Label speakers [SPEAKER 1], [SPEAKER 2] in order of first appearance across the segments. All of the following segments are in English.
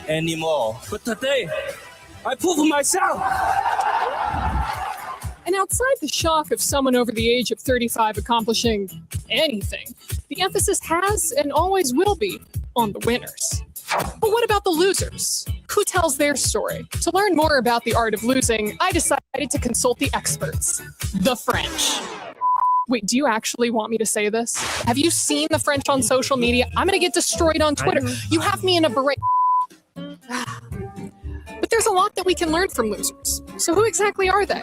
[SPEAKER 1] anymore. But today, I prove myself.
[SPEAKER 2] And outside the shock of someone over the age of 35 accomplishing anything, the emphasis has and always will be on the winners. But what about the losers? Who tells their story? To learn more about the art of losing, I decided to consult the experts, the French. Wait, do you actually want me to say this? Have you seen the French on social media? I'm gonna get destroyed on Twitter. You have me in a beret. But there's a lot that we can learn from losers. So who exactly are they?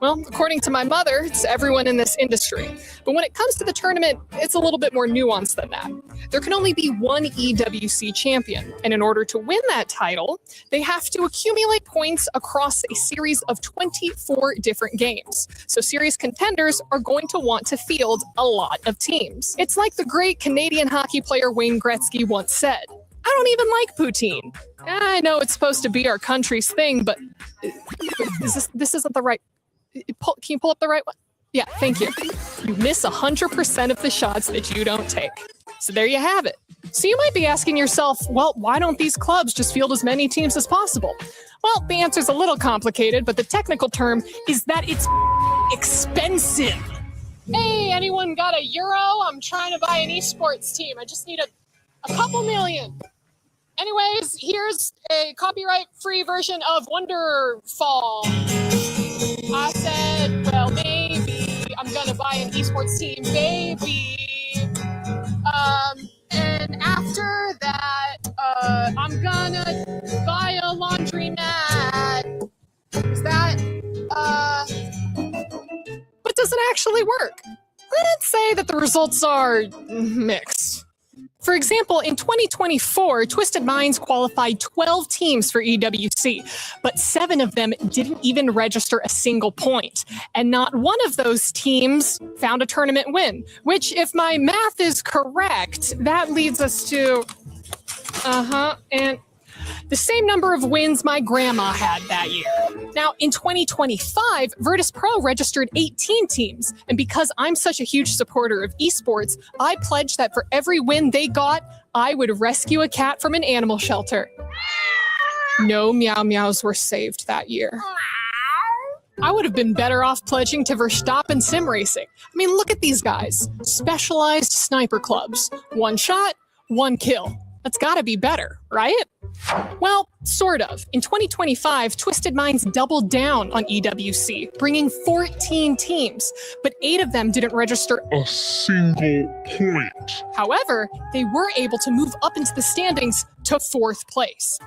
[SPEAKER 2] Well, according to my mother, it's everyone in this industry. But when it comes to the tournament, it's a little bit more nuanced than that. There can only be one EWC champion, and in order to win that title, they have to accumulate points across a series of 24 different games. So serious contenders are going to want to field a lot of teams. It's like the great Canadian hockey player Wayne Gretzky once said, "I don't even like poutine." I know it's supposed to be our country's thing, but this isn't the right... Can you pull up the right one? Yeah, thank you. You miss 100% of the shots that you don't take. So there you have it. So you might be asking yourself, well, why don't these clubs just field as many teams as possible? Well, the answer's a little complicated, but the technical term is that it's expensive. Hey, anyone got a euro? I'm trying to buy an esports team. I just need a couple million. Anyways, here's a copyright-free version of Wonderfall. I said, well, maybe I'm gonna buy an esports team, maybe. And after that, I'm gonna buy a laundromat. Is that, but does it actually work? Let's say that the results are mixed. For example, in 2024, Twisted Minds qualified 12 teams for EWC, but 7 of them didn't even register a single point. And not one of those teams found a tournament win, which, if my math is correct, that leads us to, and the same number of wins my grandma had that year. Now, in 2025, Virtus Pro registered 18 teams, and because I'm such a huge supporter of esports, I pledged that for every win they got, I would rescue a cat from an animal shelter. No meow meows were saved that year. I would have been better off pledging to Verstappen sim racing. I mean, look at these guys. Specialized sniper clubs. 1 shot, 1 kill. That's gotta be better, right? Well, sort of. In 2025, Twisted Minds doubled down on EWC, bringing 14 teams, but 8 of them didn't register a single point. However, they were able to move up into the standings to 4th place.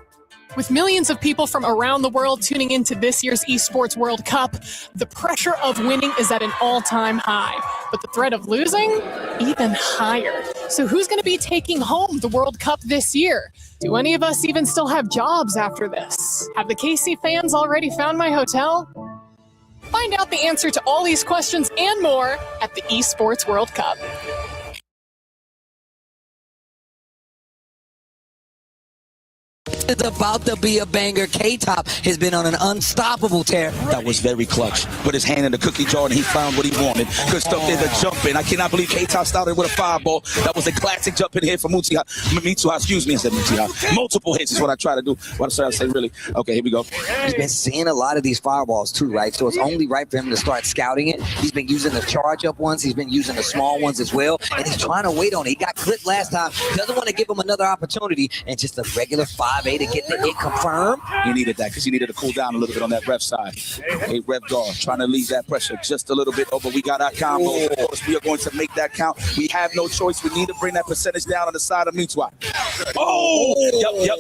[SPEAKER 2] With millions of people from around the world tuning into this year's Esports World Cup, the pressure of winning is at an all-time high, but the threat of losing, even higher. So who's going to be taking home the World Cup this year? Do any of us even still have jobs after this? Have the KC fans already found my hotel? Find out the answer to all these questions and more at the Esports World Cup.
[SPEAKER 3] It's about to be a banger. K-Top has been on an unstoppable tear.
[SPEAKER 4] That was very clutch. With his hand in the cookie jar, and he found what he wanted. Good stuff there, the jump in. I cannot believe K-Top started with a 5-ball. That was a classic jump in here for Mitsuha. Excuse me, I said Mitsuha. Multiple hits is what I try to do. What I say, really. Okay, here we go.
[SPEAKER 3] He's been seeing a lot of these fireballs too, right? So it's only right for him to start scouting it. He's been using the charge-up ones. He's been using the small ones as well. And he's trying to wait on it. He got clipped last time. Doesn't want to give him another opportunity. And just a regular 5-8 to get the hit confirmed.
[SPEAKER 4] He needed that because he needed to cool down a little bit on that ref side. Hey, ref guard trying to leave that pressure just a little bit over. We got our combo. Of course, we are going to make that count. We have no choice. We need to bring that percentage down on the side of Mitsuha. Oh, yep.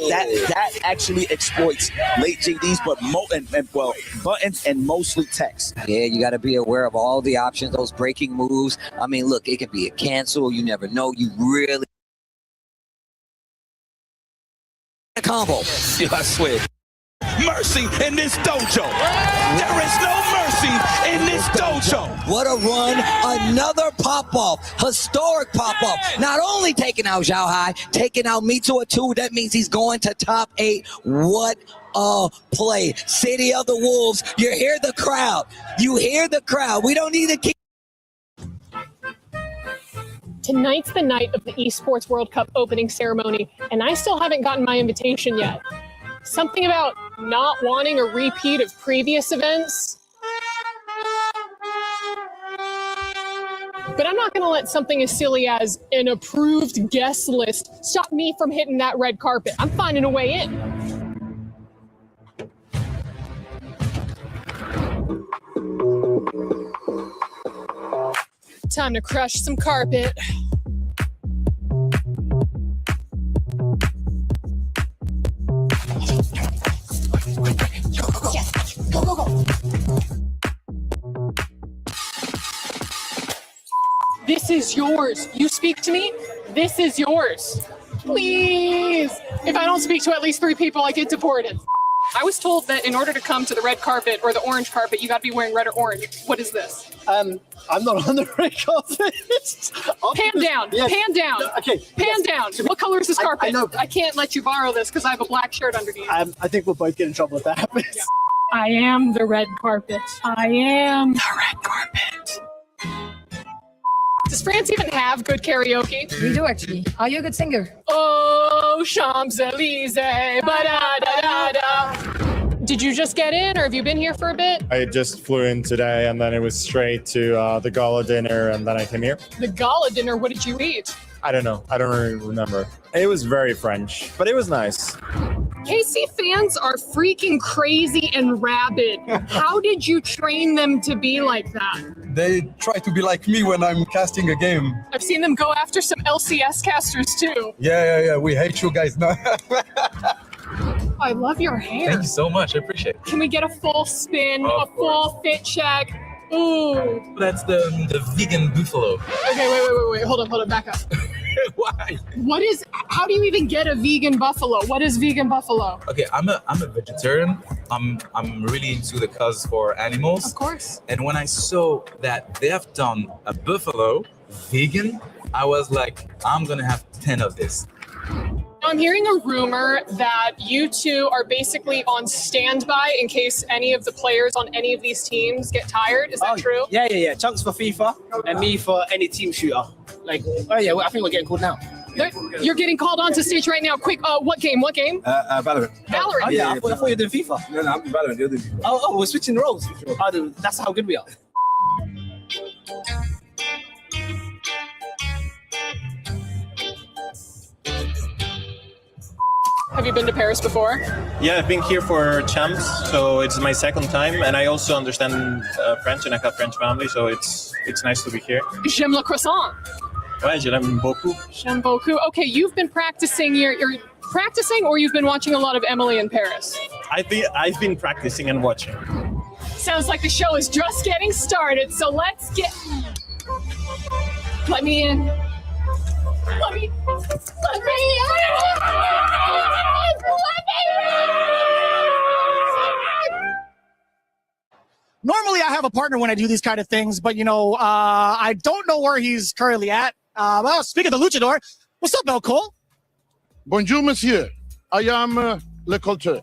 [SPEAKER 4] That actually exploits late JDs, but buttons and mostly text.
[SPEAKER 3] Yeah, you got to be aware of all the options, those breaking moves. I mean, look, it could be a cancel. You never know. You really a combo.
[SPEAKER 4] Yeah, I swear. Mercy in this dojo. There is no mercy in this dojo.
[SPEAKER 3] What a run. Another pop-off. Historic pop-off. Not only taking out Zhao Hai, taking out Mitsuha too. That means he's going to top 8. What a play. City of the Wolves. You hear the crowd. You hear the crowd. We don't need to keep.
[SPEAKER 2] Tonight's the night of the Esports World Cup opening ceremony, and I still haven't gotten my invitation yet. Something about not wanting a repeat of previous events. But I'm not going to let something as silly as an approved guest list stop me from hitting that red carpet. I'm finding a way in. Time to crush some carpet. This is yours. You speak to me, this is yours. Please. If I don't speak to at least 3 people, I get deported. I was told that in order to come to the red carpet or the orange carpet, you got to be wearing red or orange. What is this?
[SPEAKER 5] I'm not on the red carpet.
[SPEAKER 2] Pan down.
[SPEAKER 5] Yes.
[SPEAKER 2] Pan down.
[SPEAKER 5] Okay.
[SPEAKER 2] Pan down. What color is this carpet?
[SPEAKER 5] I know.
[SPEAKER 2] I can't let you borrow this because I have a black shirt underneath.
[SPEAKER 5] I think we'll both get in trouble if that happens.
[SPEAKER 2] I am the red carpet. I am the red carpet. Does France even have good karaoke?
[SPEAKER 6] We do actually. Are you a good singer?
[SPEAKER 2] Oh, Champs-Elysees, ba-da-da-da-da. Did you just get in, or have you been here for a bit?
[SPEAKER 7] I just flew in today, and then it was straight to the gala dinner, and then I came here.
[SPEAKER 2] The gala dinner, what did you eat?
[SPEAKER 7] I don't know. I don't really remember. It was very French, but it was nice.
[SPEAKER 2] KC fans are freaking crazy and rabid. How did you train them to be like that?
[SPEAKER 8] They try to be like me when I'm casting a game.
[SPEAKER 2] I've seen them go after some LCS casters too.
[SPEAKER 8] Yeah. We hate you guys now.
[SPEAKER 2] I love your hair.
[SPEAKER 9] Thank you so much. I appreciate it.
[SPEAKER 2] Can we get a full spin,
[SPEAKER 9] Of
[SPEAKER 2] a full fit check? Ooh.
[SPEAKER 9] That's the vegan buffalo.
[SPEAKER 2] Okay, wait. Hold on, back up.
[SPEAKER 9] Why?
[SPEAKER 2] How do you even get a vegan buffalo? What is vegan buffalo?
[SPEAKER 9] Okay, I'm a vegetarian. I'm really into the cause for animals.
[SPEAKER 2] Of course.
[SPEAKER 9] And when I saw that they have done a buffalo vegan, I was like, I'm gonna have 10 of this.
[SPEAKER 2] I'm hearing a rumor that you two are basically on standby in case any of the players on any of these teams get tired. Is that true?
[SPEAKER 10] Yeah. Chunks for FIFA and me for any team shooter. I think we're getting called now.
[SPEAKER 2] You're getting called onto stage right now. Quick, what game?
[SPEAKER 8] Valorant.
[SPEAKER 2] Valorant.
[SPEAKER 10] Oh, yeah, I thought you were doing FIFA.
[SPEAKER 8] No, I'm Valorant. You're doing FIFA.
[SPEAKER 10] Oh, we're switching roles. Oh, that's how good we are.
[SPEAKER 2] Have you been to Paris before?
[SPEAKER 11] Yeah, I've been here for Champs, so it's my second time, and I also understand French, and I have French family, so it's nice to be here.
[SPEAKER 2] J'aime le croissant.
[SPEAKER 11] Ouais, je l'aime beaucoup.
[SPEAKER 2] J'aime beaucoup. Okay, you've been practicing. You're practicing, or you've been watching a lot of Emily in Paris?
[SPEAKER 11] I've been practicing and watching.
[SPEAKER 2] Sounds like the show is just getting started, so let's get... Let me in. Let me in.
[SPEAKER 12] Normally, I have a partner when I do these kind of things, but, I don't know where he's currently at. Well, speaking of the luchador, what's up, El Cole?
[SPEAKER 13] Bonjour, monsieur. I am Le Colter.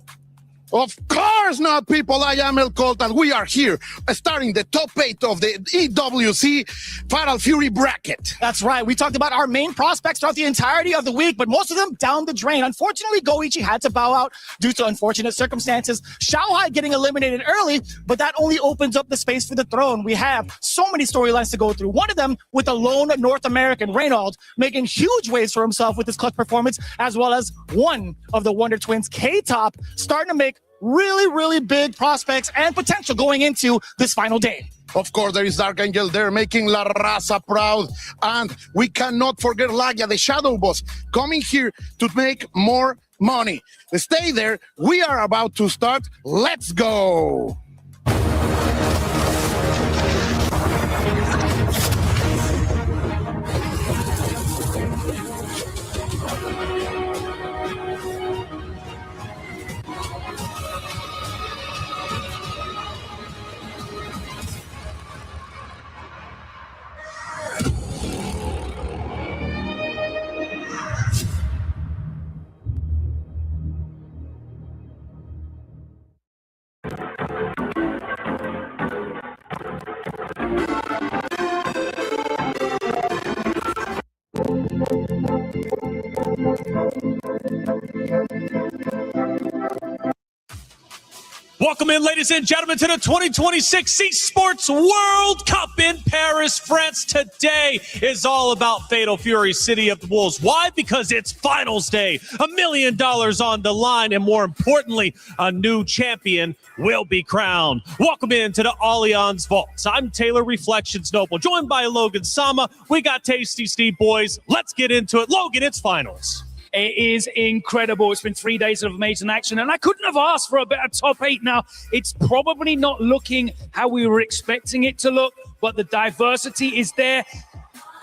[SPEAKER 13] Of course not, people. I am El Colt, and we are here starting the top 8 of the EWC Fatal Fury bracket.
[SPEAKER 12] That's right. We talked about our main prospects throughout the entirety of the week, but most of them down the drain. Unfortunately, Goichi had to bow out due to unfortunate circumstances. Shanghai getting eliminated early, but that only opens up the space for the throne. We have so many storylines to go through. One of them with the lone North American, Reynolds, making huge waves for himself with his clutch performance, as well as one of the Wonder Twins, K-Top, starting to make really big prospects and potential going into this final day.
[SPEAKER 13] Of course, there is Dark Angel there making La Raza proud. And we cannot forget Lagia, the Shadow Boss, coming here to make more money. Stay there. We are about to start. Let's go.
[SPEAKER 14] Welcome in, ladies and gentlemen, to the 2026 Esports World Cup in Paris, France. Today is all about Fatal Fury, City of the Wolves. Why? Because it's finals day. $1 million on the line, and more importantly, a new champion will be crowned. Welcome in to the Allianz Vaults. I'm Taylor Reflections Noble, joined by Logan Sama. We got Tasty Steve, boys. Let's get into it. Logan, it's finals.
[SPEAKER 15] It is incredible. It's been 3 days of amazing action, and I couldn't have asked for a better top 8. Now, it's probably not looking how we were expecting it to look, but the diversity is there.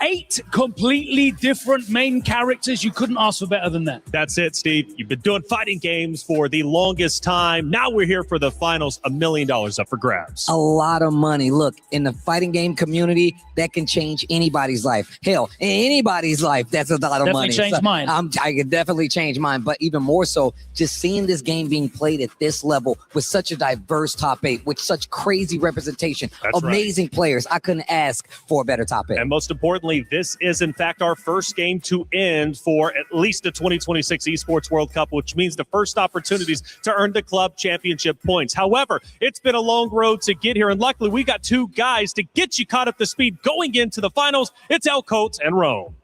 [SPEAKER 15] 8 completely different main characters. You couldn't ask for better than that.
[SPEAKER 14] That's it, Steve. You've been doing fighting games for the longest time. Now we're here for the finals. $1 million up for grabs.
[SPEAKER 3] A lot of money. Look, in the fighting game community, that can change anybody's life. Hell, in anybody's life, that's a lot of money.
[SPEAKER 15] Definitely change mine.
[SPEAKER 3] I could definitely change mine, but even more so, just seeing this game being played at this level with such a diverse top 8, with such crazy representation, amazing players. I couldn't ask for a better top 8.
[SPEAKER 14] And most importantly, this is, in fact, our first game to end for at least the 2026 Esports World Cup, which means the first opportunities to earn the club championship points. However, it's been a long road to get here, and luckily we got 2 guys to get you caught up to speed going into the finals. It's El Coates and Rome.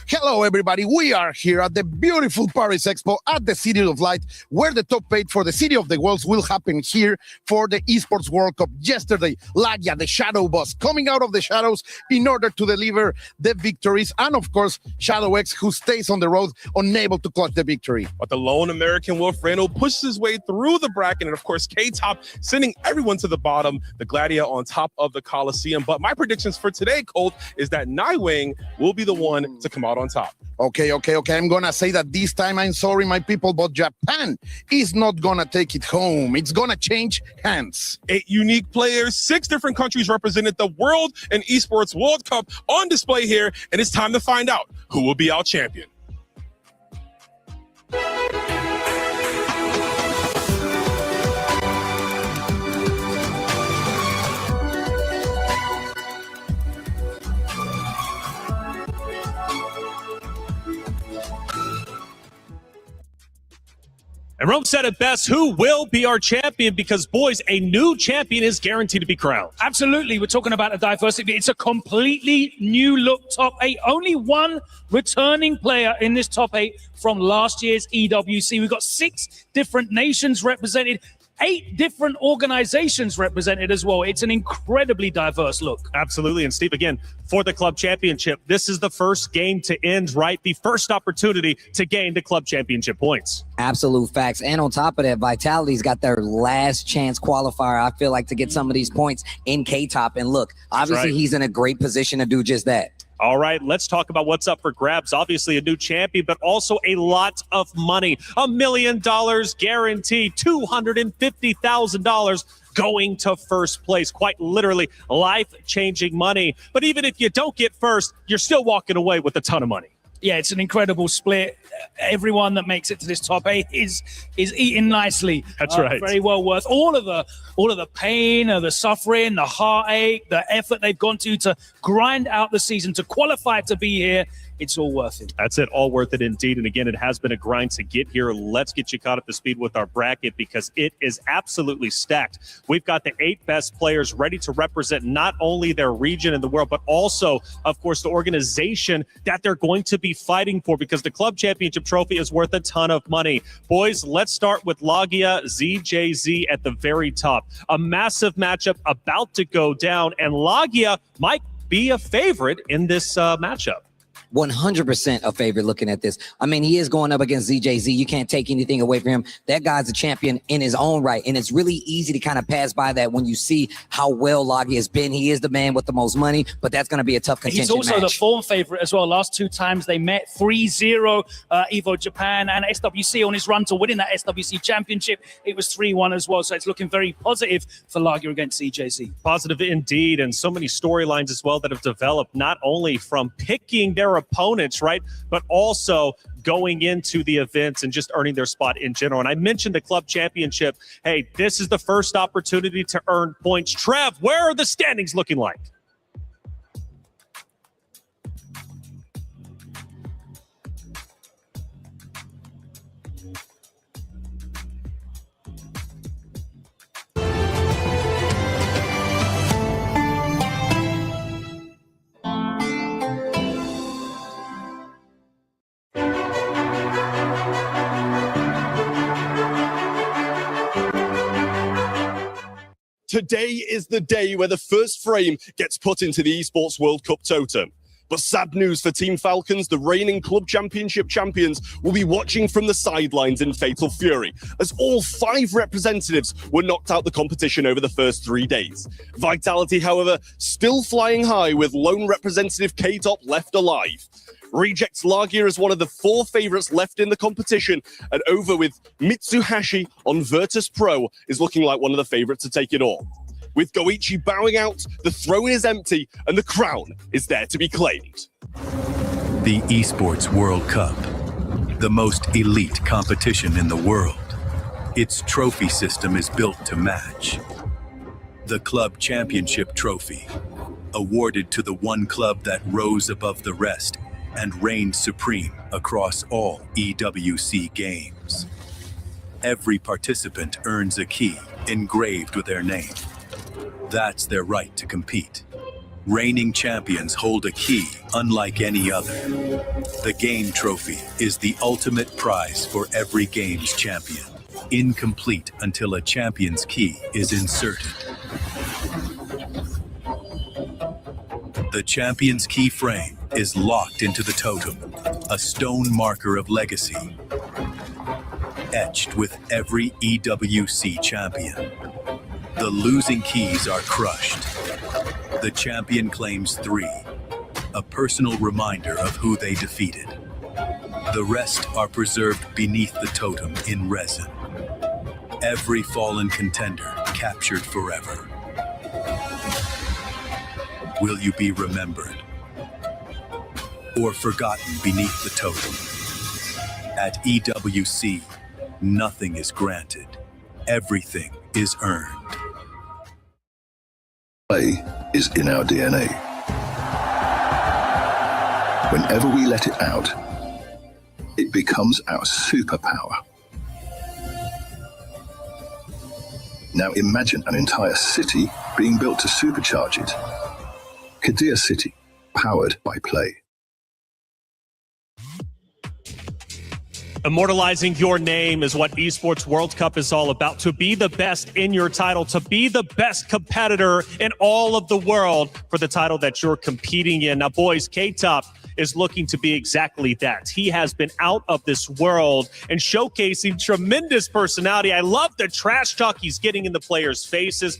[SPEAKER 13] Hello, everybody. We are here at the beautiful Paris Expo at the City of Light, where the top 8 for the City of the Worlds will happen here for the Esports World Cup. Yesterday, Lagia, the Shadow Boss, coming out of the shadows in order to deliver the victories. And, of course, Shadow X, who stays on the road, unable to clutch the victory.
[SPEAKER 16] But the lone American Wolf Randall pushes his way through the bracket. And, of course, K-Top sending everyone to the bottom, the Gladia on top of the Coliseum. But my predictions for today, Colt, is that Nightwing will be the one to come out on top.
[SPEAKER 13] Okay. I'm going to say that this time, I'm sorry, my people, but Japan is not going to take it home. It's going to change hands.
[SPEAKER 16] 8 unique players, 6 different countries represented, the World and Esports World Cup on display here, and it's time to find out who will be our champion.
[SPEAKER 14] And Rome said it best, who will be our champion? Because, boys, a new champion is guaranteed to be crowned.
[SPEAKER 15] Absolutely. We're talking about a diversity. It's a completely new look top 8. Only one returning player in this top 8 from last year's EWC. We've got 6 different nations represented, 8 different organizations represented as well. It's an incredibly diverse look.
[SPEAKER 14] Absolutely. And Steve, again, for the club championship, this is the first game to end, right? The first opportunity to gain the club championship points.
[SPEAKER 3] Absolute facts. And on top of that, Vitality's got their last chance qualifier, I feel like, to get some of these points in K-Top. And look, obviously he's in a great position to do just that.
[SPEAKER 14] All right, let's talk about what's up for grabs. Obviously, a new champion, but also a lot of money. $1 million guaranteed, $250,000 going to first place. Quite literally life-changing money. But even if you don't get first, you're still walking away with a ton of money.
[SPEAKER 15] Yeah, it's an incredible split. Everyone that makes it to this top 8 is eating nicely.
[SPEAKER 14] That's right.
[SPEAKER 15] Very well worth all of the pain, the suffering, the heartache, the effort they've gone to grind out the season, to qualify to be here. It's all worth it.
[SPEAKER 14] That's it. All worth it indeed. And again, it has been a grind to get here. Let's get you caught up to speed with our bracket because it is absolutely stacked. We've got the 8 best players ready to represent not only their region in the world, but also, of course, the organization that they're going to be fighting for because the club championship trophy is worth a ton of money. Boys, let's start with Lagia ZJZ at the very top. A massive matchup about to go down, and Lagia might be a favorite in this matchup.
[SPEAKER 3] 100% a favorite looking at this. I mean, he is going up against ZJZ. You can't take anything away from him. That guy's a champion in his own right. And it's really easy to kind of pass by that when you see how well Lagia has been. He is the man with the most money, but that's going to be a tough contention
[SPEAKER 15] He's also
[SPEAKER 3] match.
[SPEAKER 15] the form favorite as well. Last 2 times they met, 3-0 Evo Japan and SWC on his run to winning that SWC championship. It was 3-1 as well. So it's looking very positive for Lagia against CJZ.
[SPEAKER 14] Positive indeed. And so many storylines as well that have developed, not only from picking their opponents, right, but also going into the events and just earning their spot in general. And I mentioned the club championship. Hey, this is the first opportunity to earn points. Trev, where are the standings looking like?
[SPEAKER 17] Today is the day where the first frame gets put into the Esports World Cup totem. But sad news for Team Falcons, the reigning club championship champions will be watching from the sidelines in fatal fury, as all 5 representatives were knocked out the competition over the first 3 days. Vitality, however, still flying high with lone representative K-Top left alive. Rejects Lagia as one of the 4 favorites left in the competition, and over with Mitsuhashi on Virtus Pro is looking like one of the favorites to take it all. With Goichi bowing out, the throne is empty, and the crown is there to be claimed.
[SPEAKER 18] The Esports World Cup, the most elite competition in the world. Its trophy system is built to match. The Club Championship Trophy, awarded to the one club that rose above the rest and reigned supreme across all EWC games. Every participant earns a key engraved with their name. That's their right to compete. Reigning champions hold a key unlike any other. The Game Trophy is the ultimate prize for every game's champion. Incomplete until a champion's key is inserted. The champion's key frame is locked into the totem, a stone marker of legacy, etched with every EWC champion. The losing keys are crushed. The champion claims 3, a personal reminder of who they defeated. The rest are preserved beneath the totem in resin. Every fallen contender captured forever. Will you be remembered or forgotten beneath the totem? At EWC, nothing is granted. Everything is earned.
[SPEAKER 19] Play is in our DNA. Whenever we let it out, it becomes our superpower. Now imagine an entire city being built to supercharge it. Kadir City, powered by play.
[SPEAKER 14] Immortalizing your name is what Esports World Cup is all about. To be the best in your title, to be the best competitor in all of the world for the title that you're competing in. Now, boys, K-Top is looking to be exactly that. He has been out of this world and showcasing tremendous personality. I love the trash talk he's getting in the players' faces.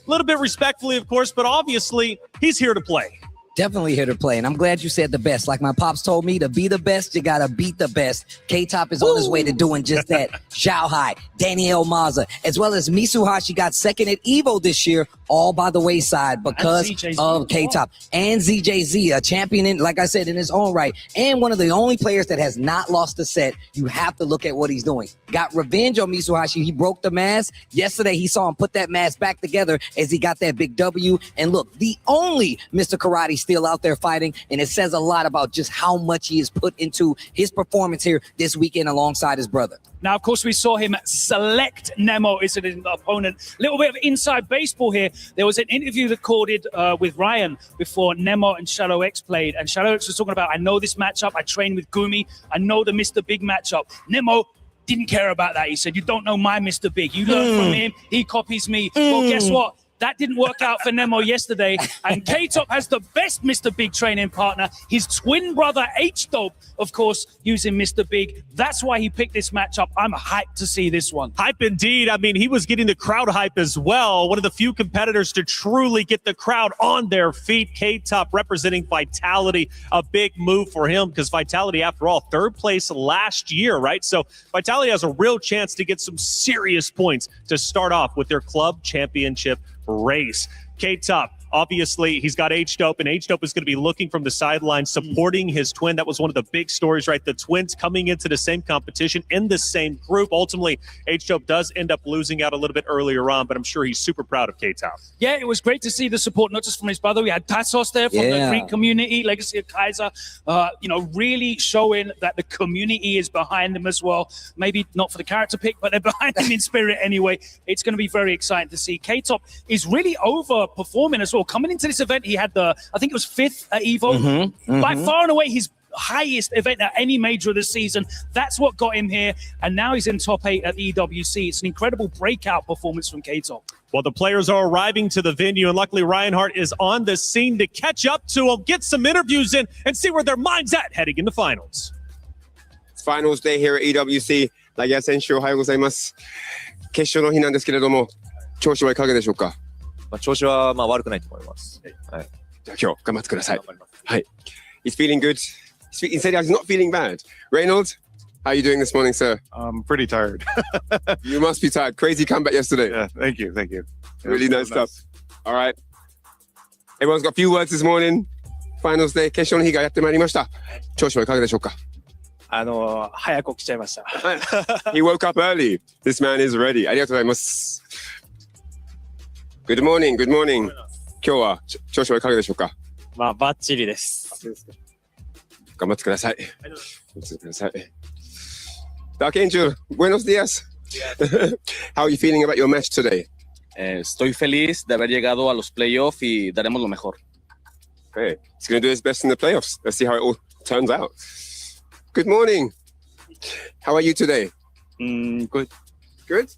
[SPEAKER 14] A little bit respectfully, of course, but obviously he's here to play.
[SPEAKER 3] Definitely here to play, and I'm glad you said the best. Like my pops told me, to be the best, you gotta beat the best. K-Top is on his way to doing just that. Xiao Hai, Daniel Maza, as well as Mitsuhashi got second at EVO this year, all by the wayside because of K-Top. And ZJZ, a champion, in, like I said, in his own right, and one of the only players that has not lost a set. You have to look at what he's doing. Got revenge on Mitsuhashi. He broke the mask. Yesterday, he saw him put that mask back together as he got that big W. And look, the only Mr. Karate still out there fighting, and it says a lot about just how much he has put into his performance here this weekend alongside his brother.
[SPEAKER 15] Now, of course, we saw him select Nemo as an opponent. A little bit of inside baseball here. There was an interview recorded with Ryan before Nemo and Shadow X played, and Shadow X was talking about, I know this matchup, I trained with Gumi, I know the Mr. Big matchup. Nemo didn't care about that. He said, you don't know my Mr. Big. You learn from him, he copies me. Well, guess what? That didn't work out for Nemo yesterday. And K-Top has the best Mr. Big training partner. His twin brother, H-Dope, of course, using Mr. Big. That's why he picked this matchup. I'm hyped to see this one.
[SPEAKER 14] Hype indeed. I mean, he was getting the crowd hype as well. One of the few competitors to truly get the crowd on their feet. K-Top representing Vitality. A big move for him because Vitality, after all, 3rd place last year, right? So Vitality has a real chance to get some serious points to start off with their club championship race. K-Top, obviously, he's got H-Dope, and H-Dope is going to be looking from the sidelines, supporting his twin. That was one of the big stories, right? The twins coming into the same competition in the same group. Ultimately, H-Dope does end up losing out a little bit earlier on, but I'm sure he's super proud of K-Top.
[SPEAKER 15] Yeah, it was great to see the support, not just from his brother. We had Tassos there from the Greek community, Legacy of Kaiser, really showing that the community is behind them as well. Maybe not for the character pick, but they're behind him in spirit anyway. It's going to be very exciting to see. K-Top is really overperforming as well. Coming into this event, he had I think it was 5th at EVO. By far and away his highest event at any major of the season. That's what got him here, and now he's in top 8 at the EWC. It's an incredible breakout performance from K-Top.
[SPEAKER 14] Well, the players are arriving to the venue, and luckily Reinhardt is on the scene to catch up to them, get some interviews in, and see where their mind's at heading into finals.
[SPEAKER 20] It's finals day here at EWC. ラギア選手おはようございます。決勝の日なんですけれども、調子はいかがでしょうか。
[SPEAKER 21] 調子は悪くないと思います。はい。
[SPEAKER 20] じゃあ今日頑張ってください。はい。He's feeling good. He said he's not feeling bad. Reynolds, how are you doing this morning, sir?
[SPEAKER 22] I'm pretty tired.
[SPEAKER 20] You must be tired. Crazy comeback yesterday.
[SPEAKER 22] Yeah, thank you. Yeah,
[SPEAKER 20] really nice stuff. All right. Everyone's got a few words this morning. Finals day. 決勝の日がやってまいりました。調子はいかがでしょうか。
[SPEAKER 10] 早く起きちゃいました。
[SPEAKER 20] He woke up early. This man is ready. ありがとうございます。Good morning. Good morning. 今日は調子はいかがでしょうか。
[SPEAKER 10] バッチリです。
[SPEAKER 20] 頑張ってください。頑張ってください。Dark Angel, buenos días. How are you feeling about your match today?
[SPEAKER 1] Estoy feliz de haber llegado a los playoffs y daremos lo mejor.
[SPEAKER 20] Okay. He's going to do his best in the playoffs. Let's see how it all turns out. Good morning. How are you today?
[SPEAKER 10] Good.
[SPEAKER 20] Good?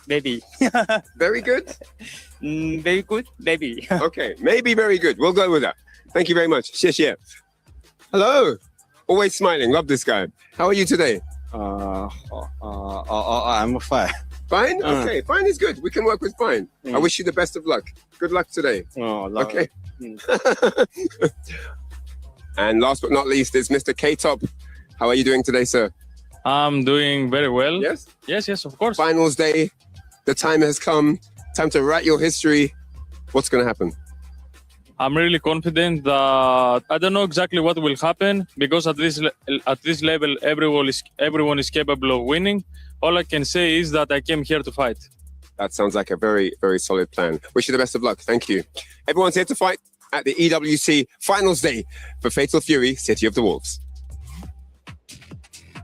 [SPEAKER 10] Maybe.
[SPEAKER 20] Very good?
[SPEAKER 10] Very good? Maybe.
[SPEAKER 20] Okay, maybe very good. We'll go with that. Thank you very much. 谢谢. Hello. Always smiling. Love this guy. How are you today?
[SPEAKER 21] I'm fine.
[SPEAKER 20] Fine? Okay, fine is good. We can work with fine. I wish you the best of luck. Good luck today. Okay. And last but not least is Mr. K-Top. How are you doing today, sir?
[SPEAKER 23] I'm doing very well.
[SPEAKER 20] Yes?
[SPEAKER 23] Yes, of course.
[SPEAKER 20] Finals day. The time has come. Time to write your history. What's going to happen?
[SPEAKER 23] I'm really confident that I don't know exactly what will happen because at this level, everyone is capable of winning. All I can say is that I came here to fight.
[SPEAKER 20] That sounds like a very, very solid plan. Wish you the best of luck. Thank you. Everyone's here to fight at the EWC Finals Day for Fatal Fury, City of the Wolves.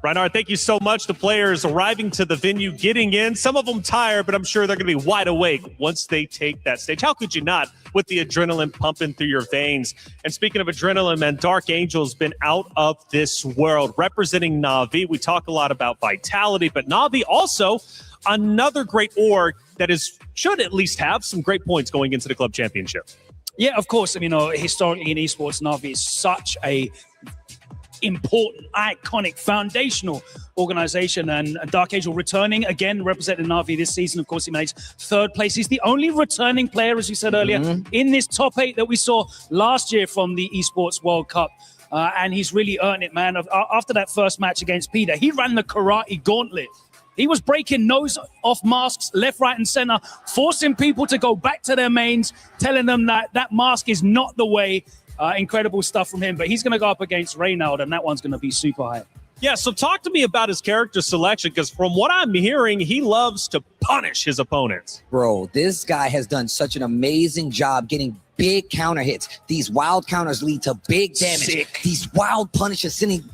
[SPEAKER 14] Reinhardt, thank you so much. The players arriving to the venue, getting in. Some of them tired, but I'm sure they're going to be wide awake once they take that stage. How could you not with the adrenaline pumping through your veins? And speaking of adrenaline, man, Dark Angel's been out of this world representing Na'Vi. We talk a lot about vitality, but Na'Vi also another great org that should at least have some great points going into the club championship.
[SPEAKER 15] Yeah, of course. I mean, historically in esports, Na'Vi is such a important, iconic, foundational organization, and Dark Angel returning again, representing Na'Vi this season. Of course, he managed third place. He's the only returning player, as you said earlier, in this top 8 that we saw last year from the Esports World Cup. And he's really earned it, man. After that first match against Peter, he ran the karate gauntlet. He was breaking nose-off masks left, right, and center, forcing people to go back to their mains, telling them that that mask is not the way. Incredible stuff from him, but he's going to go up against Reynald, and that one's going to be super high.
[SPEAKER 14] Yeah, so talk to me about his character selection, because from what I'm hearing, he loves to punish his opponents.
[SPEAKER 3] Bro, this guy has done such an amazing job getting big counter hits. These wild counters lead to big damage.
[SPEAKER 15] Sick.
[SPEAKER 3] These wild punishes sending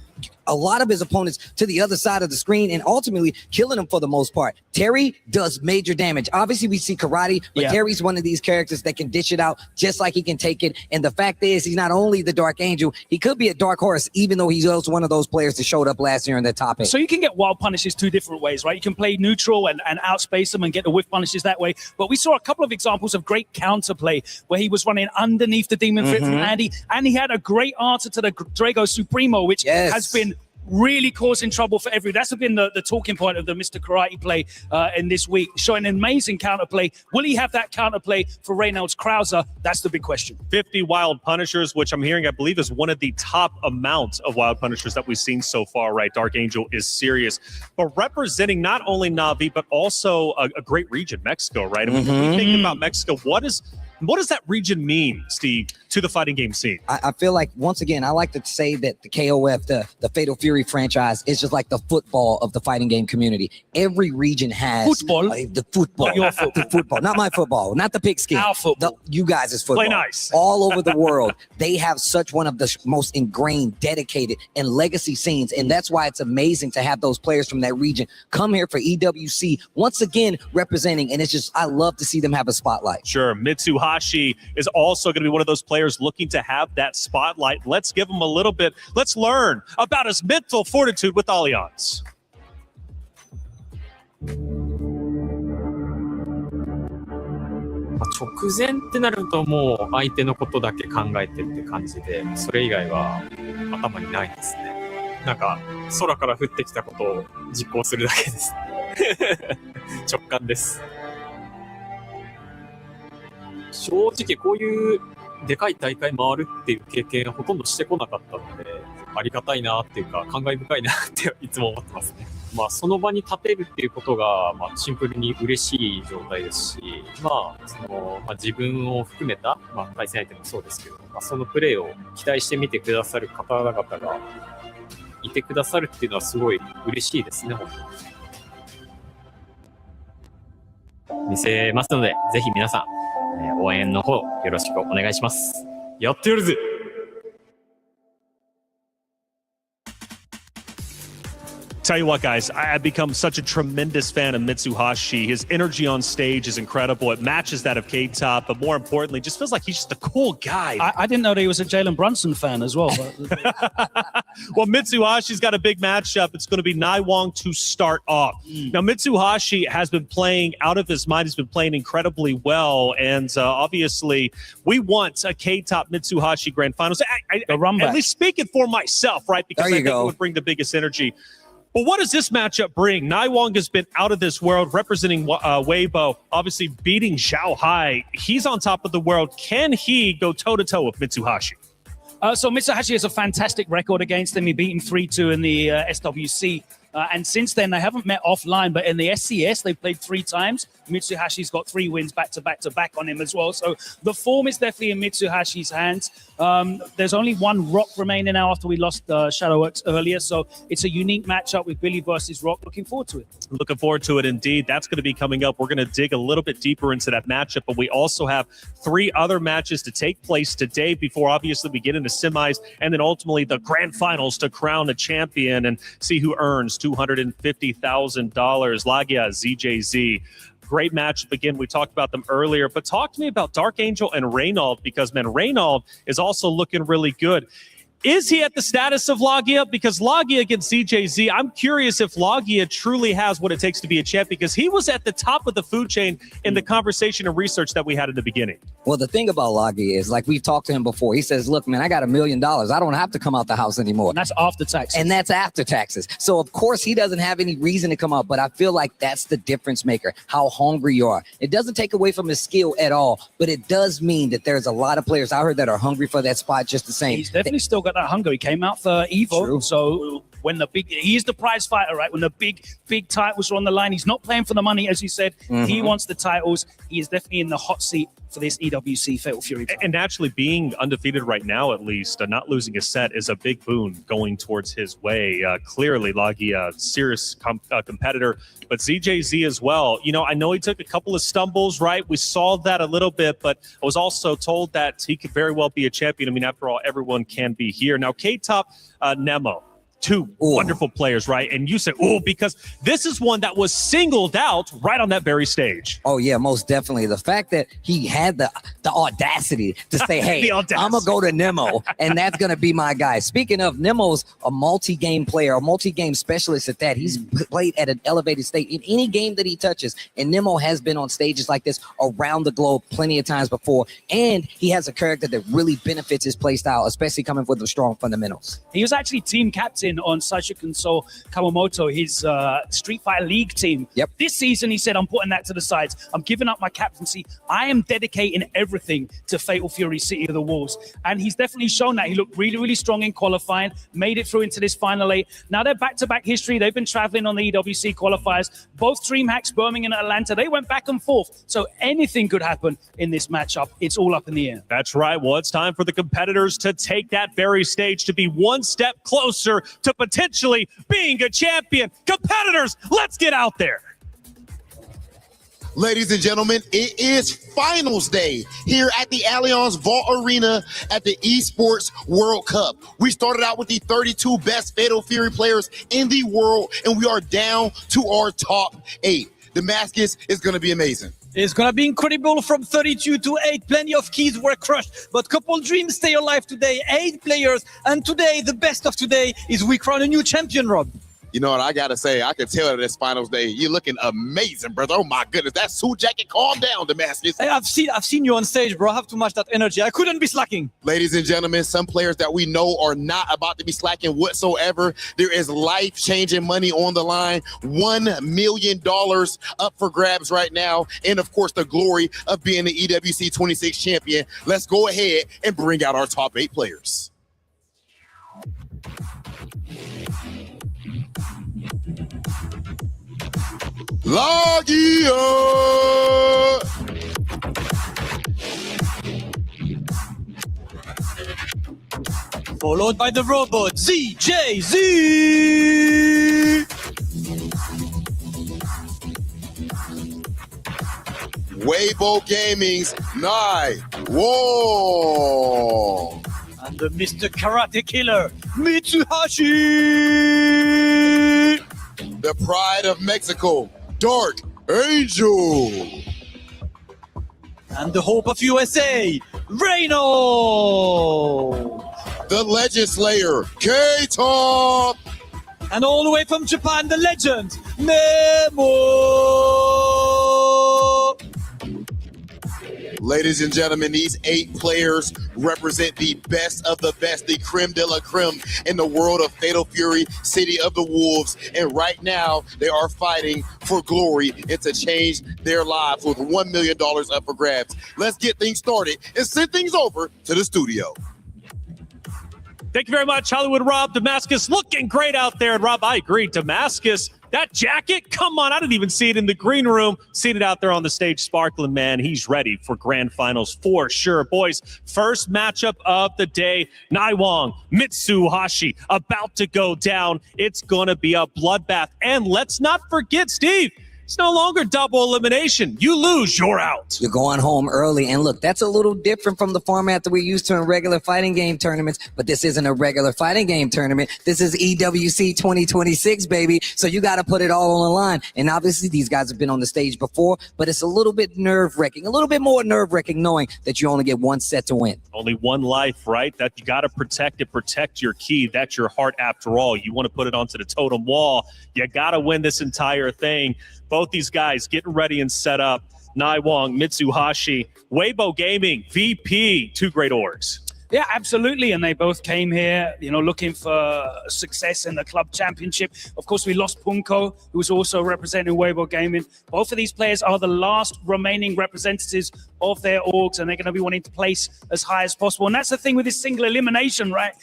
[SPEAKER 3] a lot of his opponents to the other side of the screen and ultimately killing them for the most part. Terry does major damage. Obviously, we see karate, but Terry's one of these characters that can dish it out just like he can take it. And the fact is, he's not only the Dark Angel, he could be a Dark Horse, even though he's also one of those players that showed up last year in the top 8.
[SPEAKER 15] So you can get wild punishes 2 different ways, right? You can play neutral and outspace them and get the whiff punishes that way. But we saw a couple of examples of great counterplay where he was running underneath the Demon Fit from Andy, and he had a great answer to the Drago Supremo, which has been really causing trouble for everyone. That's been the talking point of the Mr. Karate play in this week, showing an amazing counterplay. Will he have that counterplay for Reynolds Krauser? That's the big question.
[SPEAKER 14] 50 wild punishers, which I'm hearing, I believe, is one of the top amounts of wild punishers that we've seen so far, right? Dark Angel is serious. But representing not only Na'Vi, but also a great region, Mexico, right? I mean, when we think about Mexico, what does that region mean, Steve, to the fighting game scene?
[SPEAKER 3] I feel like, once again, I like to say that the KOF, the Fatal Fury franchise, is just like the football of the fighting game community. Every region has
[SPEAKER 15] football.
[SPEAKER 3] The football.
[SPEAKER 15] Your football.
[SPEAKER 3] The football. Not my football. Not the pigskin.
[SPEAKER 15] Our football.
[SPEAKER 3] You guys' football.
[SPEAKER 14] Play nice.
[SPEAKER 3] All over the world, they have such one of the most ingrained, dedicated, and legacy scenes. And that's why it's amazing to have those players from that region come here for EWC, once again, representing. And it's just, I love to see them have a spotlight.
[SPEAKER 14] Sure. Mitsuhashi is also going to be one of those players players looking to have that spotlight. Let's give him a little bit. Let's learn about his mental fortitude with Allianz.
[SPEAKER 4] 直前ってなるともう相手のことだけ考えてるって感じで、それ以外は頭にないですね。なんか空から降ってきたことを実行するだけです。直感です。正直こういうでかい大会回るっていう経験ほとんどしてこなかったので、ありがたいなっていうか感慨深いなっていつも思ってますね。まあその場に立てるっていうことがまあシンプルに嬉しい状態ですし、まあ自分を含めた対戦相手もそうですけど、そのプレーを期待してみてくださる方々がいてくださるっていうのはすごい嬉しいですね、本当に。見せますので、ぜひ皆さん、応援の方よろしくお願いします。やってやるぜ。
[SPEAKER 14] Tell you what, guys, I've become such a tremendous fan of Mitsuhashi. His energy on stage is incredible. It matches that of K-Top, but more importantly, just feels like he's just a cool guy.
[SPEAKER 15] I didn't know that he was a Jalen Brunson fan as well.
[SPEAKER 14] Well, Mitsuhashi's got a big matchup. It's going to be Naiwong to start off. Now, Mitsuhashi has been playing out of his mind. He's been playing incredibly well. And obviously, we want a K-Top Mitsuhashi Grand Finals. At least speaking for myself, right? Because I think it would bring the biggest energy. But what does this matchup bring? Naiwong has been out of this world, representing Weibo, obviously beating Zhao Hai. He's on top of the world. Can he go toe-to-toe with Mitsuhashi?
[SPEAKER 15] So Mitsuhashi has a fantastic record against him. He beat him 3-2 in the SWC. And since then, they haven't met offline, but in the SCS, they played 3 times. Mitsuhashi's got 3 wins back-to-back on him as well. So the form is definitely in Mitsuhashi's hands. There's only 1 Rock remaining now after we lost Shadowworks earlier. So it's a unique matchup with Billy versus Rock. Looking forward to it.
[SPEAKER 14] Looking forward to it indeed. That's going to be coming up. We're going to dig a little bit deeper into that matchup, but we also have 3 other matches to take place today before obviously we get into semis and then ultimately the grand finals to crown a champion and see who earns $250,000. Lagia, ZJZ. Great matchup again. We talked about them earlier, but talk to me about Dark Angel and Reynald because, man, Reynald is also looking really good. Is he at the status of Lagia? Because Lagia against ZJZ, I'm curious if Lagia truly has what it takes to be a champ because he was at the top of the food chain in the conversation and research that we had in the beginning.
[SPEAKER 3] Well, the thing about Lagia is, like we've talked to him before, he says, look, man, I got $1 million. I don't have to come out the house anymore.
[SPEAKER 15] And that's after taxes.
[SPEAKER 3] And that's after taxes. So, of course, he doesn't have any reason to come out, but I feel like that's the difference maker, how hungry you are. It doesn't take away from his skill at all, but it does mean that there's a lot of players I heard that are hungry for that spot just the same.
[SPEAKER 15] He's definitely still got that hunger. He came out for Evo,
[SPEAKER 3] True.
[SPEAKER 15] So when he's the prize fighter, right? When the big titles are on the line, he's not playing for the money, as you said. Mm-hmm. He wants the titles. He is definitely in the hot seat for this EWC Fatal Fury.
[SPEAKER 14] And naturally, being undefeated right now, at least, not losing a set is a big boon going towards his way. Clearly, Lagia, serious competitor, but ZJZ as well. You know, I know he took a couple of stumbles, right? We saw that a little bit, but I was also told that he could very well be a champion. I mean, after all, everyone can be here. Now, K-Top, Nemo. 2 wonderful players, right? And you said, because this is one that was singled out right on that very stage.
[SPEAKER 3] Oh, yeah, most definitely. The fact that he had the audacity to say, hey, I'm going to go to Nemo, and that's going to be my guy. Speaking of, Nemo's a multi-game player, a multi-game specialist at that. He's played at an elevated state in any game that he touches, and Nemo has been on stages like this around the globe plenty of times before, and he has a character that really benefits his play style, especially coming with the strong fundamentals.
[SPEAKER 15] He was actually team captain on Sashikun So Kawamoto, his Street Fighter League team.
[SPEAKER 3] Yep.
[SPEAKER 15] This season, he said, I'm putting that to the sides. I'm giving up my captaincy. I am dedicating everything to Fatal Fury City of the Wolves. And he's definitely shown that. He looked really, really strong in qualifying, made it through into this Final 8. Now they're back-to-back history. They've been traveling on the EWC qualifiers. Both DreamHacks, Birmingham and Atlanta, they went back and forth. So anything could happen in this matchup. It's all up in the air.
[SPEAKER 14] That's right. Well, it's time for the competitors to take that very stage to be one step closer to potentially being a champion. Competitors, let's get out there.
[SPEAKER 13] Ladies and gentlemen, it is finals day here at the Allianz Vault Arena at the Esports World Cup. We started out with the 32 best Fatal Fury players in the world, and we are down to our top 8. Damascus is going to be amazing.
[SPEAKER 5] It's gonna be incredible from 32 to 8. Plenty of keys were crushed, but couple dreams stay alive today. 8 players, and today, the best of today is we crown a new champion, Rob.
[SPEAKER 6] You know what I gotta say? I can tell this finals day, you're looking amazing, brother. Oh my goodness, that suit jacket. Calm down, Damascus.
[SPEAKER 5] Hey, I've seen you on stage, bro. I have to match that energy. I couldn't be slacking.
[SPEAKER 6] Ladies and gentlemen, some players that we know are not about to be slacking whatsoever. There is life-changing money on the line. $1 million up for grabs right now. And of course, the glory of being the EWC 26 champion. Let's go ahead and bring out our top 8 players. Lagia!
[SPEAKER 5] Followed by the robot, ZJZ!
[SPEAKER 6] Weibo Gaming's Nai Whoa!
[SPEAKER 5] And the Mr. Karate Killer, Mitsuhashi!
[SPEAKER 6] The pride of Mexico, Dark Angel.
[SPEAKER 5] And the hope of USA, Reino.
[SPEAKER 6] The Legend Slayer, K-Top.
[SPEAKER 5] And all the way from Japan, the legend, Nemo.
[SPEAKER 6] Ladies and gentlemen, these 8 players represent the best of the best, the creme de la creme in the world of Fatal Fury, City of the Wolves. And right now, they are fighting for glory and to change their lives with $1 million up for grabs. Let's get things started and send things over to the studio.
[SPEAKER 14] Thank you very much, Hollywood Rob. Damascus looking great out there. And Rob, I agree. Damascus, that jacket, come on. I didn't even see it in the green room. Seen it out there on the stage sparkling, man. He's ready for grand finals for sure. Boys, first matchup of the day. Naiwang, Mitsuhashi about to go down. It's going to be a bloodbath. And let's not forget, Steve, it's no longer double elimination. You lose, you're out.
[SPEAKER 3] You're going home early. And look, that's a little different from the format that we're used to in regular fighting game tournaments. But this isn't a regular fighting game tournament. This is EWC 2026, baby. So you got to put it all on the line. And obviously, these guys have been on the stage before. But it's a little bit nerve-wracking, a little bit more nerve-wracking knowing that you only get one set to win.
[SPEAKER 14] Only one life, right? That you got to protect it, protect your key. That's your heart after all. You want to put it onto the totem wall. You got to win this entire thing. Both these guys getting ready and set up. Naiwang, Mitsuhashi, Weibo Gaming, VP, 2 great orgs.
[SPEAKER 15] Yeah, absolutely. And they both came here, looking for success in the club championship. Of course, we lost Punko, who was also representing Weibo Gaming. Both of these players are the last remaining representatives of their orgs, and they're going to be wanting to place as high as possible. And that's the thing with this single elimination, right?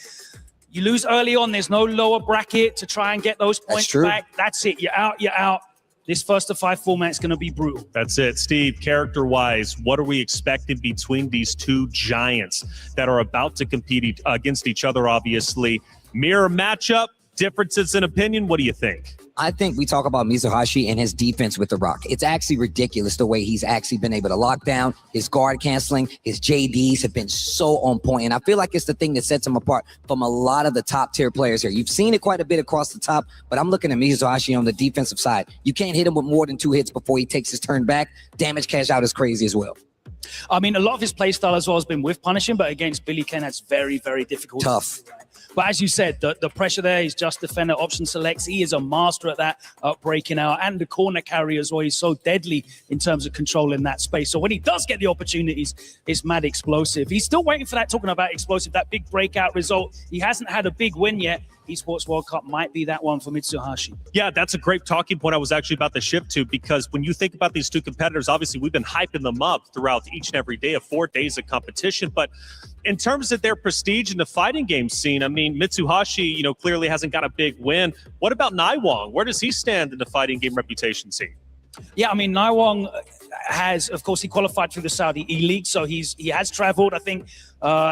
[SPEAKER 15] You lose early on. There's no lower bracket to try and get those points back. That's it. You're out, you're out. This first to 5 format is going to be brutal.
[SPEAKER 14] That's it. Steve, character-wise, what are we expecting between these 2 giants that are about to compete against each other, obviously? Mirror matchup, differences in opinion, what do you think?
[SPEAKER 3] I think we talk about Mitsuhashi and his defense with the rock. It's actually ridiculous the way he's actually been able to lock down. His guard canceling, his JDs have been so on point. And I feel like it's the thing that sets him apart from a lot of the top tier players here. You've seen it quite a bit across the top, but I'm looking at Mitsuhashi on the defensive side. You can't hit him with more than 2 hits before he takes his turn back. Damage cash out is crazy as well.
[SPEAKER 15] I mean, a lot of his play style as well has been with punishing, but against Billy Ken, that's very, very difficult.
[SPEAKER 3] Tough.
[SPEAKER 15] But as you said, the pressure there, he's just defender, option selects. He is a master at that, breaking out. And the corner carry as well. He's so deadly in terms of controlling that space. So when he does get the opportunities, it's mad explosive. He's still waiting for that, talking about explosive, that big breakout result. He hasn't had a big win yet. Esports World Cup might be that one for Mitsuhashi.
[SPEAKER 14] Yeah, that's a great talking point I was actually about to shift to, because when you think about these 2 competitors, obviously we've been hyping them up throughout each and every day of 4 days of competition. But in terms of their prestige in the fighting game scene, I mean, Mitsuhashi, clearly hasn't got a big win. What about Naiwang? Where does he stand in the fighting game reputation scene?
[SPEAKER 15] Yeah, I mean, Naiwang has, of course, he qualified through the Saudi E-League, so he has traveled. I think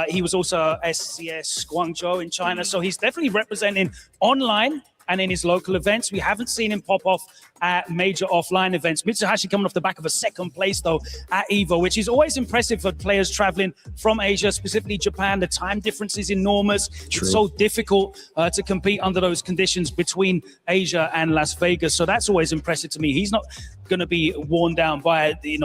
[SPEAKER 15] he was also SCS Guangzhou in China, so he's definitely representing online and in his local events. We haven't seen him pop off at major offline events. Mitsuhashi coming off the back of a second place, though, at EVO, which is always impressive for players traveling from Asia, specifically Japan. The time difference is enormous.
[SPEAKER 3] True.
[SPEAKER 15] It's so difficult to compete under those conditions between Asia and Las Vegas. So that's always impressive to me. He's not going to be worn down by the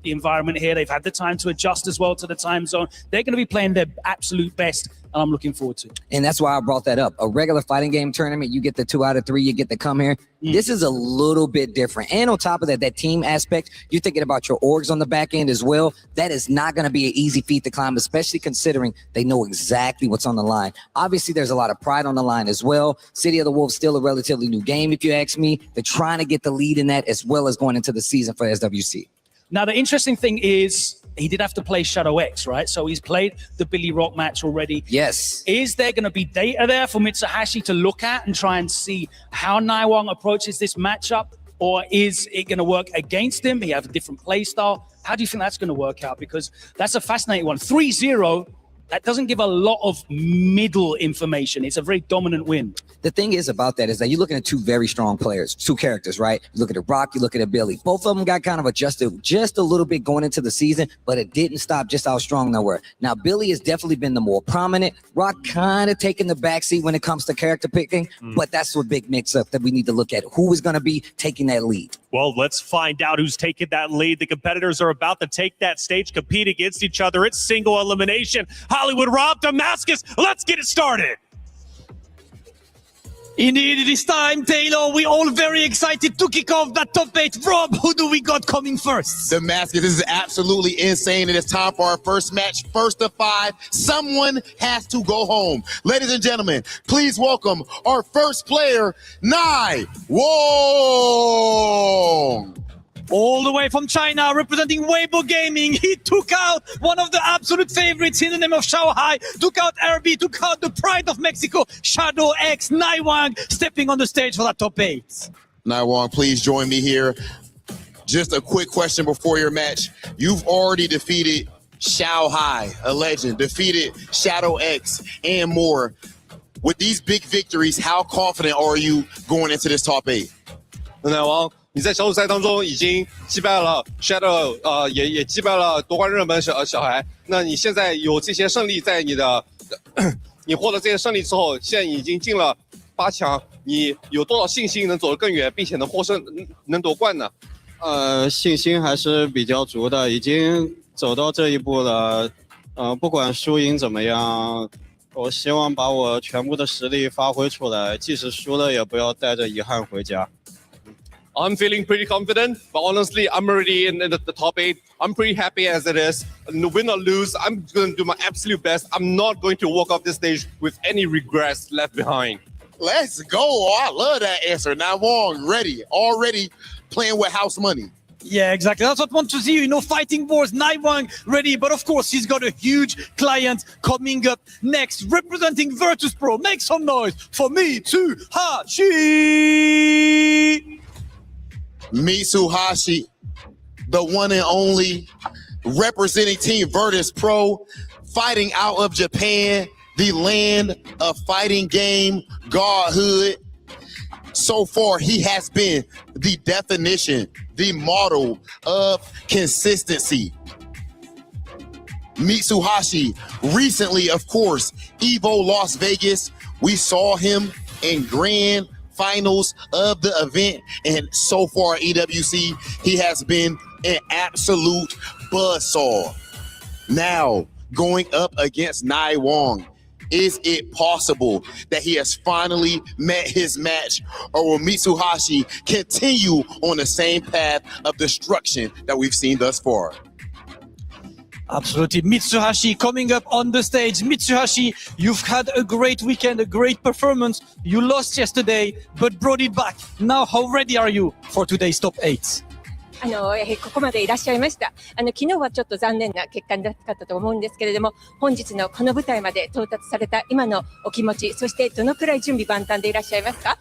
[SPEAKER 15] environment here. They've had the time to adjust as well to the time zone. They're going to be playing their absolute best, and I'm looking forward to it.
[SPEAKER 3] And that's why I brought that up. A regular fighting game tournament, you get the 2 out of 3, you get to come here. This is a little bit different. And on top of that, that team aspect, you're thinking about your orgs on the back end as well. That is not going to be an easy feat to climb, especially considering they know exactly what's on the line. Obviously, there's a lot of pride on the line as well. City of the Wolves still a relatively new game, if you ask me. They're trying to get the lead in that as well as going into the season for SWC.
[SPEAKER 15] Now, the interesting thing is he did have to play Shadow X, right? So he's played the Billy Rock match already.
[SPEAKER 3] Yes.
[SPEAKER 15] Is there going to be data there for Mitsuhashi to look at and try and see how Naiwang approaches this matchup? Or is it going to work against him? He has a different play style. How do you think that's going to work out? Because that's a fascinating one. 3-0. That doesn't give a lot of middle information. It's a very dominant win.
[SPEAKER 3] The thing is about that is that you're looking at 2 very strong players, 2 characters, right? You look at Rock, you look at Billy. Both of them got kind of adjusted just a little bit going into the season, but it didn't stop just how strong they were. Now, Billy has definitely been the more prominent. Rock kind of taking the backseat when it comes to character picking, but that's a big mix-up that we need to look at. Who is going to be taking that lead?
[SPEAKER 14] Well, let's find out who's taking that lead. The competitors are about to take that stage, compete against each other. It's single elimination. Hollywood Rob, Damascus, let's get it started.
[SPEAKER 5] Indeed, it is time, Taylor. We're all very excited to kick off that top 8. Rob, who do we got coming first?
[SPEAKER 6] Damascus, this is absolutely insane. It is time for our first match, first of 5. Someone has to go home. Ladies and gentlemen, please welcome our first player, Nai Wong.
[SPEAKER 5] All the way from China, representing Weibo Gaming, he took out one of the absolute favorites in the name of Shanghai, took out RB, took out the pride of Mexico, Shadow X, Naiwang, stepping on the stage for that top 8.
[SPEAKER 6] Naiwang, please join me here. Just a quick question before your match. You've already defeated Shanghai, a legend, defeated Shadow X, and more. With these big victories, how confident are you going into this top 8?
[SPEAKER 7] 奶王，你在小组赛当中已经击败了 Shadow， 也击败了夺冠热门小孩。那你现在有这些胜利在你的，你获得这些胜利之后，现在已经进了8强，你有多少信心能走得更远，并且能夺冠呢？
[SPEAKER 9] 信心还是比较足的，已经走到这一步了。不管输赢怎么样，我希望把我全部的实力发挥出来，即使输了也不要带着遗憾回家。
[SPEAKER 7] I'm feeling pretty confident, but honestly, I'm already in the top 8. I'm pretty happy as it is. Win or lose, I'm going to do my absolute best. I'm not going to walk off this stage with any regrets left behind.
[SPEAKER 6] Let's go. Oh, I love that answer. Now, Wong, ready, already playing with house money.
[SPEAKER 5] Yeah, exactly. That's what I want to see. Fighting Wars, Naiwang ready. But of course, he's got a huge client coming up next. Representing Virtus Pro, make some noise for Mitsuhashi.
[SPEAKER 6] Mitsuhashi, the one and only, representing Team Virtus Pro, fighting out of Japan, the land of fighting game, godhood. So far, he has been the definition, the model of consistency. Mitsuhashi, recently, of course, EVO Las Vegas, we saw him in grand finals of the event, and so far at EWC, he has been an absolute buzzsaw. Now, going up against Naiwang, is it possible that he has finally met his match, or will Mitsuhashi continue on the same path of destruction that we've seen thus far?
[SPEAKER 5] Absolutely. Mitsuhashi coming up on the stage. Mitsuhashi, you've had a great weekend, a great performance. You lost yesterday, but brought it back. Now, how ready are you for today's top 8?
[SPEAKER 22] ここまでいらっしゃいました。昨日はちょっと残念な結果になかったと思うんですけれども、本日のこの舞台まで到達された今のお気持ち、そしてどのくらい準備万端でいらっしゃいますか？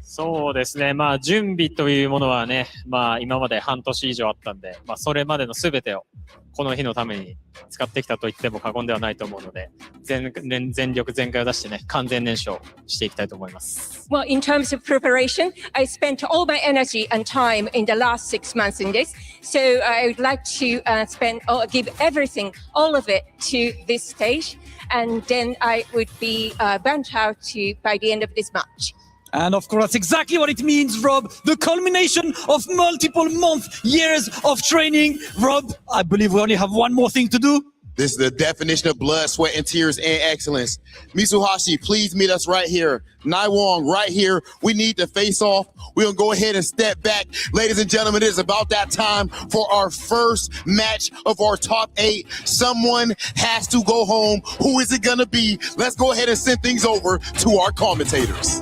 [SPEAKER 4] そうですね。まあ、準備というものはね、まあ、今まで半年以上あったんで、まあ、それまでの全てをこの日のために使ってきたと言っても過言ではないと思うので、全力全開を出してね、完全燃焼していきたいと思います。
[SPEAKER 22] Well, in terms of preparation, I spent all my energy and time in the last 6 months in this. So I would like to give everything, all of it to this stage. And then I would be burnt out by the end of this match.
[SPEAKER 5] And of course, that's exactly what it means, Rob. The culmination of multiple months, years of training. Rob, I believe we only have one more thing to do.
[SPEAKER 6] This is the definition of blood, sweat, and tears and excellence. Mitsuhashi, please meet us right here. Naiwong, right here. We need to face off. We're going to go ahead and step back. Ladies and gentlemen, it is about that time for our first match of our top 8. Someone has to go home. Who is it going to be? Let's go ahead and send things over to our commentators.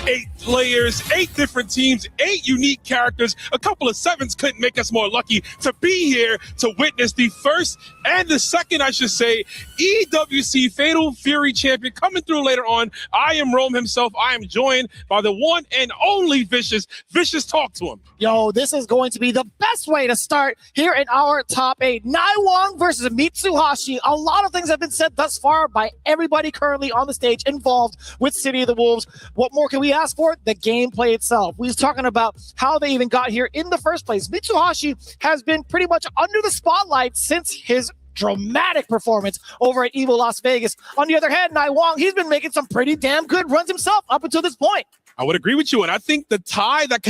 [SPEAKER 16] 8 players, 8 different teams, 8 unique characters. A couple of 7s couldn't make us more lucky to be here to witness the first and the second, I should say, EWC Fatal Fury champion coming through later on. I am Rome himself. I am joined by the one and only Vicious. Vicious, talk to him.
[SPEAKER 12] Yo, this is going to be the best way to start here in our top 8. Naiwong versus Mitsuhashi. A lot of things have been said thus far by everybody currently on the stage involved with City of the Wolves. What more can we ask for? The gameplay itself. We was talking about how they even got here in the first place. Mitsuhashi has been pretty much under the spotlight since his dramatic performance over at EVO Las Vegas. On the other hand, Naiwong, he's been making some pretty damn good runs himself up until this point.
[SPEAKER 16] I would agree with you. And I think the tie that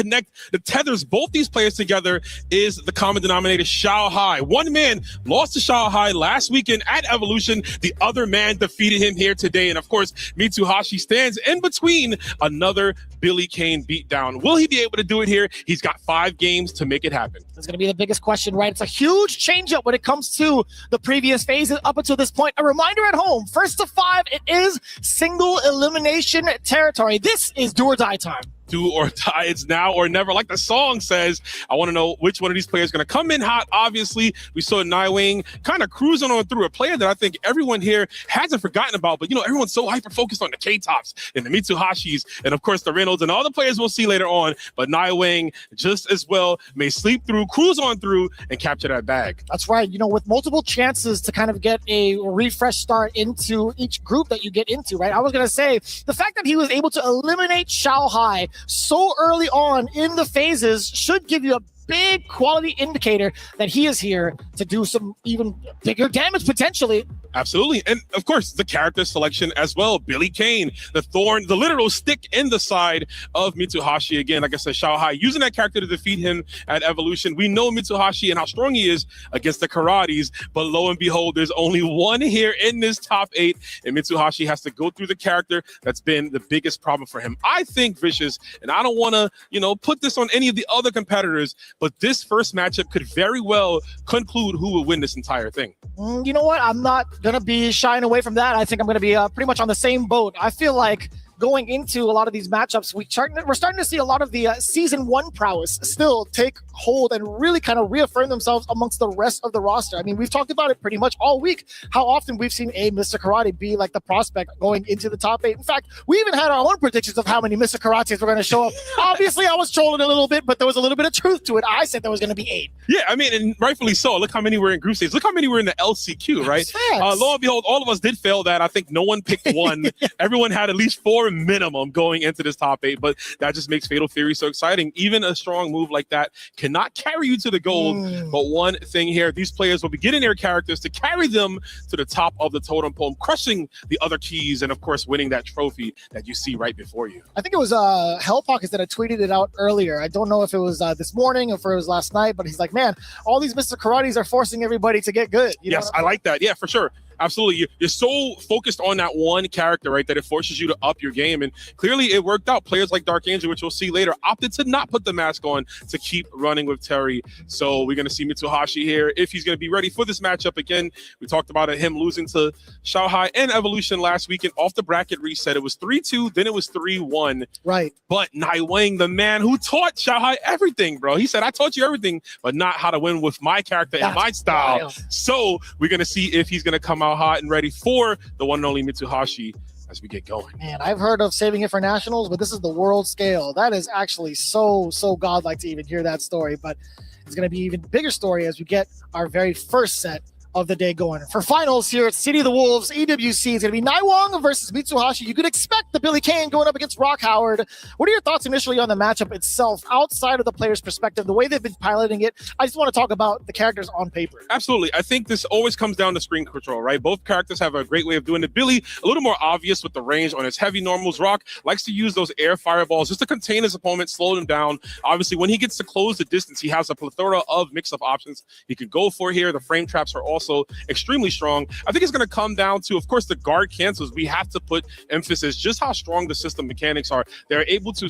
[SPEAKER 16] tethers both these players together is the common denominator, Shanghai. One man lost to Shanghai last weekend at Evolution. The other man defeated him here today. And of course, Mitsuhashi stands in between another Billy Kane beatdown. Will he be able to do it here? He's got 5 games to make it happen.
[SPEAKER 12] That's going to be the biggest question, right? It's a huge changeup when it comes to the previous phases up until this point. A reminder at home, first to 5, it is single elimination territory. This is do or die time.
[SPEAKER 16] Do or die. It's now or never. Like the song says, I want to know which one of these players is going to come in hot. Obviously, we saw Naiwing kind of cruising on through, a player that I think everyone here hasn't forgotten about. But, you know, everyone's so hyper-focused on the K-Tops and the Mitsuhashis and, of course, the Reynolds and all the players we'll see later on. But Naiwing just as well may sleep through, cruise on through, and capture that bag.
[SPEAKER 12] That's right. You know, with multiple chances to kind of get a refresh start into each group that you get into, right? I was going to say, the fact that he was able to eliminate Shanghai so early on in the phases should give you a big quality indicator that he is here to do some even bigger damage potentially.
[SPEAKER 16] Absolutely. And of course, the character selection as well. Billy Kane, the thorn, the literal stick in the side of Mitsuhashi. Again, like I said, Shanghai using that character to defeat him at Evolution. We know Mitsuhashi and how strong he is against the Karates, but lo and behold, there's only one here in this top 8, and Mitsuhashi has to go through the character that's been the biggest problem for him. I think, Vicious, and I don't want to, you know, put this on any of the other competitors, but this first matchup could very well conclude who will win this entire thing.
[SPEAKER 12] You know what? I'm not going to be shying away from that. I think I'm going to be pretty much on the same boat. I feel like going into a lot of these matchups, we're starting to see a lot of the season 1 prowess still take hold and really kind of reaffirm themselves amongst the rest of the roster. I mean, we've talked about it pretty much all week, how often we've seen a Mr. Karate be like the prospect going into the top 8. In fact, we even had our own predictions of how many Mr. Karates were going to show up. Obviously, I was trolling a little bit, but there was a little bit of truth to it. I said there was going to be 8.
[SPEAKER 16] Yeah, I mean, and rightfully so. Look how many were in group stage. Look how many were in the LCQ, right? Lo and behold, all of us did fail that. I think no one picked 1. Everyone had at least 4 minimum going into this top 8, but that just makes Fatal Fury so exciting. Even a strong move like that cannot carry you to the gold. But one thing here, these players will be getting their characters to carry them to the top of the totem pole, crushing the other keys, and of course winning that trophy that you see right before you.
[SPEAKER 12] I think it was Hell Pockets that had tweeted it out earlier. I don't know if it was this morning or if it was last night, but he's like, man, all these Mr. Karates are forcing everybody to get good. You know
[SPEAKER 16] yes, I like that. Yeah, for sure. Absolutely. You're so focused on that one character, right, that it forces you to up your game. And clearly it worked out. Players like Dark Angel, which we'll see later, opted to not put the mask on to keep running with Terry. So we're going to see Mitsuhashi here if he's going to be ready for this matchup. Again, we talked about him losing to Shanghai and Evolution last weekend off the bracket reset. It was 3-2, then it was 3-1.
[SPEAKER 12] Right.
[SPEAKER 16] But Naiwing, the man who taught Shanghai everything, bro. He said, I taught you everything, but not how to win with my character and my style. Wild. So we're going to see if he's going to come out hot and ready for the one and only Mitsuhashi as we get going.
[SPEAKER 12] Man, I've heard of saving it for nationals, but this is the world scale. That is actually so godlike to even hear that story. But it's going to be even bigger story as we get our very first set of the day going. For finals here at City of the Wolves, EWC, is going to be Naiwang versus Mitsuhashi. You could expect the Billy Kane going up against Rock Howard. What are your thoughts initially on the matchup itself, outside of the player's perspective, the way they've been piloting it? I just want to talk about the characters on paper.
[SPEAKER 16] Absolutely. I think this always comes down to screen control, right? Both characters have a great way of doing it. Billy, a little more obvious with the range on his heavy normals. Rock likes to use those air fireballs just to contain his opponent, slow him down. Obviously, when he gets to close the distance, he has a plethora of mix-up options he could go for here. The frame traps are also extremely strong. I think it's going to come down to, of course, the guard cancels. We have to put emphasis just how strong the system mechanics are. They're able to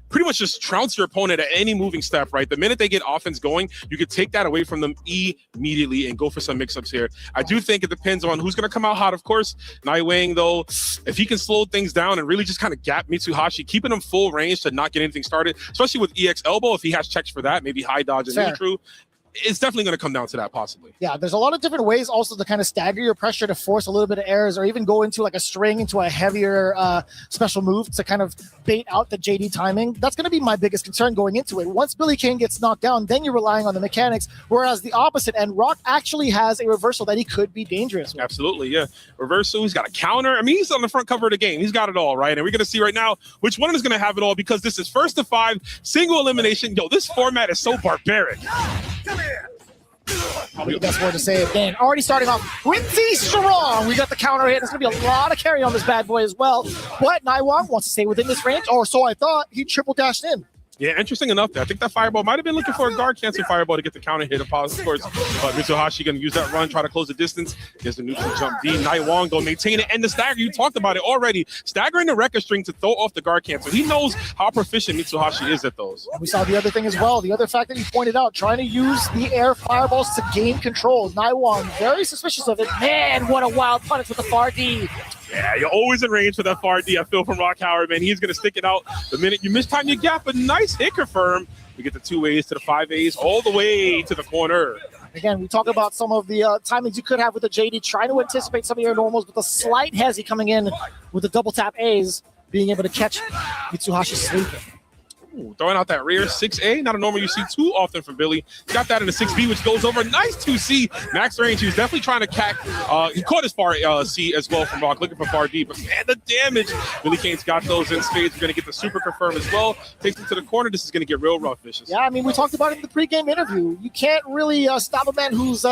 [SPEAKER 16] pretty much just trounce your opponent at any moving step, right? The minute they get offense going, you could take that away from them immediately and go for some mix-ups here. I do think it depends on who's going to come out hot, of course. Naiwang, though, if he can slow things down and really just kind of gap Mitsuhashi, keeping him full range to not get anything started, especially with EX elbow, if he has checks for that, maybe high dodge and neutral. It's definitely going to come down to that, possibly.
[SPEAKER 12] Yeah, there's a lot of different ways also to kind of stagger your pressure to force a little bit of errors, or even go into like a string into a heavier special move to kind of bait out the JD timing. That's going to be my biggest concern going into it. Once Billy Kane gets knocked down, then you're relying on the mechanics, whereas the opposite end, Rock actually has a reversal that he could be dangerous with.
[SPEAKER 16] Absolutely, yeah. Reversal, he's got a counter. I mean, he's on the front cover of the game. He's got it all, right? And we're going to see right now which one is going to have it all, because this is first to 5, single elimination. Yo, this format is so barbaric.
[SPEAKER 12] Probably the best word to say it. Dan, already starting off pretty strong. We got the counter hit. There's going to be a lot of carry on this bad boy as well. But Naiwang wants to stay within this range, or so I thought. He triple dashed in.
[SPEAKER 16] Yeah, interesting enough. I think that fireball might have been looking for a guard cancel fireball to get the counter hit, of course. But Mitsuhashi going to use that run, try to close the distance. There's the neutral jump D. Naiwang going to maintain it. And the stagger, you talked about it already. Staggering the record string to throw off the guard cancel. He knows how proficient Mitsuhashi is at those.
[SPEAKER 12] We saw the other thing as well. The other fact that you pointed out, trying to use the air fireballs to gain control. Naiwang, very suspicious of it. Man, what a wild punish with the far D.
[SPEAKER 16] Yeah, you're always in range for that far D. I feel from Rock Howard, man. He's going to stick it out the minute you mistime your gap. A nice hit confirm. We get the 2 ways to the 5 A's all the way to the corner.
[SPEAKER 12] Again, we talk about some of the timings you could have with the JD, trying to anticipate some of your normals, but the slight hezzy coming in with the double tap A's, being able to catch Mitsuhashi sleeping.
[SPEAKER 16] Ooh, throwing out that rear 6A, not a normal you see too often from Billy. Got that in the 6B, which goes over. Nice 2C. Max range. He was definitely trying to cack. He caught his far C as well from Rock, looking for far D. But man, the damage. Billy Kane's got those in spades. We're going to get the super confirm as well. Takes him to the corner. This is going to get real rough, Vicious.
[SPEAKER 12] Yeah, I mean, we talked about it in the pregame interview. You can't really stop a man who's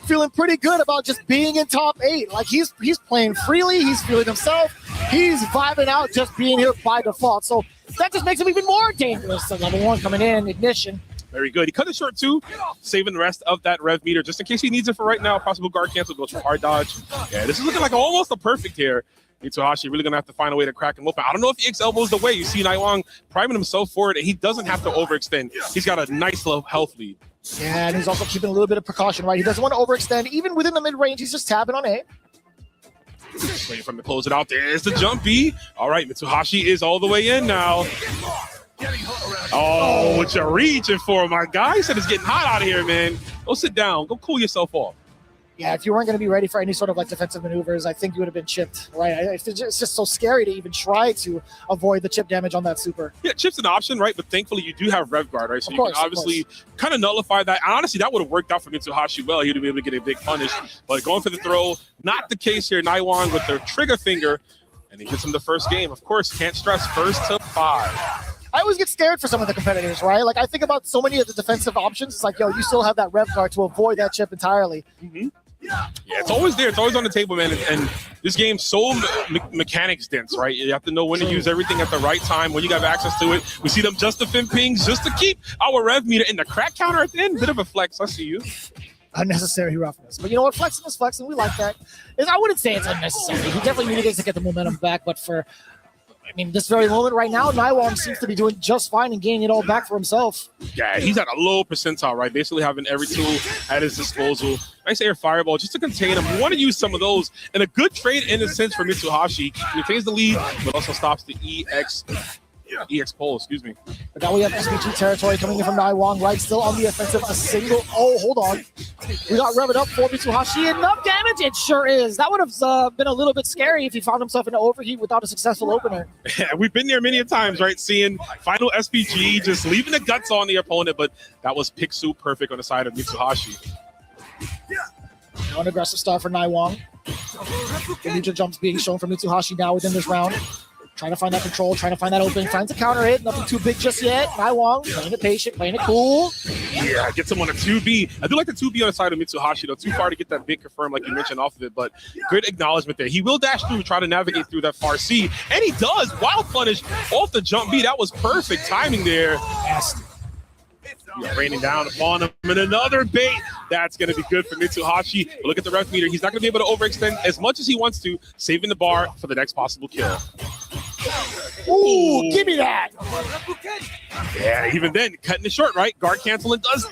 [SPEAKER 12] feeling pretty good about just being in top 8. Like, he's playing freely. He's feeling himself. He's vibing out just being here by default. So that just makes him even more dangerous. So level 1 coming in, ignition.
[SPEAKER 16] Very good. He cut it short too, saving the rest of that rev meter just in case he needs it for right now. Possible guard cancel, goes for hard dodge. Yeah, this is looking like almost a perfect here. Mitsuhashi really going to have to find a way to crack him open. I don't know if EX elbow is the way. You see Naiwang priming himself forward, and he doesn't have to overextend. He's got a nice low health lead.
[SPEAKER 12] Yeah, and he's also keeping a little bit of precaution, right? He doesn't want to overextend. Even within the mid-range, he's just tabbing on A.
[SPEAKER 16] Waiting for him to close it out. There's the jump B. All right, Mitsuhashi is all the way in now. Oh, what you reaching for, my guy? He said it's getting hot out of here, man. Go sit down. Go cool yourself off.
[SPEAKER 12] Yeah, if you weren't going to be ready for any sort of like defensive maneuvers, I think you would have been chipped, right? It's just so scary to even try to avoid the chip damage on that super.
[SPEAKER 16] Yeah, chip's an option, right? But thankfully you do have rev guard, right? So you can obviously kind of nullify that. And honestly, that would have worked out for Mitsuhashi well. He would be able to get a big punish. But going for the throw, not the case here. Naiwang with the trigger finger, and he gets him the first game. Of course, can't stress first to 5.
[SPEAKER 12] I always get scared for some of the competitors, right? Like, I think about so many of the defensive options. It's like, yo, you still have that rev guard to avoid that chip entirely.
[SPEAKER 16] Mm-hmm. Yeah, it's always there. It's always on the table, man. And this game's so mechanics dense, right? You have to know when to use everything at the right time, when you have access to it. We see them just to fin pings, just to keep our rev meter in the crack counter at the end. Bit of a flex. I see you.
[SPEAKER 12] Unnecessary roughness. But you know what? Flexing is flexing. We like that. I wouldn't say it's unnecessary. He definitely needed to get the momentum back. But for, I mean, this very moment right now, Naiwang seems to be doing just fine and gaining it all back for himself.
[SPEAKER 16] Yeah, he's at a low percentile, right? Basically having every tool at his disposal. Nice air fireball just to contain him. We want to use some of those. And a good trade in a sense for Mitsuhashi. He maintains the lead, but also stops the EX pole, excuse me.
[SPEAKER 12] But now we have SBG territory coming in from Naiwang, right? Still on the offensive. A single. Oh, hold on. We got revved up for Mitsuhashi. Enough damage? It sure is. That would have been a little bit scary if he found himself in an overheat without a successful opener.
[SPEAKER 16] Yeah, we've been there many a times, right? Seeing final SPG just leaving the guts on the opponent, but that was Pixu perfect on the side of Mitsuhashi.
[SPEAKER 12] An aggressive start for Naiwang. The neutral jumps being shown from Mitsuhashi now within this round. Trying to find that control, trying to find that opening, finds a counter hit. Nothing too big just yet. Naiwang playing it patient, playing it cool.
[SPEAKER 16] Yeah, gets him on a 2B. I do like the 2B on the side of Mitsuhashi, though. Too far to get that big confirm, like you mentioned, off of it, but good acknowledgement there. He will dash through, try to navigate through that far C, and he does. Wild punish off the jump B. That was perfect timing there. Raining down upon him, and another bait. That's going to be good for Mitsuhashi. But look at the ref meter. He's not going to be able to overextend as much as he wants to, saving the bar for the next possible kill.
[SPEAKER 12] Ooh, give me that.
[SPEAKER 16] Yeah, even then, cutting it short, right? Guard canceling does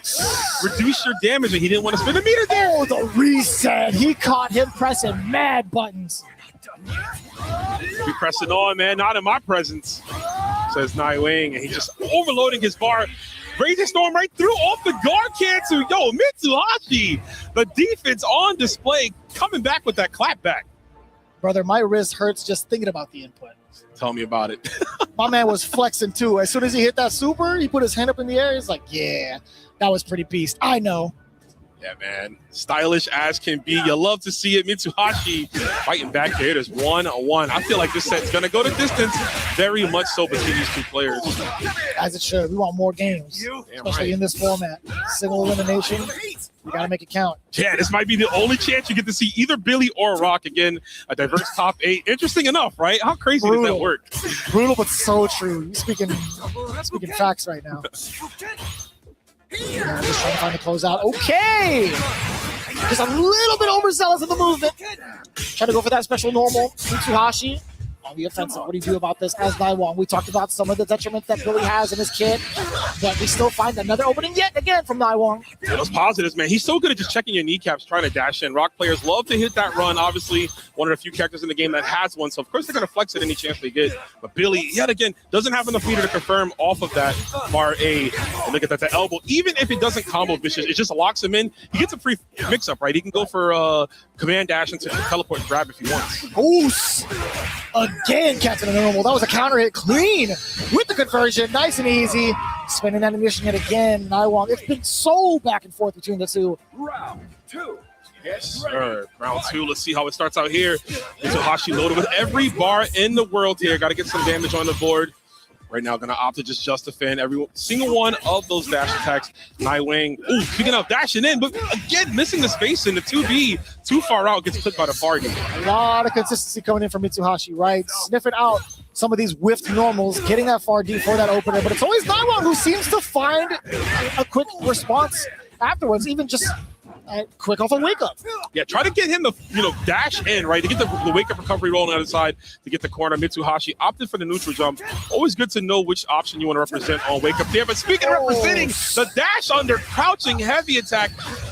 [SPEAKER 16] reduce your damage, and he didn't want to spin the meter there.
[SPEAKER 12] Oh, the reset. He caught him pressing mad buttons.
[SPEAKER 16] Be pressing on, man. Not in my presence, says Naiwing, and he's just overloading his bar. Razor Storm right through off the guard cancel. Yo, Mitsuhashi, the defense on display, coming back with that clap back.
[SPEAKER 12] Brother, my wrist hurts just thinking about the input.
[SPEAKER 16] Tell me about it.
[SPEAKER 12] My man was flexing too. As soon as he hit that super, he put his hand up in the air. He's like, yeah, that was pretty beast. I know.
[SPEAKER 16] Yeah, man. Stylish as can be. You love to see it. Mitsuhashi fighting back here. It is 1-1. I feel like this set's going to go the distance very much so between these two players.
[SPEAKER 12] As it should. We want more games, especially in this format. Single elimination. We got to make it count.
[SPEAKER 16] Yeah, this might be the only chance you get to see either Billy or Rock again. A diverse top 8. Interesting enough, right? How crazy does that work?
[SPEAKER 12] Brutal, but so true. You're speaking facts right now. Yeah, just trying to find the closeout. Okay! Just a little bit overzealous in the movement. Trying to go for that special normal. Mitsuhashi on the offensive. What do you do about this as Naiwang? We talked about some of the detriments that Billy has in his kit, but we still find another opening yet again from Naiwang.
[SPEAKER 16] Yeah, those positives, man. He's so good at just checking your kneecaps, trying to dash in. Rock players love to hit that run. Obviously, one of the few characters in the game that has one, so of course they're going to flex it any chance they get. But Billy, yet again, doesn't have enough meter to confirm off of that bar A. And look at that, the elbow. Even if it doesn't combo Vicious, it just locks him in. He gets a free mix-up, right? He can go for command dash into teleport and grab if he wants.
[SPEAKER 12] Oos! Again, catching a normal. That was a counter hit clean with the conversion. Nice and easy. Spinning that initiation hit again. Naiwang. It's been so back and forth between the two.
[SPEAKER 16] Round 2. Yes, sir. Round 2. Let's see how it starts out here. Mitsuhashi loaded with every bar in the world here. Got to get some damage on the board. Right now, going to opt to just defend every single one of those dash attacks. Naiwing, ooh, speaking of dashing in, but again, missing the space in the 2B. Too far out, gets clipped by the Fargi.
[SPEAKER 12] A lot of consistency coming in from Mitsuhashi, right? Sniffing out some of these whiffed normals, getting that far D for that opener, but it's always Naiwang who seems to find a quick response afterwards, even just quick off a wake up.
[SPEAKER 16] Yeah, try to get him to dash in, right, to get the wake up recovery roll on the other side to get the corner. Mitsuhashi opted for the neutral jump. Always good to know which option you want to represent on wake up there. But speaking of representing, the dash under crouching heavy attack,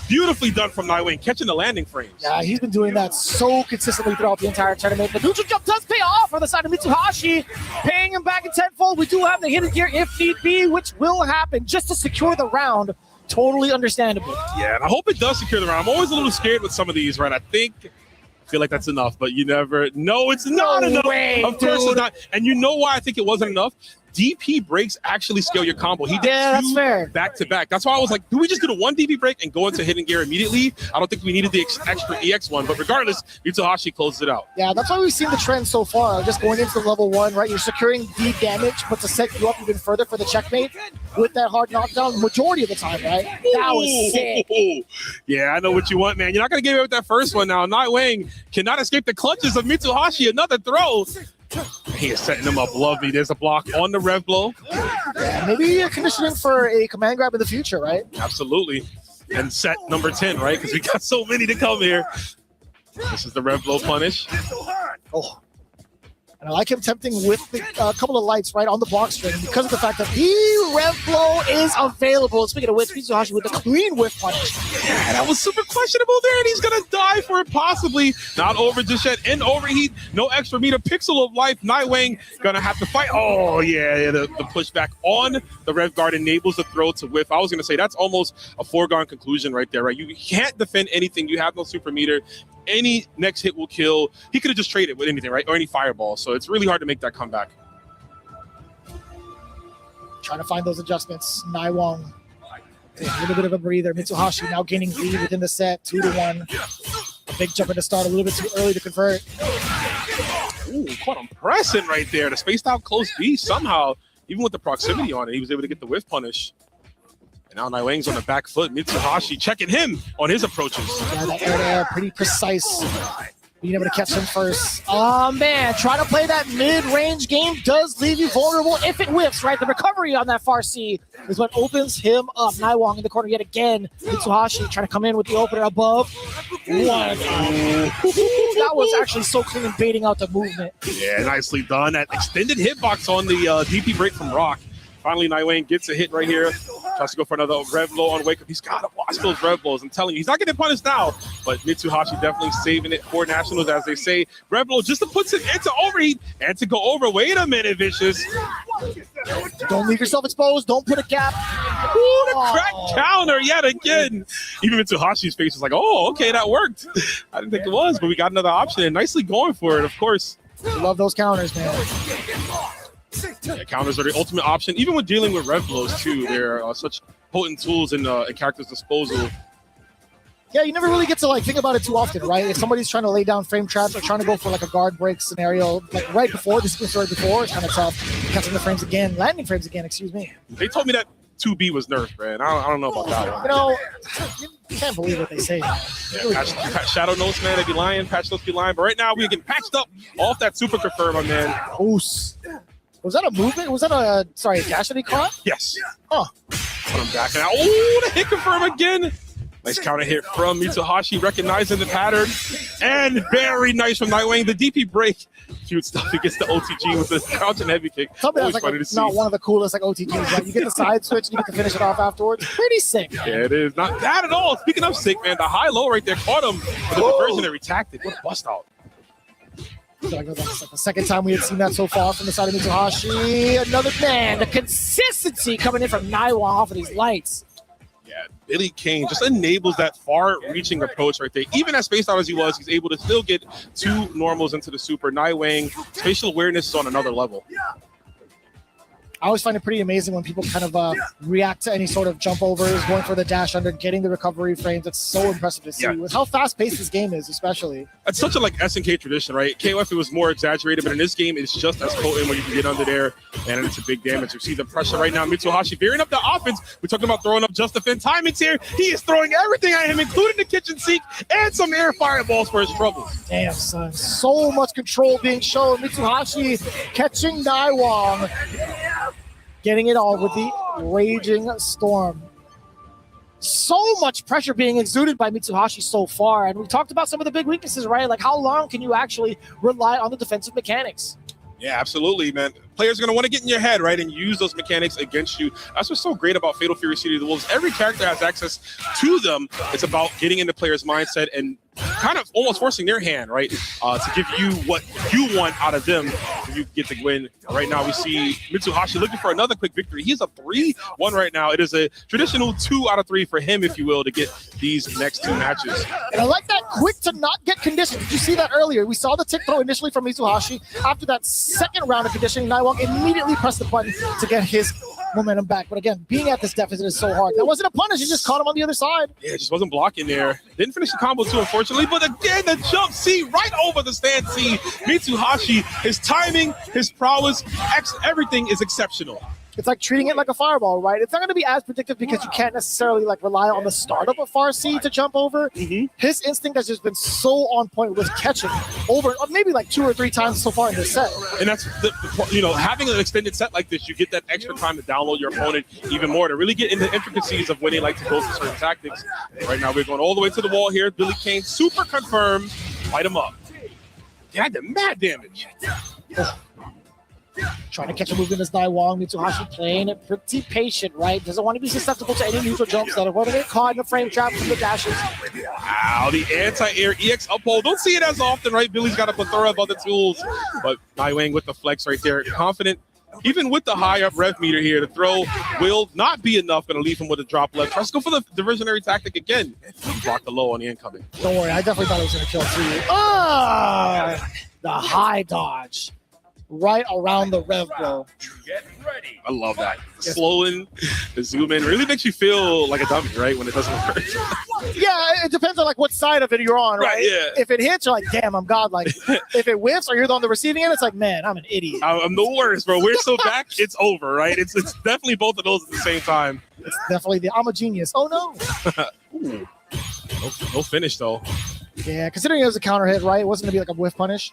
[SPEAKER 16] beautifully done from Naiwing, catching the landing frames.
[SPEAKER 12] Yeah, he's been doing that so consistently throughout the entire tournament. The neutral jump does pay off on the side of Mitsuhashi, paying him back in tenfold. We do have the hidden gear if need be, which will happen just to secure the round. Totally understandable.
[SPEAKER 16] Yeah, and I hope it does secure the round. I'm always a little scared with some of these, right? I feel like that's enough, but you never know. It's not enough. Of course it's not. And you know why I think it wasn't enough? DP breaks actually scale your combo. He did
[SPEAKER 12] that's fair.
[SPEAKER 16] Back to back. That's why I was like, do we just do the one DP break and go into hidden gear immediately? I don't think we needed the extra EX one, but regardless, Mitsuhashi closes it out.
[SPEAKER 12] Yeah, that's why we've seen the trend so far. Just going into level 1, right? You're securing deep damage, but to set you up even further for the checkmate with that hard knockdown majority of the time, right? That was sick.
[SPEAKER 16] Yeah, I know what you want, man. You're not going to get away with that first one now. Naiwing cannot escape the clutches of Mitsuhashi. Another throw. He is setting him up. Love me. There's a block on the rev blow.
[SPEAKER 12] Yeah, maybe conditioning for a command grab in the future, right?
[SPEAKER 16] Absolutely. And set number 10, right? Because we got so many to come here. This is the rev blow punish.
[SPEAKER 12] Oh. And I like him tempting with the couple of lights right on the block string because of the fact that the rev flow is available. Speaking of which, Mitsuhashi with a clean whiff punish.
[SPEAKER 16] Yeah, that was super questionable there, and he's going to die for it possibly. Not over just yet. In overheat, no extra meter, pixel of life. Nightwing going to have to fight. Oh, yeah, the pushback on the rev guard enables the throw to whiff. I was going to say that's almost a foregone conclusion right there, right? You can't defend anything. You have no super meter. Any next hit will kill. He could have just traded with anything, right? Or any fireball. So it's really hard to make that comeback.
[SPEAKER 12] Trying to find those adjustments. Naiwang, a little bit of a breather. Mitsuhashi now gaining lead within the set, 2-1. A big jump in the start, a little bit too early to convert.
[SPEAKER 16] Ooh, caught him pressing right there. The spaced out close B somehow, even with the proximity on it, he was able to get the whiff punish. Now Naiwang's on the back foot. Mitsuhashi checking him on his approaches.
[SPEAKER 12] Yeah, that air pretty precise. Being able to catch him first. Oh, man. Trying to play that mid-range game does leave you vulnerable if it whiffs, right? The recovery on that far C is what opens him up. Naiwang in the corner yet again. Mitsuhashi trying to come in with the opener above. One. That was actually so clean, baiting out the movement.
[SPEAKER 16] Yeah, nicely done. That extended hitbox on the DP break from Rock. Finally, Naiwang gets a hit right here. Tries to go for another rev blow on Wake Up. He's got to watch those rev blows. I'm telling you, he's not getting punished now. But Mitsuhashi definitely saving it for Nationals, as they say. Rev blow just to put it into overheat and to go over. Wait a minute, Vicious.
[SPEAKER 12] Don't leave yourself exposed. Don't put a gap.
[SPEAKER 16] Ooh, the crack counter yet again. Even Mitsuhashi's face is like, oh, okay, that worked. I didn't think it was, but we got another option. And nicely going for it, of course.
[SPEAKER 12] Love those counters, man.
[SPEAKER 16] Yeah, counters are the ultimate option, even when dealing with rev blows too. They're such potent tools in a character's disposal.
[SPEAKER 12] Yeah, you never really get to think about it too often, right? If somebody's trying to lay down frame traps or trying to go for a guard break scenario, right before this story before, it's kind of tough. Catching the frames again, landing frames again. Excuse me.
[SPEAKER 16] They told me that 2B was nerfed, man. I don't know about that one.
[SPEAKER 12] You know, you can't believe what they say.
[SPEAKER 16] Yeah, patch Shadow Notes, man. They be lying. Patch Notes be lying. But right now, we're getting patched up off that super confirm, my man.
[SPEAKER 12] Oos. Was that a movement? Was that a dash that he caught?
[SPEAKER 16] Yes.
[SPEAKER 12] Oh.
[SPEAKER 16] Put him back now. Oh, the hit confirm again. Nice counter hit from Mitsuhashi, recognizing the pattern. And very nice from Nightwing. The DP break. Cute stuff. He gets the OTG with the crouch and heavy kick.
[SPEAKER 12] Something that's not one of the coolest OTGs. Right? You get the side switch and you get to finish it off afterwards. Pretty sick.
[SPEAKER 16] Yeah, it is. Not bad at all. Speaking of sick, man, the high-low right there caught him with the diversionary tactic. What a bust out.
[SPEAKER 12] That's the second time we had seen that so far from the side of Mitsuhashi. Another man, the consistency coming in from Naiwang off of these lights.
[SPEAKER 16] Yeah, Billy Kane just enables that far-reaching approach right there. Even as spaced out as he was, he's able to still get two normals into the super. Naiwang, spatial awareness is on another level.
[SPEAKER 12] I always find it pretty amazing when people kind of react to any sort of jump overs, going for the dash under, getting the recovery frames. It's so impressive to see with how fast-paced this game is, especially.
[SPEAKER 16] It's such a SNK tradition, right? KOF, it was more exaggerated, but in this game, it's just as potent when you can get under there, and it's a big damage. You see the pressure right now. Mitsuhashi veering up the offense. We're talking about throwing up just defend timings here. He is throwing everything at him, including the kitchen sink and some air fireballs for his trouble.
[SPEAKER 12] Damn, son. So much control being shown. Mitsuhashi catching Naiwang. Getting it all with the Raging Storm. So much pressure being exuded by Mitsuhashi so far. And we talked about some of the big weaknesses, right? Like how long can you actually rely on the defensive mechanics?
[SPEAKER 16] Yeah, absolutely, man. Players are going to want to get in your head, right, and use those mechanics against you. That's what's so great about Fatal Fury City of the Wolves. Every character has access to them. It's about getting into players' mindset and kind of almost forcing their hand, right, to give you what you want out of them so you get to win. Right now, we see Mitsuhashi looking for another quick victory. He's a 3-1 right now. It is a traditional 2 out of 3 for him, if you will, to get these next two matches.
[SPEAKER 12] And I like that quick to not get conditioned. Did you see that earlier? We saw the tick throw initially from Mitsuhashi. After that second round of conditioning, Naiwang immediately pressed the button to get his momentum back. But again, being at this deficit is so hard. That wasn't a punish. He just caught him on the other side.
[SPEAKER 16] Yeah, it just wasn't blocking there. Didn't finish the combo too, unfortunately. But again, the jump C right over the stand C. Mitsuhashi, his timing, his prowess, everything is exceptional.
[SPEAKER 12] It's like treating it like a fireball, right? It's not going to be as predictive because you can't necessarily rely on the start of a far C to jump over. His instinct has just been so on point with catching over maybe 2 or 3 times so far in this set.
[SPEAKER 16] And that's having an extended set like this, you get that extra time to download your opponent even more to really get into the intricacies of when they like to go for certain tactics. Right now, we're going all the way to the wall here. Billy Kane, super confirmed. Light him up. Yeah, I did mad damage.
[SPEAKER 12] Trying to catch a movement as Naiwang. Mitsuhashi playing it pretty patient, right? Doesn't want to be susceptible to any neutral jumps that are going to get caught in the frame trap from the dashes.
[SPEAKER 16] Wow, the anti-air EX up hold. Don't see it as often, right? Billy's got a plethora of other tools, but Naiwang with the flex right there. Confident, even with the high up rev meter here, the throw will not be enough. Going to leave him with a drop left. Tries to go for the diversionary tactic again. Block the low on the incoming.
[SPEAKER 12] Don't worry, I definitely thought it was going to kill too. Ah, the high dodge. Right around the rev blow.
[SPEAKER 16] I love that. The slow in, the zoom in really makes you feel like a dummy, right? When it doesn't work.
[SPEAKER 12] Yeah, it depends on like what side of it you're on, right?
[SPEAKER 16] Yeah.
[SPEAKER 12] If it hits, you're like, damn, I'm godlike. If it whiffs or you're on the receiving end, it's like, man, I'm an idiot.
[SPEAKER 16] I'm the worst, bro. We're so back, it's over, right? It's definitely both of those at the same time.
[SPEAKER 12] It's definitely the I'm a genius. Oh no.
[SPEAKER 16] Ooh. No finish though.
[SPEAKER 12] Yeah, considering it was a counter hit, right? It wasn't gonna be like a whiff punish.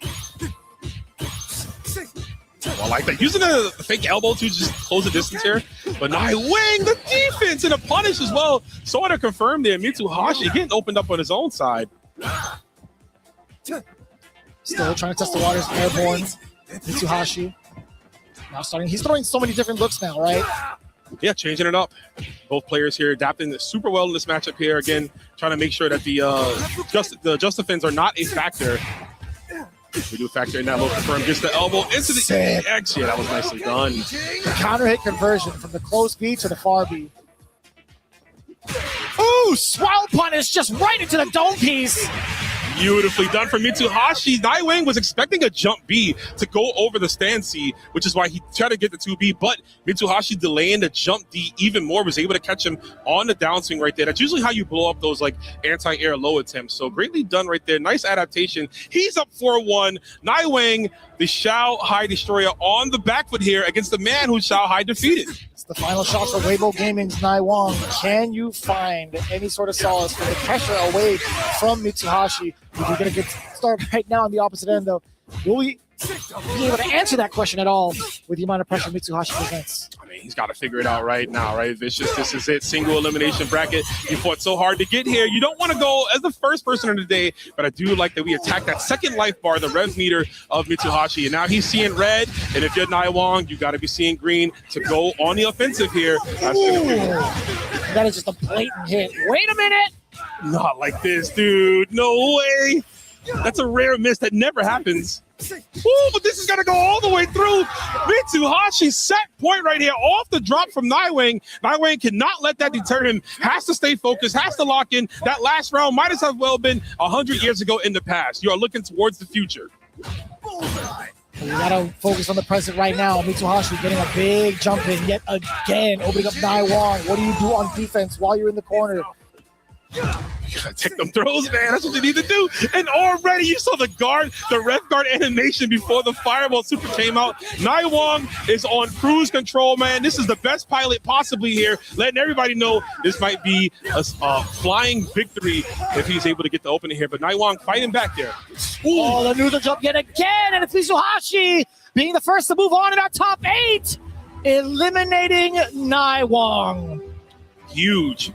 [SPEAKER 16] I like that. Using a fake elbow to just close the distance here. But Naiwang, the defense and a punish as well. Sort of confirmed there. Mitsuhashi getting opened up on his own side.
[SPEAKER 12] Still trying to test the waters. Airborne. Mitsuhashi. Now starting. He's throwing so many different looks now, right?
[SPEAKER 16] Yeah, changing it up. Both players here adapting super well in this matchup here. Again, trying to make sure that the just defense are not a factor. We do factor in that low confirm. Gets the elbow into the EX. Yeah, that was nicely done.
[SPEAKER 12] Counter hit conversion from the close B to the far B. Ooh, swell punish just right into the dome piece.
[SPEAKER 16] Beautifully done from Mitsuhashi. Naiwang was expecting a jump B to go over the stand C, which is why he tried to get the 2B, but Mitsuhashi delaying the jump D even more, was able to catch him on the downswing right there. That's usually how you blow up those like anti-air low attempts. So greatly done right there. Nice adaptation. He's up 4-1. Naiwang, the Shanghai Destroyer, on the back foot here against the man who Shanghai defeated.
[SPEAKER 12] It's the final shot for Weibo Gaming's Naiwang. Can you find any sort of solace for the pressure away from Mitsuhashi? We're going to get started right now on the opposite end, though. Will we be able to answer that question at all with the amount of pressure Mitsuhashi presents?
[SPEAKER 16] I mean, he's got to figure it out right now, right? Vicious, this is it. Single elimination bracket. You fought so hard to get here. You don't want to go as the first person of the day, but I do like that we attacked that second life bar, the rev meter of Mitsuhashi. And now he's seeing red. And if you're Naiwang, you got to be seeing green to go on the offensive here.
[SPEAKER 12] That is just a blatant hit. Wait a minute.
[SPEAKER 16] Not like this, dude. No way. That's a rare miss that never happens. Ooh, but this is going to go all the way through. Mitsuhashi set point right here off the drop from Naiwang. Naiwang cannot let that deter him. Has to stay focused, has to lock in. That last round might as well been 100 years ago in the past. You are looking towards the future.
[SPEAKER 12] We gotta focus on the present right now. Mitsuhashi getting a big jump in yet again, opening up Naiwang. What do you do on defense while you're in the corner?
[SPEAKER 16] You gotta take them throws, man. That's what you need to do. And already you saw the red guard animation before the fireball super came out. Naiwang is on cruise control, man. This is the best pilot possibly here, letting everybody know this might be a flying victory if he's able to get the opening here. But Naiwang fighting back there.
[SPEAKER 12] Ooh. Oh, the noodle jump yet again, and it's Mitsuhashi being the first to move on in our top 8, eliminating Naiwang.
[SPEAKER 16] Huge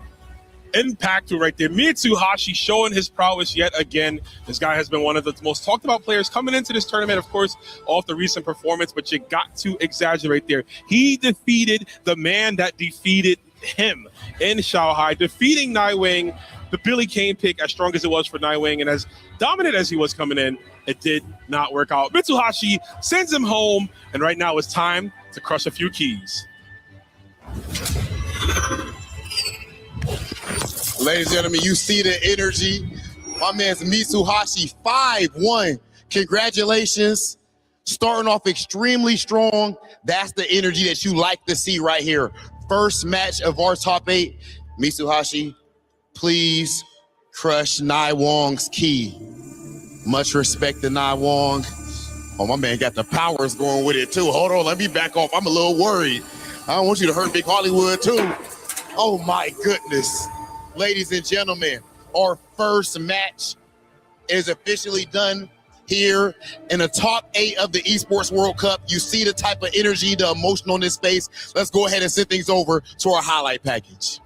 [SPEAKER 16] impact right there. Mitsuhashi showing his prowess yet again. This guy has been one of the most talked about players coming into this tournament, of course, off the recent performance, but you got to exaggerate there. He defeated the man that defeated him in Shanghai, defeating Naiwang. The Billy Kane pick, as strong as it was for Naiwang and as dominant as he was coming in, it did not work out. Mitsuhashi sends him home, and right now it's time to crush a few keys.
[SPEAKER 6] Ladies and gentlemen, you see the energy. My man's Mitsuhashi 5-1. Congratulations. Starting off extremely strong. That's the energy that you like to see right here. First match of our top 8. Mitsuhashi, please crush Naiwang's key. Much respect to Naiwang. Oh, my man got the powers going with it too. Hold on, let me back off. I'm a little worried. I don't want you to hurt Big Hollywood too. Oh my goodness. Ladies and gentlemen, our first match is officially done here in the top 8 of the Esports World Cup. You see the type of energy, the emotion on this face. Let's go ahead and send things over to our highlight package.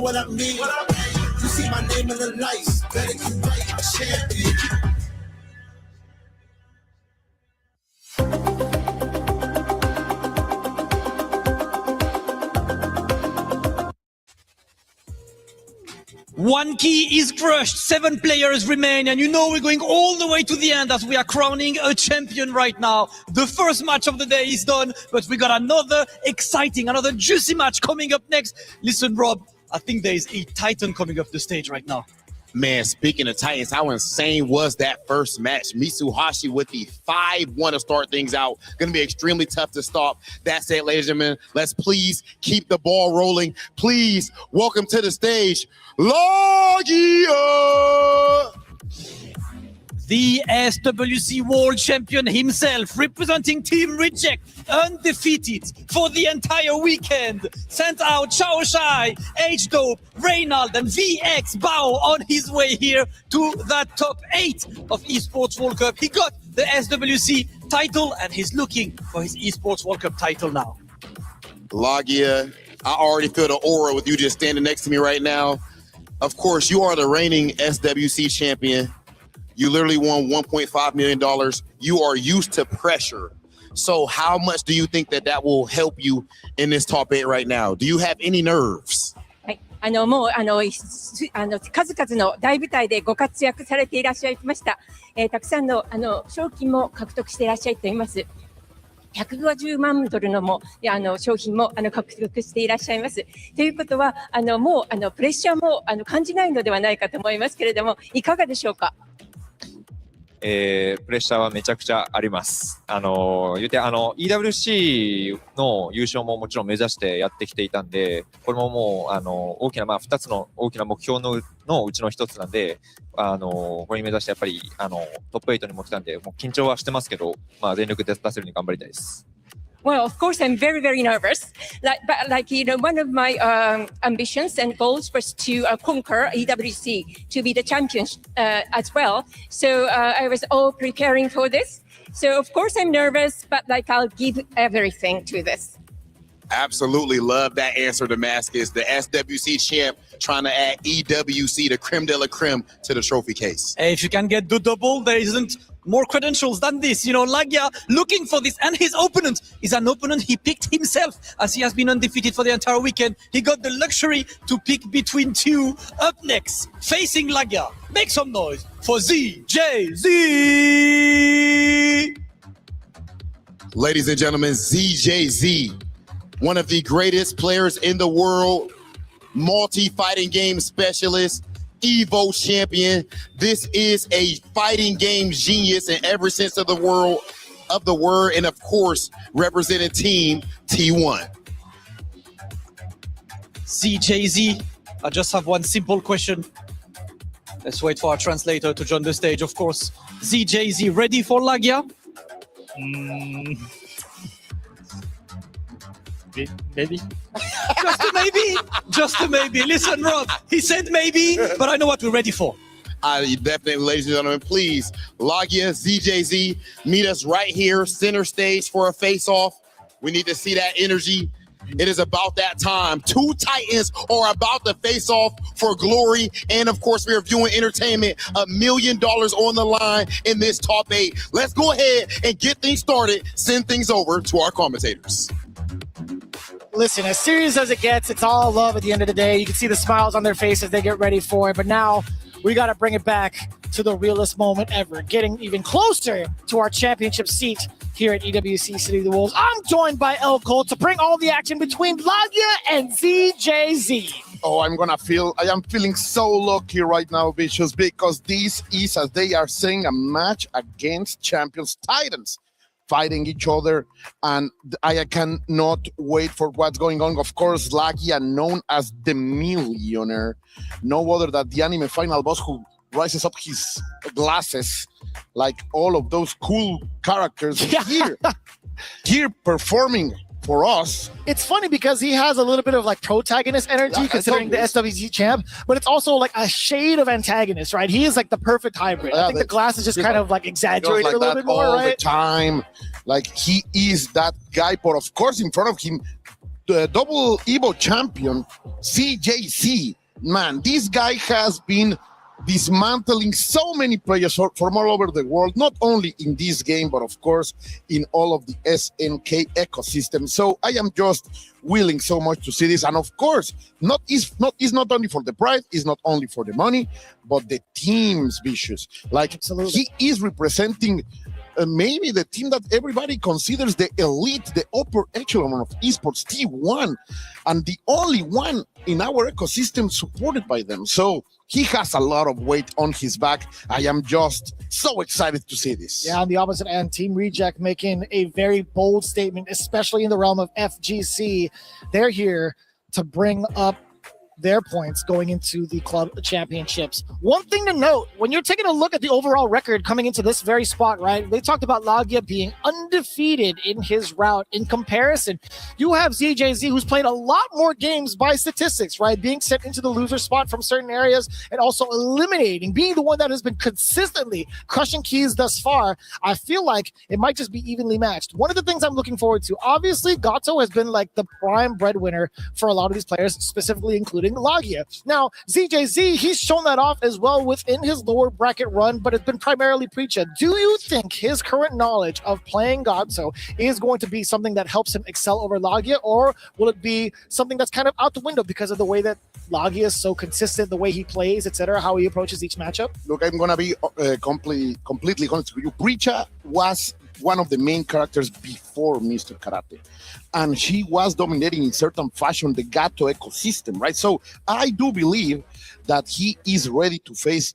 [SPEAKER 2] what I mean? You see my name in the lights, better get right, champion.
[SPEAKER 5] One key is crushed, 7 players remain, and you know we're going all the way to the end as we are crowning a champion right now. The first match of the day is done, but we got another exciting, another juicy match coming up next. Listen, Rob, I think there is a Titan coming up the stage right now.
[SPEAKER 6] Man, speaking of Titans, how insane was that first match? Mitsuhashi with the 5-1 to start things out. Going to be extremely tough to stop. That said, ladies and gentlemen, let's please keep the ball rolling. Please welcome to the stage, Logia!
[SPEAKER 5] The SWC World Champion himself, representing Team Reject, undefeated for the entire weekend. Sent out Chao Shai, H-Dope, Reynald, and VX Bao on his way here to that top 8 of Esports World Cup. He got the SWC title, and he's looking for his Esports World Cup title now.
[SPEAKER 6] Logia, I already feel the aura with you just standing next to me right now. Of course, you are the reigning SWC champion. You literally won $1.5 million. You are used to pressure. So how much do you think that will help you in this top 8 right now? Do you have any nerves?
[SPEAKER 22] はい、もう数々の大舞台でご活躍されていらっしゃいました。たくさんの賞金も獲得していらっしゃっています。$150万の商品も獲得していらっしゃいます。ということはもうプレッシャーも感じないのではないかと思いますけれども、いかがでしょうか。
[SPEAKER 21] プレッシャーはめちゃくちゃあります。言うてEWC の優勝ももちろん目指してやってきていたんで、これももう大きな2つの大きな目標のうちの1つなんで、これに目指してやっぱりトップ8にも来たんで、もう緊張はしてますけど、全力で出せるように頑張りたいです。
[SPEAKER 22] Well, of course, I'm very, very nervous. But one of my ambitions and goals was to conquer EWC, to be the champion as well. So I was all preparing for this. So of course I'm nervous, but I'll give everything to this.
[SPEAKER 6] Absolutely love that answer, Damascus. The SWC champ trying to add EWC, the creme de la creme, to the trophy case.
[SPEAKER 5] Hey, if you can get the double, there isn't more credentials than this. You know, Lagia looking for this, and his opponent is an opponent he picked himself, as he has been undefeated for the entire weekend. He got the luxury to pick between two. Up next, facing Lagia, make some noise for ZJZ.
[SPEAKER 6] Ladies and gentlemen, ZJZ, one of the greatest players in the world, multi-fighting game specialist, Evo champion. This is a fighting game genius in every sense of the word, and of course, representing Team T1.
[SPEAKER 5] ZJZ, I just have one simple question. Let's wait for our translator to join the stage, of course. ZJZ, ready for Lagia?
[SPEAKER 23] Maybe.
[SPEAKER 5] Just a maybe. Just a maybe. Listen, Rob, he said maybe, but I know what we're ready for.
[SPEAKER 6] Definitely, ladies and gentlemen, please, Lagia, ZJZ, meet us right here, center stage for a face-off. We need to see that energy. It is about that time. Two Titans are about to face off for glory. And of course, we are viewing entertainment. $1 million on the line in this top 8. Let's go ahead and get things started. Send things over to our commentators.
[SPEAKER 12] Listen, as serious as it gets, it's all love at the end of the day. You can see the smiles on their faces as they get ready for it. But now we got to bring it back to the realest moment ever, getting even closer to our championship seat here at EWC City of the Wolves. I'm joined by El Colt to bring all the action between Lagia and ZJZ.
[SPEAKER 13] Oh, I am feeling so lucky right now, Vicious, because this is, as they are saying, a match against champions Titans fighting each other, and I cannot wait for what's going on. Of course, Lagia, known as the Millionaire, no other than the anime final boss who rises up his glasses like all of those cool characters here performing for us.
[SPEAKER 12] It's funny because he has a little bit of like protagonist energy considering the SWC champ, but it's also like a shade of antagonist, right? He is like the perfect hybrid. I think the glasses just kind of like exaggerated
[SPEAKER 13] like
[SPEAKER 12] a little bit more,
[SPEAKER 13] all
[SPEAKER 12] right?
[SPEAKER 13] the time. Like he is that guy, but of course in front of him, double Evo champion, CJC. Man, this guy has been dismantling so many players from all over the world, not only in this game, but of course in all of the SNK ecosystem. So I am just willing so much to see this. And of course, it's not only for the prize, it's not only for the money, but the teams, Vicious. Like, he is representing maybe the team that everybody considers the elite, the upper echelon of esports, T1, and the only one in our ecosystem supported by them. So he has a lot of weight on his back. I am just so excited to see this.
[SPEAKER 12] Yeah, on the opposite end, Team Reject making a very bold statement, especially in the realm of FGC. They're here to bring up their points going into the club championships. One thing to note, when you're taking a look at the overall record coming into this very spot, right? They talked about Lagia being undefeated in his route. In comparison, you have ZJZ, who's played a lot more games by statistics, right? Being sent into the loser spot from certain areas and also eliminating, being the one that has been consistently crushing keys thus far. I feel like it might just be evenly matched. One of the things I'm looking forward to, obviously, Gato has been like the prime breadwinner for a lot of these players, specifically including Lagia. Now, ZJZ, he's shown that off as well within his lower bracket run, but it's been primarily Preacher. Do you think his current knowledge of playing Gato is going to be something that helps him excel over Lagia, or will it be something that's kind of out the window because of the way that Lagia is so consistent, the way he plays, etc., how he approaches each matchup?
[SPEAKER 13] Look, I'm going to be completely honest with you. Preacher was one of the main characters before Mr. Karate, and she was dominating in certain fashion the Gato ecosystem, right? So I do believe that he is ready to face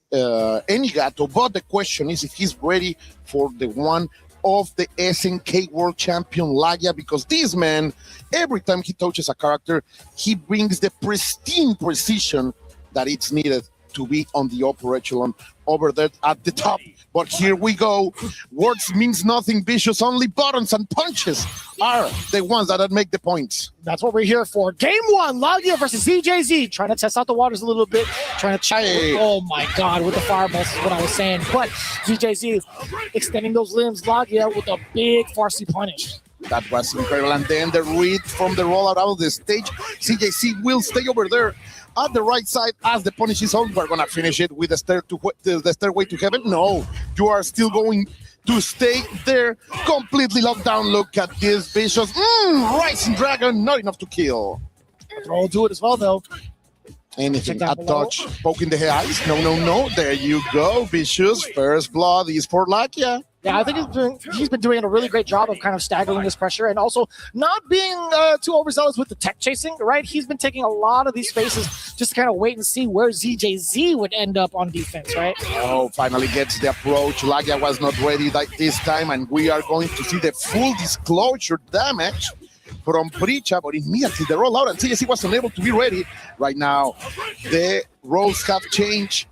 [SPEAKER 13] any Gato, but the question is if he's ready for the one of the SNK World Champion Lagia, because this man, every time he touches a character, he brings the pristine precision that it's needed to be on the upper echelon over there at the top. But here we go. Words means nothing, Vicious. Only buttons and punches are the ones that make the points.
[SPEAKER 12] That's what we're here for. Game one, Lagia versus ZJZ. Trying to test out the waters a little bit. Trying to check. Oh my God, with the fireballs is what I was saying. But ZJZ extending those limbs. Lagia with a big Farsi punish.
[SPEAKER 13] That was incredible. And then the read from the rollout out of the stage. CJC will stay over there at the right side as the punish is on. We're gonna finish it with the stairway to heaven. No, you are still going to stay there, completely locked down. Look at this Vicious. Rising Dragon, not enough to kill.
[SPEAKER 12] Throw do it as well, though.
[SPEAKER 13] Anything, a touch, poking the eyes. No. There you go, Vicious. First blood is for Lagia.
[SPEAKER 12] Yeah, I think he's been doing a really great job of kind of staggering this pressure and also not being too overzealous with the tech chasing, right? He's been taking a lot of these spaces just to kind of wait and see where ZJZ would end up on defense, right?
[SPEAKER 13] Oh, finally gets the approach. Lagia was not ready this time, and we are going to see the full disclosure damage from Preacher, but immediately the rollout, and CJC was unable to be ready. Right now, the roles have changed.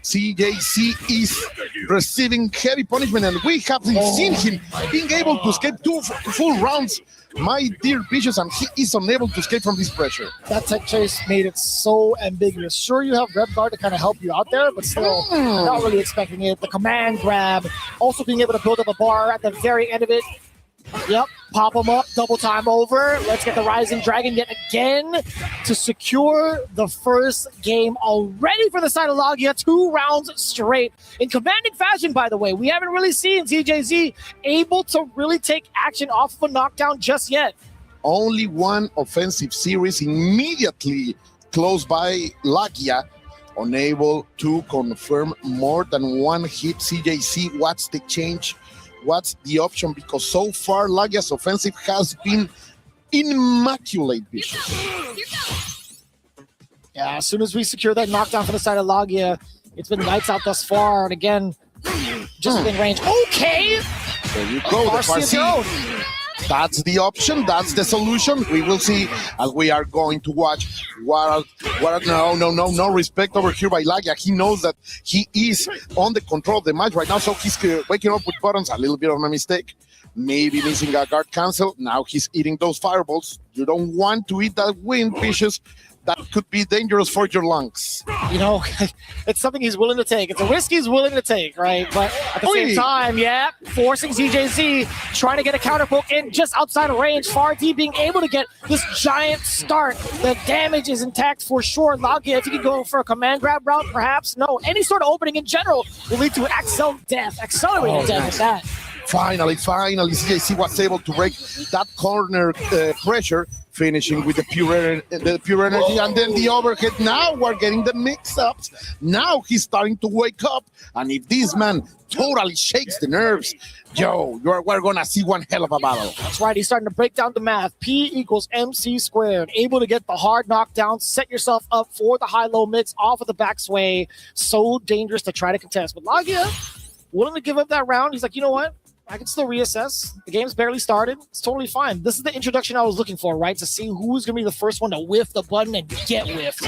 [SPEAKER 13] CJC is receiving heavy punishment, and we have seen him being able to escape 2 full rounds, my dear Vicious, and he is unable to escape from this pressure.
[SPEAKER 12] That tech chase made it so ambiguous. Sure, you have Red Guard to kind of help you out there, but still not really expecting it. The command grab, also being able to build up a bar at the very end of it. Yep, pop them up, double time over. Let's get the Rising Dragon yet again to secure the first game already for the side of Lagia. 2 rounds straight. In commanding fashion, by the way. We haven't really seen ZJZ able to really take action off of a knockdown just yet.
[SPEAKER 13] Only one offensive series immediately close by Lagia, unable to confirm more than one hit. CJC, what's the change? What's the option? Because so far, Lagia's offensive has been immaculate, Vicious.
[SPEAKER 12] Yeah, as soon as we secure that knockdown for the side of Lagia, it's been lights out thus far. And again, just within range. Okay!
[SPEAKER 13] There you go, the Farsi. That's the option. That's the solution. We will see as we are going to watch. No respect over here by Lagia. He knows that he is on the control of the match right now, so he's waking up with buttons. A little bit of a mistake. Maybe missing a guard cancel. Now he's eating those fireballs. You don't want to eat that win, Vicious. that could be dangerous for your lungs.
[SPEAKER 12] You know, it's something he's willing to take. It's a risk he's willing to take, right? But at the same time, yeah, forcing ZJZ, trying to get a counter poke in just outside of range. Far D being able to get this giant start. The damage is intact for sure. Lagia, if you can go for a command grab route, perhaps. No, any sort of opening in general will lead to accelerated death with that.
[SPEAKER 13] Finally, CJC was able to break that corner pressure, finishing with the pure energy, and then the overhead. Now we're getting the mix-ups. Now he's starting to wake up, and if this man totally shakes the nerves, we're gonna see one hell of a battle.
[SPEAKER 12] That's right, he's starting to break down the math. P equals MC squared. Able to get the hard knockdown, set yourself up for the high-low mix off of the back sway. So dangerous to try to contest. But Lagia, willing to give up that round. He's like, you know what? I can still reassess. The game's barely started. It's totally fine. This is the introduction I was looking for, right? To see who's going to be the first one to whiff the button and get whiffed.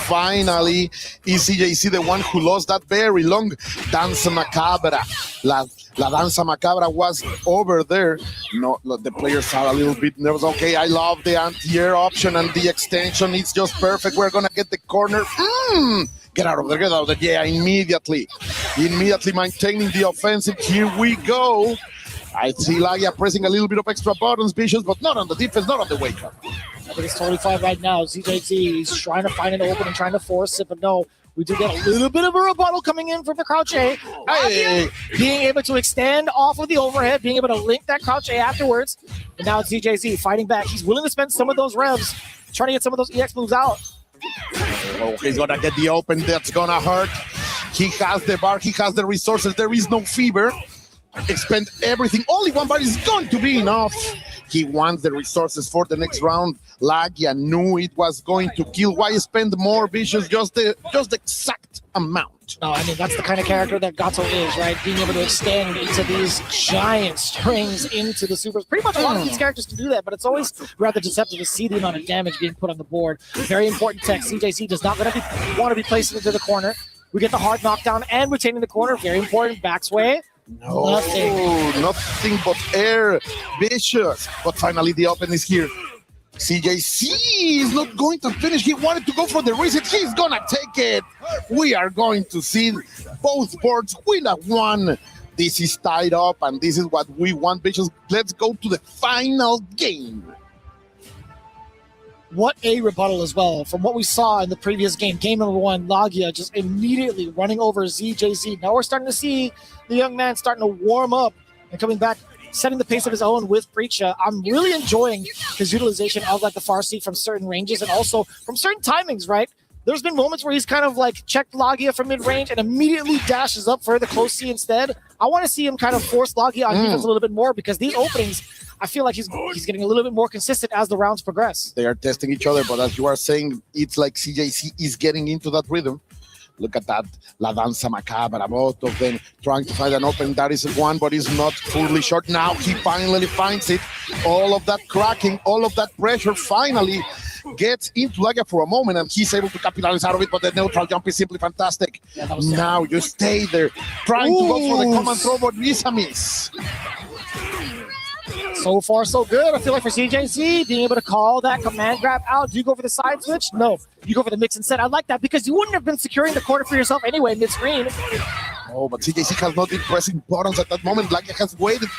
[SPEAKER 13] Finally, is CJC the one who lost that very long Danza Macabra? La Danza Macabra was over there. No, the players are a little bit nervous. Okay, I love the anti-air option and the extension. It's just perfect. We're going to get the corner. Get out of there, get out of there. Yeah, immediately maintaining the offensive. Here we go. I see Lagia pressing a little bit of extra buttons, Vicious, but not on the defense, not on the wake up.
[SPEAKER 12] I think it's totally fine right now. ZJZ is trying to find an opening, trying to force it, but no. We do get a little bit of a rebuttal coming in from the crouch A. Hey. Being able to extend off of the overhead, being able to link that crouch A afterwards. And now it's ZJZ fighting back. He's willing to spend some of those revs, trying to get some of those EX moves out.
[SPEAKER 13] Oh, he's gonna get the open. That's gonna hurt. He has the bar. He has the resources. There is no fever. Expend everything. Only one bar is going to be enough. He wants the resources for the next round. Lagia knew it was going to kill. Why spend more, Vicious? Just the exact amount.
[SPEAKER 12] No, I mean, that's the kind of character that Gato is, right? Being able to extend into these giant strings into the supers. Pretty much a lot of these characters can do that, but it's always rather deceptive to see the amount of damage being put on the board. Very important tech. CJC does not want to be placed into the corner. We get the hard knockdown and retaining the corner. Very important. Backsway.
[SPEAKER 13] Nothing but air. Vicious. But finally, the open is here. CJC is not going to finish. He wanted to go for the reset. He's gonna take it. We are going to see both boards win at one. This is tied up, and this is what we want, Vicious. Let's go to the final game.
[SPEAKER 12] What a rebuttal as well. From what we saw in the previous game, game number one, Lagia just immediately running over ZJZ. Now we're starting to see the young man starting to warm up and coming back, setting the pace of his own with Preacher. I'm really enjoying his utilization of like the far seat from certain ranges and also from certain timings, right? There's been moments where he's kind of like checked Lagia from mid-range and immediately dashes up for the close C instead. I want to see him kind of force Lagia on defense a little bit more because these openings, I feel like he's getting a little bit more consistent as the rounds progress.
[SPEAKER 13] They are testing each other, but as you are saying, it's like CJC is getting into that rhythm. Look at that, La Danza Macabra, both of them trying to find an open. That is one, but it's not fully short. Now he finally finds it. All of that cracking, all of that pressure finally gets into Lagia for a moment, and he's able to capitalize out of it, but the neutral jump is simply fantastic. Yeah, now you stay there, trying to go for the command throw, but miss.
[SPEAKER 12] So far, so good. I feel like for CJC, being able to call that command grab out. Do you go for the side switch? No. You go for the mix and set. I like that because you wouldn't have been securing the corner for yourself anyway mid-screen.
[SPEAKER 13] Oh, but CJC has not been pressing buttons at that moment. Lagia has waited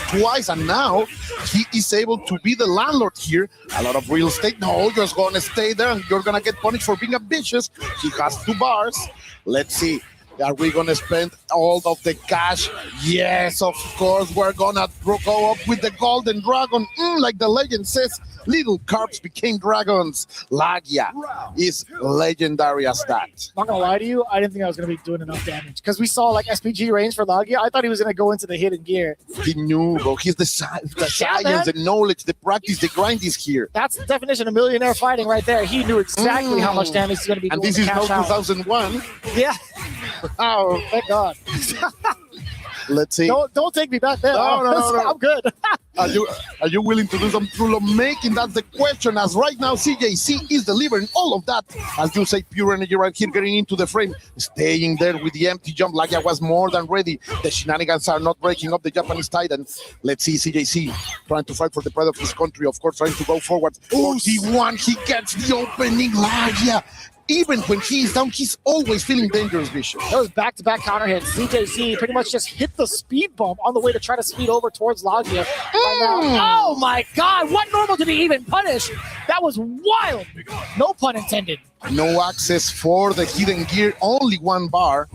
[SPEAKER 13] twice, and now he is able to be the landlord here. A lot of real estate. No, you're just going to stay there, and you're going to get punished for being ambitious. He has 2 bars. Let's see. Are we going to spend all of the cash? Yes, of course. We're going to go up with the golden dragon. Like the legend says, little carps became dragons. Lagia is legendary as that.
[SPEAKER 12] Not going to lie to you, I didn't think I was going to be doing enough damage. Because we saw like SPG range for Lagia. I thought he was going to go into the hidden gear.
[SPEAKER 13] He knew, bro. He's the science, the knowledge, the practice, the grind is here.
[SPEAKER 12] That's the definition of millionaire fighting right there. He knew exactly how much damage he's going to be doing.
[SPEAKER 13] And this is no 2001.
[SPEAKER 12] Yeah. Oh, thank God.
[SPEAKER 13] Let's see.
[SPEAKER 12] Don't take me back there.
[SPEAKER 13] No.
[SPEAKER 12] I'm good.
[SPEAKER 13] Are you willing to do some true love making? That's the question. As right now, CJC is delivering all of that. As you say, pure energy right here, getting into the frame, staying there with the empty jump. Lagia was more than ready. The shenanigans are not breaking up the Japanese Titan. Let's see CJC trying to fight for the pride of his country. Of course, trying to go forward. 41, he gets the opening. Lagia. Even when he's down, he's always feeling dangerous, Bishop.
[SPEAKER 12] Those back-to-back counter hits. CJC pretty much just hit the speed bump on the way to try to speed over towards Lagia. Oh my God! What normal did he even punish? That was wild. No pun intended.
[SPEAKER 13] No access for the hidden gear, only one bar.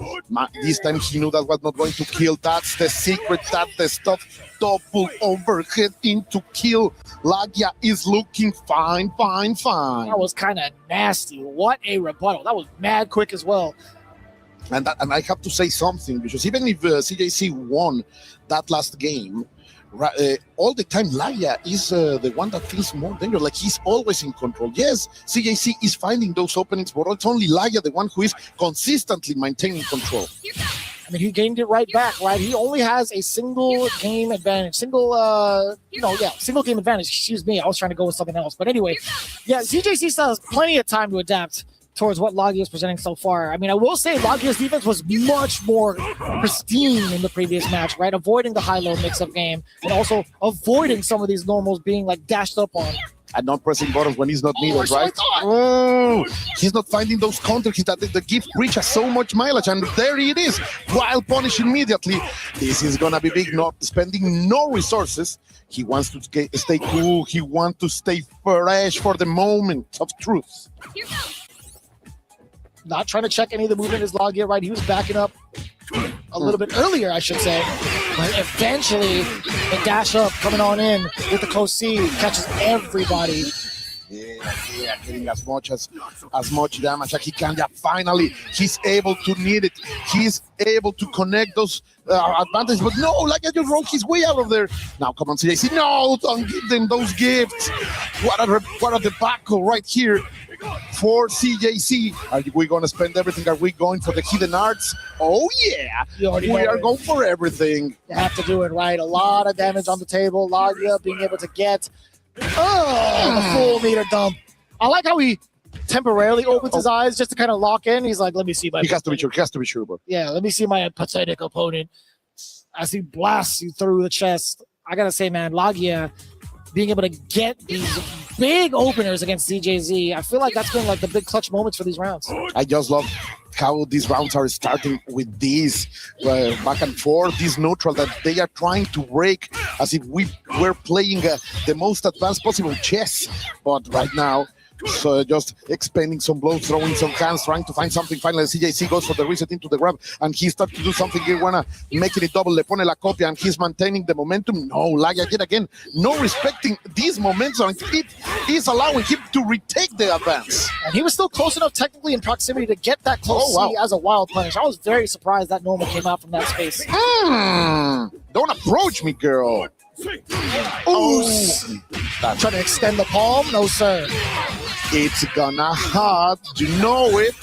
[SPEAKER 13] This time he knew that was not going to kill. That's the secret, that's the stuff. Double overhead into kill. Lagia is looking fine.
[SPEAKER 12] That was kind of nasty. What a rebuttal. That was mad quick as well.
[SPEAKER 13] And I have to say something, because even if CJC won that last game, all the time Lagia is the one that feels more dangerous. Like he's always in control. Yes, CJC is finding those openings, but it's only Lagia the one who is consistently maintaining control.
[SPEAKER 12] I mean, he gained it right back, right? He only has a single game advantage. Single game advantage. Excuse me. I was trying to go with something else. But anyway, yeah, CJC still has plenty of time to adapt towards what Lagia is presenting so far. I mean, I will say Lagia's defense was much more pristine in the previous match, right? Avoiding the high-low mix-up game and also avoiding some of these normals being like dashed up on.
[SPEAKER 13] And not pressing buttons when he's not needed, right? Oh, he's not finding those counter hits that the gift reaches so much mileage, and there it is. While punished immediately, this is gonna be big. Not spending no resources. He wants to stay cool. He wants to stay fresh for the moment of truth.
[SPEAKER 12] Not trying to check any of the movement is Lagia, right? He was backing up a little bit earlier, I should say. But eventually, the dash up coming on in with the close C catches everybody.
[SPEAKER 13] Yeah, getting as much damage as he can. Yeah, finally, he's able to need it. He's able to connect those advantages. But no, Lagia just rolled his way out of there. Now, come on, CJC. No, don't give them those gifts. What a debacle right here for CJC. Are we going to spend everything? Are we going for the hidden arts? Oh, yeah. We are going for everything.
[SPEAKER 12] You have to do it right. A lot of damage on the table. Lagia being able to get the full meter dump. I like how he temporarily opens his eyes just to kind of lock in. He's like, let me see my...
[SPEAKER 13] He has to be sure, bro.
[SPEAKER 12] Yeah, let me see my pathetic opponent as he blasts you through the chest. I got to say, man, Lagia being able to get these big openers against CJZ, I feel like that's been like the big clutch moments for these rounds.
[SPEAKER 13] I just love how these rounds are starting with these back and forth, this neutral that they are trying to break as if we were playing the most advanced possible chess. But right now, so just expending some blows, throwing some hands, trying to find something. Finally, CJC goes for the reset into the grab, and he starts to do something here, making it double, le pone la copia, and he's maintaining the momentum. No, Lagia yet again, no respecting this momentum. It is allowing him to retake the advance.
[SPEAKER 12] And he was still close enough technically in proximity to get that close C as a wild punish. I was very surprised that normal came out from that space.
[SPEAKER 13] Don't approach me, girl.
[SPEAKER 12] Trying to extend the palm? No, sir.
[SPEAKER 13] It's gonna hurt. You know it.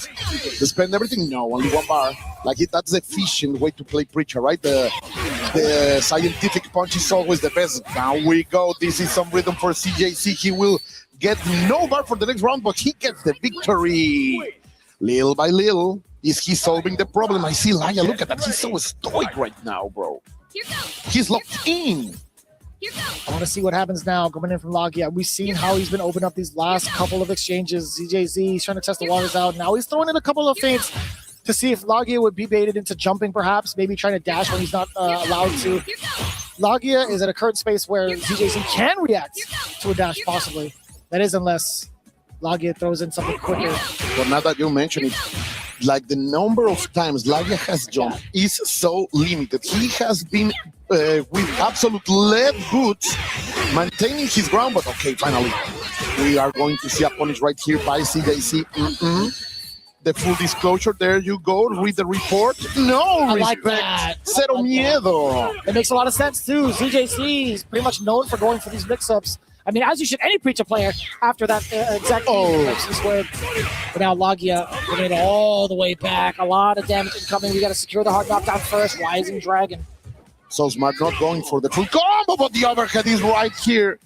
[SPEAKER 13] To spend everything? No, only one bar. Like that's the efficient way to play Preacher, right? The scientific punch is always the best. Now we go. This is some rhythm for CJC. He will get no bar for the next round, but he gets the victory. Little by little, is he solving the problem? I see Lagia. Look at that. He's so stoic right now, bro. He's locked in.
[SPEAKER 12] I want to see what happens now coming in from Lagia. We've seen how he's been opening up these last couple of exchanges. CJZ, he's trying to test the waters out. Now he's throwing in a couple of feints to see if Lagia would be baited into jumping, perhaps, maybe trying to dash when he's not allowed to. Lagia is at a current space where CJZ can react to a dash, possibly. That is unless Lagia throws in something quicker.
[SPEAKER 13] But now that you mention it, like the number of times Lagia has jumped is so limited. He has been with absolute lead boots, maintaining his ground, but okay, finally, we are going to see a punish right here by CJC. The full disclosure, there you go, read the report. No
[SPEAKER 12] I
[SPEAKER 13] respect.
[SPEAKER 12] like that.
[SPEAKER 13] Cero miedo.
[SPEAKER 12] It makes a lot of sense, too. CJC is pretty much known for going for these mix-ups. I mean, as you should any Preacher player after that exact squared. But now Lagia bringing it all the way back. A lot of damage incoming. We got to secure the hard knockdown first. Rising Dragon.
[SPEAKER 13] So smart, not going for the full combo, but the overhead is right here.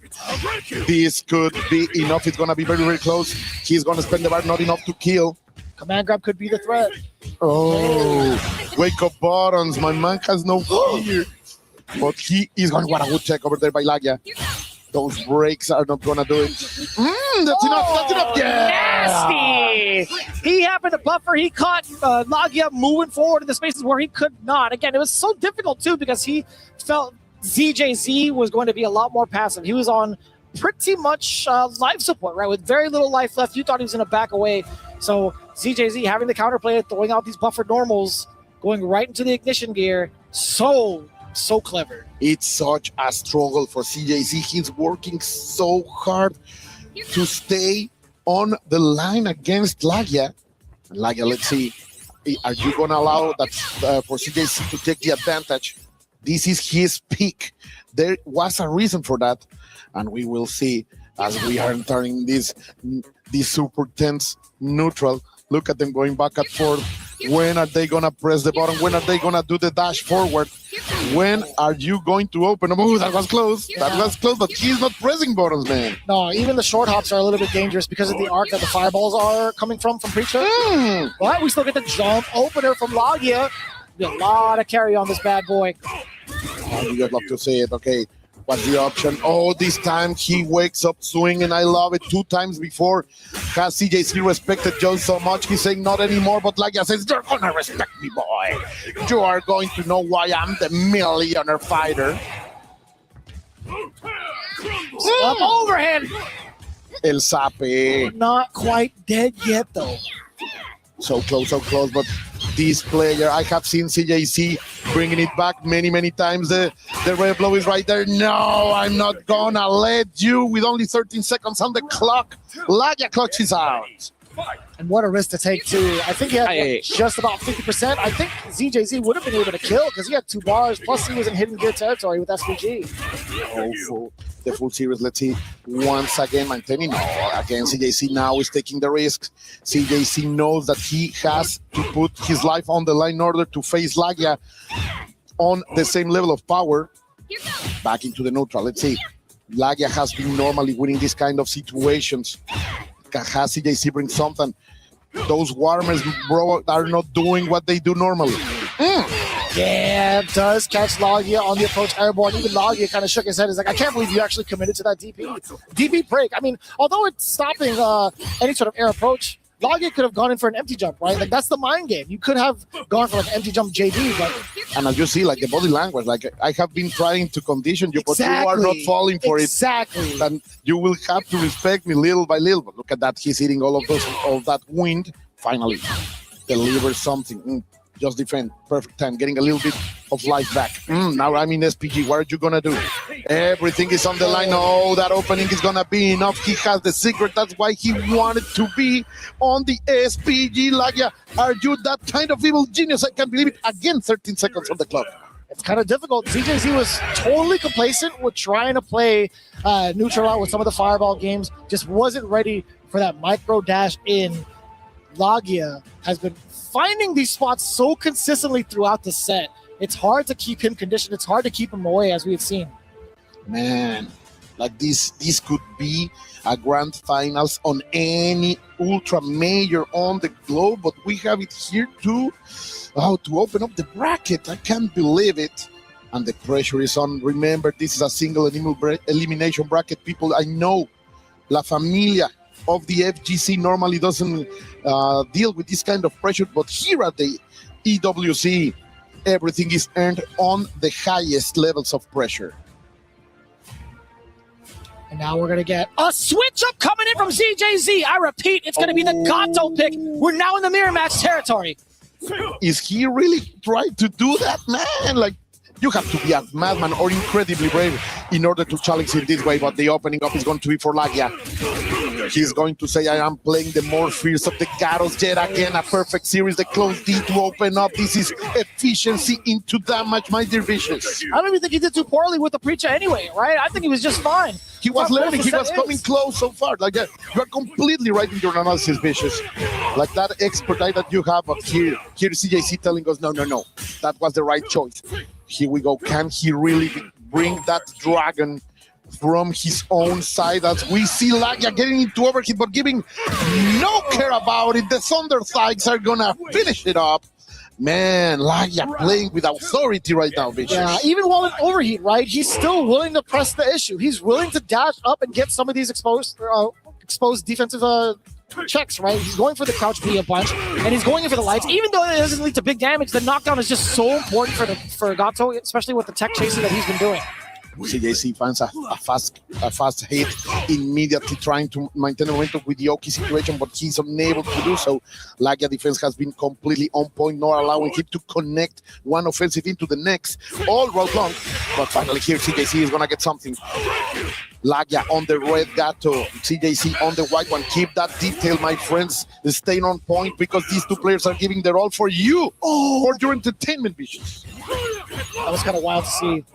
[SPEAKER 13] This could be enough. It's going to be very, very close. He's going to spend the bar, not enough to kill.
[SPEAKER 12] Command grab could be the threat.
[SPEAKER 13] Oh, wake up buttons. My man has no fear. But he is going to want a good check over there by Lagia. Those breaks are not going to do it. That's enough. That's enough. Yeah.
[SPEAKER 12] Nasty. He happened to buffer. He caught Lagia moving forward in the spaces where he could not. Again, it was so difficult, too, because he felt ZJZ was going to be a lot more passive. He was on pretty much life support, right? With very little life left. You thought he was going to back away. So ZJZ having the counterplay, throwing out these buffered normals, going right into the ignition gear. So clever.
[SPEAKER 13] It's such a struggle for CJC. He's working so hard to stay on the line against Lagia. Lagia, let's see. Are you going to allow that for CJC to take the advantage? This is his peak. There was a reason for that. And we will see as we are entering this super tense neutral. Look at them going back and forth. When are they going to press the button? When are they going to do the dash forward? When are you going to open? Oh, that was close. That was close, but he's not pressing buttons, man.
[SPEAKER 12] No, even the short hops are a little bit dangerous because of the arc that the fireballs are coming from Preacher. But we still get the jump opener from Lagia. A lot of carry on this bad boy.
[SPEAKER 13] Oh, you just love to see it. Okay. What's the option? Oh, this time he wakes up swinging. I love it. 2 times before has CJC respected Joe so much. He's saying not anymore, but Lagia says, you're going to respect me, boy. You are going to know why I'm the millionaire fighter.
[SPEAKER 12] Up overhead.
[SPEAKER 13] El Sape.
[SPEAKER 12] Not quite dead yet, though.
[SPEAKER 13] So close, but this player, I have seen CJC bringing it back many times. The red blow is right there. No, I'm not gonna let you with only 13 seconds on the clock. Lagia clutches out.
[SPEAKER 12] And what a risk to take, too. I think he had just about 50%. I think ZJZ would have been able to kill because he had 2 bars, plus he was in hidden gear territory with SVG.
[SPEAKER 13] Oh, the full series. Let's see. Once again, maintaining. No, again, CJC now is taking the risks. CJC knows that he has to put his life on the line in order to face Lagia on the same level of power. Back into the neutral. Let's see. Lagia has been normally winning this kind of situations. Has CJC bring something? Those warmers, bro, are not doing what they do normally.
[SPEAKER 12] Yeah, does catch Lagia on the approach airborne. Even Lagia kind of shook his head. He's like, I can't believe you actually committed to that DP. DP break. I mean, although it's stopping any sort of air approach, Lagia could have gone in for an empty jump, right? Like, that's the mind game. You could have gone for like an empty jump JD, but...
[SPEAKER 13] And as you see, like, the body language, like, I have been trying to condition you, but you are not falling for it.
[SPEAKER 12] Exactly.
[SPEAKER 13] And you will have to respect me little by little. But look at that. He's hitting all of that wind. Finally, delivers something. Just defend. Perfect time. Getting a little bit of life back. Now I'm in SPG. What are you going to do? Everything is on the line. Oh, that opening is going to be enough. He has the secret. That's why he wanted to be on the SPG. Lagia, are you that kind of evil genius? I can't believe it. Again, 13 seconds on the clock.
[SPEAKER 12] It's kind of difficult. ZJZ was totally complacent with trying to play neutral out with some of the fireball games. Just wasn't ready for that micro dash in. Lagia has been finding these spots so consistently throughout the set. It's hard to keep him conditioned. It's hard to keep him away, as we've seen.
[SPEAKER 13] Man, like this could be a grand finals on any ultra major on the globe, but we have it here too. Oh, to open up the bracket. I can't believe it. And the pressure is on. Remember, this is a single elimination bracket. People, I know La Familia of the FGC normally doesn't deal with this kind of pressure, but here at the EWC, everything is earned on the highest levels of pressure.
[SPEAKER 12] And now we're going to get a switch up coming in from ZJZ. I repeat, it's going to be the Gato pick. We're now in the mirror match territory.
[SPEAKER 13] Is he really trying to do that, man? Like, you have to be a madman or incredibly brave in order to challenge him this way, but the opening up is going to be for Lagia. He's going to say, I am playing the more fierce of the Gatos yet again. A perfect series, the close D to open up. This is efficiency into damage, my dear Vicious.
[SPEAKER 12] I don't even think he did too poorly with the Preacher anyway, right? I think he was just fine.
[SPEAKER 13] He was learning. He was coming close so far. Like, you are completely right in your analysis, Vicious. Like that expert eye that you have, but here CJC telling us, no. That was the right choice. Here we go. Can he really bring that dragon from his own side? As we see Lagia getting into overheat, but giving no care about it. The Thunder Thikes are gonna finish it up. Man, Lagia playing with authority right now, Vicious.
[SPEAKER 12] Yeah, even while in overheat, right? He's still willing to press the issue. He's willing to dash up and get some of these exposed defensive checks, right? He's going for the crouch B a bunch, and he's going in for the lights. Even though it doesn't lead to big damage, the knockdown is just so important for Gato, especially with the tech chasing that he's been doing.
[SPEAKER 13] CJC finds a fast hit, immediately trying to maintain the momentum with the Oki situation, but he's unable to do so. Lagia defense has been completely on point, not allowing him to connect one offensive into the next all road long. But finally here, CJC is going to get something. Lagia on the red Gato, CJC on the white one. Keep that detail, my friends. Staying on point because these two players are giving their all for you, for your entertainment, Vicious.
[SPEAKER 12] That was kind of wild to see.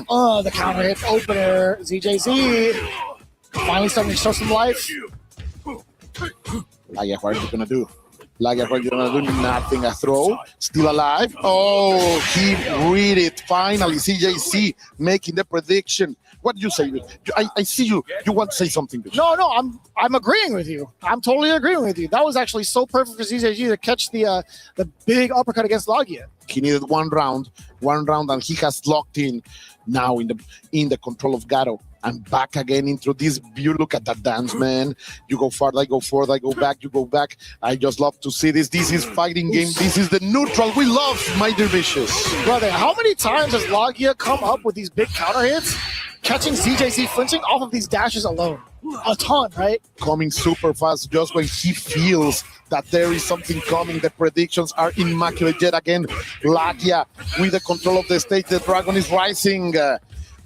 [SPEAKER 12] Oh, the counter hit opener. ZJZ finally starting to show some life.
[SPEAKER 13] Lagia, what are you gonna do? Lagia, what are you gonna do? Nothing. A throw. Still alive. Oh, he read it. Finally, CJC making the prediction. What did you say? I see you. You want to say something?
[SPEAKER 12] No, I'm agreeing with you. I'm totally agreeing with you. That was actually so perfect for ZJZ to catch the big uppercut against Lagia.
[SPEAKER 13] He needed one round, and he has locked in now in the control of Gato. And back again into this view. Look at that dance, man. You go forward, I go forward, I go back, you go back. I just love to see this. This is fighting game. This is the neutral we love, my dear Vicious.
[SPEAKER 12] Brother, how many times has Lagia come up with these big counter hits, catching ZJZ flinching off of these dashes alone? A ton, right?
[SPEAKER 13] Coming super fast just when he feels that there is something coming. The predictions are immaculate yet again. Lagia with the control of the stage. The dragon is rising.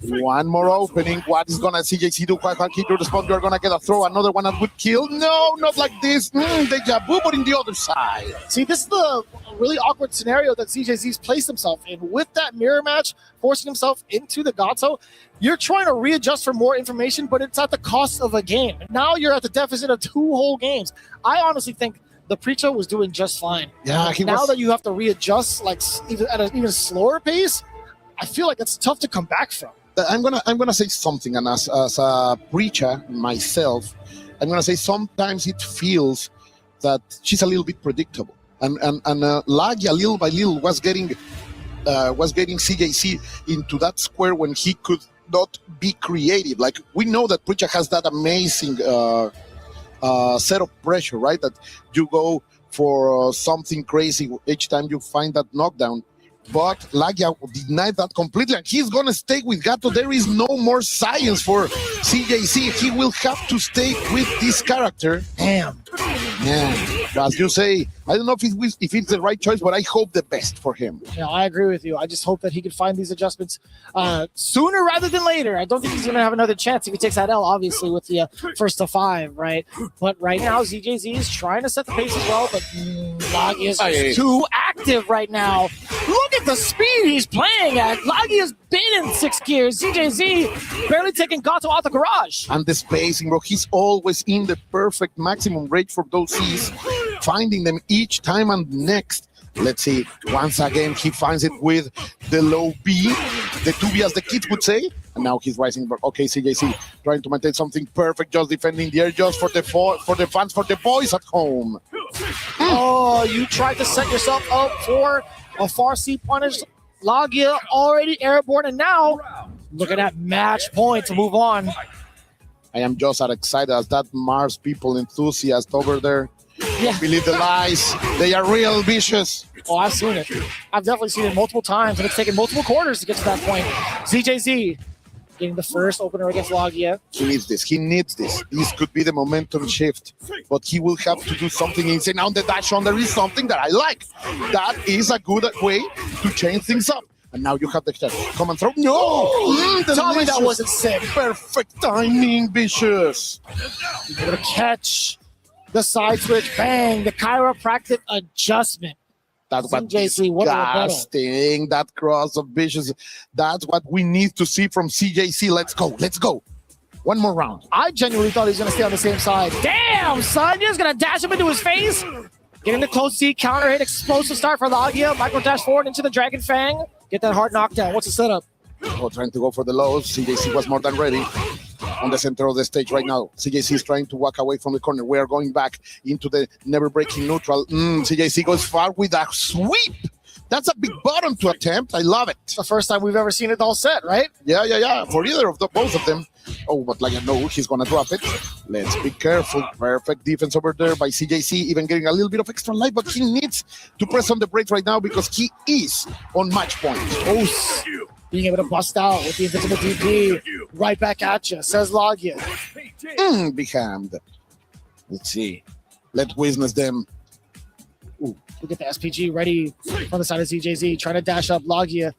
[SPEAKER 13] One more opening. What is gonna CJC do? Quite keep your response. You're gonna get a throw. Another one that would kill. No, not like this. Deja vu, but in the other side.
[SPEAKER 12] See, this is the really awkward scenario that CJZ's placed himself in. With that mirror match, forcing himself into the Gato, you're trying to readjust for more information, but it's at the cost of a game. Now you're at the deficit of 2 whole games. I honestly think the Preacher was doing just fine.
[SPEAKER 13] Yeah,
[SPEAKER 12] now that you have to readjust, like even at an even slower pace, I feel like it's tough to come back from.
[SPEAKER 13] I'm gonna say something, and as a Preacher myself, I'm gonna say sometimes it feels that she's a little bit predictable, and Lagia little by little was getting CJC into that square when he could not be creative. Like, we know that Preacher has that amazing set of pressure, right? That you go for something crazy each time you find that knockdown. But Lagia denied that completely, and he's going to stay with Gato. There is no more science for CJC. He will have to stay with this character.
[SPEAKER 12] Damn.
[SPEAKER 13] Yeah. As you say, I don't know if it's the right choice, but I hope the best for him.
[SPEAKER 12] Yeah, I agree with you. I just hope that he can find these adjustments sooner rather than later. I don't think he's going to have another chance if he takes that L, obviously, with the first to 5, right? But right now, ZJZ is trying to set the pace as well, but Lagia is too active right now. Look at the speed he's playing at. Lagia's been in 6 gears. ZJZ barely taking Gato out the garage.
[SPEAKER 13] And the spacing, bro. He's always in the perfect maximum range for those Cs, finding them each time. And next, let's see, once again, he finds it with the low B, the 2B as the kids would say. And now he's rising. But okay, CJC trying to maintain something perfect, just defending the air, just for the fans, for the boys at home.
[SPEAKER 12] Oh, you tried to set yourself up for a far C punish. Lagia already airborne, and now look at that match point to move on.
[SPEAKER 13] I am just as excited as that Mars people enthusiast over there.
[SPEAKER 12] Yeah.
[SPEAKER 13] Believe the lies. They are real Vicious.
[SPEAKER 12] Oh, I've seen it. I've definitely seen it multiple times, and it's taken multiple quarters to get to that point. ZJZ getting the first opener against Lagia.
[SPEAKER 13] He needs this. He needs this. This could be the momentum shift, but he will have to do something insane. Now on the dash on, there is something that I like. That is a good way to change things up. And now you have the come and throw. No!
[SPEAKER 12] Tell me that wasn't sick.
[SPEAKER 13] Perfect timing, Vicious.
[SPEAKER 12] You're able to catch the side switch. Bang! The chiropractic adjustment.
[SPEAKER 13] That's what
[SPEAKER 12] disgusting.
[SPEAKER 13] That cross of Vicious. That's what we need to see from CJC. Let's go. Let's go. One more round.
[SPEAKER 12] I genuinely thought he was going to stay on the same side. Damn, son. You're just going to dash him into his face. Getting the close C, counter hit, explosive start for Lagia. Micro dash forward into the Dragon Fang. Get that hard knockdown. What's the setup?
[SPEAKER 13] Oh, trying to go for the lows. CJC was more than ready. On the center of the stage right now, CJC is trying to walk away from the corner. We are going back into the never breaking neutral. CJC goes far with a sweep. That's a big bottom to attempt. I love it.
[SPEAKER 12] It's the first time we've ever seen it all set, right?
[SPEAKER 13] Yeah. For either of both of them. Oh, but like I know he's gonna drop it. Let's be careful. Perfect defense over there by CJC, even getting a little bit of extra life, but he needs to press on the brakes right now because he is on match point.
[SPEAKER 12] Oh, being able to bust out with the invisible DP. Right back at you, says Logia.
[SPEAKER 13] Big hand. Let's see. Let's witness them.
[SPEAKER 12] Ooh, look at the SPG ready on the side of CJZ, trying to dash up Logia.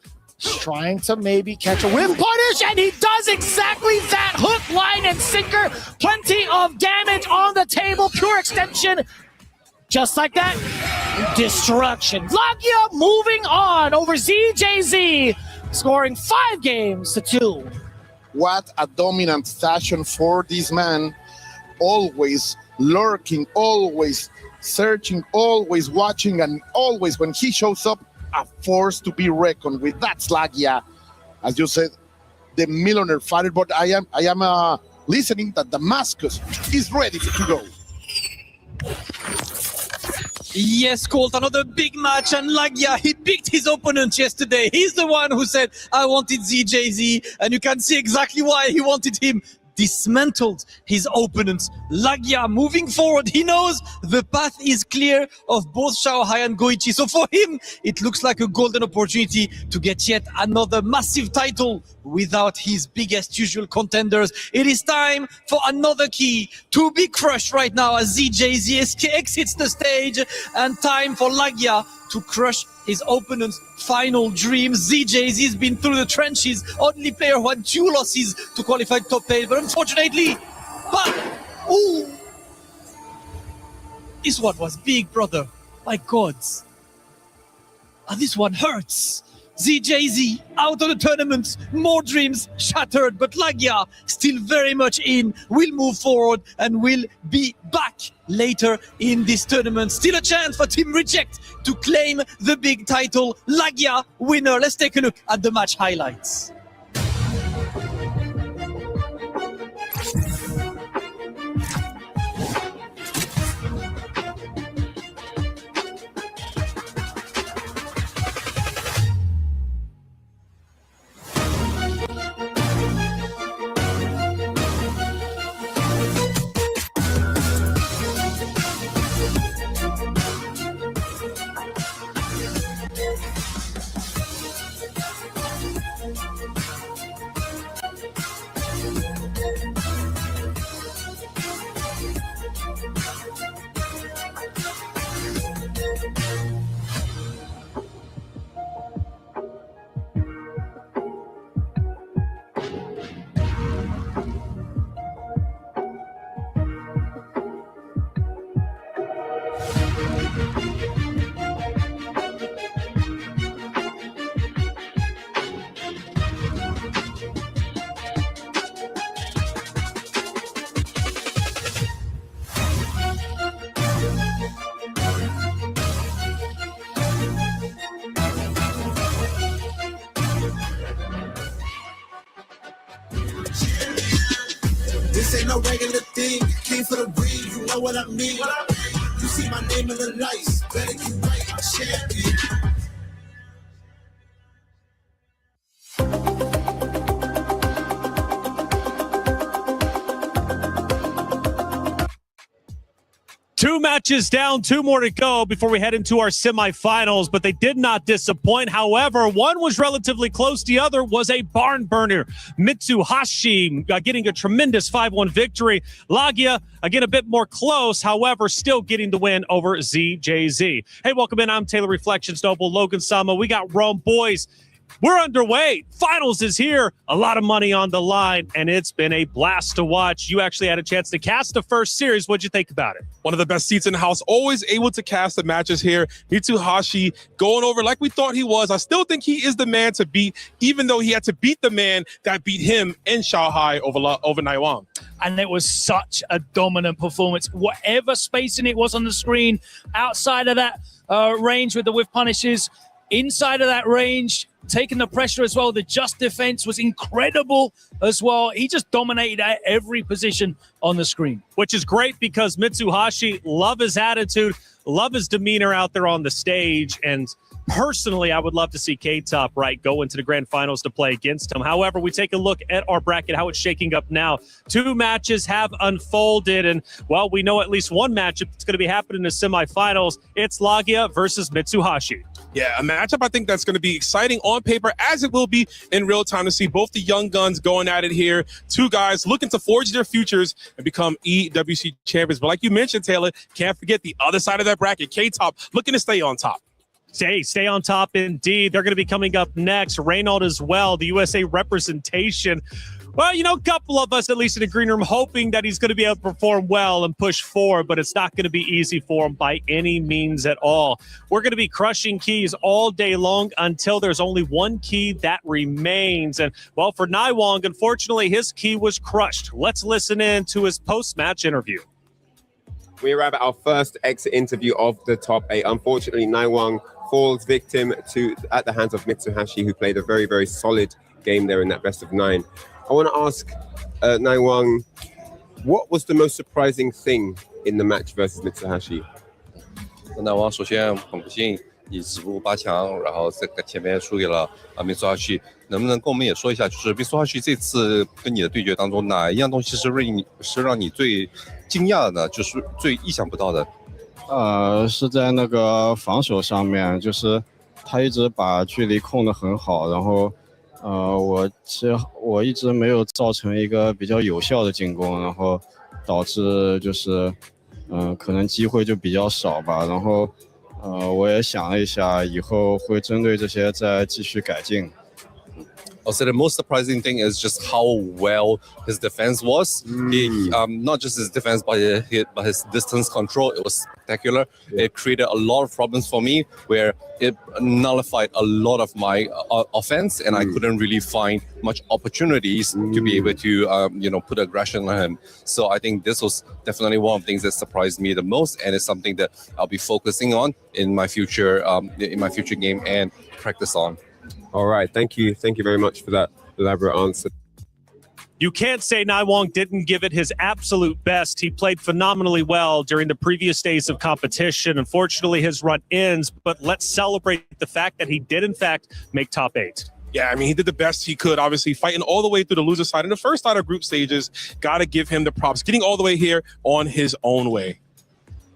[SPEAKER 12] Trying to maybe catch a whiff punish, and he does exactly that. Hook, line, and sinker. Plenty of damage on the table. Pure extension. Just like that. Destruction. Logia moving on over ZJZ, scoring 5 games to 2.
[SPEAKER 13] What a dominant fashion for this man. Always lurking, always searching, always watching, and always when he shows up, a force to be reckoned with. That's Logia, as you said, the millionaire fighter. But I am listening that Damascus is ready to go.
[SPEAKER 5] Yes, Colt, another big match, and Logia, he picked his opponent yesterday. He's the one who said, I wanted ZJZ, and you can see exactly why he wanted him. Dismantled his opponents. Logia moving forward. He knows the path is clear of both Xiaohai and Goichi. So for him, it looks like a golden opportunity to get yet another massive title without his biggest usual contenders. It is time for another key to be crushed right now as ZJZ exits the stage, and time for Logia to crush his opponent's final dream. ZJZ has been through the trenches, only player who had 2 losses to qualify top 8, but unfortunately, this one was big, brother. My God. And this one hurts. ZJZ out of the tournament, more dreams shattered, but Logia still very much in, will move forward and will be back later in this tournament. Still a chance for Team Reject to claim the big title. Logia winner. Let's take a look at the match highlights.
[SPEAKER 2] This ain't no regular thing. Came for the breed, you know what I mean. You see my name in the lights. Better get right, champion.
[SPEAKER 14] Two matches down, 2 more to go before we head into our semifinals, but they did not disappoint. However, one was relatively close. The other was a barn burner. Mitsuhashi getting a tremendous 5-1 victory. Logia, again, a bit more close. However, still getting the win over ZJZ. Hey, welcome in. I'm Taylor Reflections Noble, Logan Sama. We got Rome. Boys, we're underway. Finals is here. A lot of money on the line, and it's been a blast to watch. You actually had a chance to cast the first series. What'd you think about it?
[SPEAKER 16] One of the best seats in the house, always able to cast the matches here. Mitsuhashi going over like we thought he was. I still think he is the man to beat, even though he had to beat the man that beat him in Shanghai over Naiwan.
[SPEAKER 15] And it was such a dominant performance. Whatever spacing it was on the screen, outside of that range with the whiff punishes, inside of that range, taking the pressure as well. The just defense was incredible as well. He just dominated at every position on the screen.
[SPEAKER 14] Which is great because Mitsuhashi, love his attitude, love his demeanor out there on the stage. And personally, I would love to see K-Top, right, go into the grand finals to play against him. However, we take a look at our bracket, how it's shaking up now. 2 matches have unfolded, and, well, we know at least one matchup that's going to be happening in the semifinals. It's Lagia versus Mitsuhashi.
[SPEAKER 16] Yeah, a matchup I think that's going to be exciting on paper, as it will be in real time, to see both the young guns going at it here. 2 guys looking to forge their futures and become EWC champions. But like you mentioned, Taylor, can't forget the other side of that bracket. K-Top looking to stay on top.
[SPEAKER 14] Stay on top indeed. They're going to be coming up next. Reynolds as well, the USA representation. Well, you know, a couple of us, at least in the green room, hoping that he's going to be able to perform well and push forward, but it's not going to be easy for him by any means at all. We're going to be crushing keys all day long until there's only one key that remains. And, well, for Naiwang, unfortunately, his key was crushed. Let's listen in to his post-match interview.
[SPEAKER 20] We arrive at our first exit interview of the top 8. Unfortunately, Naiwang falls victim at the hands of Mitsuhashi, who played a very, very solid game there in that best of 9. I want to ask Naiwang, what was the most surprising thing in the match versus Mitsuhashi?
[SPEAKER 8] 那我首先很不幸以止步8强，然后在前面输给了Mitsuhashi。能不能跟我们也说一下，就是 Mitsuhashi 这次跟你的对决当中，哪一样东西是让你最惊讶的呢？就是最意想不到的？
[SPEAKER 9] 是在那个防守上面，就是他一直把距离控得很好，然后我一直没有造成一个比较有效的进攻，然后导致就是可能机会就比较少吧。然后我也想了一下，以后会针对这些再继续改进。
[SPEAKER 8] Also, the most surprising thing is just how well his defense was. Not just his defense, but his distance control. It was spectacular. It created a lot of problems for me, where it nullified a lot of my offense, and I couldn't really find much opportunities to be able to, put aggression on him. So I think this was definitely one of the things that surprised me the most, and it's something that I'll be focusing on in my future game and practice on.
[SPEAKER 20] All right, thank you very much for that elaborate answer.
[SPEAKER 14] You can't say Naiwang didn't give it his absolute best. He played phenomenally well during the previous days of competition. Unfortunately, his run ends, but let's celebrate the fact that he did, in fact, make top 8.
[SPEAKER 16] Yeah, I mean, he did the best he could, obviously, fighting all the way through the loser side in the first out of group stages. Got to give him the props, getting all the way here on his own way.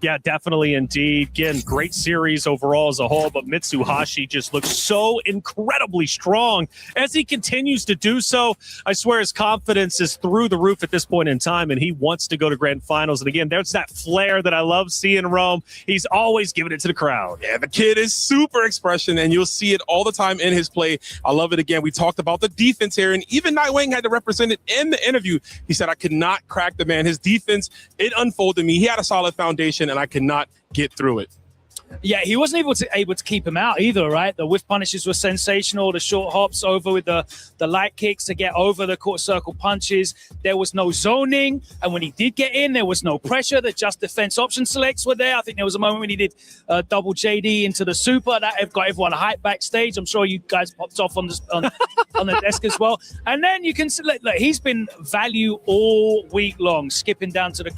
[SPEAKER 14] Yeah, definitely indeed. Again, great series overall as a whole, but Mitsuhashi just looks so incredibly strong as he continues to do so. I swear his confidence is through the roof at this point in time, and he wants to go to grand finals. And again, there's that flair that I love seeing Rome. He's always giving it to the crowd.
[SPEAKER 16] Yeah, the kid is super expression, and you'll see it all the time in his play. I love it. Again, we talked about the defense here, and even Naiwang had to represent it in the interview. He said, I could not crack the man. His defense, it unfolded me. He had a solid foundation, and I could not get through it.
[SPEAKER 15] Yeah, he wasn't able to keep him out either, right? The whiff punishes were sensational. The short hops over with the light kicks to get over the court circle punches. There was no zoning. And when he did get in, there was no pressure. The just defense option selects were there. I think there was a moment when he did double JD into the super. That got everyone hyped backstage. I'm sure you guys popped off on the desk as well. And then you can select, look, he's been value all week long, skipping down to the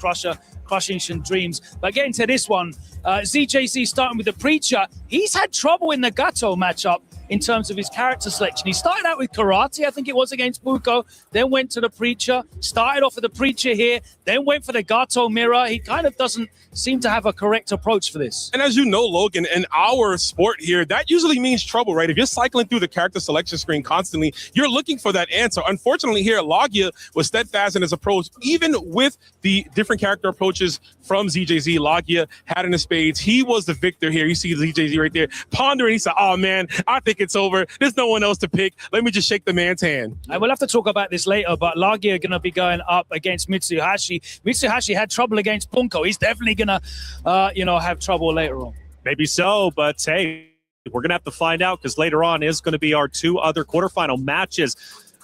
[SPEAKER 15] crushing some dreams. But getting to this one, ZJC starting with the Preacher, he's had trouble in the Gato matchup in terms of his character selection. He started out with Karate, I think it was, against Buko, then went to the Preacher, started off with the Preacher here, then went for the Gato Mirror. He kind of doesn't seem to have a correct approach for this.
[SPEAKER 16] And as you know, Logan, in our sport here, that usually means trouble, right? If you're cycling through the character selection screen constantly, you're looking for that answer. Unfortunately here, Lagia was steadfast in his approach, even with the different character approaches from ZJZ. Lagia had in the spades. He was the victor here. You see ZJZ right there pondering. He said, oh man, I think it's over. There's no one else to pick. Let me just shake the man's hand.
[SPEAKER 15] And we'll have to talk about this later, but Lagia are going to be going up against Mitsuhashi. Mitsuhashi had trouble against Bunko. He's definitely going to, have trouble later on.
[SPEAKER 14] Maybe so, but hey, we're going to have to find out, because later on is going to be our 2 other quarterfinal matches.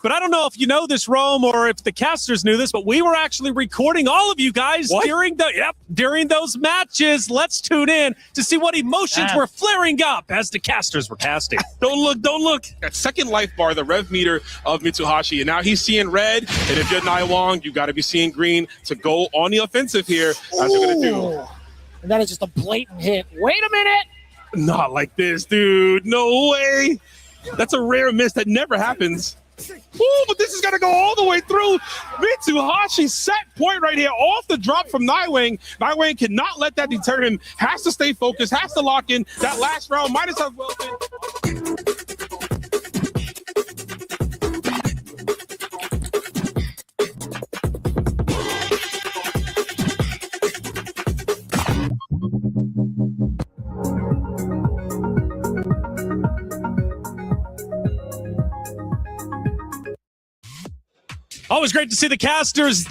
[SPEAKER 14] But I don't know if you know this, Rome, or if the casters knew this, but we were actually recording all of you guys during those matches. Let's tune in to see what emotions were flaring up as the casters were casting.
[SPEAKER 16] Don't look. That second life bar, the rev meter of Mitsuhashi, and now he's seeing red. And if you're Naiwang, you got to be seeing green to go on the offensive here, as they're going to do.
[SPEAKER 12] And that is just a blatant hit. Wait a minute.
[SPEAKER 16] Not like this, dude. No way. That's a rare miss that never happens. Ooh, but this is going to go all the way through. Mitsuhashi set point right here off the drop from Naiwang. Naiwang cannot let that deter him. Has to stay focused, has to lock in. That last round might as well been.
[SPEAKER 14] Always great to see the casters.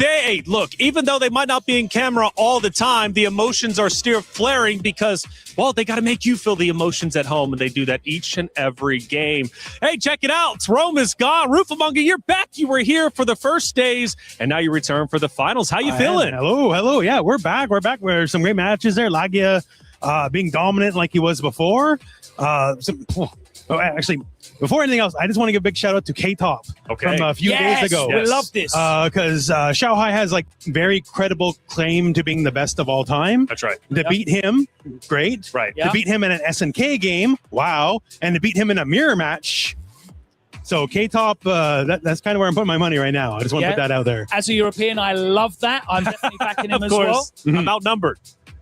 [SPEAKER 14] Look, even though they might not be in camera all the time, the emotions are still flaring because, well, they got to make you feel the emotions at home, and they do that each and every game. Hey, check it out. Rome is gone. Rufamonga, you're back. You were here for the first days, and now you return for the finals. How you feeling?
[SPEAKER 5] Hello. Yeah, we're back. We're some great matches there. Lagia being dominant like he was before. Actually, before anything else, I just want to give a big shout out to K-Top from a few days ago.
[SPEAKER 15] We love this.
[SPEAKER 5] Because Shanghai has like very credible claim to being the best of all time.
[SPEAKER 14] That's right.
[SPEAKER 5] To beat him, great.
[SPEAKER 14] Right.
[SPEAKER 5] To beat him in an SNK game, wow. And to beat him in a mirror match. So K-Top, that's kind of where I'm putting my money right now. I just want to put that out there.
[SPEAKER 15] As a European, I love that. I'm definitely backing him
[SPEAKER 14] Of
[SPEAKER 15] as
[SPEAKER 14] course.
[SPEAKER 15] well.
[SPEAKER 14] I'm outnumbered.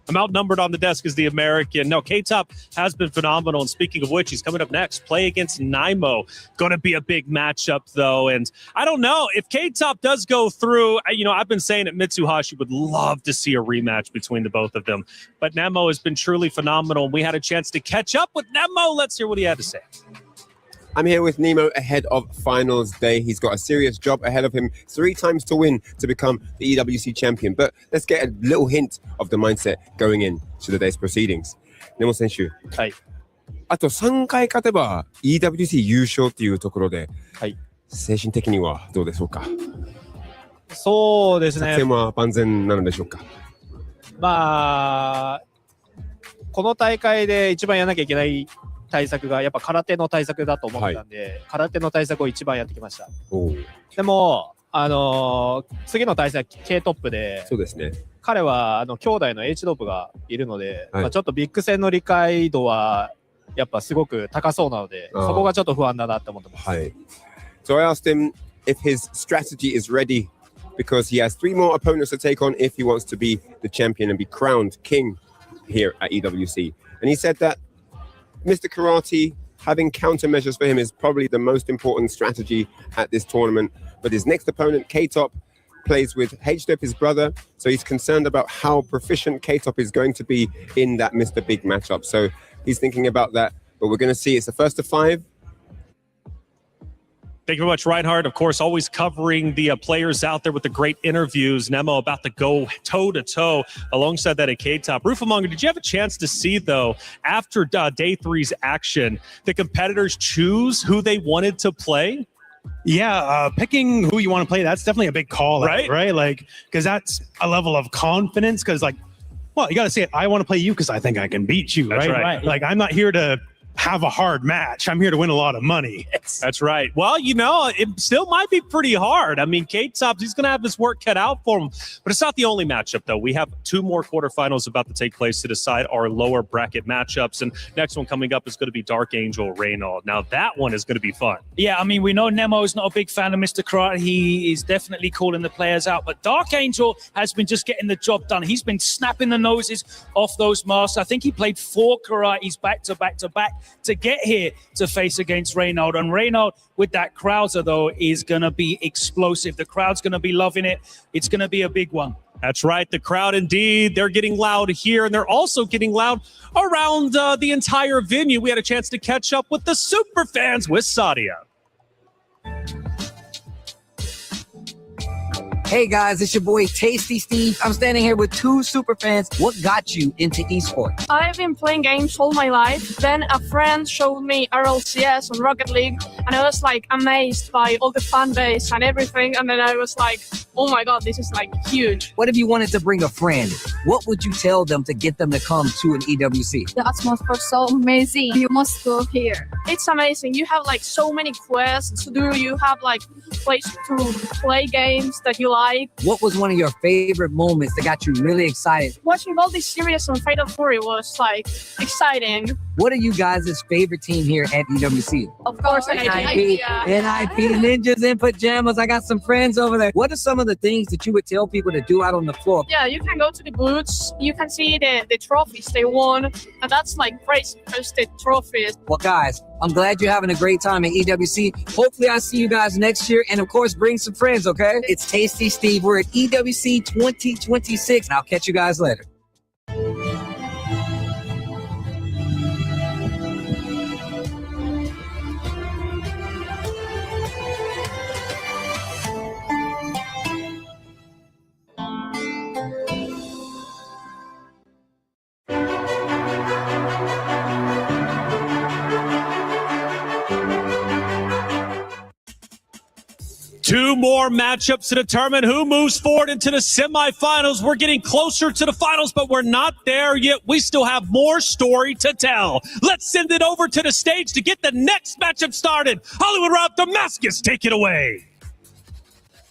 [SPEAKER 14] I'm outnumbered on the desk as the American. No, K-Top has been phenomenal. And speaking of which, he's coming up next. Play against Naimo. Going to be a big matchup, though. And I don't know. If K-Top does go through, I've been saying that Mitsuhashi would love to see a rematch between the both of them. But Nemo has been truly phenomenal. We had a chance to catch up with Nemo. Let's hear what he had to say.
[SPEAKER 20] I'm here with Nemo ahead of finals day. He's got a serious job ahead of him, 3 times to win to become the EWC champion. But let's get a little hint of the mindset going in to the day's proceedings. Nemo 選手。
[SPEAKER 14] はい。
[SPEAKER 20] あと3回勝てば EWC 優勝っていうところで、
[SPEAKER 11] はい。
[SPEAKER 20] 精神的にはどうでしょうか。
[SPEAKER 11] そうですね。
[SPEAKER 20] 作戦は万全なのでしょうか。
[SPEAKER 11] まあ、この大会で一番やらなきゃいけない対策がやっぱ空手の対策だと思ってたんで、空手の対策を一番やってきました。でも、次の対戦は K トップで、
[SPEAKER 20] そうですね。
[SPEAKER 11] 彼は兄弟の H ドープがいるので、まあ、ちょっとビッグ戦の理解度はやっぱすごく高そうなので、そこがちょっと不安だなって思ってます。
[SPEAKER 20] はい。So I asked him if his strategy is ready because he has 3 more opponents to take on if he wants to be the champion and be crowned king here at EWC. And he said that Mr. Karate, having countermeasures for him is probably the most important strategy at this tournament. But his next opponent, K-Top, plays with H-Dep, his brother. So he's concerned about how proficient K-Top is going to be in that Mr. Big matchup. So he's thinking about that. But we're going to see it's the first of 5.
[SPEAKER 14] Thank you very much, Reinhardt. Of course, always covering the players out there with the great interviews. Nemo about to go toe-to-toe alongside that at K-Top. Rufamonga, did you have a chance to see, though, after day 3's action, the competitors choose who they wanted to play?
[SPEAKER 5] Yeah, picking who you want to play, that's definitely a big call, right? Like, because that's a level of confidence. Because, like, well, you got to say, I want to play you because I think I can beat you, right? Like, I'm not here to have a hard match. I'm here to win a lot of money.
[SPEAKER 14] That's right. Well, it still might be pretty hard. I mean, K-Top, he's going to have his work cut out for him. But it's not the only matchup, though. We have 2 more quarterfinals about to take place to decide our lower bracket matchups. And next one coming up is going to be Dark Angel Reynald. Now, that one is going to be fun.
[SPEAKER 15] Yeah, I mean, we know Nemo's not a big fan of Mr. Karate. He is definitely calling the players out. But Dark Angel has been just getting the job done. He's been snapping the noses off those masks. I think he played 4 Karates back to back to back to get here to face against Reynald. And Reynald, with that Krauser, though, is going to be explosive. The crowd's going to be loving it. It's going to be a big one.
[SPEAKER 14] That's right. The crowd, indeed, they're getting loud here, and they're also getting loud around the entire venue. We had a chance to catch up with the super fans with Sadia.
[SPEAKER 3] Hey guys, it's your boy Tasty Steve. I'm standing here with two super fans. What got you into esports?
[SPEAKER 17] I've been playing games all my life. Then a friend showed me RLCS and Rocket League, and I was like amazed by all the fan base and everything. And then I was like, oh my god, this is like huge.
[SPEAKER 3] What if you wanted to bring a friend? What would you tell them to get them to come to an EWC?
[SPEAKER 17] The atmosphere is so amazing. You must go here. It's amazing. You have like so many quests to do. You have like place to play games that you like.
[SPEAKER 3] What was one of your favorite moments that got you really excited?
[SPEAKER 17] Watching all these series on Fatal Fury was like exciting.
[SPEAKER 3] What are you guys' favorite team here at EWC?
[SPEAKER 17] Of course,
[SPEAKER 3] NIP Ninjas in Pajamas. I got some friends over there. What are some of the things that you would tell people to do out on the floor?
[SPEAKER 17] Yeah, you can go to the booths. You can see the trophies they won. And that's like crazy because the trophies.
[SPEAKER 3] Well, guys, I'm glad you're having a great time at EWC. Hopefully I see you guys next year. And of course, bring some friends, okay? It's Tasty Steve. We're at EWC 2026. And I'll catch you guys later.
[SPEAKER 5] Two more matchups to determine who moves forward into the semifinals. We're getting closer to the finals, but we're not there yet. We still have more story to tell. Let's send it over to the stage to get the next matchup started. Hollywood Route Damascus, take it away.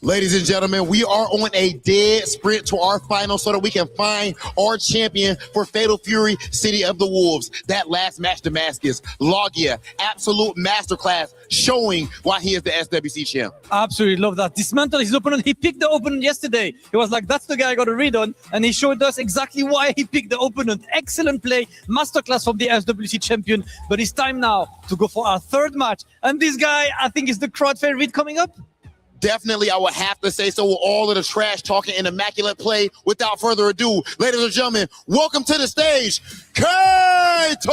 [SPEAKER 6] Ladies and gentlemen, we are on a dead sprint to our final so that we can find our champion for Fatal Fury City of the Wolves. That last match, Damascus, Logia, absolute masterclass, showing why he is the SWC champ.
[SPEAKER 5] Absolutely love that. Dismantle his opponent. He picked the opponent yesterday. He was like, that's the guy I got to read on. And he showed us exactly why he picked the opponent. Excellent play. Masterclass from the SWC champion. But it's time now to go for our third match. And this guy, I think, is the crowd favorite coming up.
[SPEAKER 6] Definitely, I would have to say so with all of the trash talking and immaculate play. Without further ado, ladies and gentlemen, welcome to the stage, K-Top!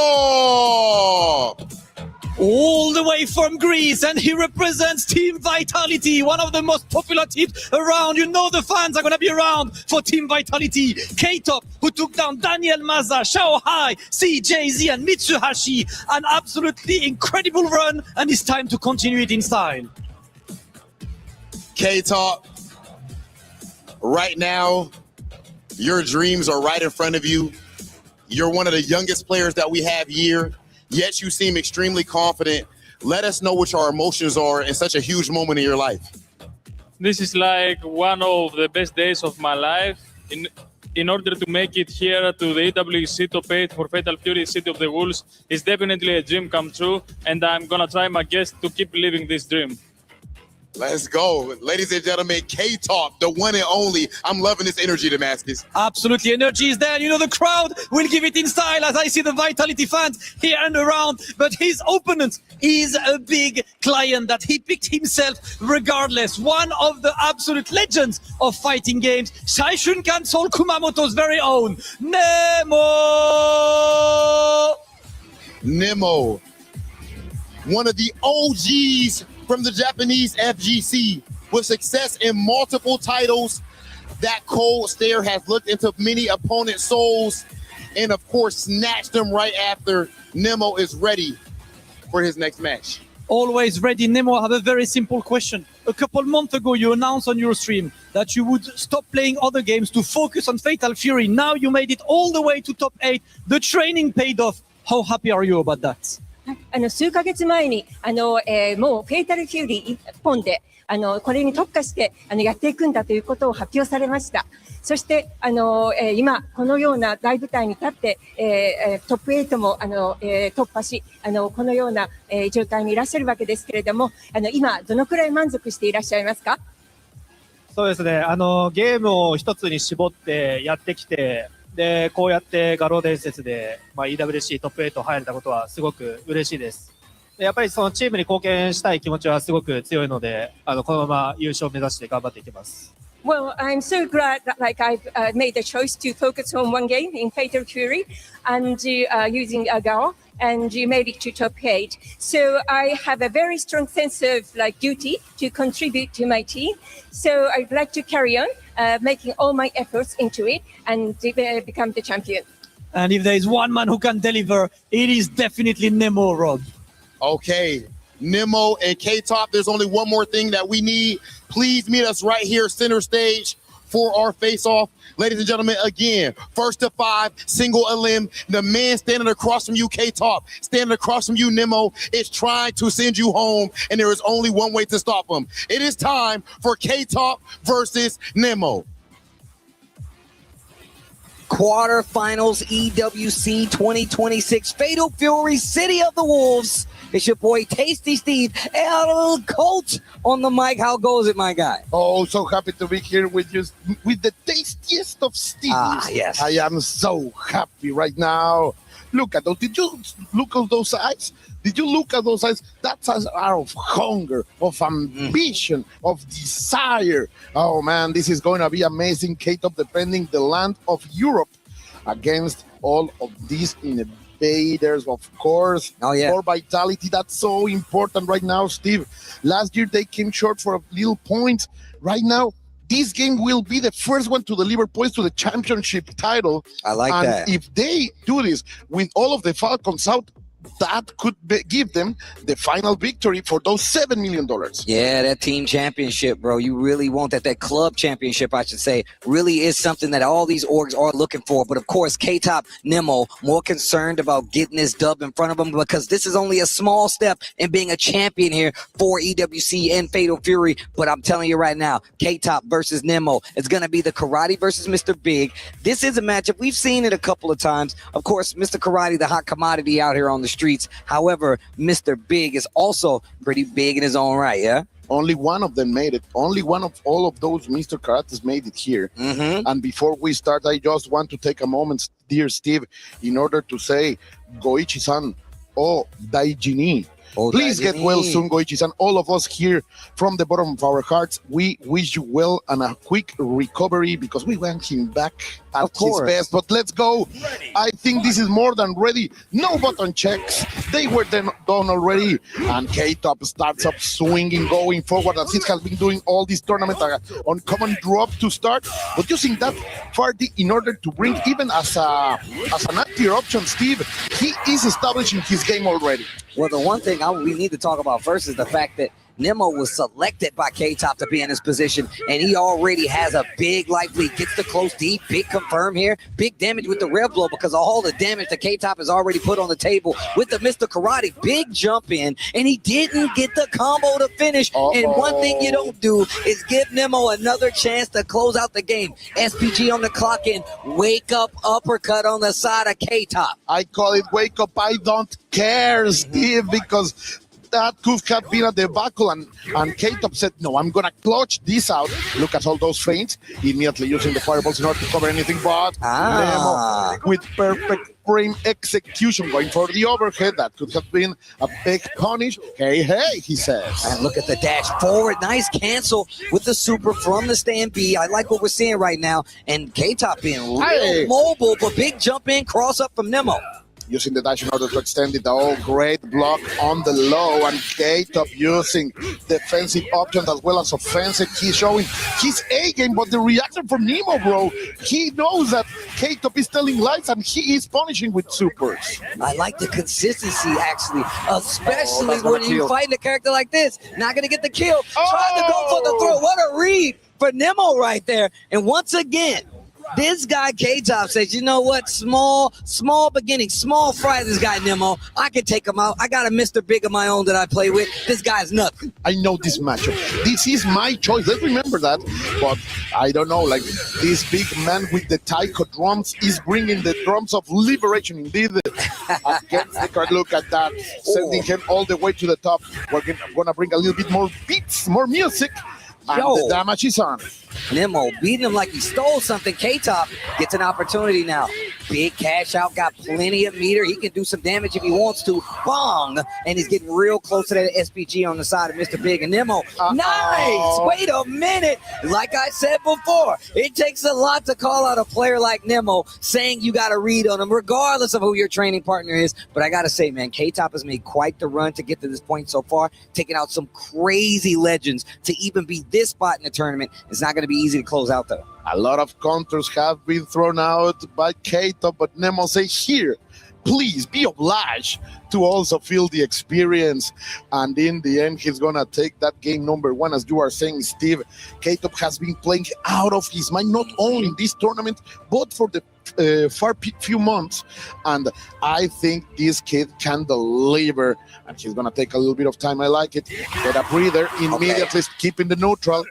[SPEAKER 5] All the way from Greece, and he represents Team Vitality, one of the most popular teams around. You know the fans are going to be around for Team Vitality. K-Top, who took down Daniel Maza, Xiaohai, CJZ, and Mitsuhashi. An absolutely incredible run, and it's time to continue it in style.
[SPEAKER 6] K-Top, right now, your dreams are right in front of you. You're one of the youngest players that we have here, yet you seem extremely confident. Let us know what your emotions are in such a huge moment in your life.
[SPEAKER 23] This is like one of the best days of my life. In order to make it here to the EWC Top 8 for Fatal Fury City of the Wolves is definitely a dream come true, and I'm going to try my best to keep living this dream.
[SPEAKER 6] Let's go. Ladies and gentlemen, K-Top, the one and only. I'm loving this energy, Damascus.
[SPEAKER 5] Absolutely. Energy is there. You know, the crowd will give it in style as I see the Vitality fans here and around. But his opponent is a big client that he picked himself regardless. One of the absolute legends of fighting games. Saishunkan Seoul Kumamoto's very own
[SPEAKER 6] Nemo. One of the OGs from the Japanese FGC with success in multiple titles. That cold stare has looked into many opponents' souls and, of course, snatched them right after. Nemo is ready for his next match.
[SPEAKER 5] Always ready. Nemo, I have a very simple question. A couple months ago, you announced on your stream that you would stop playing other games to focus on Fatal Fury. Now you made it all the way to top 8. The training paid off. How happy are you about that?
[SPEAKER 22] 数ヶ月前にもうフェイタルフューリー一本でこれに特化してやっていくんだということを発表されました。そして今このような大舞台に立ってトップ8も突破しこのような状態にいらっしゃるわけですけれども今どのくらい満足していらっしゃいますか？
[SPEAKER 11] そうですね。ゲームを一つに絞ってやってきて。で、こうやって画廊伝説で、EWC トップ8入れたことはすごく嬉しいです。で、やっぱりそのチームに貢献したい気持ちはすごく強いので、このまま優勝を目指して頑張っていきます。
[SPEAKER 22] Well, I'm so glad that I've made the choice to focus on one game in Fatal Fury and using Garo and you made it to top 8. So I have a very strong sense of duty to contribute to my team. So I'd like to carry on making all my efforts into it and become the champion.
[SPEAKER 5] And if there is one man who can deliver, it is definitely Nemo, Rob.
[SPEAKER 6] Okay, Nemo and K-Top, there's only one more thing that we need. Please meet us right here, center stage, for our face-off. Ladies and gentlemen, again, first to 5, single elim. The man standing across from you, K-Top, standing across from you, Nemo, is trying to send you home, and there is only one way to stop him. It is time for K-Top versus Nemo.
[SPEAKER 3] Quarterfinals EWC 2026 Fatal Fury City of the Wolves. It's your boy Tasty Steve and Colt on the mic. How goes it, my guy?
[SPEAKER 13] Oh, so happy to be here with you, with the tastiest of Steves.
[SPEAKER 3] Ah, yes.
[SPEAKER 13] I am so happy right now. Look at those. Did you look at those eyes? Did you look at those eyes? That's eyes are of hunger, of ambition, of desire. Oh, man, this is going to be amazing. K-Top defending the land of Europe against all of these invaders, of course.
[SPEAKER 3] Oh, yeah.
[SPEAKER 13] For vitality, that's so important right now, Steve. Last year, they came short for a little point. Right now, this game will be the first one to deliver points to the championship title.
[SPEAKER 3] I like
[SPEAKER 13] and
[SPEAKER 3] that.
[SPEAKER 13] If they do this with all of the Falcons out, that could give them the final victory for those $7 million.
[SPEAKER 3] Yeah, that team championship, bro. You really want that. That club championship, I should say, really is something that all these orgs are looking for. But of course, K-Top, Nemo, more concerned about getting this dub in front of them because this is only a small step in being a champion here for EWC and Fatal Fury. But I'm telling you right now, K-Top versus Nemo. It's going to be the Karate versus Mr. Big. This is a matchup. We've seen it a couple of times. Of course, Mr. Karate, the hot commodity out here on the streets. However, Mr. Big is also pretty big in his own right, yeah?
[SPEAKER 13] Only one of them made it. Only one of all of those Mr. Karates made it here. And before we start, I just want to take a moment, dear Steve, in order to say, Goichi-san, oh, Daijini. Please get well soon, Goichi-san. All of us here from the bottom of our hearts, we wish you well and a quick recovery because we want him back at his best. But let's go. I think this is more than ready. No button checks. They were done already. And K-Top starts up swinging, going forward as it has been doing all this tournament on common drop to start. But using that party in order to bring even as an anti option, Steve, he is establishing his game already.
[SPEAKER 3] Well, the one thing we need to talk about first is the fact that Nemo was selected by K-Top to be in his position, and he already has a big life lead. Gets the close deep, big confirm here, big damage with the red blow because of all the damage that K-Top has already put on the table with the Mr. Karate. Big jump in, and he didn't get the combo to finish. And one thing you don't do is give Nemo another chance to close out the game. SPG on the clock in, wake up uppercut on the side of K-Top.
[SPEAKER 13] I call it wake up, I don't care, Steve, because that could have been a debacle, and K-Top said, no, I'm going to clutch this out. Look at all those feints, immediately using the fireballs in order to cover anything, but Nemo with perfect frame execution going for the overhead. That could have been a big punish. Hey, he says.
[SPEAKER 3] And look at the dash forward. Nice cancel with the super from the stand B. I like what we're seeing right now. And K-Top being real mobile, but big jump in, cross up from Nemo.
[SPEAKER 13] Using the dash in order to extend it. Oh, great block on the low. And K-Top using defensive options as well as offensive. He's showing his A game, but the reaction from Nemo, bro, he knows that K-Top is telling lies and he is punishing with supers.
[SPEAKER 3] I like the consistency, actually, especially when you fight a character like this. Not going to get the kill. Trying to go for the throw. What a read for Nemo right there. And once again, this guy K-Top says, you know what? Small beginning, small fry this guy Nemo. I can take him out. I got a Mr. Big of my own that I play with. This guy's nothing.
[SPEAKER 13] I know this matchup. This is my choice. Let's remember that. But I don't know, like this big man with the taiko drums is bringing the drums of liberation indeed. Against the card. Look at that. Sending him all the way to the top. We're going to bring a little bit more beats, more music. And the damage is on.
[SPEAKER 3] Nemo beating him like he stole something. K-Top gets an opportunity now. Big cash out, got plenty of meter. He can do some damage if he wants to. Bong! And he's getting real close to that SPG on the side of Mr. Big and Nemo. Nice! Wait a minute. Like I said before, it takes a lot to call out a player like Nemo, saying you got to read on him, regardless of who your training partner is. But I got to say, man, K-Top has made quite the run to get to this point so far, taking out some crazy legends to even be this spot in the tournament. It's not going to be easy to close out, though.
[SPEAKER 13] A lot of counters have been thrown out by Keita, but Nemo says here, please be obliged to also feel the experience. And in the end, he's going to take that game number one. As you are saying, Steve, Keita has been playing out of his mind, not only in this tournament, but for the few months. And I think this kid can deliver. And he's going to take a little bit of time. I like it. Get a breather, immediately keeping the neutral.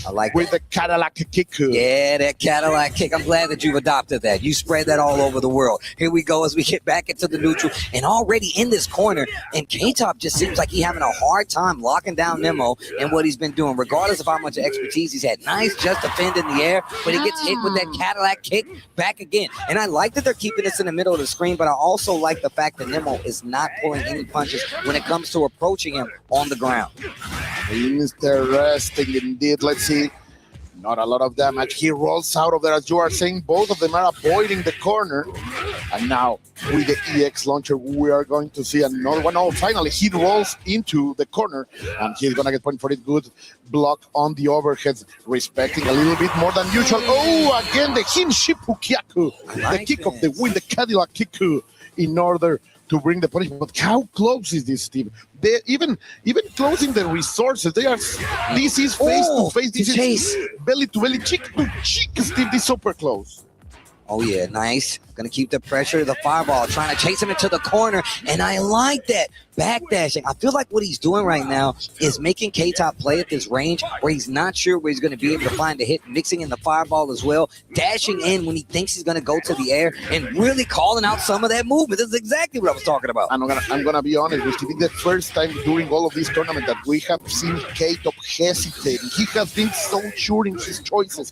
[SPEAKER 3] I like
[SPEAKER 13] with
[SPEAKER 3] that.
[SPEAKER 13] The Cadillac kick.
[SPEAKER 3] Yeah, that Cadillac kick. I'm glad that you've adopted that. You spread that all over the world. Here we go as we get back into the neutral and already in this corner. And K-Top just seems like he's having a hard time locking down Nemo and what he's been doing, regardless of how much expertise he's had. Nice just defend in the air, but he gets hit with that Cadillac kick back again. And I like that they're keeping this in the middle of the screen, but I also like the fact that Nemo is not pulling any punches when it comes to approaching him on the ground.
[SPEAKER 13] Interesting indeed. Let's see. Not a lot of damage. He rolls out of there. As you are saying, both of them are avoiding the corner. And now, with the EX launcher, we are going to see another one. Oh, finally, he rolls into the corner. And he's going to get point for it. Good block on the overheads, respecting a little bit more than usual. Oh, again, the Hinshipu-kyaku. The kick of the win, the Cadillac kick in order to bring the punishment. But how close is this, Steve? They even closing the resources. They are. This is face to face. This is belly to belly, cheek to cheek. Steve, this is super close.
[SPEAKER 3] Oh yeah, nice. Gonna keep the pressure. The fireball trying to chase him into the corner, and I like that backdashing. I feel like what he's doing right now is making K-Top play at this range where he's not sure where he's going to be able to find a hit, mixing in the fireball as well, dashing in when he thinks he's going to go to the air, and really calling out some of that movement. This is exactly what I was talking about.
[SPEAKER 13] I'm gonna be honest with you. It's the first time during all of this tournament that we have seen K-Top hesitating. He has been so sure in his choices.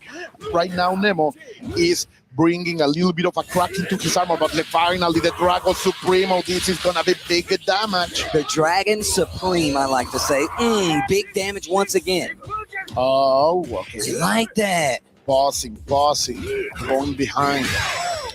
[SPEAKER 13] Right now, Nemo is bringing a little bit of a crack into his armor, but finally the Dragon Supremo, this is gonna be big damage.
[SPEAKER 3] The Dragon Supreme, I like to say. Big damage once again.
[SPEAKER 13] Oh, okay.
[SPEAKER 3] You like that?
[SPEAKER 13] Bossing, going behind.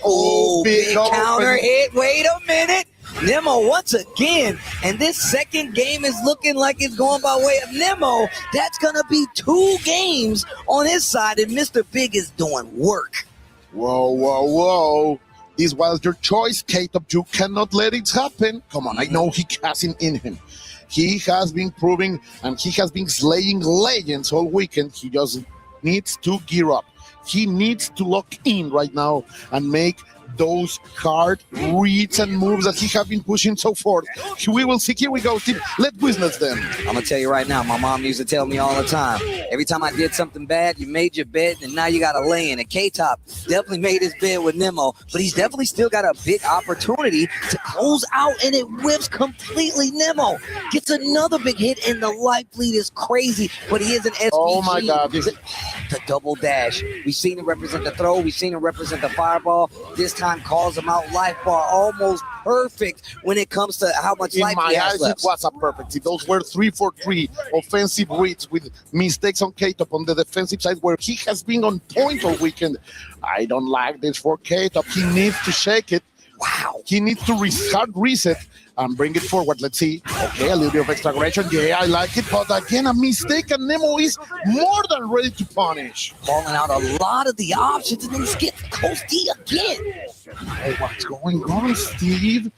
[SPEAKER 3] Oh, big counter hit. Wait a minute. Nemo once again, and this second game is looking like it's going by way of Nemo. That's gonna be 2 games on his side, and Mr. Big is doing work.
[SPEAKER 13] Whoa. This was your choice, K-Top. You cannot let it happen. Come on, I know he has it in him. He has been proving, and he has been slaying legends all weekend. He just needs to gear up. He needs to lock in right now and make those hard reads and moves that he has been pushing so far. We will see. Here we go, Steve. Let's business them.
[SPEAKER 3] I'm going to tell you right now, my mom used to tell me all the time, every time I did something bad, you made your bed, and now you got to lay in it. K-Top definitely made his bed with Nemo, but he's definitely still got a big opportunity to close out, and it whips completely. Nemo gets another big hit, and the life lead is crazy, but he is an SPG.
[SPEAKER 13] Oh, my God.
[SPEAKER 3] The double dash. We've seen him represent the throw. We've seen him represent the fireball. This time calls him out. Life bar almost perfect when it comes to how much life he has left.
[SPEAKER 13] It was a perfect. Those were 3-for-3 offensive reads with mistakes on K-Top on the defensive side where he has been on point all weekend. I don't like this for K-Top. He needs to shake it. Wow. He needs to hard reset and bring it forward. Let's see. Okay, a little bit of extra aggression. Yeah, I like it. But again, a mistake, and Nemo is more than ready to punish.
[SPEAKER 3] Calling out a lot of the options, and then he's getting close D again.
[SPEAKER 13] Hey, what's going on, Steve?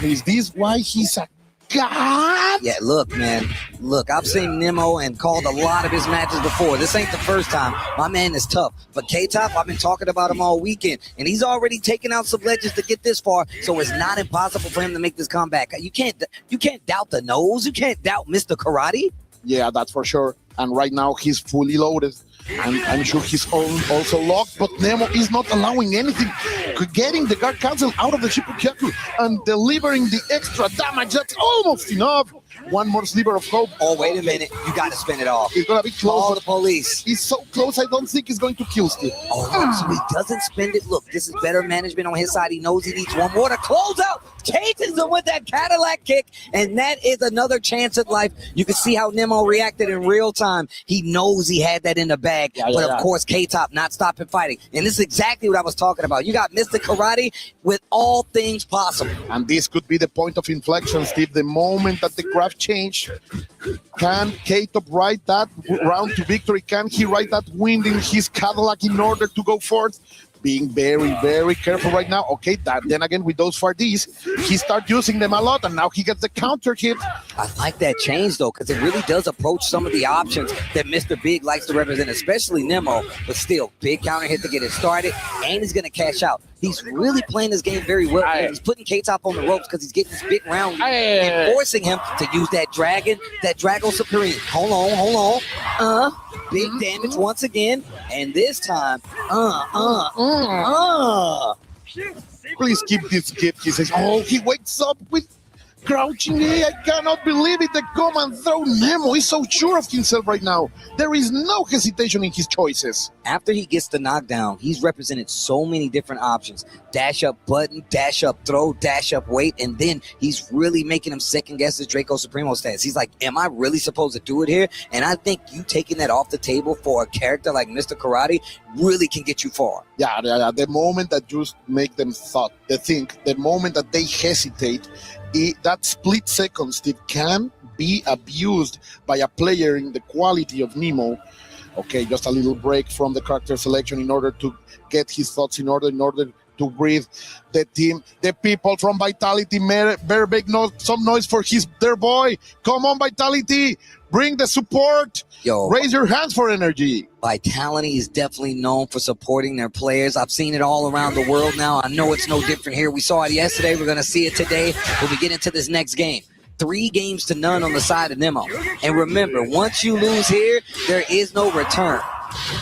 [SPEAKER 13] Is this why he's a god?
[SPEAKER 3] Yeah, look, man. Look, I've seen Nemo and called a lot of his matches before. This ain't the first time. My man is tough. But K-Top, I've been talking about him all weekend, and he's already taken out some legends to get this far, so it's not impossible for him to make this comeback. You can't doubt the nose. You can't doubt Mr. Karate.
[SPEAKER 13] Yeah, that's for sure. And right now, he's fully loaded. And I'm sure he's also locked, but Nemo is not allowing anything. Getting the guard cancel out of the Shippukyaku and delivering the extra damage. That's almost enough. one more sliver of hope.
[SPEAKER 3] Oh, wait a minute. You got to spin it off.
[SPEAKER 13] It's going to be close.
[SPEAKER 3] Call the police.
[SPEAKER 13] He's so close, I don't think he's going to kill Steve.
[SPEAKER 3] Oh, look, so he doesn't spend it. Look, this is better management on his side. He knows he needs one more to close out. Chases him with that Cadillac kick, and that is another chance at life. You can see how Nemo reacted in real time. He knows he had that in the bag, but of course, K-Top not stopping fighting. And this is exactly what I was talking about. You got Mr. Karate with all things possible.
[SPEAKER 13] And this could be the point of inflection, Steve. The moment that the graph change, can K-Top ride that round to victory? Can he ride that wind in his Cadillac in order to go forth? Being very, very careful right now. Okay, then again, with those 4Ds, he starts using them a lot, and now he gets the counter hit.
[SPEAKER 3] I like that change, though, because it really does approach some of the options that Mr. Big likes to represent, especially Nemo. But still, big counter hit to get it started, and he's going to cash out. He's really playing this game very well. He's putting K-Top on the ropes because he's getting this big round and forcing him to use that Drago Supreme. Hold on. Big damage once again, and this time,
[SPEAKER 13] Please keep this gift. He says, oh, he wakes up with crouching A. I cannot believe it. They come and throw Nemo. He's so sure of himself right now. There is no hesitation in his choices.
[SPEAKER 3] After he gets the knockdown, he's represented so many different options. Dash up button, dash up throw, dash up weight, and then he's really making him second guess his Draco Supremo status. He's like, am I really supposed to do it here? And I think you taking that off the table for a character like Mr. Karate really can get you far.
[SPEAKER 13] Yeah. The moment that you make them think, the moment that they hesitate, that split second, Steve, can be abused by a player in the quality of Nemo. Okay, just a little break from the character selection in order to get his thoughts in order to breathe. The team, the people from Vitality, very big some noise for their boy. Come on, Vitality, bring the support.
[SPEAKER 3] Yo,
[SPEAKER 13] raise your hands for energy.
[SPEAKER 3] Vitality is definitely known for supporting their players. I've seen it all around the world now. I know it's no different here. We saw it yesterday. We're going to see it today when we get into this next game. 3-0 on the side of Nemo. And remember, once you lose here, there is no return.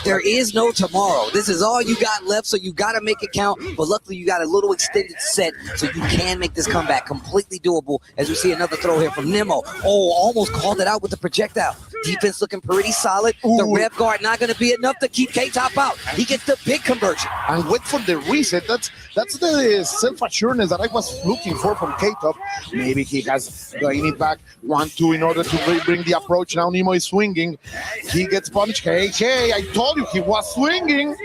[SPEAKER 3] There is no tomorrow. This is all you got left, so you got to make it count. But luckily, you got a little extended set, so you can make this comeback completely doable. As we see another throw here from Nemo. Oh, almost called it out with the projectile. Defense looking pretty solid. Ooh. The rev guard not going to be enough to keep K-Top out. He gets the big conversion.
[SPEAKER 13] And wait for the reset. That's the self-assurance that I was looking for from K-Top. Maybe he has gotten it back 1-2 in order to bring the approach. Now Nemo is swinging. He gets punished. Hey, I told you he was swinging.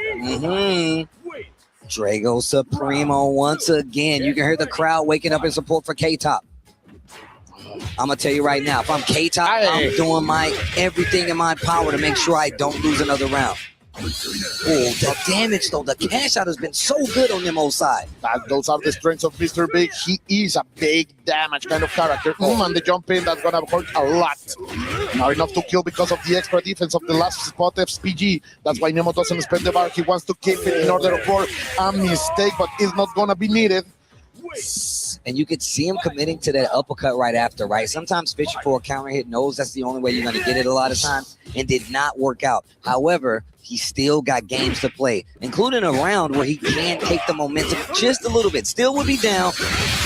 [SPEAKER 3] Drago Supremo once again. You can hear the crowd waking up in support for K-Top. I'm going to tell you right now, if I'm K-Top, I'm doing everything in my power to make sure I don't lose another round. Oh, the damage, though. The cash out has been so good on Nemo's side.
[SPEAKER 13] Those are the strengths of Mr. Big. He is a big damage kind of character. And the jump in, that's going to hurt a lot. Not enough to kill because of the extra defense of the last spot FPG. That's why Nemo doesn't spend the bar. He wants to keep it in order for a mistake, but it's not going to be needed.
[SPEAKER 3] And you could see him committing to that uppercut right after, right? Sometimes fishing for a counter hit knows that's the only way you're going to get it a lot of times, and did not work out. However, he still got games to play, including a round where he can take the momentum just a little bit. Still would be down.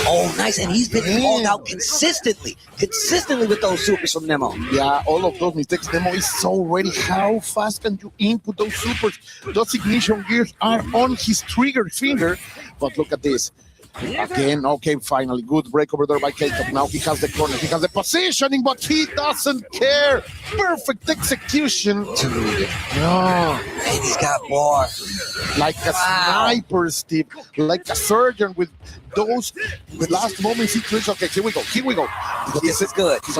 [SPEAKER 3] Oh, nice. And he's been called out consistently with those supers from Nemo.
[SPEAKER 13] Yeah, all of those mistakes. Nemo is so ready. How fast can you input those supers? Those ignition gears are on his trigger finger. But look at this. Again, okay, finally, good break over there by K-Top. Now he has the corner, he has the positioning, but he doesn't care. Perfect execution.
[SPEAKER 3] Dude.
[SPEAKER 13] No.
[SPEAKER 3] And he's got more.
[SPEAKER 13] Like a sniper, Steve. Like a surgeon with those last moment situations. Okay, here we go.
[SPEAKER 3] This is good. He's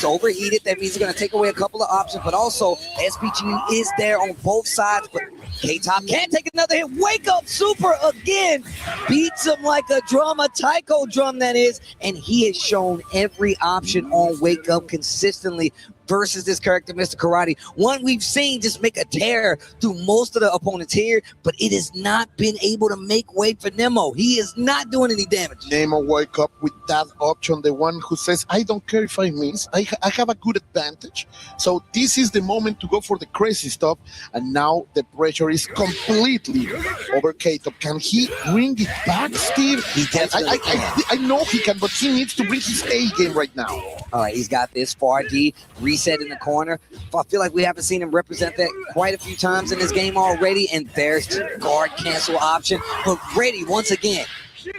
[SPEAKER 3] overheated. That means he's going to take away a couple of options, but also SPG is there on both sides. But K-Top can't take another hit. Wake up super again. Beats him like a drum, a taiko drum that is. And he has shown every option on Wake Up consistently. versus this character, Mr. Karate. One we've seen just make a tear through most of the opponents here, but it has not been able to make way for Nemo. He is not doing any damage.
[SPEAKER 13] Nemo wake up with that option, the one who says, I don't care if I miss, I have a good advantage. So this is the moment to go for the crazy stuff, and now the pressure is completely over Kato. Can he bring it back, Steve?
[SPEAKER 3] He definitely can.
[SPEAKER 13] I know he can, but he needs to bring his A game right now.
[SPEAKER 3] All right, he's got this far D, reset in the corner. I feel like we haven't seen him represent that quite a few times in this game already, and there's the guard cancel option. But ready once again.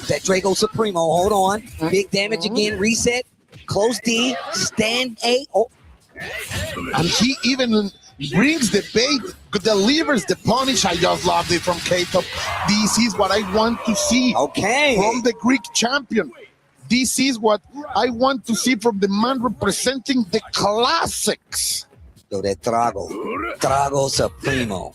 [SPEAKER 3] That Draco Supremo, hold on. Big damage again, reset, close D, stand A. Oh.
[SPEAKER 13] And he even brings the bait, delivers the punish. I just loved it from Kato. This is what I want to see from the Greek champion. This is what I want to see from the man representing the classics.
[SPEAKER 3] So that Drago Supremo.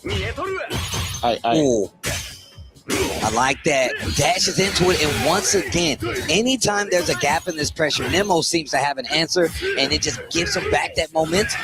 [SPEAKER 3] I like that. Dashes into it, and once again, anytime there's a gap in this pressure, Nemo seems to have an answer, and it just gives him back that momentum.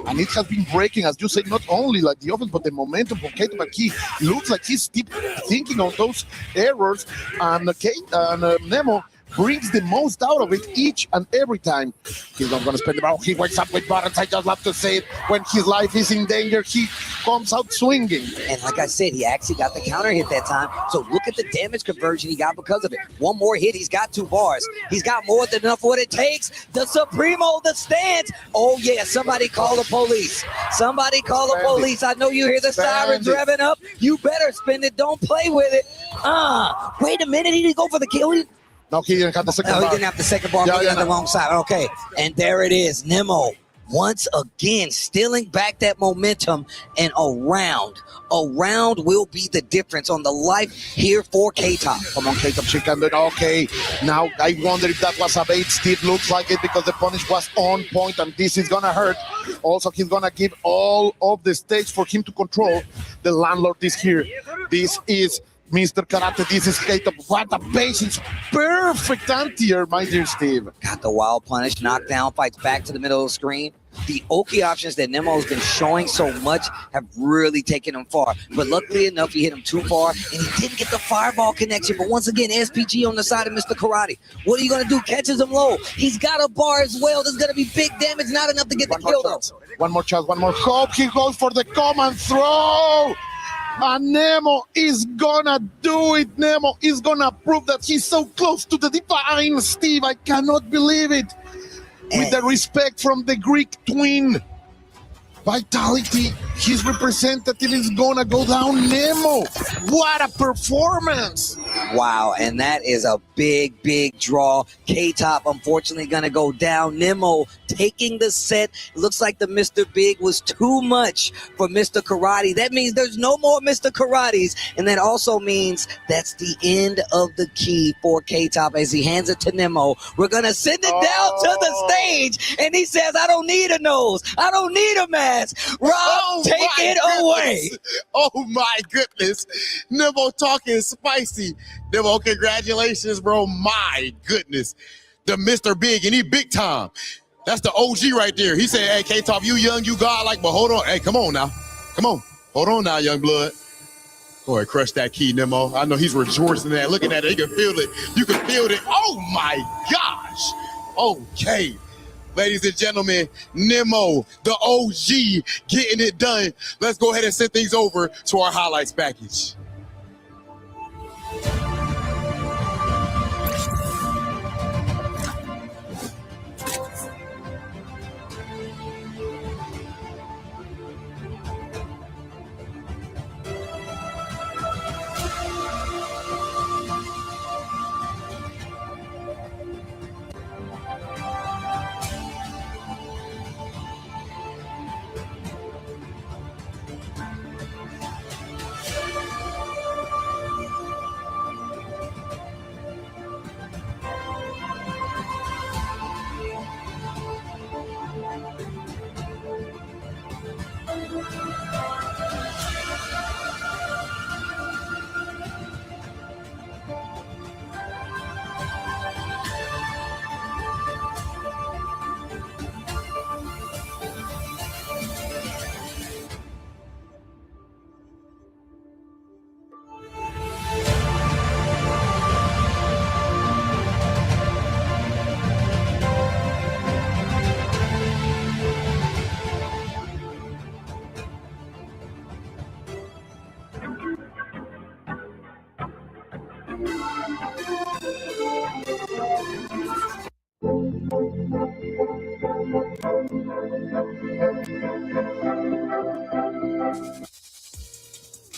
[SPEAKER 13] And it has been breaking, as you say, not only like the offense, but the momentum for Kato. But he looks like he's still thinking on those errors, and Nemo brings the most out of it each and every time. He's not going to spend the ball. He wakes up with buttons. I just love to say it. When his life is in danger, he comes out swinging.
[SPEAKER 3] And like I said, he actually got the counter hit that time. So look at the damage conversion he got because of it. One more hit, he's got 2 bars. He's got more than enough what it takes. The Supremo, the stance. Oh, yeah, somebody call the police. Somebody call the police. I know you hear the sirens revving up. You better spend it. Don't play with it. Wait a minute. He didn't go for the kill.
[SPEAKER 13] No, he didn't have the second bar.
[SPEAKER 3] He didn't have the second bar. On the wrong side. Okay, and there it is. Nemo, once again, stealing back that momentum, and around will be the difference on the life here for K-Top.
[SPEAKER 13] Come on, K-Top, she can do it. Okay, now I wonder if that was a bait. Steve looks like it because the punish was on point, and this is going to hurt. Also, he's going to give all of the stage for him to control. The landlord is here. This is Mr. Karate, this is Kato. What a patience. Perfect anti-air, my dear Steve.
[SPEAKER 3] Got the wild punish, knockdown, fights back to the middle of the screen. The Oki options that Nemo's been showing so much have really taken him far. But luckily enough, he hit him too far, and he didn't get the fireball connection. But once again, SPG on the side of Mr. Karate. What are you going to do? Catches him low. He's got a bar as well. There's going to be big damage, not enough to get the kill, though.
[SPEAKER 13] One more chance, one more hope. He goes for the command throw. And Nemo is gonna do it. Nemo is gonna prove that he's so close to the divine, Steve. I cannot believe it. With the respect from the Greek twin. Vitality, his representative is gonna go down. Nemo, what a performance.
[SPEAKER 3] Wow, and that is a big draw. K-Top unfortunately gonna go down. Nemo taking the set. It looks like the Mr. Big was too much for Mr. Karate. That means there's no more Mr. Karates, and that also means that's the end of the key for K-Top as he hands it to Nemo. We're gonna send it down to the stage, and he says, I don't need a nose. I don't need a mask. Rob, take it away.
[SPEAKER 6] Oh my goodness. Nemo talking spicy. Nemo, congratulations, bro. My goodness. The Mr. Big, and he big time. That's the OG right there. He said, hey, K-Top, you young, you godlike, but hold on. Hey, come on now. Come on. Hold on now, young blood. Go ahead, crush that key, Nemo. I know he's rejoicing at that. Looking at it, you can feel it. You can feel it. Oh my gosh. Okay. Ladies and gentlemen, Nemo, the OG, getting it done. Let's go ahead and send things over to our highlights package.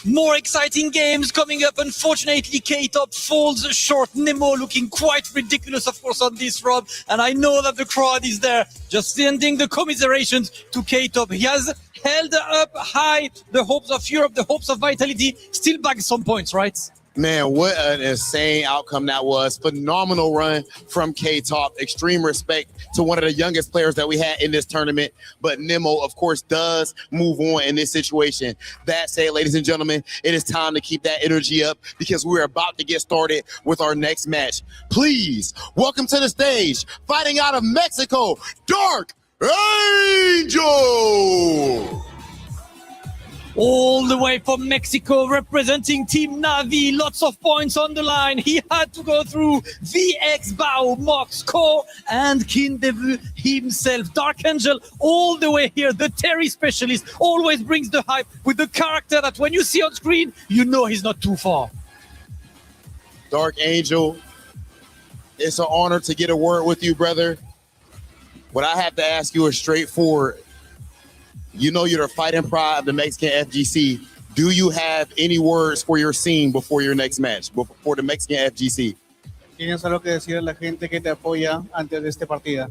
[SPEAKER 5] More exciting games coming up. Unfortunately, K-Top falls short. Nemo looking quite ridiculous, of course, on this run. And I know that the crowd is there just sending the commiserations to K-Top. He has held up high the hopes of Europe, the hopes of Vitality. Still back some points, right?
[SPEAKER 6] Man, what an insane outcome that was. Phenomenal run from K-Top. Extreme respect to one of the youngest players that we had in this tournament. But Nemo, of course, does move on in this situation. That said, ladies and gentlemen, it is time to keep that energy up because we're about to get started with our next match. Please welcome to the stage, fighting out of Mexico, Dark Angel!
[SPEAKER 5] All the way from Mexico, representing Team Navi. Lots of points on the line. He had to go through VX, Bao, Mox, Ko, and Kindevu himself. Dark Angel all the way here. The Terry specialist always brings the hype with the character that when you see on screen, you know he's not too far.
[SPEAKER 6] Dark Angel, it's an honor to get a word with you, brother. What I have to ask you is straightforward. You know you're the fighting pride of the Mexican FGC. Do you have any words for your scene before your next match, before the Mexican FGC?
[SPEAKER 9] ¿Tienes algo que decir a la gente que te apoya antes de este partido?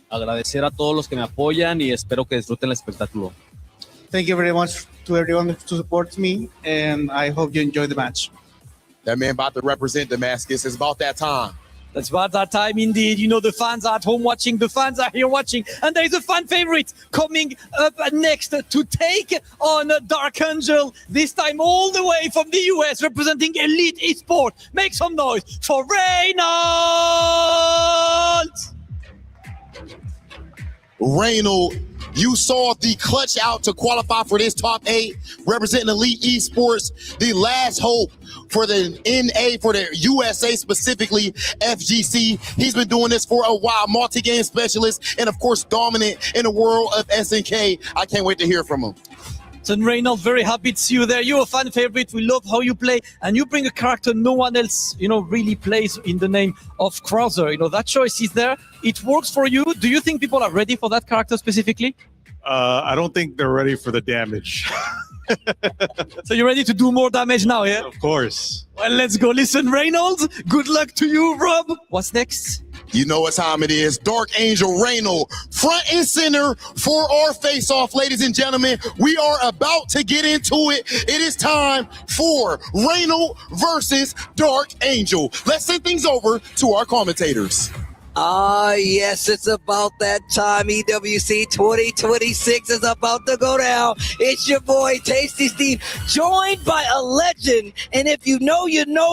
[SPEAKER 1] Agradecer a todos los que me apoyan y espero que disfruten el espectáculo.
[SPEAKER 9] Thank you very much to everyone who supports me, and I hope you enjoy the match.
[SPEAKER 6] That man about to represent Damascus. It's about that time.
[SPEAKER 5] That's about that time indeed. You know, the fans are at home watching, the fans are here watching, and there is a fan favorite coming up next to take on Dark Angel, this time all the way from the US, representing Elite Esport. Make some noise for Reynolds!
[SPEAKER 6] Reynolds, you saw the clutch out to qualify for this top 8, representing Elite Esports, the last hope for the NA, for the USA specifically, FGC. He's been doing this for a while, multi-game specialist, and of course, dominant in the world of SNK. I can't wait to hear from him.
[SPEAKER 5] So Reynolds, very happy to see you there. You're a fan favorite. We love how you play, and you bring a character no one else, really plays in the name of Krauser. That choice is there. It works for you. Do you think people are ready for that character specifically?
[SPEAKER 18] I don't think they're ready for the damage.
[SPEAKER 5] So you're ready to do more damage now, yeah?
[SPEAKER 18] Of course.
[SPEAKER 5] Well, let's go. Listen, Reynolds, good luck to you, Rob. What's next?
[SPEAKER 6] You know what time it is. Dark Angel Reynolds, front and center for our face-off, ladies and gentlemen. We are about to get into it. It is time for Reynolds versus Dark Angel. Let's send things over to our commentators.
[SPEAKER 3] Yes, it's about that time. EWC 2026 is about to go down. It's your boy, Tasty Steve, joined by a legend. And if you know,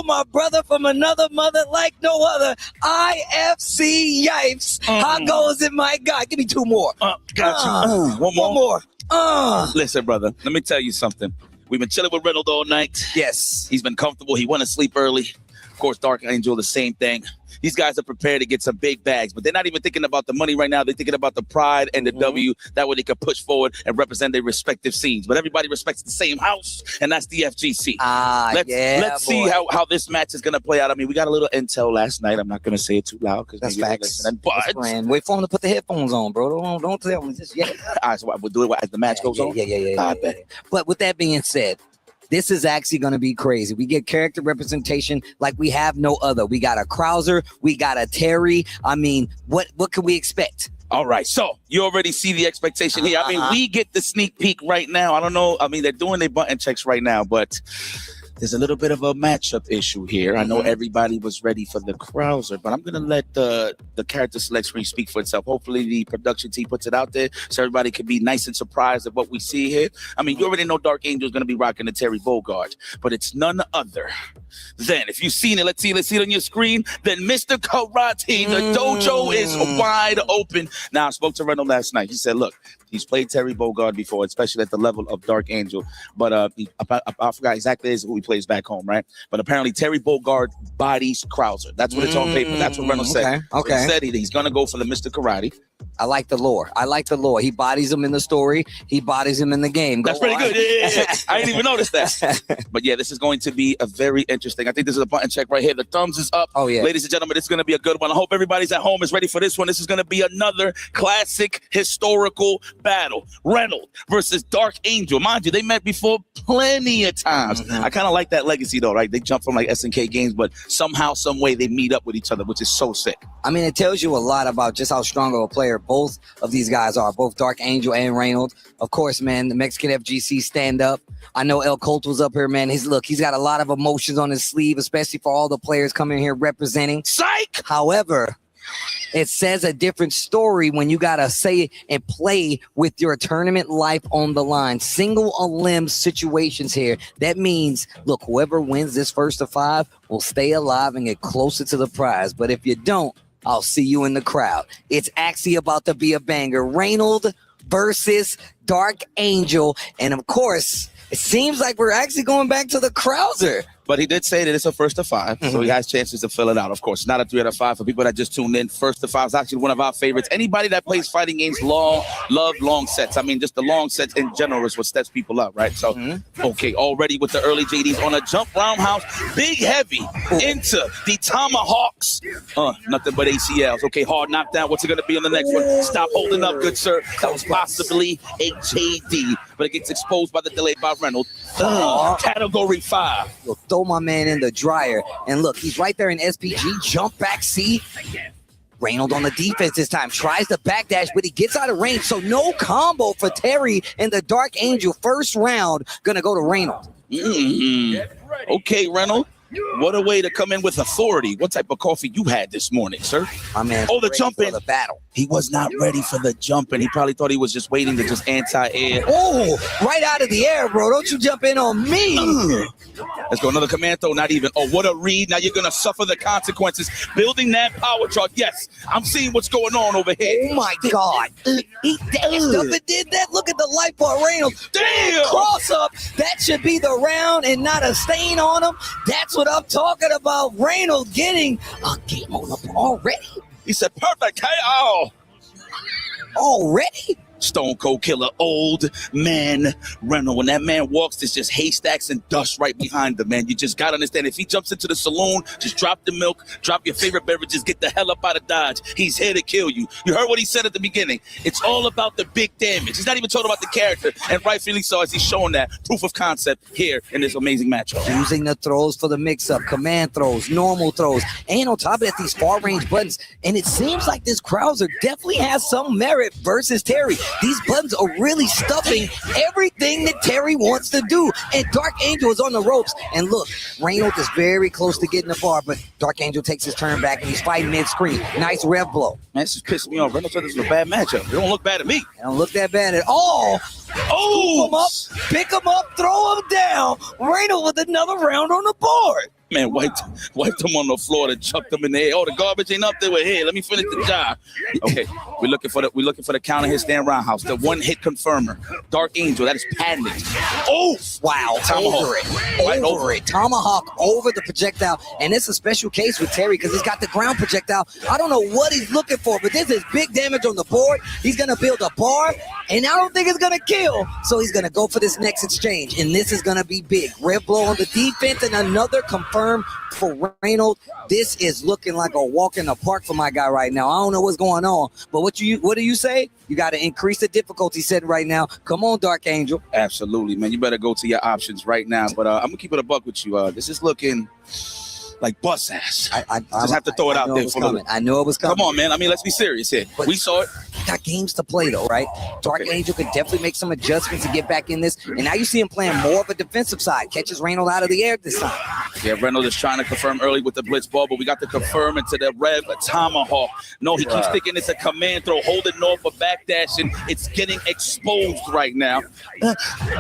[SPEAKER 3] my brother from another mother like no other, IFC Yipes. How goes it, my guy? Give me two more.
[SPEAKER 19] Got you. One more.
[SPEAKER 3] more.
[SPEAKER 19] Listen, brother, let me tell you something. We've been chilling with Reynolds all night.
[SPEAKER 3] Yes.
[SPEAKER 19] He's been comfortable. He went to sleep early. Of course, Dark Angel, the same thing. These guys are prepared to get some big bags, but they're not even thinking about the money right now. They're thinking about the pride and the W. That way they can push forward and represent their respective scenes. But everybody respects the same house, and that's the FGC. Let's see how this match is going to play out. I mean, we got a little intel last night. I'm not going to say it too loud because
[SPEAKER 3] that's facts.
[SPEAKER 19] But
[SPEAKER 3] wait for him to put the headphones on, bro. Don't tell me just yet.
[SPEAKER 19] All right, so we'll do it as the match goes on.
[SPEAKER 3] Yeah. But with that being said, this is actually going to be crazy. We get character representation like we have no other. We got a Krauser, we got a Terry. I mean, what can we expect?
[SPEAKER 19] All right, so you already see the expectation here. I mean, we get the sneak peek right now. I don't know. I mean, they're doing their button checks right now, but there's a little bit of a matchup issue here. I know everybody was ready for the Krauser, but I'm going to let the character select screen speak for itself. Hopefully the production team puts it out there so everybody can be nice and surprised at what we see here. I mean, you already know Dark Angel is going to be rocking the Terry Bogard, but it's none other than, if you've seen it, let's see it on your screen, then Mr. Karate. The dojo is wide open. Now, I spoke to Reynolds last night. He said, look, he's played Terry Bogard before, especially at the level of Dark Angel. But I forgot exactly who he plays back home, right? But apparently Terry Bogard bodies Krauser. That's what it's on paper. That's what Reynolds said.
[SPEAKER 3] Okay.
[SPEAKER 19] He said he's going to go for the Mr. Karate.
[SPEAKER 3] I like the lore. He bodies him in the story. He bodies him in the game.
[SPEAKER 19] That's pretty good. Yeah. I didn't even notice that. But yeah, this is going to be a very interesting. I think this is a button check right here. The thumbs is up.
[SPEAKER 3] Oh, yeah.
[SPEAKER 19] Ladies and gentlemen, it's going to be a good one. I hope everybody's at home is ready for this one. This is going to be another classic historical battle. Reynolds versus Dark Angel. Mind you, they met before plenty of times. I kind of like that legacy, though, right? They jump from like SNK games, but somehow, some way, they meet up with each other, which is so sick.
[SPEAKER 3] I mean, it tells you a lot about just how strong of a player both of these guys are, both Dark Angel and Reynolds. Of course, man, the Mexican FGC stand up. I know El Colt was up here, man. He's got a lot of emotions on his sleeve, especially for all the players coming here representing.
[SPEAKER 19] Psych!
[SPEAKER 3] However, it says a different story when you got to say and play with your tournament life on the line. Single a limb situations here. That means, look, whoever wins this first of 5 will stay alive and get closer to the prize. But if you don't, I'll see you in the crowd. It's actually about to be a banger. Reynolds versus Dark Angel. And of course, it seems like we're actually going back to the Krauser.
[SPEAKER 19] But he did say that it's a first of 5, so he has chances to fill it out. Of course, not a 3 out of 5 for people that just tuned in. First of 5 is actually one of our favorites. Anybody that plays fighting games love long sets. I mean, just the long sets in general is what sets people up, right? So, okay, already with the early JDs on a jump roundhouse, big heavy into the tomahawks. Nothing but ACLs. Okay, hard knockdown. What's it going to be on the next one? Stop holding up, good sir. That was possibly a JD, but it gets exposed by the delay by Reynolds. Category 5.
[SPEAKER 3] Throw my man in the dryer. And look, he's right there in SPG. Jump back, see? Reynolds on the defense this time. Tries to backdash, but he gets out of range. So no combo for Terry and the Dark Angel. First round, gonna go to Reynolds.
[SPEAKER 19] Okay, Reynolds. What a way to come in with authority. What type of coffee you had this morning, sir?
[SPEAKER 3] My man.
[SPEAKER 19] Oh, the jump in.
[SPEAKER 3] The battle.
[SPEAKER 19] He was not ready for the jump in. He probably thought he was just waiting to just anti-air.
[SPEAKER 3] Oh, right out of the air, bro. Don't you jump in on me.
[SPEAKER 19] Let's go. Another command throw. Not even. Oh, what a read. Now you're going to suffer the consequences. Building that power chart. Yes, I'm seeing what's going on over here.
[SPEAKER 3] Oh, my God. He dashed up and did that. Look at the light bar, Reynolds.
[SPEAKER 19] Damn.
[SPEAKER 3] Cross up. That should be the round and not a stain on him. That's what I'm talking about. Reynolds getting a game on up already.
[SPEAKER 19] He said, perfect KO.
[SPEAKER 3] Already?
[SPEAKER 19] Stone Cold Killer, old man Reynolds. When that man walks, there's just haystacks and dust right behind him, man. You just got to understand, if he jumps into the saloon, just drop the milk, drop your favorite beverages, get the hell up out of Dodge. He's here to kill you. You heard what he said at the beginning. It's all about the big damage. He's not even talking about the character, and rightfully so, as he's showing that proof of concept here in this amazing matchup.
[SPEAKER 3] Using the throws for the mix-up, command throws, normal throws, and on top of that, these far-range buttons. And it seems like this Krauser definitely has some merit versus Terry. These buttons are really stuffing everything that Terry wants to do. And Dark Angel is on the ropes. And look, Reynolds is very close to getting the bar, but Dark Angel takes his turn back and he's fighting mid-screen. Nice rev blow.
[SPEAKER 19] Man, this is pissing me off. Reynolds said this is a bad matchup. It don't look bad to me.
[SPEAKER 3] It don't look that bad at all.
[SPEAKER 19] Oh!
[SPEAKER 3] Pick him up, throw him down. Reynolds with another round on the board.
[SPEAKER 19] Man, wiped him on the floor and chucked him in the air. Oh, the garbage ain't up there. With here. Let me finish the job. Okay, we're looking for the counter hit stand roundhouse. The one hit confirmer. Dark Angel, that is patented. Oh,
[SPEAKER 3] wow!
[SPEAKER 19] Tomahawk.
[SPEAKER 3] Over it. Tomahawk over the projectile, and it's a special case with Terry because he's got the ground projectile. I don't know what he's looking for, but this is big damage on the board. He's gonna build a bar, and I don't think it's gonna kill. So he's gonna go for this next exchange, and this is gonna be big. Red blow on the defense, and another confirmed for Reynolds. This is looking like a walk in the park for my guy right now. I don't know what's going on, but what do you say? You got to increase the difficulty setting right now. Come on, Dark Angel.
[SPEAKER 19] Absolutely, man. You better go to your options right now. But I'm gonna keep it a buck with you. This is looking like bus ass. I just have to throw it out there for me.
[SPEAKER 3] I know it was coming.
[SPEAKER 19] Come on, man. I mean, let's be serious here. We saw it.
[SPEAKER 3] Got games to play though, right? Dark Angel could definitely make some adjustments to get back in this. And now you see him playing more of a defensive side. Catches Reynolds out of the air this time.
[SPEAKER 19] Yeah, Reynolds is trying to confirm early with the blitz ball, but we got to confirm into the rev, a tomahawk. No, he keeps thinking it's a command throw, holding north for backdashing. It's getting exposed right now.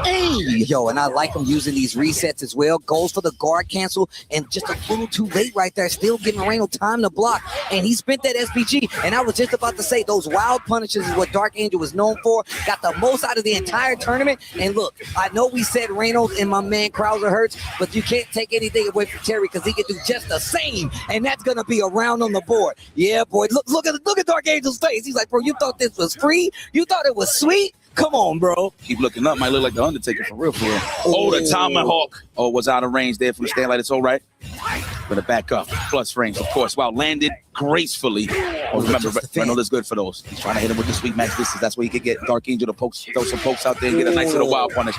[SPEAKER 3] Hey, yo, and I like him using these resets as well. Goes for the guard cancel and just a little little too late right there, still giving Reynolds time to block, and he spent that SPG. And I was just about to say, those wild punishes is what Dark Angel was known for. Got the most out of the entire tournament. And look, I know we said Reynolds and my man Krauser hurts, but you can't take anything away from Terry because he can do just the same, and that's gonna be a round on the board. Yeah, boy, look at Dark Angel's face. He's like, bro, you thought this was free? You thought it was sweet? Come on, bro.
[SPEAKER 19] Keep looking up. Might look like the Undertaker for real, for real. Oh, the Tomahawk. Oh, was out of range there from the stand like it's all right. Gonna back up. Plus range, of course. Wow, landed gracefully. Oh, remember, Reynolds is good for those. He's trying to hit him with the sweet max distance. That's where he could get Dark Angel to throw some pokes out there and get a nice little wild punish.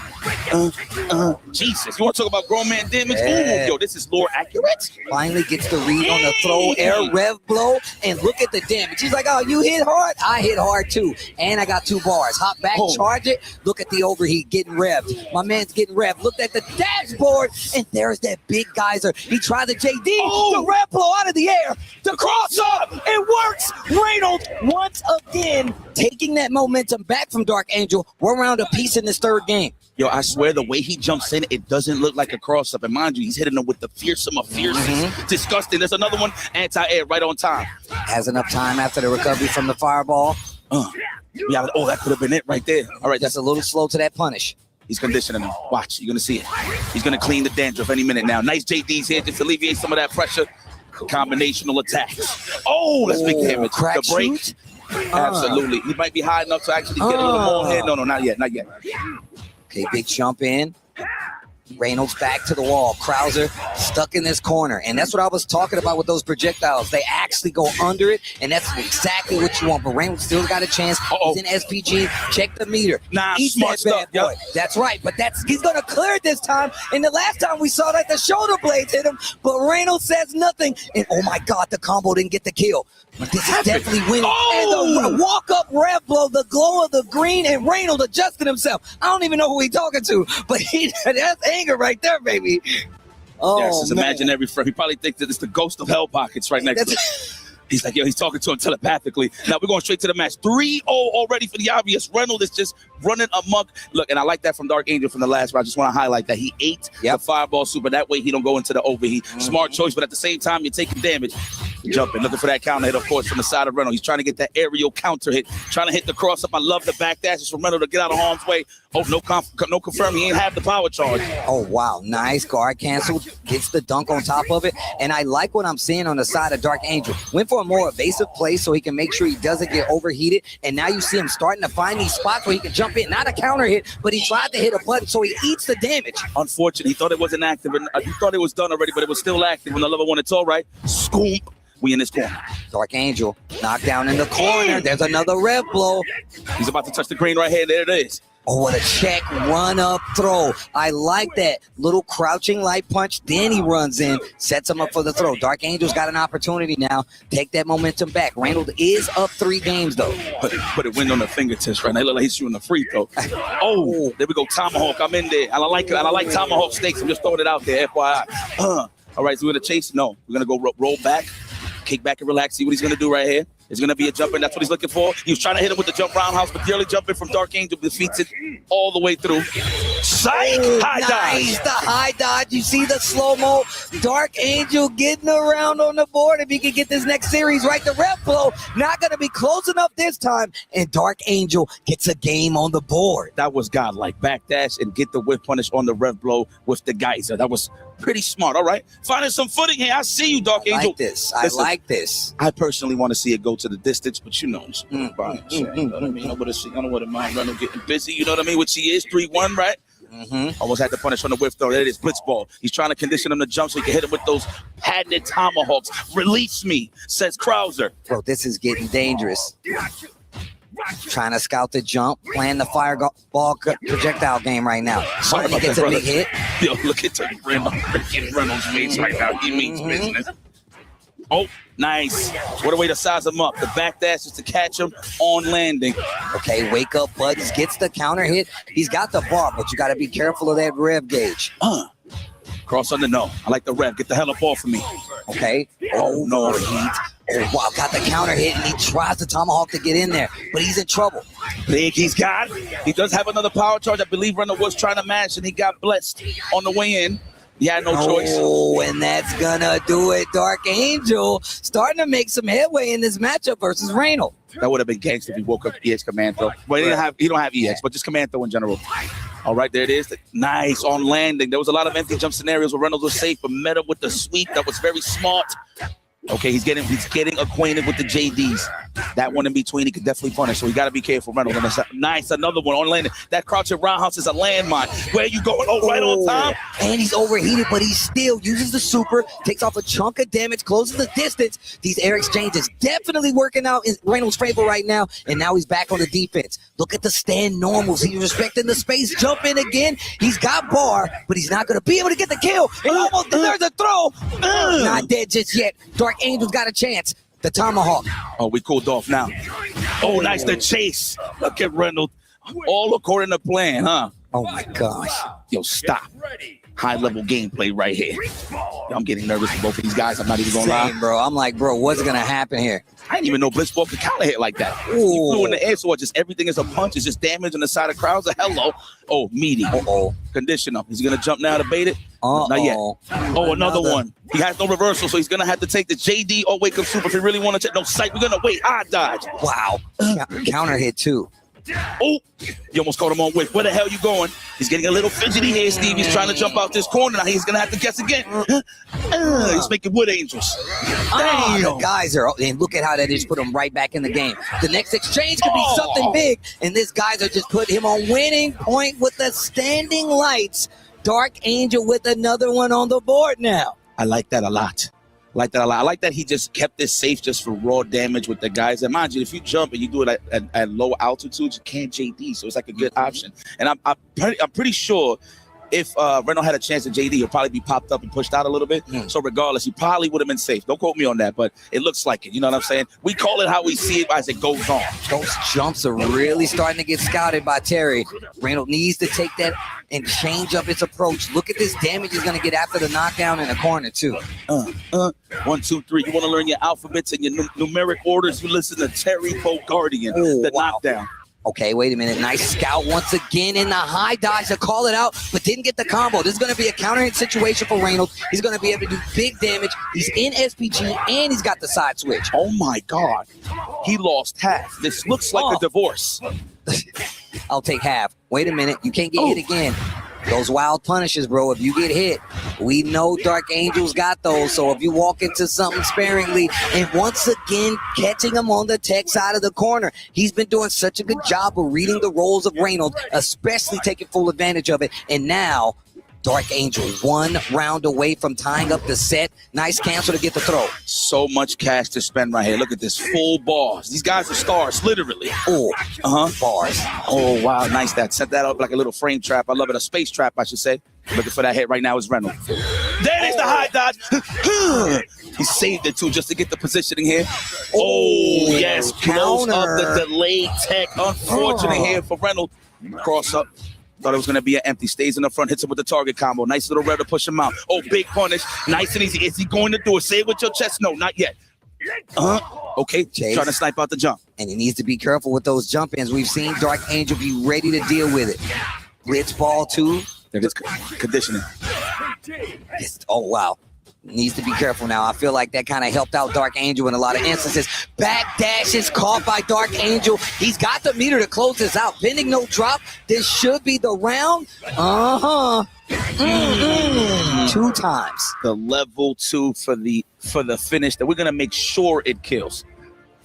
[SPEAKER 19] Jesus, you want to talk about grown man damage?
[SPEAKER 3] Yeah.
[SPEAKER 19] Ooh, yo, this is lore accurate.
[SPEAKER 3] Finally gets the read on the throw, air rev blow, and look at the damage. He's like, oh, you hit hard? I hit hard too. And I got 2 bars. Hop back, charge it. Look at the overheat getting revved. My man's getting revved. Looked at the dashboard, and there's that big geyser. He tried the JD, the rev blow out of the air, the cross up. It works. Reynolds once again taking that momentum back from Dark Angel. We're around a piece in this third game.
[SPEAKER 19] Yo, I swear the way he jumps in, it doesn't look like a cross-up. And mind you, he's hitting him with the fearsome of fierceness. Disgusting. There's another one, anti-air, right on time.
[SPEAKER 3] Has enough time after the recovery from the fireball.
[SPEAKER 19] Yeah, oh, that could have been it right there. All right,
[SPEAKER 3] that's a little slow to that punish.
[SPEAKER 19] He's conditioning him. Watch, you're going to see it. He's going to clean the dandruff any minute now. Nice JD's here just to alleviate some of that pressure. Combinational attacks. Oh, that's big damage. The break. Absolutely. He might be high enough to actually get a little more here. No, not yet.
[SPEAKER 3] Okay, big jump in. Reynolds back to the wall. Krauser stuck in this corner. And that's what I was talking about with those projectiles. They actually go under it, and that's exactly what you want. But Reynolds still got a chance. He's in SPG. Check the meter. Eat
[SPEAKER 19] smart
[SPEAKER 3] that bad boy. That's right. But he's going to clear it this time. And the last time we saw that, the shoulder blades hit him. But Reynolds says nothing. And oh, my God, the combo didn't get the kill. But this is definitely winning. And the walk-up rev blow, the glow of the green, and Reynolds adjusted himself. I don't even know who he's talking to. But that's anger right there, baby. Oh,
[SPEAKER 19] yes, his imaginary friend. He probably thinks that it's the ghost of Hell Pockets right next to him. He's like, yo, he's talking to him telepathically. Now we're going straight to the match. 3-0 already for the obvious. Reynolds is just running amok. Look, and I like that from Dark Angel from the last round. I just want to highlight that he ate the fireball super. That way he don't go into the overheat. Smart choice, but at the same time, you're taking damage. Jumping, looking for that counter hit, of course, from the side of Reynolds. He's trying to get that aerial counter hit, trying to hit the cross up. I love the back dashes from Reynolds to get out of harm's way. Oh, no confirm. He ain't have the power charge.
[SPEAKER 3] Oh, wow. Nice guard canceled. Gets the dunk on top of it. And I like what I'm seeing on the side of Dark Angel. Went for a more evasive play so he can make sure he doesn't get overheated. And now you see him starting to find these spots where he can jump in. Not a counter hit, but he tried to hit a button, so he eats the damage.
[SPEAKER 19] Unfortunately, he thought it wasn't active. And he thought it was done already, but it was still active. When the level one, it's all right. Scoop. We in this corner.
[SPEAKER 3] Dark Angel knocked down in the corner. There's another rev blow.
[SPEAKER 19] He's about to touch the green right here. There it is.
[SPEAKER 3] Oh, what a check, run up, throw. I like that. Little crouching light punch. Then he runs in, sets him up for the throw. Dark Angel's got an opportunity now. Take that momentum back. Reynolds is up 3 games, though.
[SPEAKER 19] Put a wind on the fingertips right now. He look like he's shooting a free throw. Oh, there we go. Tomahawk. I'm in there. And I like tomahawk steaks. I'm just throwing it out there, FYI. All right, so we're going to chase. No, we're going to go roll back. Kick back and relax. See what he's going to do right here. It's going to be a jump in. That's what he's looking for. He was trying to hit him with the jump roundhouse, but the early jump in from Dark Angel defeats it all the way through. Psych! High
[SPEAKER 3] nice,
[SPEAKER 19] dodge.
[SPEAKER 3] The high dodge. You see the slow-mo. Dark Angel getting around on the board. If he can get this next series right, the rev blow not going to be close enough this time. And Dark Angel gets a game on the board.
[SPEAKER 19] That was godlike. Backdash and get the whip punish on the rev blow with the geyser. That was pretty smart. All right. Finding some footing here. I see you, Dark Angel.
[SPEAKER 3] I like this.
[SPEAKER 19] I personally want to see it go to the distance, but you know, you know what I mean? I don't want to mind Reynolds getting busy. You know what I mean? Which he is 3-1, right? Almost had to punish on the whiff throw. There it is, blitz ball. He's trying to condition him to jump so he can hit him with those patented tomahawks. Release me, says Krauser.
[SPEAKER 3] Bro, this is getting dangerous. Trying to scout the jump, playing the fireball projectile game right now.
[SPEAKER 19] Sorry
[SPEAKER 3] He gets a big hit.
[SPEAKER 19] Yo, look at the grin on freaking Reynolds' face right now. He means business. Oh, nice. What a way to size him up. The backdash is to catch him on landing.
[SPEAKER 3] Okay, wake up, Buds gets the counter hit. He's got the bar, but you got to be careful of that rev gauge.
[SPEAKER 19] Cross under, no. I like the rev. Get the hell up off of me.
[SPEAKER 3] Okay. Oh, no. Oh, wow. Got the counter hit, and he tries the tomahawk to get in there, but he's in trouble.
[SPEAKER 19] Big he's got. He does have another power charge. I believe Reynolds was trying to match, and he got blessed on the way in. He had no choice.
[SPEAKER 3] Oh, and that's gonna do it. Dark Angel starting to make some headway in this matchup versus Reynolds.
[SPEAKER 19] That would have been gangster if he woke up EX Command Throw. But he don't have EX, but just Command Throw in general. All right, there it is. Nice on landing. There was a lot of empty jump scenarios where Reynolds was safe, but met up with the sweep. That was very smart. Okay, he's getting acquainted with the JDs. That one in between, he could definitely punish. So we got to be careful, Reynolds. Nice, another one on landing. That crouching roundhouse is a landmine. Where you going? Oh, right on time.
[SPEAKER 3] And he's overheated, but he still uses the super, takes off a chunk of damage, closes the distance. These air exchanges definitely working out in Reynolds' favor right now. And now he's back on the defense. Look at the stand normals. He's respecting the space, jumping again. He's got bar, but he's not going to be able to get the kill. And almost there's a throw. Not dead just yet. Dark Angel's got a chance. The tomahawk.
[SPEAKER 19] Oh, we cooled off now. Oh, nice the chase. Look at Reynolds. All according to plan, huh?
[SPEAKER 3] Oh my gosh.
[SPEAKER 19] Yo, stop. High-level gameplay right here. I'm getting nervous for both of these guys. I'm not even going to lie.
[SPEAKER 3] Bro. I'm like, bro, what's going to happen here?
[SPEAKER 19] I didn't even know Blitzball could counter hit like that. He flew in the air, so just everything is a punch. It's just damage on the side of crowds. Hello. Oh, meaty. Conditioner. He's going to jump now to bait it? Not yet. Oh, another one. He has no reversal, so he's going to have to take the JD or wake up super if he really want to check. No sight. We're going to wait. Dodge.
[SPEAKER 3] Wow. Counter hit, too.
[SPEAKER 19] Oh, you almost caught him on whip. Where the hell you going? He's getting a little fidgety here, Steve. He's trying to jump out this corner. Now he's going to have to guess again. He's making wood angels. Damn.
[SPEAKER 3] The geyser. And look at how that just put him right back in the game. The next exchange could be something big. And this geyser just put him on winning point with the standing lights. Dark Angel with another one on the board now.
[SPEAKER 19] I like that a lot. I like that he just kept this safe just for raw damage with the guys. And mind you, if you jump and you do it at low altitudes, you can't JD. So it's like a good option. And I'm pretty sure if Reynolds had a chance at JD, he'll probably be popped up and pushed out a little bit. So regardless, he probably would have been safe. Don't quote me on that, but it looks like it. You know what I'm saying? We call it how we see it as it goes on.
[SPEAKER 3] Those jumps are really starting to get scouted by Terry. Reynolds needs to take that and change up its approach. Look at this damage he's going to get after the knockdown in the corner, too.
[SPEAKER 19] 1, 2, 3. You want to learn your alphabets and your numeric orders? You listen to Terry Guardian, the knockdown.
[SPEAKER 3] Okay, wait a minute. Nice scout once again in the high dodge to call it out, but didn't get the combo. This is going to be a counter hit situation for Reynolds. He's going to be able to do big damage. He's in SPG, and he's got the side switch.
[SPEAKER 19] Oh, my God. He lost half. This looks like a divorce.
[SPEAKER 3] I'll take half. Wait a minute. You can't get hit again. Those wild punishes, bro. If you get hit, we know Dark Angel's got those. So if you walk into something sparingly, and once again, catching him on the tech side of the corner, he's been doing such a good job of reading the roles of Reynolds, especially taking full advantage of it. And now, Dark Angel, 1 round away from tying up the set. Nice cancel to get the throw.
[SPEAKER 19] So much cash to spend right here. Look at this, full bars. These guys are stars, literally.
[SPEAKER 3] Oh, bars.
[SPEAKER 19] Oh, wow, nice that. Set that up like a little frame trap. I love it, a space trap, I should say. Looking for that hit right now is Reynolds. There is the high dodge. He saved it, too, just to get the positioning here. Oh, yes, close up the delayed tech. Unfortunate here for Reynolds. Cross up. Thought it was going to be an empty. Stays in the front, hits him with the target combo. Nice little rev to push him out. Oh, big punish. Nice and easy. Is he going to do it? Say it with your chest. No, not yet. Okay,
[SPEAKER 3] Chase.
[SPEAKER 19] Trying to snipe out the jump.
[SPEAKER 3] And he needs to be careful with those jump ins. We've seen Dark Angel be ready to deal with it. Blitz ball, too.
[SPEAKER 19] They're just conditioning.
[SPEAKER 3] Oh, wow. Needs to be careful now. I feel like that kind of helped out Dark Angel in a lot of instances. Back dash is caught by Dark Angel. He's got the meter to close this out. Pending no drop. This should be the round. 2 times.
[SPEAKER 19] The level 2 for the finish that we're going to make sure it kills.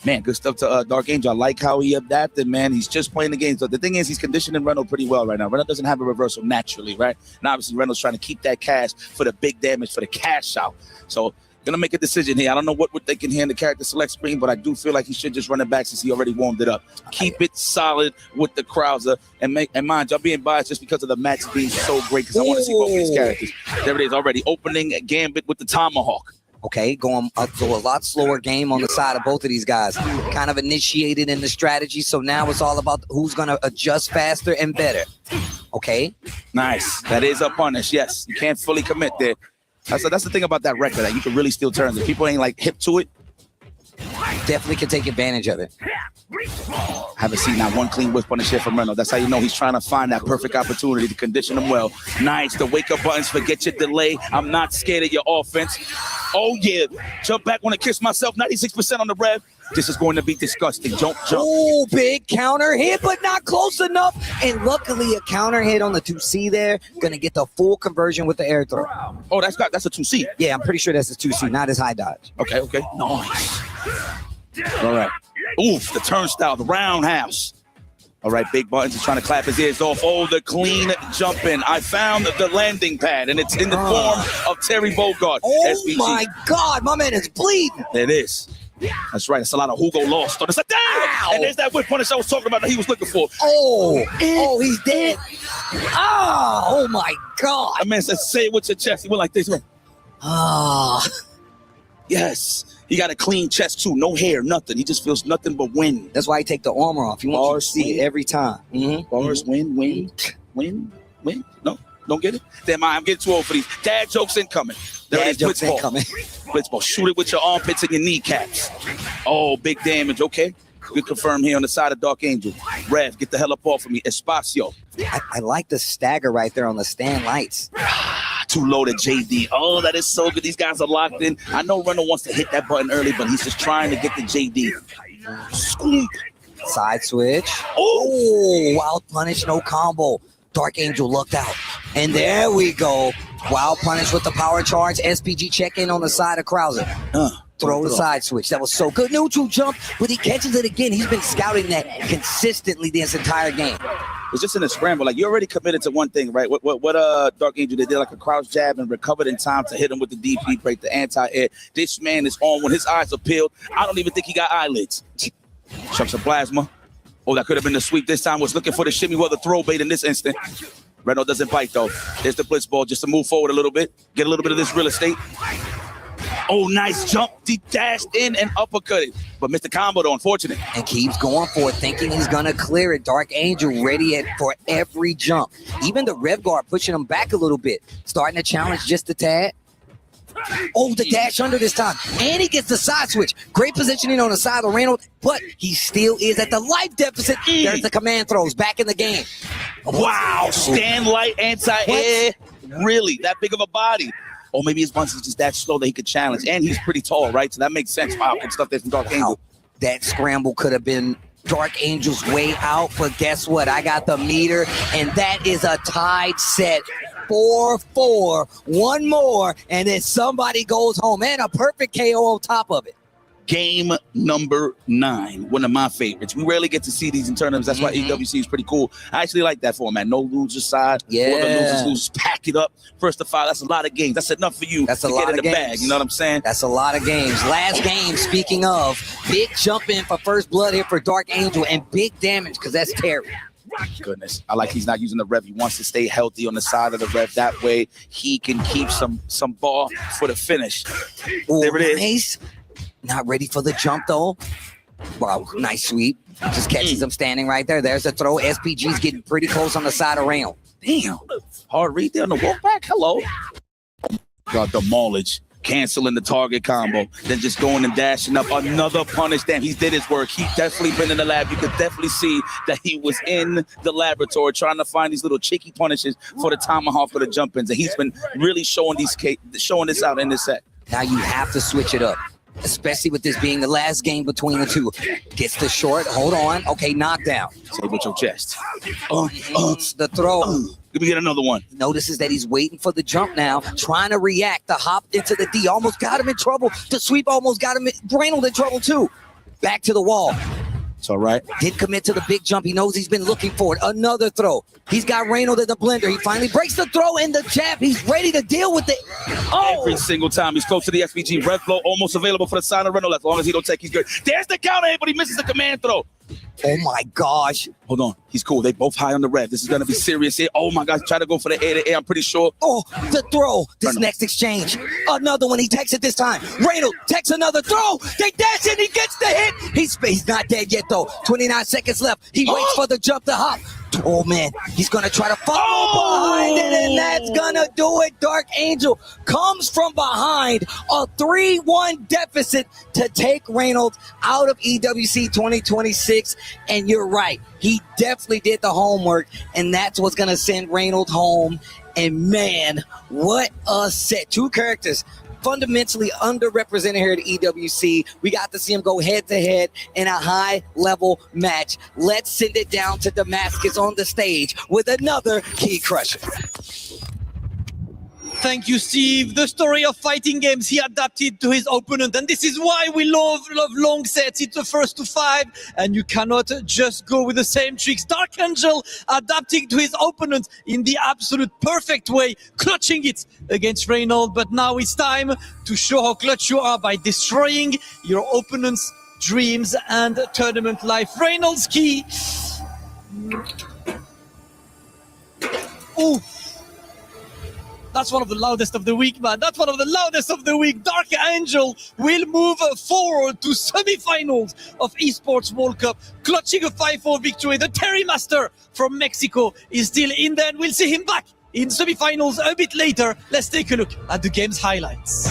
[SPEAKER 19] Man, good stuff to Dark Angel. I like how he adapted, man. He's just playing the game. So the thing is, he's conditioning Reynolds pretty well right now. Reynolds doesn't have a reversal naturally, right? And obviously, Reynolds trying to keep that cash for the big damage, for the cash out. So, gonna make a decision here. I don't know what they can hear in the character select screen, but I do feel like he should just run it back since he already warmed it up. Keep it solid with the Krauser. And mind you, I'm being biased just because of the match being so great because I want to see both of these characters. There it is already. Opening Gambit with the Tomahawk.
[SPEAKER 3] Okay, going up to a lot slower game on the side of both of these guys. Kind of initiated in the strategy, so now it's all about who's going to adjust faster and better. Okay?
[SPEAKER 19] Nice. That is a punish, yes. You can't fully commit there. That's the thing about that record, that you can really still turn it. People ain't like hip to it.
[SPEAKER 3] definitely can take advantage of it.
[SPEAKER 19] Haven't seen that one clean whip punish here from Reynolds. That's how you know he's trying to find that perfect opportunity to condition him well. Nice. The wake up buttons, forget your delay. I'm not scared of your offense. Oh, yeah. Jump back, want to kiss myself. 96% on the rev. This is going to be disgusting. Jump.
[SPEAKER 3] Oh, big counter hit, but not close enough. And luckily, a counter hit on the 2C there. Going to get the full conversion with the air throw.
[SPEAKER 19] Oh, that's a 2C.
[SPEAKER 3] Yeah, I'm pretty sure that's a 2C, not his high dodge.
[SPEAKER 19] Okay. Nice. All right. Oof, the turnstile, the roundhouse. All right, big buttons is trying to clap his ears off. Oh, the clean jump in. I found the landing pad, and it's in the form of Terry Bogard.
[SPEAKER 3] Oh,
[SPEAKER 19] SBG.
[SPEAKER 3] my God, my man is bleeding.
[SPEAKER 19] It is. That's right. It's a lot of Hugo lost. It's like, damn! And there's that whip punish I was talking about that he was looking for.
[SPEAKER 3] Oh, he's dead. Oh my God.
[SPEAKER 19] That man said, say it with your chest. He went like this. Yes. He got a clean chest, too. No hair, nothing. He just feels nothing but wind.
[SPEAKER 3] That's why he take the armor off. He wants you to see it every time.
[SPEAKER 19] Bars, win. No, don't get it? Damn, I'm getting too old for these. Dad jokes incoming. There it is, blitzball. Shoot it with your armpits and your kneecaps. Oh, big damage. Okay. Good confirm here on the side of Dark Angel. Rev, get the hell up off of me. Espacio.
[SPEAKER 3] I like the stagger right there on the stand lights.
[SPEAKER 19] Too low to JD. Oh, that is so good. These guys are locked in. I know Reynolds wants to hit that button early, but he's just trying to get the JD. Scoop.
[SPEAKER 3] Side switch. Oh, wild punish, no combo. Dark Angel looked out. And there we go. Wild punish with the power charge. SPG check in on the side of Krauser. Throw the side switch. That was so good. Neutral jump, but he catches it again. He's been scouting that consistently this entire game.
[SPEAKER 19] It's just in a scramble. Like, you already committed to one thing, right? What Dark Angel did like a crouch jab and recovered in time to hit him with the DP break, the anti-air. This man is on when his eyes are peeled. I don't even think he got eyelids. Chunks of plasma. Oh, that could have been the sweep this time. Was looking for the shimmy, well, the throw bait in this instant. Renault doesn't bite, though. There's the blitz ball just to move forward a little bit. Get a little bit of this real estate. Oh, nice jump. He dashed in and uppercutted. But missed the combo, though, unfortunate.
[SPEAKER 3] And keeps going for it, thinking he's going to clear it. Dark Angel ready for every jump. Even the rev guard pushing him back a little bit. Starting to challenge just a tad. Oh, the dash under this time. And he gets the side switch. Great positioning on the side of Reynolds, but he still is at the life deficit. There's the command throws back in the game.
[SPEAKER 19] Wow, stand light anti-air. Really, that big of a body. Or maybe his punch is just that slow that he could challenge. And he's pretty tall, right? So that makes sense. Wow, good stuff there from Dark Angel.
[SPEAKER 3] That scramble could have been Dark Angel's way out, but guess what? I got the meter, and that is a tied set. 4-4, one more, and then somebody goes home. And a perfect KO on top of it.
[SPEAKER 19] Game number 9, one of my favorites. We rarely get to see these in tournaments. That's why EWC is pretty cool. I actually like that format. No loser side.
[SPEAKER 3] Yeah.
[SPEAKER 19] Whoever loses, pack it up. First to 5, that's a lot of games. That's enough for you
[SPEAKER 3] That's a
[SPEAKER 19] to
[SPEAKER 3] lot
[SPEAKER 19] get in
[SPEAKER 3] of
[SPEAKER 19] the
[SPEAKER 3] games.
[SPEAKER 19] bag. You know what I'm saying?
[SPEAKER 3] That's a lot of games. Last game, speaking of, big jump in for first blood here for Dark Angel, and big damage because that's Terry.
[SPEAKER 19] Goodness. I like he's not using the rev. He wants to stay healthy on the side of the rev. That way he can keep some ball for the finish. There it is.
[SPEAKER 3] Nice. Not ready for the jump, though. Wow, nice sweep. Just catches him standing right there. There's the throw. SPG's getting pretty close on the side of Reynolds.
[SPEAKER 19] Damn. Hard read there on the walk back. Hello. Got demolished. Canceling the target combo. Then just going and dashing up. Another punish. Damn, he did his work. He definitely been in the lab. You could definitely see that he was in the laboratory trying to find these little cheeky punishes for the tomahawk or the jump-ins. And he's been really showing this out in this set.
[SPEAKER 3] Now you have to switch it up, especially with this being the last game between the two. Gets the short. Hold on. Okay, knockdown.
[SPEAKER 19] Say with your chest.
[SPEAKER 3] The throw.
[SPEAKER 19] Let me get another one.
[SPEAKER 3] Notices that he's waiting for the jump now, trying to react. The hop into the D almost got him in trouble. The sweep almost got him Reynolds in trouble too. Back to the wall.
[SPEAKER 19] It's all right.
[SPEAKER 3] Did commit to the big jump. He knows he's been looking for it. Another throw. He's got Reynolds in the blender. He finally breaks the throw and the jab. He's ready to deal with it.
[SPEAKER 19] Every single time he's close to the SPG. Red flow almost available for the side of Reynolds. As long as he don't take, he's good. There's the counter hit, but he misses the command throw.
[SPEAKER 3] Oh my gosh.
[SPEAKER 19] Hold on. He's cool. They both high on the rev. This is going to be serious here. Oh my gosh. Try to go for the air to air. I'm pretty sure.
[SPEAKER 3] Oh, the throw. This next exchange. Another one. He takes it this time. Reynolds takes another throw. They dash in. He gets the hit. He's not dead yet though. 29 seconds left. He waits for the jump to hop. Oh man, he's gonna try to follow behind it, and that's gonna do it. Dark Angel comes from behind a 3-1 deficit to take Reynolds out of EWC 2026. And you're right, he definitely did the homework, and that's what's gonna send Reynolds home. And man, what a set. Two characters fundamentally underrepresented here at EWC. We got to see him go head-to-head in a high-level match. Let's send it down to Damascus on the stage with another Key Crusher.
[SPEAKER 5] Thank you, Steve. The story of fighting games he adapted to his opponent, and this is why we love long sets. It's the first to 5, and you cannot just go with the same tricks. Dark Angel adapting to his opponent in the absolute perfect way, clutching it against Reynolds. But now it's time to show how clutch you are by destroying your opponent's dreams and tournament life. Reynolds key. Ooh. That's one of the loudest of the week, man. That's one of the loudest of the week. Dark Angel will move forward to semi-finals of Esports World Cup, clutching a 5-4 victory. The Terry Master from Mexico is still in there, and we'll see him back in semi-finals a bit later. Let's take a look at the game's highlights.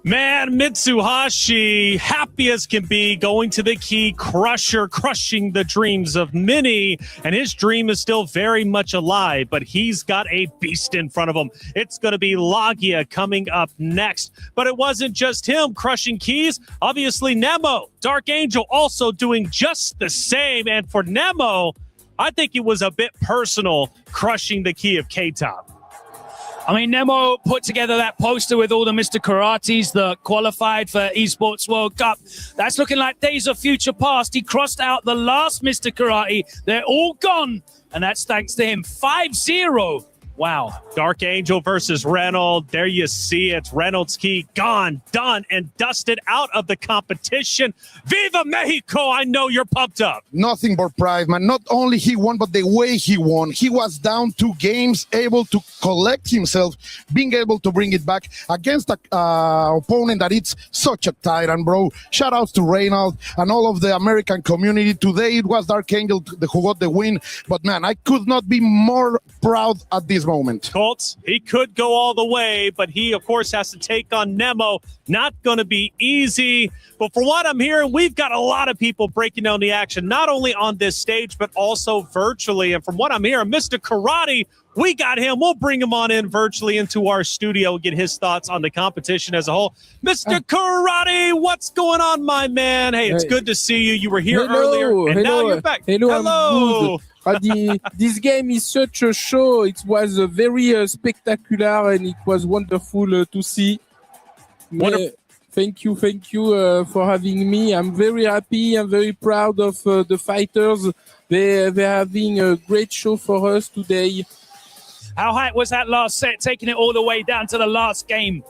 [SPEAKER 14] Man, Mitsuhashi, happy as can be, going to the Key Crusher, crushing the dreams of many. And his dream is still very much alive, but he's got a beast in front of him. It's going to be Lagia coming up next. But it wasn't just him crushing keys. Obviously, Nemo, Dark Angel, also doing just the same. And for Nemo, I think it was a bit personal, crushing the key of K-Top.
[SPEAKER 15] I mean, Nemo put together that poster with all the Mr. Karates that qualified for Esports World Cup. That's looking like days of future past. He crossed out the last Mr. Karate. They're all gone, and that's thanks to him. 5-0. Wow.
[SPEAKER 14] Dark Angel versus Reynolds. There you see it. Reynolds' key gone, done, and dusted out of the competition. Viva Mexico! I know you're pumped up.
[SPEAKER 13] Nothing but pride, man. Not only he won, but the way he won. He was down 2 games, able to collect himself, being able to bring it back against an opponent that it's such a tyrant, bro. Shout outs to Reynolds and all of the American community. Today it was Dark Angel who got the win, but man, I could not be more proud at this moment.
[SPEAKER 14] Colts, he could go all the way, but he, of course, has to take on Nemo. Not going to be easy. But for what I'm hearing, we've got a lot of people breaking down the action, not only on this stage, but also virtually. And from what I'm hearing, Mr. Karate, we got him. We'll bring him on in virtually into our studio, get his thoughts on the competition as a whole. Mr. Karate, what's going on, my man? Hey, it's good to see you. You were here earlier, and now you're back.
[SPEAKER 4] Hello. This game is such a show. It was very spectacular, and it was wonderful to see. Thank you for having me. I'm very happy. I'm very proud of the fighters. They're having a great show for us today.
[SPEAKER 15] How high was that last set, taking it all the way down to the last game?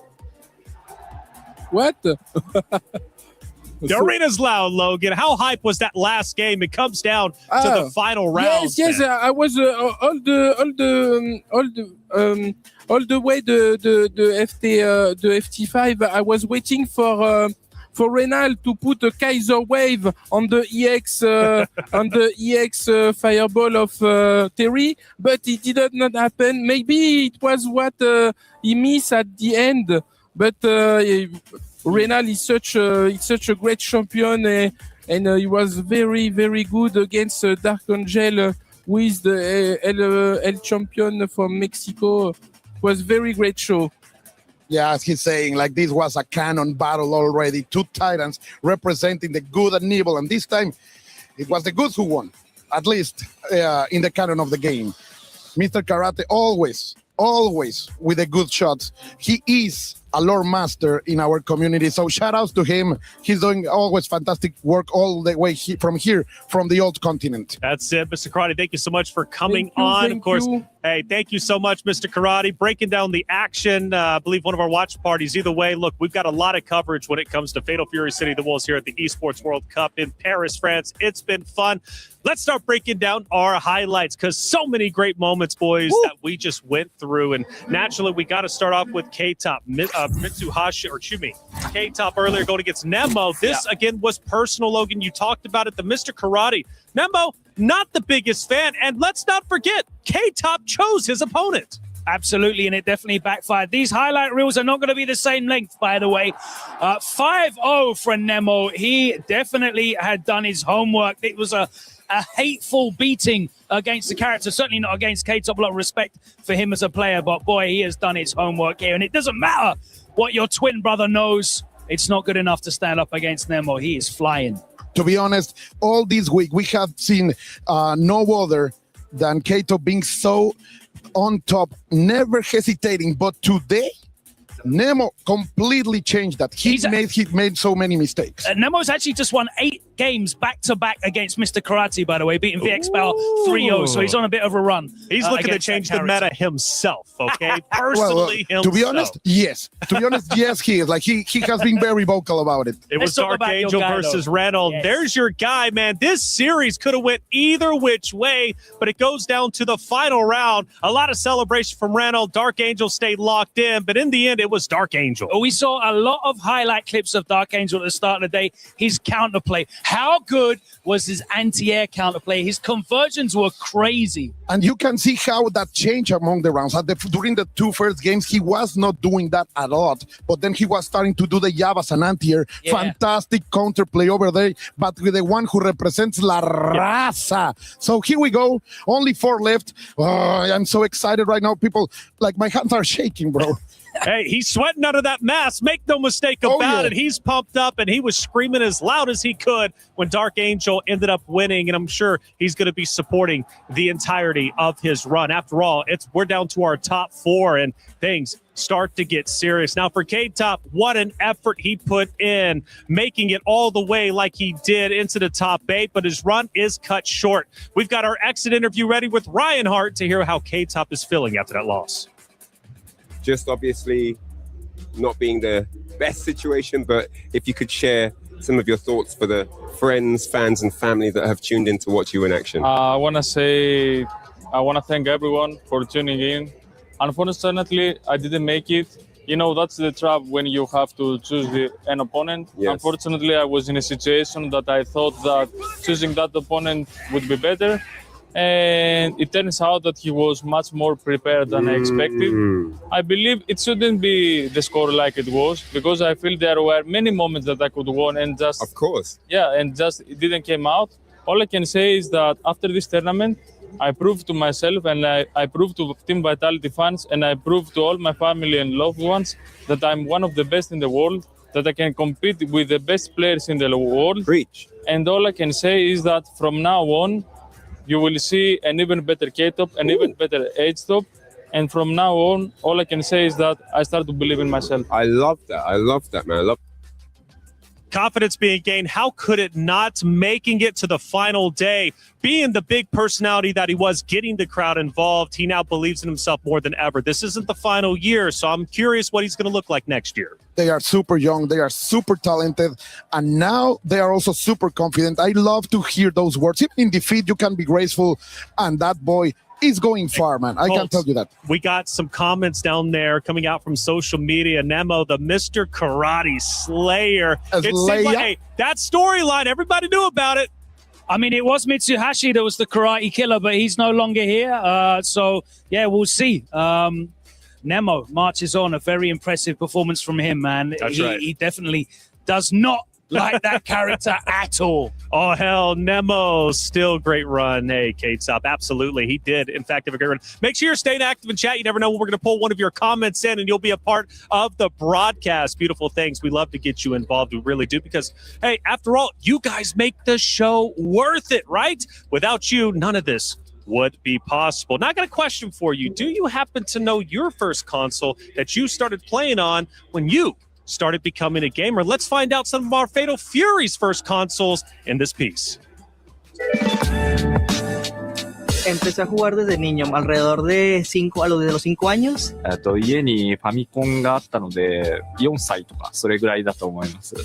[SPEAKER 4] What?
[SPEAKER 14] The arena's loud, Logan. How hype was that last game? It comes down to the final round.
[SPEAKER 4] Yes. I was all the way the FT5. I was waiting for Reynal to put a Kaiser wave on the EX fireball of Terry, but it did not happen. Maybe it was what he missed at the end, but. Reynal is such a great champion, and he was very, very good against Dark Angel, who is the El champion from Mexico. It was very great show.
[SPEAKER 13] Yeah, as he's saying, like this was a canon battle already. Two titans representing the good and evil, and this time it was the good who won, at least in the canon of the game. Mr. Karate always with the good shots. He is a lore master in our community, so shout outs to him. He's doing always fantastic work all the way from the old continent.
[SPEAKER 14] That's it, Mr. Karate. Thank you so much for coming on. Of course, hey, thank you so much, Mr. Karate, breaking down the action. I believe one of our watch parties. Either way, look, we've got a lot of coverage when it comes to Fatal Fury City of the Wolves here at the Esports World Cup in Paris, France. It's been fun. Let's start breaking down our highlights, because so many great moments, boys, that we just went through. And naturally, we got to start off with K-Top, Mitsuhashi, or excuse me, K-Top earlier going against Nemo. This, again, was personal, Logan. You talked about it, the Mr. Karate. Nemo, not the biggest fan. And let's not forget, K-Top chose his opponent.
[SPEAKER 15] Absolutely, and it definitely backfired. These highlight reels are not going to be the same length, by the way. 5-0 for Nemo. He definitely had done his homework. It was a hateful beating against the character, certainly not against K-Top. A lot of respect for him as a player, but boy, he has done his homework here. And it doesn't matter what your twin brother knows. It's not good enough to stand up against Nemo. He is flying.
[SPEAKER 13] To be honest, all this week we have seen no other than K-Top being so on top, never hesitating. But today, Nemo completely changed that. He made so many mistakes.
[SPEAKER 15] Nemo's actually just won 8 games back-to-back against Mr. Karate, by the way, beating VX Power 3-0, so he's on a bit of a run.
[SPEAKER 14] He's looking to change the meta himself, okay? Personally, himself.
[SPEAKER 13] To be honest, yes. He is. Like, he has been very vocal about it.
[SPEAKER 14] It was Dark Angel versus Reynold. Yes. There's your guy, man. This series could have went either which way, but it goes down to the final round. A lot of celebration from Reynold. Dark Angel stayed locked in, but in the end, it was Dark Angel.
[SPEAKER 15] We saw a lot of highlight clips of Dark Angel at the start of the day. His counterplay. How good was his anti-air counterplay? His conversions were crazy.
[SPEAKER 13] And you can see how that changed among the rounds. During the 2 first games, he was not doing that a lot, but then he was starting to do the Yabas and anti-air. Yeah. Fantastic counterplay over there, but with the one who represents La Raza. So here we go. Only 4 left. I'm so excited right now. People, like, my hands are shaking, bro.
[SPEAKER 14] Hey, he's sweating under that mask. Make no mistake about it. He's pumped up, and he was screaming as loud as he could when Dark Angel ended up winning, and I'm sure he's going to be supporting the entirety of his run. After all, we're down to our top 4, and things start to get serious. Now, for K-Top, what an effort he put in, making it all the way like he did into the top 8, but his run is cut short. We've got our exit interview ready with Ryan Hart to hear how K-Top is feeling after that loss.
[SPEAKER 20] Just obviously not being the best situation, but if you could share some of your thoughts for the friends, fans, and family that have tuned in to watch you in action.
[SPEAKER 23] I want to thank everyone for tuning in. Unfortunately, I didn't make it. You know, that's the trap when you have to choose an opponent. Yes. Unfortunately, I was in a situation that I thought that choosing that opponent would be better. And it turns out that he was much more prepared than I expected. I believe it shouldn't be the score like it was, because I feel there were many moments that I could win and just...
[SPEAKER 20] Of course.
[SPEAKER 23] Yeah, and just it didn't come out. All I can say is that after this tournament, I proved to myself and I proved to Team Vitality fans and I proved to all my family and loved ones that I'm one of the best in the world, that I can compete with the best players in the world.
[SPEAKER 20] Preach.
[SPEAKER 23] And all I can say is that from now on, you will see an even better K-Top, an even better H-Top. And from now on, all I can say is that I start to believe in myself.
[SPEAKER 20] I love that, man.
[SPEAKER 14] Confidence being gained. How could it not? Making it to the final day, being the big personality that he was, getting the crowd involved. He now believes in himself more than ever. This isn't the final year, so I'm curious what he's going to look like next year.
[SPEAKER 13] They are super young, they are super talented, and now they are also super confident. I love to hear those words. Even in defeat, you can be graceful, and that boy is going far, man. I can tell you that.
[SPEAKER 14] We got some comments down there coming out from social media. Nemo, the Mr. Karate Slayer. It seemed like, hey, that storyline, everybody knew about it.
[SPEAKER 15] I mean, it was Mitsuhashi that was the karate killer, but he's no longer here. So, yeah, we'll see. Nemo marches on. A very impressive performance from him, man. He definitely does not like that character at all.
[SPEAKER 14] Oh, hell, Nemo, still great run. Hey, KTOP, absolutely. He did, in fact, have a great run. Make sure you're staying active in chat. You never know when we're going to pull one of your comments in, and you'll be a part of the broadcast. Beautiful things. We love to get you involved. We really do, because, hey, after all, you guys make the show worth it, right? Without you, none of this would be possible. Now, I got a question for you. Do you happen to know your first console that you started playing on when you started becoming a gamer? Let's find out some of our Fatal Fury's first consoles in this piece.
[SPEAKER 7] Empecé a jugar desde niño, alrededor de los 5 años.
[SPEAKER 10] 家にファミコンがあったので、4歳とかそれぐらいだと思います。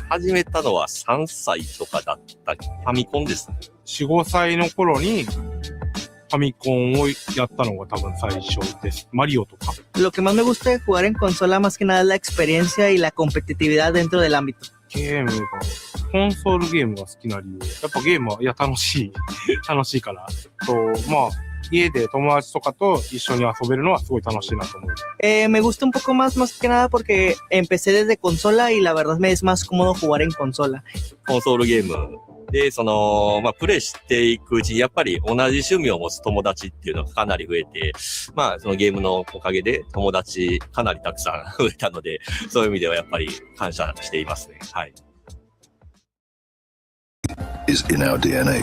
[SPEAKER 8] 始めたのは3歳とかだったファミコンですね。
[SPEAKER 21] 4、5歳の頃にファミコンをやったのが多分最初です。マリオとか。
[SPEAKER 7] Lo que más me gusta de jugar en consola más que nada es la experiencia y la competitividad dentro del ámbito.
[SPEAKER 21] ゲームが、コンソールゲームが好きな理由。やっぱゲームは、楽しい。楽しいから。まあ、家で友達とかと一緒に遊べるのはすごい楽しいなと思う。
[SPEAKER 7] Me gusta un poco más que nada porque empecé desde consola y la verdad me es más cómodo jugar en consola.
[SPEAKER 8] コンソールゲームで、プレイしていくうちに、やっぱり同じ趣味を持つ友達っていうのがかなり増えて、そのゲームのおかげで友達かなりたくさん増えたので、そういう意味ではやっぱり感謝していますね。はい。
[SPEAKER 24] is in our DNA.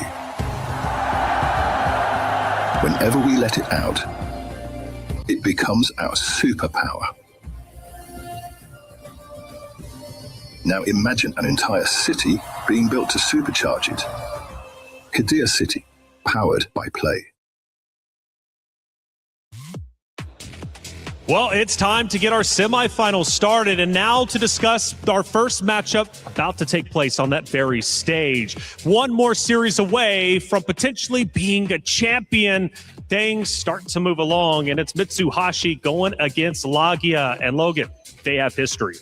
[SPEAKER 24] Whenever we let it out, it becomes our superpower. Now imagine an entire city being built to supercharge it. Kadir City, powered by play.
[SPEAKER 14] Well, it's time to get our semifinals started, and now to discuss our first matchup about to take place on that very stage. One more series away from potentially being a champion. Things start to move along, and it's Mitsuhashi going against Lagia. And Logan, they have history.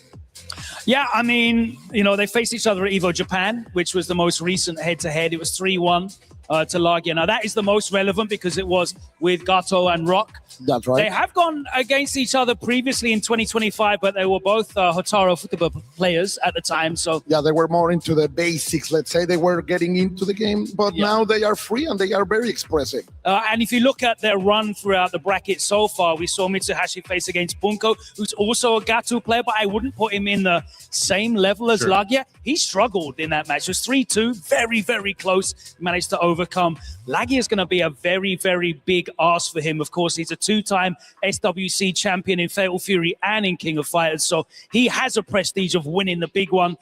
[SPEAKER 15] Yeah, I mean, they faced each other at EVO Japan, which was the most recent head-to-head. It was 3-1 to Lagia. Now, that is the most relevant because it was with Gato and Rock.
[SPEAKER 13] That's right.
[SPEAKER 15] They have gone against each other previously in 2025, but they were both Hotaru football players at the time. So
[SPEAKER 13] yeah, they were more into the basics, let's say. They were getting into the game, but now they are free and they are very expressive.
[SPEAKER 15] And if you look at their run throughout the bracket so far, we saw Mitsuhashi face against Bunko, who's also a Gato player, but I wouldn't put him in the same level as Lagia. He struggled in that match. It was 3-2, very, very close. Managed to overcome. Lagia is going to be a very, very big ask for him. Of course, he's a two-time SWC champion in Fatal Fury and in King of Fighters, so he has a prestige of winning the big one.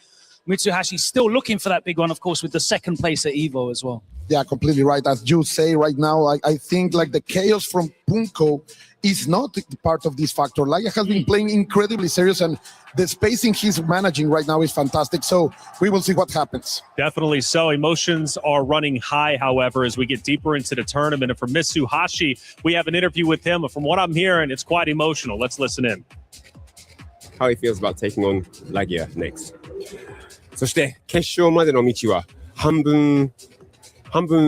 [SPEAKER 15] Mitsuhashi's still looking for that big one, of course, with the second place at EVO as well.
[SPEAKER 13] Yeah, completely right. As you say right now, I think like the chaos from Bunko is not part of this factor. Lagia has been playing incredibly serious, and the spacing he's managing right now is fantastic. So we will see what happens.
[SPEAKER 14] Definitely so. Emotions are running high, however, as we get deeper into the tournament. And for Mitsuhashi, we have an interview with him. From what I'm hearing, it's quite emotional. Let's listen in.
[SPEAKER 20] How he feels about taking on Lagia next. そして決勝までの道は半分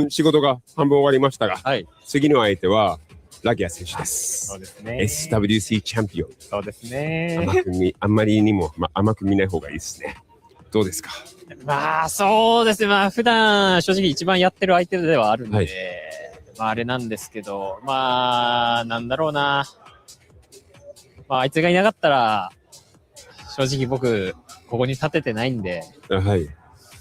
[SPEAKER 20] 仕事が半分終わりましたが、次の相手はラギア選手です。そうですね。SWC チャンピオン。そうですね。あんまりにも甘く見ない方がいいですね。どうですか？
[SPEAKER 11] そうですね。普段正直一番やってる相手ではあるんで、あれなんですけど、なんだろうな。あいつがいなかったら正直僕ここに立ててないんで。
[SPEAKER 20] はい。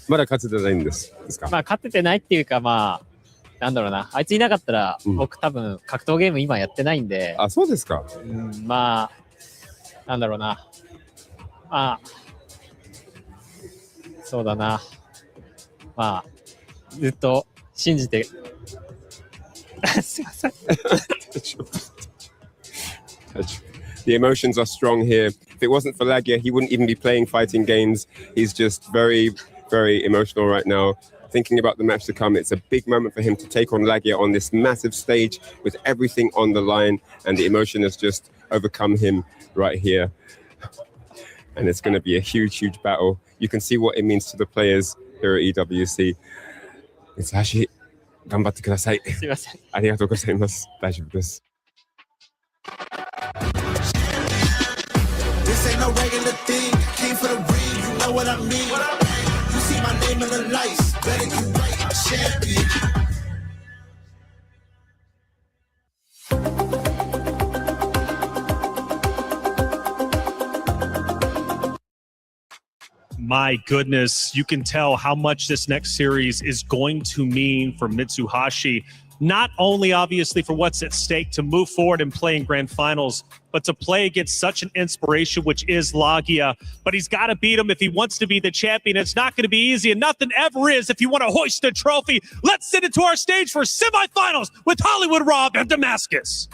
[SPEAKER 20] まだ勝ててないんですか？
[SPEAKER 11] 勝ててないっていうかなんだろうな。あいついなかったら、僕多分格闘ゲーム今やってないんで。
[SPEAKER 20] あ、そうですか。
[SPEAKER 11] なんだろうな。そうだな。ずっと信じて。
[SPEAKER 20] すいません。The emotions are strong here. If it wasn't for Lagia, he wouldn't even be playing fighting games. He's just very, very emotional right now. Thinking about the match to come, it's a big moment for him to take on Lagia on this massive stage with everything on the line, and the emotion has just overcome him right here. And it's going to be a huge, huge battle. You can see what it means to the players here at EWC. It's actually, 頑張ってください。すいません。ありがとうございます。大丈夫です。
[SPEAKER 2] This ain't no regular thing. Came for the ring, you know what I mean. You see my name in the lights. Better get right, I'm champion.
[SPEAKER 14] My goodness, you can tell how much this next series is going to mean for Mitsuhashi. Not only obviously for what's at stake to move forward and play in grand finals, but to play against such an inspiration, which is Lagia. But he's got to beat him if he wants to be the champion. It's not going to be easy, and nothing ever is if you want to hoist a trophy. Let's send it to our stage for semifinals with Hollywood Rob and Damascus.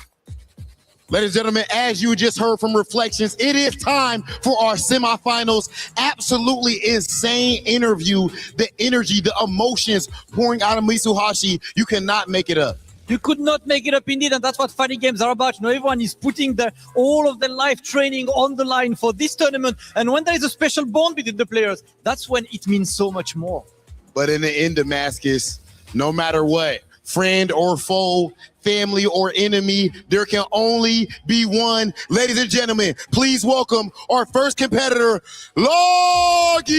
[SPEAKER 6] Ladies and gentlemen, as you just heard from Reflections, it is time for our semifinals. Absolutely insane interview. The energy, the emotions pouring out of Mitsuhashi, you cannot make it up.
[SPEAKER 5] You could not make it up indeed, and that's what fighting games are about. You know, everyone is putting all of their life training on the line for this tournament, and when there is a special bond between the players, that's when it means so much more.
[SPEAKER 6] But in the end, Damascus, no matter what, friend or foe, family or enemy, there can only be one. Ladies and gentlemen, please welcome our first competitor, Lagia.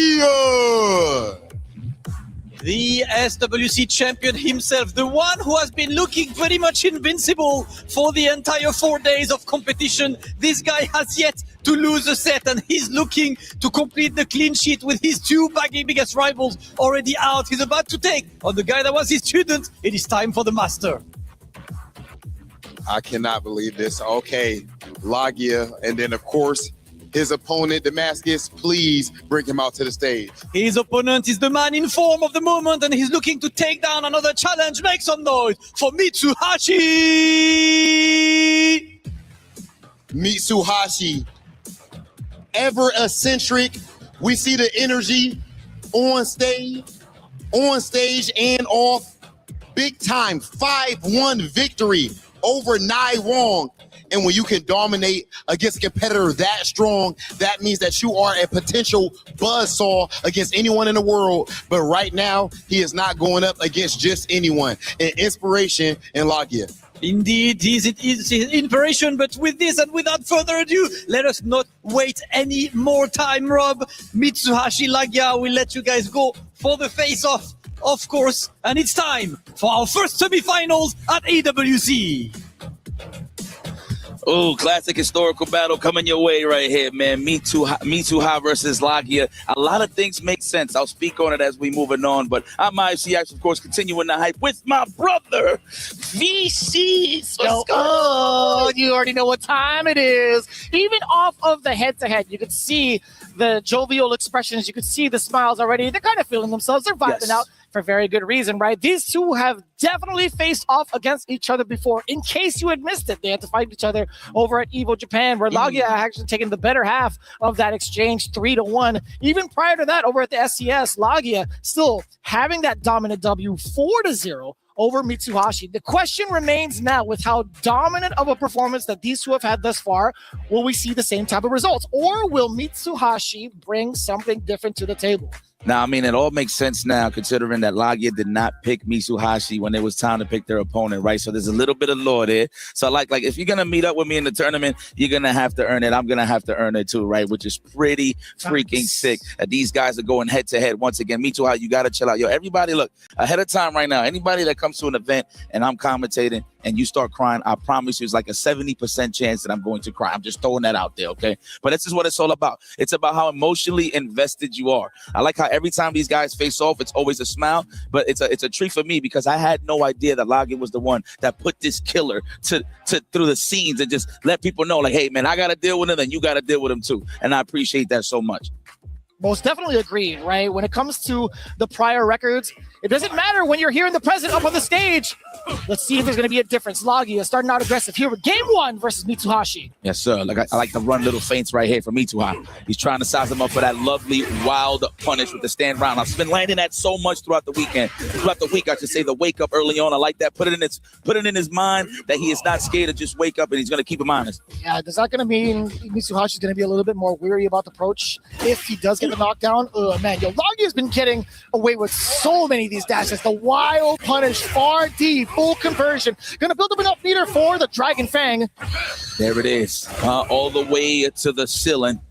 [SPEAKER 5] The SWC champion himself, the one who has been looking pretty much invincible for the entire 4 days of competition. This guy has yet to lose a set, and he's looking to complete the clean sheet with his two biggest rivals already out. He's about to take on the guy that was his student. It is time for the master.
[SPEAKER 6] I cannot believe this. Okay, Lagia, and then of course, his opponent, Damascus. Please bring him out to the stage.
[SPEAKER 5] His opponent is the man in form of the moment, and he's looking to take down another challenge. Make some noise for Mitsuhashi!
[SPEAKER 6] Mitsuhashi, ever eccentric. We see the energy on stage and off. Big time 5-1 victory over Nai Wong. And when you can dominate against a competitor that strong, that means that you are a potential buzzsaw against anyone in the world. But right now, he is not going up against just anyone. An inspiration in Lagia.
[SPEAKER 5] Indeed, he's inspiration, but with this and without further ado, let us not wait any more time, Rob. Mitsuhashi Lagia will let you guys go for the face-off, of course. And it's time for our first semifinals at EWC.
[SPEAKER 19] Oh, classic historical battle coming your way right here, man. Mitsuha versus Lagia. A lot of things make sense. I'll speak on it as we moving on, but I'm ICX, of course, continuing the hype with my brother, VC.
[SPEAKER 12] Oh, you already know what time it is. Even off of the head-to-head, you could see the jovial expressions. You could see the smiles already. They're kind of feeling themselves. They're vibing out. For very good reason, right? These two have definitely faced off against each other before. In case you had missed it, they had to fight each other over at EVO Japan, where Lagia actually taken the better half of that exchange 3-1. Even prior to that, over at the SCS, Lagia still having that dominant W 4-0 over Mitsuhashi. The question remains now, with how dominant of a performance that these two have had thus far, will we see the same type of results? Or will Mitsuhashi bring something different to the table?
[SPEAKER 19] Now, I mean, it all makes sense now, considering that Lagia did not pick Mitsuhashi when it was time to pick their opponent, right? So there's a little bit of lore there. So like if you're going to meet up with me in the tournament, you're going to have to earn it. I'm going to have to earn it too, right? Which is pretty freaking sick. These guys are going head to head once again. Mitsuhashi, you got to chill out. Yo, everybody, look, ahead of time right now, anybody that comes to an event and I'm commentating and you start crying, I promise you it's like a 70% chance that I'm going to cry. I'm just throwing that out there, okay? But this is what it's all about. It's about how emotionally invested you are. I like how every time these guys face off, it's always a smile, but it's a treat for me because I had no idea that Lagia was the one that put this killer to through the scenes and just let people know, like, hey, man, I got to deal with him and you got to deal with him too. And I appreciate that so much.
[SPEAKER 12] Most definitely agreed, right? When it comes to the prior records, it doesn't matter when you're hearing the president up on the stage. Let's see if there's going to be a difference. Logia starting out aggressive here with game 1 versus Mitsuhashi.
[SPEAKER 19] Yes, sir. Like I like to run little feints right here from Mitsuha. He's trying to size him up for that lovely, wild punish with the stand round. I've been landing that so much throughout the weekend. Throughout the week, I should say the wake up early on. I like that. Put it in his mind that he is not scared to just wake up and he's going to keep him honest.
[SPEAKER 12] Yeah, is that going to mean Mitsuhashi's going to be a little bit more weary about the approach if he does get the knockdown? Oh, man. Logia's been getting away with so many of these dashes. The wild punish, far deep, full conversion. Going to build up enough meter for the Dragon Fang.
[SPEAKER 19] There it is. All the way to the ceiling.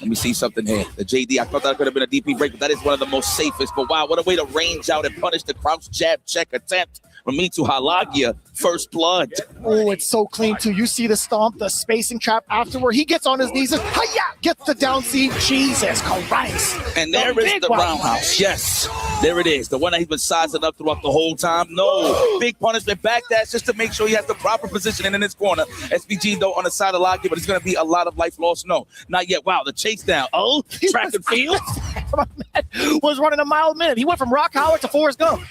[SPEAKER 19] Let me see something here. The JD, I thought that could have been a DP break, but that is one of the most safest. But wow, what a way to range out and punish the crouch jab check attempt from Mitsuha. Logia, first blood.
[SPEAKER 12] Oh, it's so clean too. You see the stomp, the spacing trap afterward. He gets on his knees and gets the down C. Jesus Christ.
[SPEAKER 19] And there is the roundhouse. Yes, there it is. The one that he's been sizing up throughout the whole time. No, big punishment back dash just to make sure he has the proper positioning in his corner. SPG though on the side of Logia, but it's going to be a lot of life lost. No, not yet. Wow, the chase down. Oh, track and field.
[SPEAKER 12] Was running a mile a minute. He went from Rock Howard to Forrest Gump.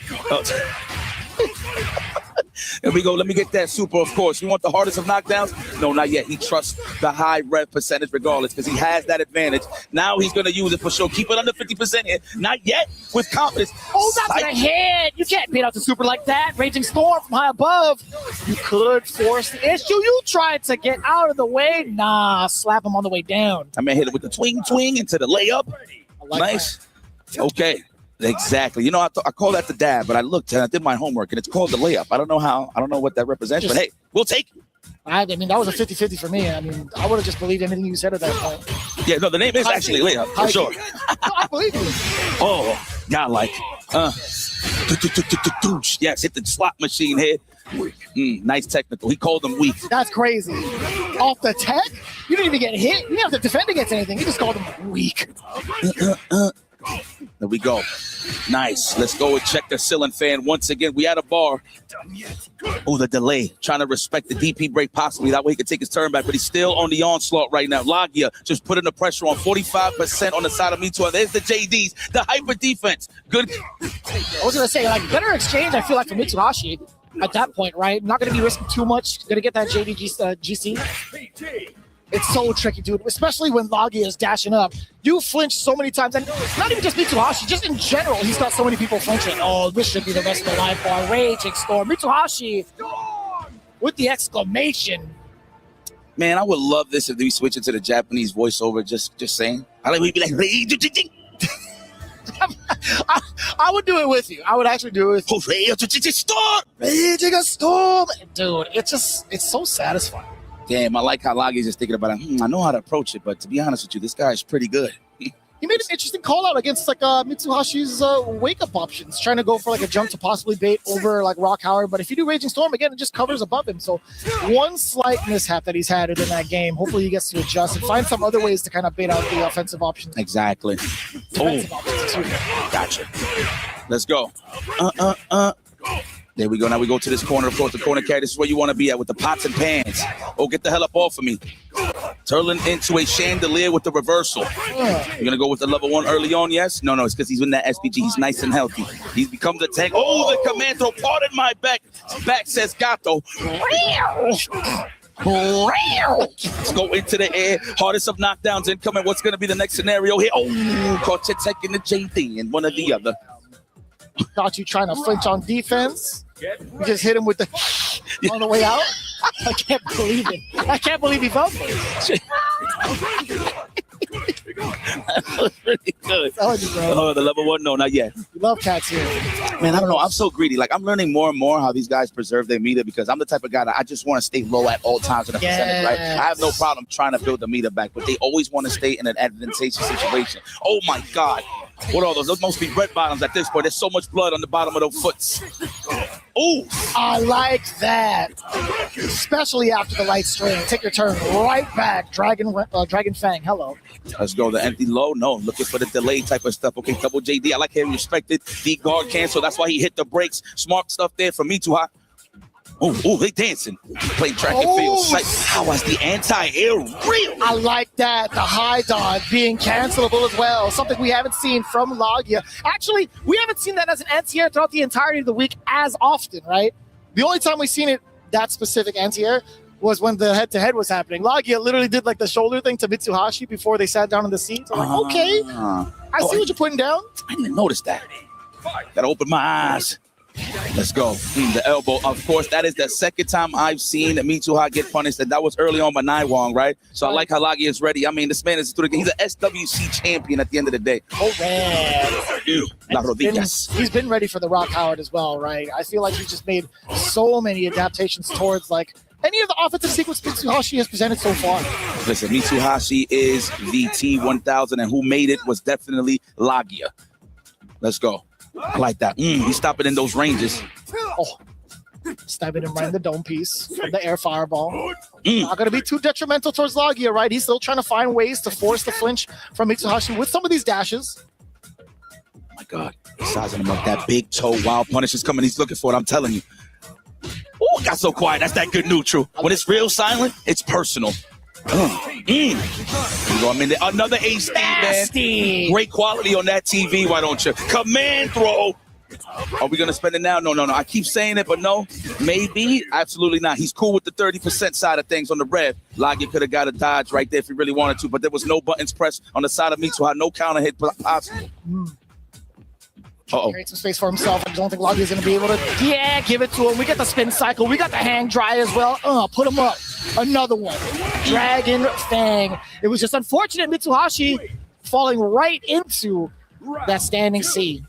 [SPEAKER 19] There we go. Let me get that super, of course. You want the hardest of knockdowns? No, not yet. He trusts the high rev percentage regardless because he has that advantage. Now he's going to use it for sure. Keep it under 50% here. Not yet with confidence.
[SPEAKER 12] Oh, that's a hit. You can't beat out the super like that. Raging Storm from high above. You could force the issue. You tried to get out of the way. Nah, slap him on the way down.
[SPEAKER 19] I mean, hit it with the twing into the layup. Nice. Okay. Exactly. You know, I call that the dab, but I looked and I did my homework and it's called the layup. I don't know what that represents, but hey, we'll take it.
[SPEAKER 12] I mean, that was a 50-50 for me. I mean, I would have just believed anything you said at that point.
[SPEAKER 19] Yeah, no, the name is actually layup, for sure.
[SPEAKER 12] I believe you.
[SPEAKER 19] Oh, godlike. Yes, hit the slot machine here. Nice technical. He called him weak.
[SPEAKER 12] That's crazy. Off the tech? You didn't even get hit. You didn't have to defend against anything. You just called him weak.
[SPEAKER 19] There we go. Nice. Let's go and check the ceiling fan once again. We at a bar. Oh, the delay. Trying to respect the DP break possibly. That way he can take his turn back, but he's still on the onslaught right now. Logia just putting the pressure on 45% on the side of Mitsuha. There's the JDs. The hyper defense. Good.
[SPEAKER 12] I was going to say, like, better exchange, I feel like, for Mitsuhashi at that point, right? Not going to be risking too much. Going to get that JD GC. It's so tricky, dude, especially when Logia is dashing up. You flinch so many times, and not even just Mitsuhashi, just in general, he's got so many people flinching. Oh, this should be the rest of the live bar. Raging Storm. Mitsuhashi with the exclamation.
[SPEAKER 19] Man, I would love this if we switch it to the Japanese voiceover, just saying. I like we'd be like,
[SPEAKER 12] I would do it with you. I would actually do it with you. Storm! Raging a Storm! Dude, it's so satisfying.
[SPEAKER 19] Damn, I like how Logia's just thinking about it. I know how to approach it, but to be honest with you, this guy is pretty good.
[SPEAKER 12] He made an interesting call out against like Mitsuhashi's wake-up options, trying to go for like a jump to possibly bait over like Rock Howard. But if you do Raging Storm, again, it just covers above him. So one slight mishap that he's had in that game. Hopefully he gets to adjust and find some other ways to kind of bait out the offensive options.
[SPEAKER 19] Exactly. Gotcha. Let's go. There we go. Now we go to this corner. Of course, the corner carry. This is where you want to be at with the pots and pans. Oh, get the hell up off of me. Turning into a chandelier with the reversal. You're going to go with the level 1 early on, yes? No, it's because he's in that SPG. He's nice and healthy. He's become the tank. Oh, the commando. Pardon my back. Back says Gato. Let's go into the air. Hardest of knockdowns incoming. What's going to be the next scenario here? Oh, caught you taking the JD and one or the other.
[SPEAKER 12] Got you trying to flinch on defense. You just hit him with the on the way out. I can't believe it. I can't believe he fell for it.
[SPEAKER 19] That was pretty good. Oh, the level 1? No, not yet.
[SPEAKER 12] You love cats here.
[SPEAKER 19] Man, I don't know. I'm so greedy. Like, I'm learning more and more how these guys preserve their meter because I'm the type of guy that I just want to stay low at all times in a percentage, right? I have no problem trying to build the meter back, but they always want to stay in an advantageous situation. Oh, my God. What are those? Those must be red bottoms at this point. There's so much blood on the bottom of those foots. Oh,
[SPEAKER 12] I like that. Especially after the light string. Take your turn right back. Dragon Fang, hello.
[SPEAKER 19] Let's go. The empty low. No, looking for the delay type of stuff. Okay, double JD. I like how he respected the guard cancel. That's why he hit the brakes. Smart stuff there from Mitsuha. Oh, they dancing. Playing track and field. Like, how was the anti-air real?
[SPEAKER 12] I like that. The high dodge being cancelable as well. Something we haven't seen from Lagia. Actually, we haven't seen that as an anti-air throughout the entirety of the week as often, right? The only time we've seen it, that specific anti-air, was when the head-to-head was happening. Lagia literally did like the shoulder thing to Mitsuhashi before they sat down in the seat. So I'm like, okay, I see what you're putting down.
[SPEAKER 19] I didn't notice that. Gotta open my eyes. Let's go. The elbow, of course, that is the second time I've seen Mitsuha get punished, and that was early on by Naiwang, right? So I like how Lagia is ready. I mean, this man is he's an SWC champion at the end of the day.
[SPEAKER 12] Oh, man. He's been ready for the Rock Howard as well, right? I feel like he's just made so many adaptations towards, like, any of the offensive sequence Mitsuhashi has presented so far.
[SPEAKER 19] Listen, Mitsuhashi is the T1000, and who made it was definitely Lagia. Let's go. I like that. He's stopping in those ranges.
[SPEAKER 12] Oh, stabbing him right in the dome piece. The air fireball. Not going to be too detrimental towards Lagia, right? He's still trying to find ways to force the flinch from Mitsuhashi with some of these dashes.
[SPEAKER 19] Oh my God. He's sizing him up. That big toe wild punish is coming. He's looking for it. I'm telling you. Oh, it got so quiet. That's that good neutral. When it's real silent, it's personal. I mean, another ace, man. Great quality on that TV. Why don't you? Command throw. Are we going to spend it now? No. I keep saying it, but no. Maybe. Absolutely not. He's cool with the 30% side of things on the red. Lagia could have got a dodge right there if he really wanted to, but there was no buttons pressed on the side of Mitsuha. No counter hit possible.
[SPEAKER 12] Create some space for himself. I don't think Lagia is going to be able to. Yeah, give it to him. We got the spin cycle. We got the hang dry as well. Put him up. Another one. Dragon Fang. It was just unfortunate Mitsuhashi falling right into that standing C.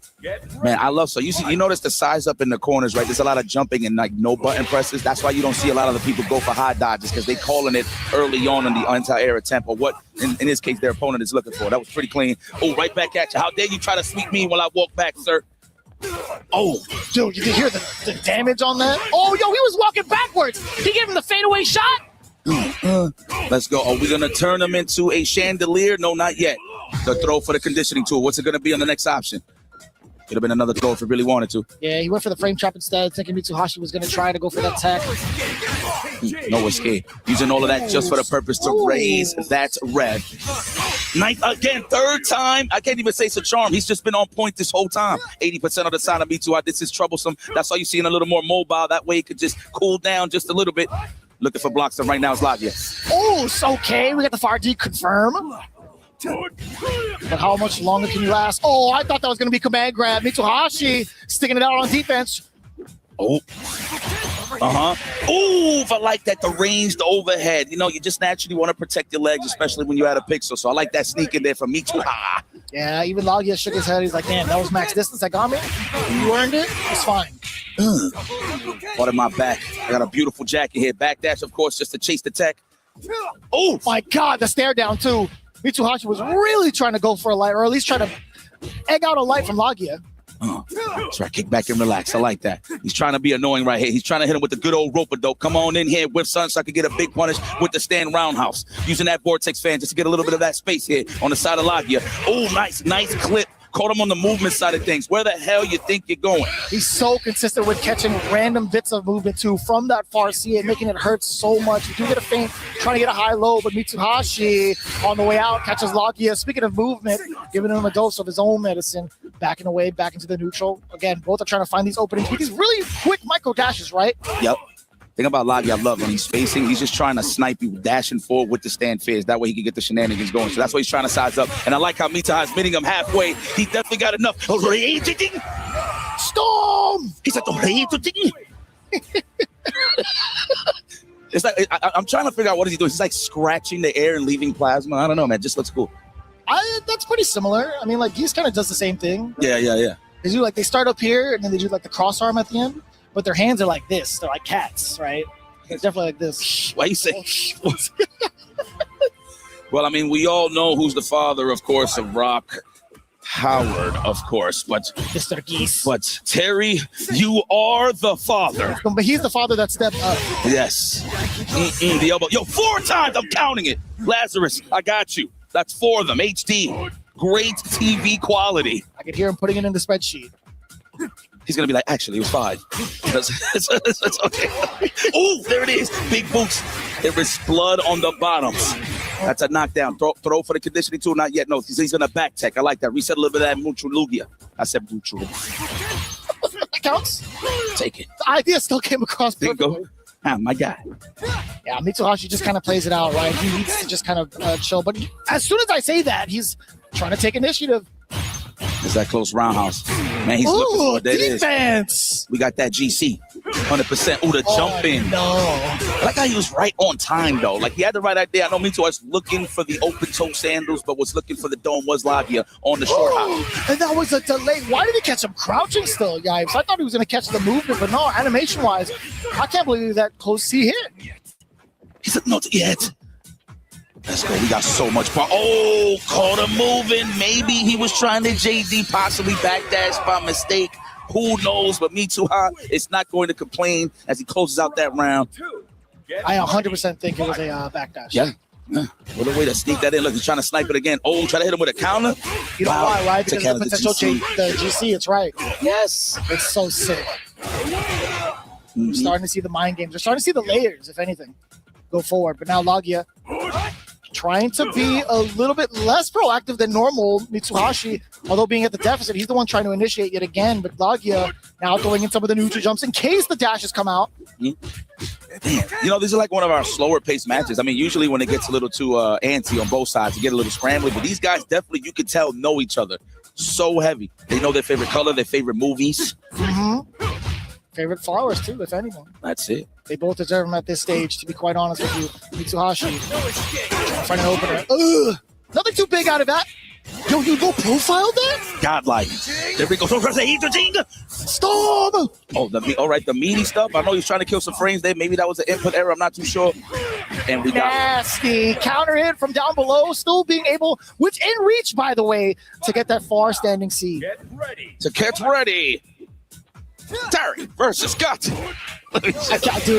[SPEAKER 19] Man, I love you notice the size up in the corners, right? There's a lot of jumping and like no button presses. That's why you don't see a lot of the people go for high dodges because they calling it early on in the anti-air attempt or what in this case their opponent is looking for. That was pretty clean. Oh, right back at you. How dare you try to sweep me while I walk back, sir? Oh,
[SPEAKER 12] dude, you hear the damage on that? Oh, yo, he was walking backwards. He gave him the fadeaway shot.
[SPEAKER 19] Let's go. Are we going to turn him into a chandelier? No, not yet. The throw for the conditioning tool. What's it going to be on the next option? Could have been another throw if he really wanted to.
[SPEAKER 12] Yeah, he went for the frame trap instead, thinking Mitsuhashi was going to try to go for that tech.
[SPEAKER 19] No escape. Using all of that just for the purpose to raise that red. Ninth again, third time. I can't even say it's a charm. He's just been on point this whole time. 80% of the side of Mitsuha. This is troublesome. That's why you're seeing a little more mobile. That way he could just cool down just a little bit. Looking for blocks, and right now it's Lagia.
[SPEAKER 12] Oh, it's okay. We got the fire D confirm. But how much longer can you last? Oh, I thought that was going to be command grab. Mitsuhashi sticking it out on defense.
[SPEAKER 19] Oh. Oh, I like that. The ranged overhead. You know, you just naturally want to protect your legs, especially when you add a pixel. So I like that sneak in there from Mitsuha.
[SPEAKER 12] Yeah, even Lagia shook his head. He's like, damn, that was max distance. That got me. You earned it. It's fine.
[SPEAKER 19] Part of my back. I got a beautiful jacket here. Back dash, of course, just to chase the tech.
[SPEAKER 12] Oh, my God. The stare down, too. Mitsuhashi was really trying to go for a light, or at least trying to egg out a light from Lagia.
[SPEAKER 19] That's right. Kick back and relax. I like that. He's trying to be annoying right here. He's trying to hit him with the good old rope-a-dope. Come on in here, whip son, so I can get a big punish with the stand roundhouse. Using that vortex fan just to get a little bit of that space here on the side of Lagia. Oh, nice clip. Caught him on the movement side of things. Where the hell you think you're going?
[SPEAKER 12] He's so consistent with catching random bits of movement, too, from that far C and making it hurt so much. You do get a feint, trying to get a high-low, but Mitsuhashi on the way out catches Lagia. Speaking of movement, giving him a dose of his own medicine, backing away, back into the neutral. Again, both are trying to find these openings with these really quick micro dashes, right?
[SPEAKER 19] Yep. Thing about Lagia, I love when he's spacing. He's just trying to snipe you, dashing forward with the stand phase. That way he can get the shenanigans going. So that's why he's trying to size up. And I like how Mitsuha is meeting him halfway. He definitely got enough.
[SPEAKER 12] Storm!
[SPEAKER 19] He's like, it's like I'm trying to figure out what is he doing. He's like scratching the air and leaving plasma. I don't know, man. Just looks cool.
[SPEAKER 12] That's pretty similar. I mean, like, Geese kind of does the same thing.
[SPEAKER 19] Yeah.
[SPEAKER 12] They do, like, they start up here, and then they do, like, the cross arm at the end. But their hands are like this. They're like cats, right? It's definitely like this.
[SPEAKER 19] Why you say? Well, I mean, we all know who's the father, of course, of Rock Howard, of course. But
[SPEAKER 12] Mr. Geese.
[SPEAKER 19] But Terry, you are the father.
[SPEAKER 12] But he's the father that stepped up.
[SPEAKER 19] Yes. The elbow. Yo, 4 times. I'm counting it. Lazarus, I got you. That's 4 of them. HD. Great TV quality.
[SPEAKER 12] I could hear him putting it in the spreadsheet.
[SPEAKER 19] He's gonna be like, actually, it was 5. It's okay. Oh, there it is. Big boots. There is blood on the bottoms. That's a knockdown. Throw for the conditioning tool. Not yet. No, he's gonna back tech. I like that. Reset a little bit of that mucho lugia. I said mucho.
[SPEAKER 12] That counts.
[SPEAKER 19] Take it.
[SPEAKER 12] The idea still came across perfectly.
[SPEAKER 19] Bingo. Ah, my guy.
[SPEAKER 12] Yeah, Mitsuhashi just kind of plays it out, right? He needs to just kind of chill. But as soon as I say that, he's trying to take initiative.
[SPEAKER 19] It's that close roundhouse. Man, he's looking for it. There it is.
[SPEAKER 12] Defense.
[SPEAKER 19] We got that GC. 100%. Ooh, the jump in.
[SPEAKER 12] No.
[SPEAKER 19] I like how he was right on time, though. Like, he had the right idea. I know Mito was looking for the open-toe sandals, but was looking for the dome was Lagia on the short hop.
[SPEAKER 12] And that was a delay. Why did he catch him crouching still, Yipes? I thought he was going to catch the movement, but no, animation-wise, I can't believe that close he hit.
[SPEAKER 19] He said, not yet. Let's go. We got so much power. Oh, caught him moving. Maybe he was trying to JD, possibly backdash by mistake. Who knows? But Mitsuha is not going to complain as he closes out that round.
[SPEAKER 12] I 100% think it was a backdash.
[SPEAKER 19] Yeah. What a way to sneak that in. Look, he's trying to snipe it again. Oh, try to hit him with a counter.
[SPEAKER 12] You know why, right? Because of the potential
[SPEAKER 19] GC.
[SPEAKER 12] GC, it's right. Yes. It's so sick. We're starting to see the mind games. We're starting to see the layers, if anything, go forward. But now Lagia trying to be a little bit less proactive than normal. Mitsuhashi, although being at the deficit, he's the one trying to initiate yet again. But Lagia now throwing in some of the neutral jumps in case the dashes come out.
[SPEAKER 19] Damn. You know, this is like one of our slower paced matches. I mean, usually when it gets a little too antsy on both sides, you get a little scrambling. But these guys definitely, you can tell, know each other. So heavy. They know their favorite color, their favorite movies.
[SPEAKER 12] Favorite flowers, too, if anyone.
[SPEAKER 19] That's it.
[SPEAKER 12] They both deserve them at this stage, to be quite honest with you. Mitsuhashi trying to find an opener. Ugh. Nothing too big out of that. Yo, you go profile that?
[SPEAKER 19] Godlike. There we go.
[SPEAKER 12] Stop!
[SPEAKER 19] Oh, all right, the meaty stuff. I know he's trying to kill some frames there. Maybe that was an input error. I'm not too sure. And we got
[SPEAKER 12] nasty counter hit from down below, still being able, which in reach, by the way, to get that far standing C.
[SPEAKER 19] Get ready. Terry versus Scott.
[SPEAKER 12] Dude,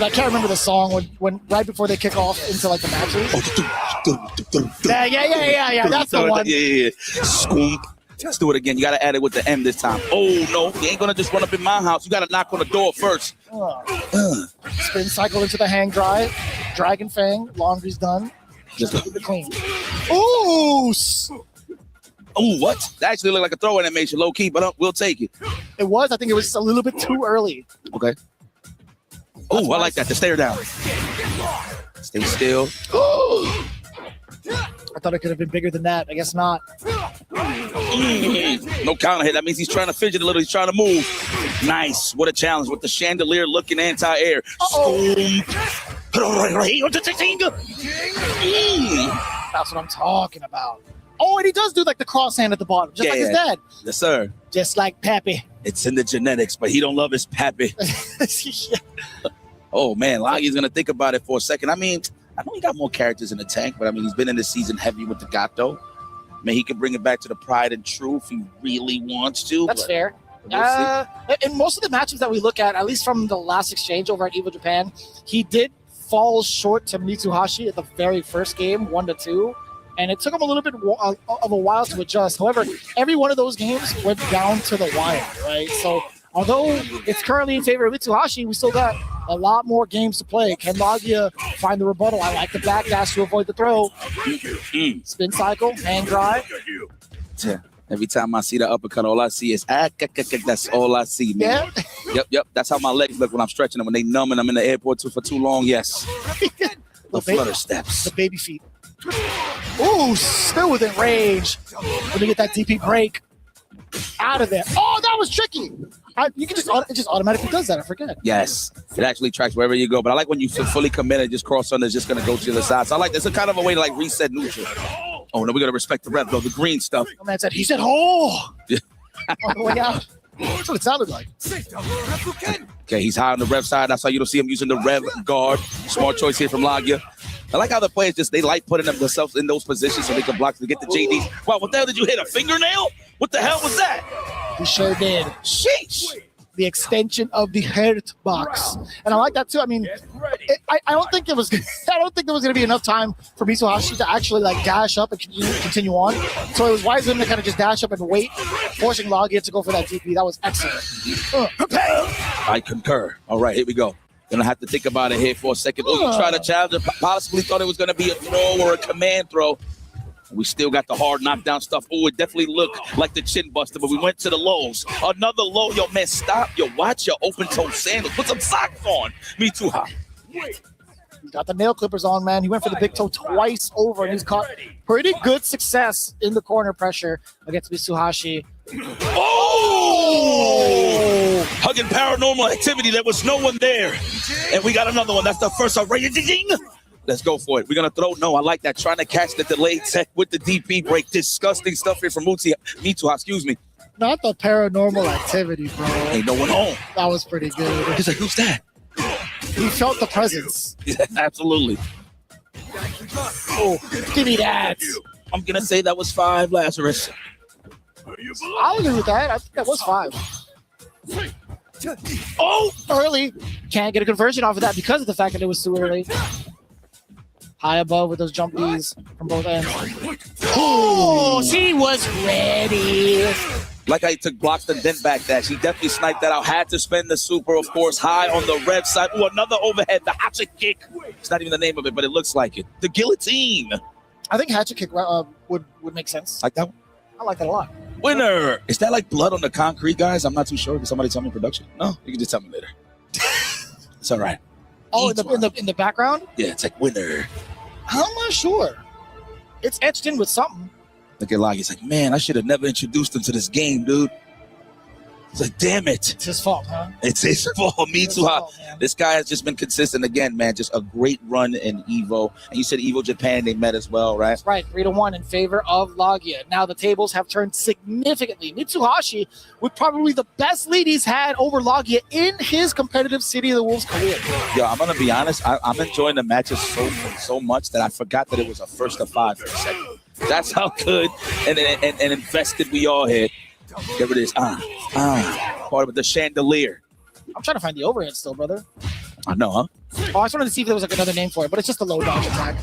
[SPEAKER 12] I can't remember the song when right before they kick off into like the matches. Yeah. That's the one.
[SPEAKER 19] Yeah. Scoop. Let's do it again. You got to add it with the M this time. Oh, no. You ain't going to just run up in my house. You got to knock on the door first.
[SPEAKER 12] Spin cycle into the hang dry. Dragon Fang. Laundry's done. Just keep it clean. Ooh.
[SPEAKER 19] Oh, what? That actually looked like a throw animation, low key, but we'll take it.
[SPEAKER 12] It was. I think it was just a little bit too early.
[SPEAKER 19] Okay. Oh, I like that. The stare down. Stay still.
[SPEAKER 12] I thought it could have been bigger than that. I guess not.
[SPEAKER 19] No counter hit. That means he's trying to fidget a little. He's trying to move. Nice. What a challenge with the chandelier looking anti-air.
[SPEAKER 12] That's what I'm talking about. Oh, and he does do like the cross hand at the bottom, just like his dad.
[SPEAKER 19] Yes, sir.
[SPEAKER 12] Just like Pappy.
[SPEAKER 19] It's in the genetics, but he don't love his Pappy. Oh, man. Lagia's going to think about it for a second. I mean, I know he got more characters in the tank, but I mean, he's been in this season heavy with the Gato. I mean, he can bring it back to the pride and true if he really wants to.
[SPEAKER 12] That's fair. In most of the matches that we look at least from the last exchange over at Evo Japan, he did fall short to Mitsuhashi at the very first game, 1-2. And it took him a little bit of a while to adjust. However, every one of those games went down to the wire, right? So although it's currently in favor of Mitsuhashi, we still got a lot more games to play. Can Lagia find the rebuttal? I like the backdash to avoid the throw. Spin cycle, hang dry.
[SPEAKER 19] Yeah. Every time I see the uppercut, all I see is that's all I see, man.
[SPEAKER 12] Yeah.
[SPEAKER 19] Yep. That's how my legs look when I'm stretching them. When they numb and I'm in the airport for too long, yes. The flutter steps.
[SPEAKER 12] The baby feet. Ooh, still within range. Let me get that DP break out of there. Oh, that was tricky. You can it just automatically does that. I forget.
[SPEAKER 19] Yes, it actually tracks wherever you go. But I like when you feel fully committed, just cross under is just going to go to the other side. So I like this. It's kind of a way to like reset neutral. Oh, no, we got to respect the rep though. The green stuff.
[SPEAKER 12] My man said he said, "Oh," on the way out. That's what it sounded like.
[SPEAKER 19] Okay, he's high on the rev side. That's how you don't see him using the rev guard. Smart choice here from Lagia. I like how the players they like putting themselves in those positions so they can block to get the JDs. Wow, what the hell did you hit? A fingernail? What the hell was that?
[SPEAKER 12] He sure did.
[SPEAKER 19] Sheesh.
[SPEAKER 12] the extension of the hurt box, and I like that too. I mean, I don't think it was. I don't think there was going to be enough time for Mitsuhashi to actually like dash up and continue on. So it was wise of him to kind of just dash up and wait, forcing Logia to go for that DP. That was excellent.
[SPEAKER 19] I concur. All right, here we go. Gonna have to think about it here for a second. Oh, you try to challenge it. Possibly thought it was gonna be a throw or a command throw. We still got the hard knockdown stuff. Oh, it definitely looked like the chin buster, but we went to the lows. Another low. Yo, man, stop. Yo, watch your open-toe sandals. Put some socks on. Me too hot.
[SPEAKER 12] He's got the nail clippers on, man. He went for the big toe twice over, and he's caught pretty good success in the corner pressure against Mitsuhashi.
[SPEAKER 19] Oh! Hugging paranormal activity. There was no one there. And we got another one. That's the first one. Let's go for it. We're going to throw. No, I like that. Trying to catch the delayed tech with the DP break. Disgusting stuff here from Mitsuha, excuse me.
[SPEAKER 12] Not the paranormal activity, bro.
[SPEAKER 19] Ain't no one home.
[SPEAKER 12] That was pretty good.
[SPEAKER 19] He's like, who's that?
[SPEAKER 12] He felt the presence.
[SPEAKER 19] Yeah, absolutely.
[SPEAKER 12] Oh, give me that.
[SPEAKER 19] I'm going to say that was 5, Lazarus.
[SPEAKER 12] I'll agree with that. I think that was 5. Oh, early. Can't get a conversion off of that because of the fact that it was too early. High above with those jump Ds from both ends. Oh, he was ready.
[SPEAKER 19] Like how he took blocks and then back dash. He definitely sniped that out. Had to spend the super, of course, high on the red side. Oh, another overhead. The hatchet kick. It's not even the name of it, but it looks like it. The guillotine.
[SPEAKER 12] I think hatchet kick would make sense.
[SPEAKER 19] Like that one?
[SPEAKER 12] I like that a lot.
[SPEAKER 19] Winner. Is that like blood on the concrete, guys? I'm not too sure. Can somebody tell me production? No, you can just tell me later. It's all right.
[SPEAKER 12] Oh, in the background?
[SPEAKER 19] Yeah, it's like winner.
[SPEAKER 12] I'm not sure. It's etched in with something.
[SPEAKER 19] Look at Log. He's like, man, I should have never introduced him to this game, dude. It's like, damn it.
[SPEAKER 12] It's his fault, huh?
[SPEAKER 19] It's his fault. Me too hot. This guy has just been consistent again, man. Just a great run in Evo. And you said Evo Japan, they met as well, right?
[SPEAKER 12] That's right. 3-1 in favor of Logia. Now the tables have turned significantly. Mitsuhashi with probably the best lead he's had over Logia in his competitive City of the Wolves career.
[SPEAKER 19] Yo, I'm going to be honest. I'm enjoying the matches so much that I forgot that it was a first of 5 for a second. That's how good and invested we all had. There it is. Part of the chandelier.
[SPEAKER 12] I'm trying to find the overhead still, brother.
[SPEAKER 19] I know, huh?
[SPEAKER 12] Oh, I just wanted to see if there was like another name for it, but it's just a low dodge attack.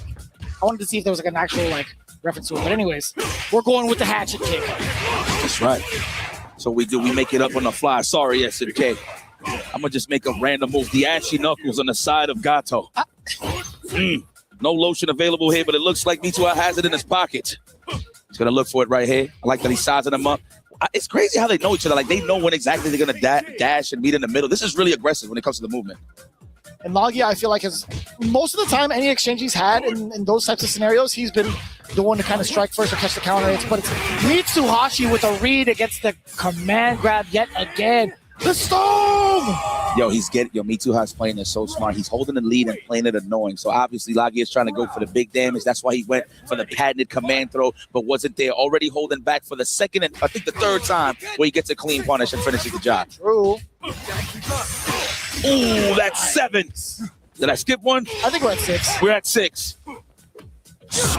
[SPEAKER 12] I wanted to see if there was like an actual like reference to it. But anyways, we're going with the hatchet kick.
[SPEAKER 19] That's right. So we make it up on the fly. Sorry, SMK. I'm gonna just make a random move. The ashy knuckles on the side of Gato. No lotion available here, but it looks like Mitsuha has it in his pocket. He's gonna look for it right here. I like that he's sizing them up. It's crazy how they know each other. Like, they know when exactly they're going to dash and meet in the middle. This is really aggressive when it comes to the movement.
[SPEAKER 12] And Logia, I feel like, has most of the time, any exchange he's had in those types of scenarios, he's been the one to kind of strike first or catch the counter hits. But it's Mitsuhashi with a read against the command grab yet again. The storm!
[SPEAKER 19] Yo, Mitsuha's playing it so smart. He's holding the lead and playing it annoying. So obviously Logia is trying to go for the big damage. That's why he went for the patented command throw, but wasn't there. Already holding back for the second and I think the third time where he gets a clean punish and finishes the job.
[SPEAKER 12] True.
[SPEAKER 19] Ooh, that's 7. Did I skip one?
[SPEAKER 12] I think we're at 6.
[SPEAKER 19] We're at 6.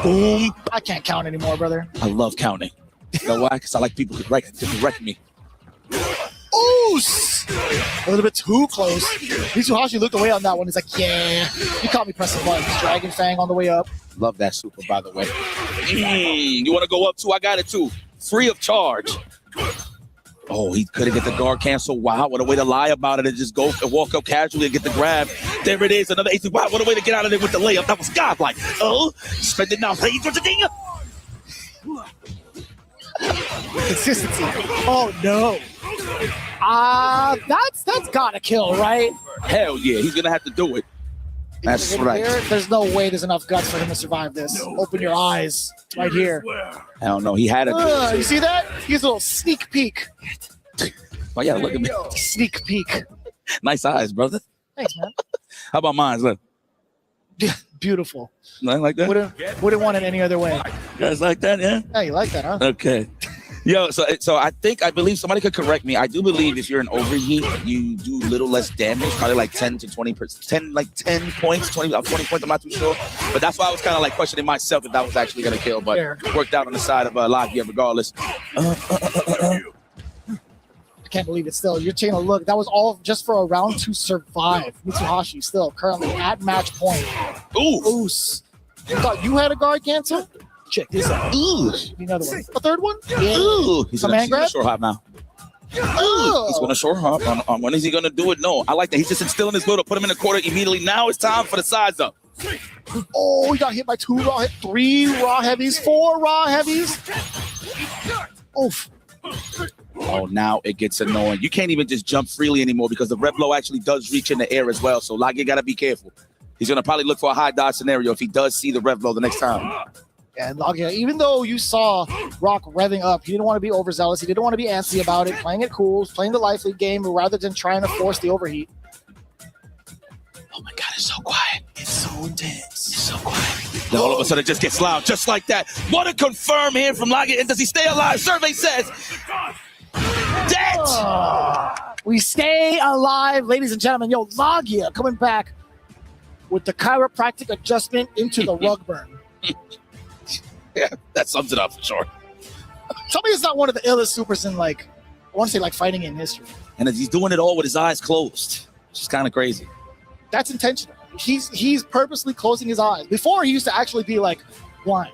[SPEAKER 19] Boom.
[SPEAKER 12] I can't count anymore, brother.
[SPEAKER 19] I love counting. You know why? Because I like people to correct me.
[SPEAKER 12] Oos! A little bit too close. Mitsuhashi looked away on that one. He's like, yeah, you caught me pressing buttons. Dragon Fang on the way up.
[SPEAKER 19] Love that super, by the way. You want to go up too? I got it too. Free of charge. Oh, he couldn't get the guard cancel. Wow, what a way to lie about it and just go and walk up casually and get the grab. There it is, another AC. Wow, what a way to get out of there with the layup. That was godlike. Oh, spend it now.
[SPEAKER 12] Consistency. Oh no. That's gotta kill, right?
[SPEAKER 19] Hell yeah, he's gonna have to do it. That's right.
[SPEAKER 12] There's no way there's enough guts for him to survive this. Open your eyes. Right here.
[SPEAKER 19] I don't know. He had it.
[SPEAKER 12] You see that? He's a little sneak peek.
[SPEAKER 19] Oh yeah, look at me.
[SPEAKER 12] Sneak peek.
[SPEAKER 19] Nice eyes, brother.
[SPEAKER 12] Thanks, man.
[SPEAKER 19] How about mine? Look.
[SPEAKER 12] Beautiful.
[SPEAKER 19] Nothing like that?
[SPEAKER 12] Wouldn't want it any other way.
[SPEAKER 19] You guys like that, yeah?
[SPEAKER 12] Yeah, you like that, huh?
[SPEAKER 19] Okay. Yo, so I believe somebody could correct me. I do believe if you're in overheat, you do a little less damage, probably like 10 to 20%, 10 points, 20 points, I'm not too sure. But that's why I was kind of like questioning myself if that was actually going to kill, but worked out on the side of Logia regardless.
[SPEAKER 12] can't believe it still. You're taking a look. That was all just for a round to survive. Mitsuhashi still currently at match point.
[SPEAKER 19] Ooh.
[SPEAKER 12] Oos. You thought you had a guard cancel? Check this out.
[SPEAKER 19] Ooh.
[SPEAKER 12] Another one. A third one? Yeah.
[SPEAKER 19] Ooh. He's
[SPEAKER 12] Some
[SPEAKER 19] gonna
[SPEAKER 12] hand grab?
[SPEAKER 19] short hop now.
[SPEAKER 12] Oh.
[SPEAKER 19] He's going to short hop. On when is he going to do it? No. I like that. He's just instilling his will to put him in the quarter immediately. Now it's time for the size up.
[SPEAKER 12] Oh, he got hit by 3 raw heavies, 4 raw heavies. Oof.
[SPEAKER 19] Oh, now it gets annoying. You can't even just jump freely anymore because the rev blow actually does reach in the air as well. So Lagia got to be careful. He's going to probably look for a high dodge scenario if he does see the rev blow the next time.
[SPEAKER 12] And Lagia, even though you saw Rock revving up, he didn't want to be overzealous. He didn't want to be antsy about it, playing it cool, playing the life lead game rather than trying to force the overheat.
[SPEAKER 19] Oh my God, it's so quiet. It's so intense. It's so quiet. Then all of a sudden it just gets loud, just like that. What a confirm here from Lagia. And does he stay alive? Survey says that.
[SPEAKER 12] We stay alive, ladies and gentlemen. Yo, Lagia coming back with the chiropractic adjustment into the rug burn.
[SPEAKER 19] Yeah, that sums it up for sure.
[SPEAKER 12] Tell me it's not one of the illest supers in, like, I want to say, like, fighting in history.
[SPEAKER 19] And he's doing it all with his eyes closed, which is kind of crazy.
[SPEAKER 12] That's intentional. He's purposely closing his eyes. Before, he used to actually be, like, blind.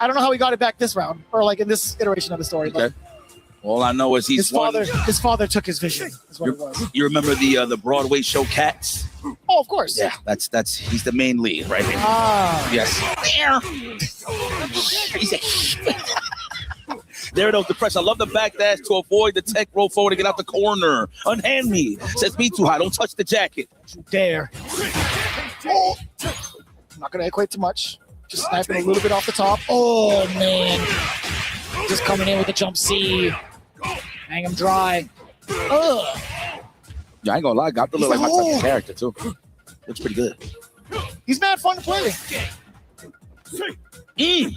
[SPEAKER 12] I don't know how he got it back this round, or, like, in this iteration of the story.
[SPEAKER 19] Okay. All I know is
[SPEAKER 12] His father took his vision, is what it was.
[SPEAKER 19] You remember the Broadway show Cats?
[SPEAKER 12] Oh, of course.
[SPEAKER 19] Yeah, he's the main lead right here.
[SPEAKER 12] Ah.
[SPEAKER 19] Yes. There it is, the press. I love the backdash to avoid the tech roll forward to get out the corner. Unhand me. Says me too high. Don't touch the jacket.
[SPEAKER 12] Don't you dare. Oh. I'm not going to equate too much. Just sniping a little bit off the top. Oh, man. Just coming in with the jump C. Hang him dry. Ugh.
[SPEAKER 19] Yeah, I ain't gonna lie. Got to look like my type of character, too. Looks pretty good.
[SPEAKER 12] He's mad fun to play.
[SPEAKER 19] He's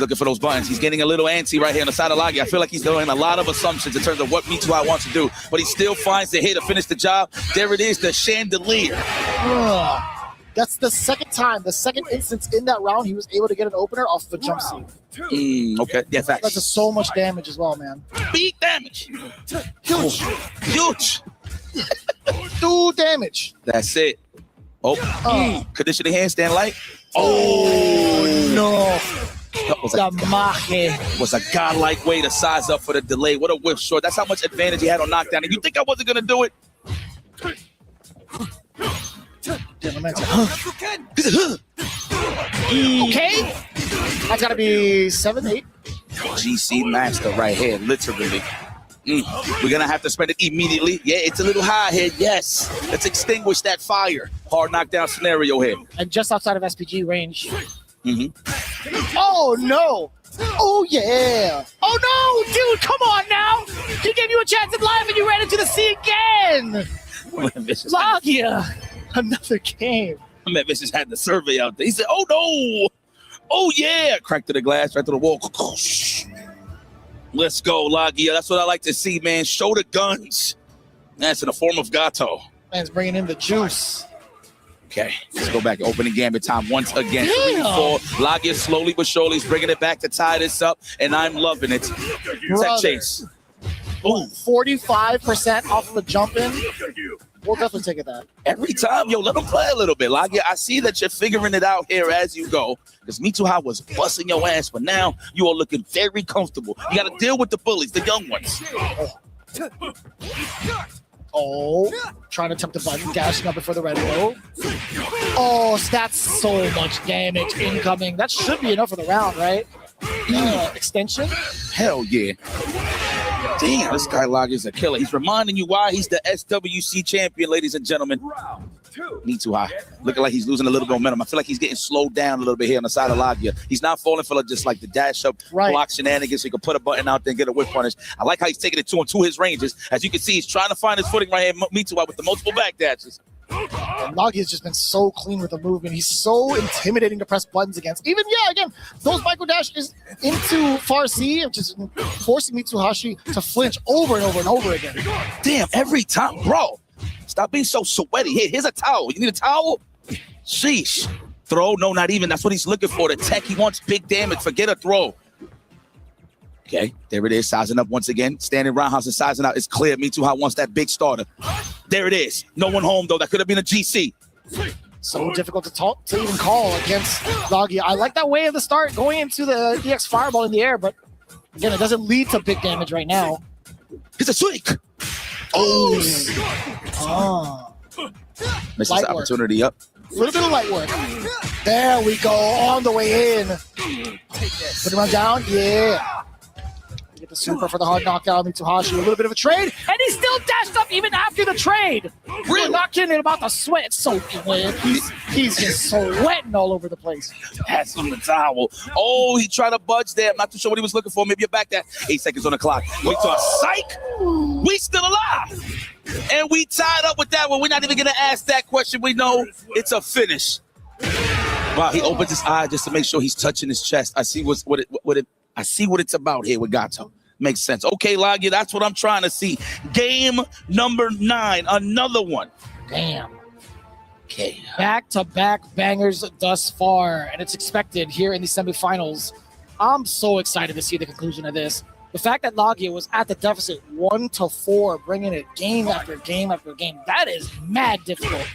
[SPEAKER 19] looking for those buttons. He's getting a little antsy right here on the side of Lagia. I feel like he's doing a lot of assumptions in terms of what Me2I wants to do, but he still finds the hit to finish the job. There it is, the chandelier.
[SPEAKER 12] That's the second time, the second instance in that round he was able to get an opener off the jump C.
[SPEAKER 19] Okay, yeah, facts.
[SPEAKER 12] That's just so much damage as well, man.
[SPEAKER 19] Big damage.
[SPEAKER 12] Huge.
[SPEAKER 19] Huge.
[SPEAKER 12] 2 damage.
[SPEAKER 19] That's it. Oh, conditioning handstand light.
[SPEAKER 12] Oh, no.
[SPEAKER 19] That was a godlike way to size up for the delay. What a whiff short. That's how much advantage he had on knockdown. And you think I wasn't going to do it?
[SPEAKER 12] Okay. That's got to be 7, 8.
[SPEAKER 19] GC master right here, literally. We're going to have to spend it immediately. Yeah, it's a little high here. Yes. Let's extinguish that fire. Hard knockdown scenario here.
[SPEAKER 12] And just outside of SPG range. Oh, no. Oh, yeah. Oh, no. Dude, come on now. He gave you a chance at life and you ran into the sea again. Lagia. Another game.
[SPEAKER 19] Matt Vicious had the survey out there. He said, oh, no. Oh, yeah. Crack to the glass, right to the wall. Let's go, Lagia. That's what I like to see, man. Show the guns. That's in the form of Gato.
[SPEAKER 12] Man's bringing in the juice.
[SPEAKER 19] Okay, let's go back. Opening gambit time once again. 3-4. Lagia slowly but surely is bringing it back to tie this up, and I'm loving it. Tech chase.
[SPEAKER 12] Ooh, 45% off of the jump in. We'll definitely take it that.
[SPEAKER 19] Every time, yo, let them play a little bit. Lagia, I see that you're figuring it out here as you go. Because Me2I was busting your ass, but now you are looking very comfortable. You got to deal with the bullies, the young ones.
[SPEAKER 12] Oh, trying to tempt the button, dashing up before the red row. Oh, that's so much damage incoming. That should be enough for the round, right? Extension?
[SPEAKER 19] Hell yeah. Damn, this guy Lagia is a killer. He's reminding you why he's the SWC champion, ladies and gentlemen. Me2I. Looking like he's losing a little bit of momentum. I feel like he's getting slowed down a little bit here on the side of Lagia. He's not falling for just like the dash up, block shenanigans. So he can put a button out there and get a whip punish. I like how he's taking it to his ranges. As you can see, he's trying to find his footing right here. Me2I with the multiple back dashes.
[SPEAKER 12] And Lagia's just been so clean with the movement. He's so intimidating to press buttons against. Even, again, those micro dashes into far C, which is forcing Mitsuhashi to flinch over and over and over again.
[SPEAKER 19] Damn, every time, bro. Stop being so sweaty. Here's a towel. You need a towel? Sheesh. Throw? No, not even. That's what he's looking for. The tech, he wants big damage. Forget a throw. Okay, there it is, sizing up once again. Standing roundhouse and sizing out. It's clear Mitsuha wants that big starter. There it is. No one home, though. That could have been a GC.
[SPEAKER 12] So difficult to even call against Lagia. I like that way of the start, going into the EX Fireball in the air, but again, it doesn't lead to big damage right now.
[SPEAKER 19] It's a swing. Misses
[SPEAKER 12] Light
[SPEAKER 19] the
[SPEAKER 12] work.
[SPEAKER 19] opportunity up.
[SPEAKER 12] A little bit of light work. There we go, on the way in. Put him on down, yeah. Get the super for the hard knockdown, Mitsuhashi. A little bit of a trade, and he still dashed up even after the trade. Really? Not kidding about the sweat. It's so wet. He's just sweating all over the place.
[SPEAKER 19] Pass on the towel. Oh, he tried to budge there. I'm not too sure what he was looking for. Maybe a back that. 8 seconds on the clock. Wait till a psych. We still alive. And we tied up with that one. We're not even going to ask that question. We know it's a finish. Wow, he opens his eye just to make sure he's touching his chest. I see I see what it's about here with Gato. Makes sense. Okay, Lagia, that's what I'm trying to see. Game number 9, another one.
[SPEAKER 12] Damn.
[SPEAKER 19] Okay.
[SPEAKER 12] Back-to-back bangers thus far, and it's expected here in the semifinals. I'm so excited to see the conclusion of this. The fact that Lagia was at the deficit 1-4, bringing it game after game after game, that is mad difficult.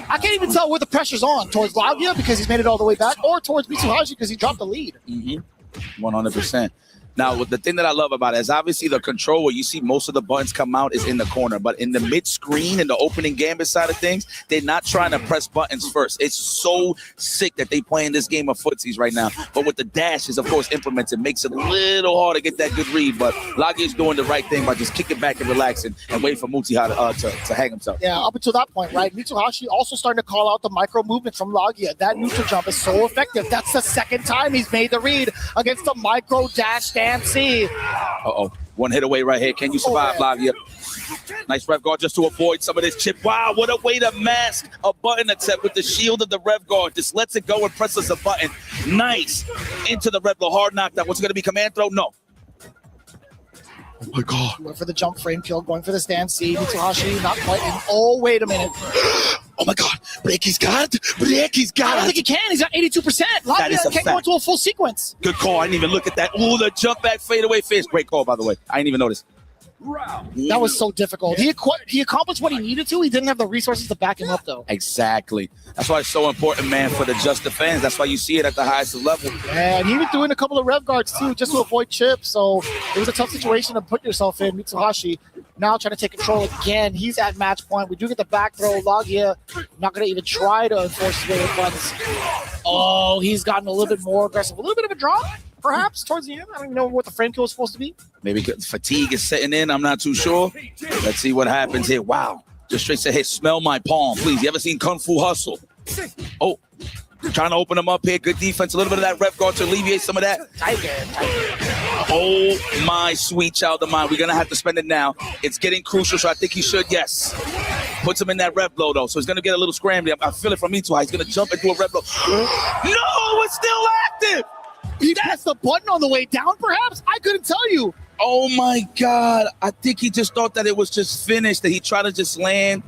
[SPEAKER 12] I can't even tell where the pressure's on, towards Lagia because he's made it all the way back, or towards Mitsuhashi because he dropped the lead.
[SPEAKER 19] 100%. Now, the thing that I love about it is obviously the control where you see most of the buttons come out is in the corner, but in the mid-screen and the opening gambit side of things, they're not trying to press buttons first. It's so sick that they playing this game of footsies right now. But with the dashes, of course, implemented, makes it a little hard to get that good read. But Lagia is doing the right thing by just kicking back and relaxing and waiting for Mitsuha to hang himself.
[SPEAKER 12] Yeah, up until that point, right? Mitsuhashi also starting to call out the micro movement from Lagia. That neutral jump is so effective. That's the second time he's made the read against the micro dash stand C.
[SPEAKER 19] Uh-oh. One hit away right here. Can you survive, Lagia? Nice rev guard just to avoid some of this chip. Wow, what a way to mask a button attempt with the shield of the rev guard. Just lets it go and presses a button. Nice. Into the rev, the hard knockdown. What's it going to be, command throw? No. Oh, my God.
[SPEAKER 12] Went for the jump frame kill, going for the stand C. Mitsuhashi not quite in. Oh, wait a minute.
[SPEAKER 19] Oh, my God. Breaky's got it. Breaky's got it.
[SPEAKER 12] I don't think he can. He's got 82%. Lagia can't go into a full sequence.
[SPEAKER 19] Good call. I didn't even look at that. Ooh, the jump back fadeaway face. Great call, by the way. I didn't even notice.
[SPEAKER 12] That was so difficult. He accomplished what he needed to. He didn't have the resources to back him up, though.
[SPEAKER 19] Exactly. That's why it's so important, man, for the just defense. That's why you see it at the highest level.
[SPEAKER 12] And he was doing a couple of rev guards, too, just to avoid chips. So it was a tough situation to put yourself in. Mitsuhashi now trying to take control again. He's at match point. We do get the back throw. Lagia not going to even try to enforce his way with buttons. Oh, he's gotten a little bit more aggressive. A little bit of a drop, perhaps, towards the end. I don't even know what the frame kill was supposed to be.
[SPEAKER 19] Maybe fatigue is setting in. I'm not too sure. Let's see what happens here. Wow. Just straight said, hey, smell my palm, please. You ever seen Kung Fu Hustle? Oh, trying to open them up here. Good defense. A little bit of that rev guard to alleviate some of that. Oh, my sweet child of mine. We're going to have to spend it now. It's getting crucial, so I think he should, yes. Puts him in that rev blow, though, so he's going to get a little scrambly. I feel it from Mitsuha. He's going to jump into a rev blow. No, it's still active.
[SPEAKER 12] He pressed the button on the way down, perhaps? I couldn't tell you.
[SPEAKER 19] Oh, my God. I think he just thought that it was just finished, that he tried to just land.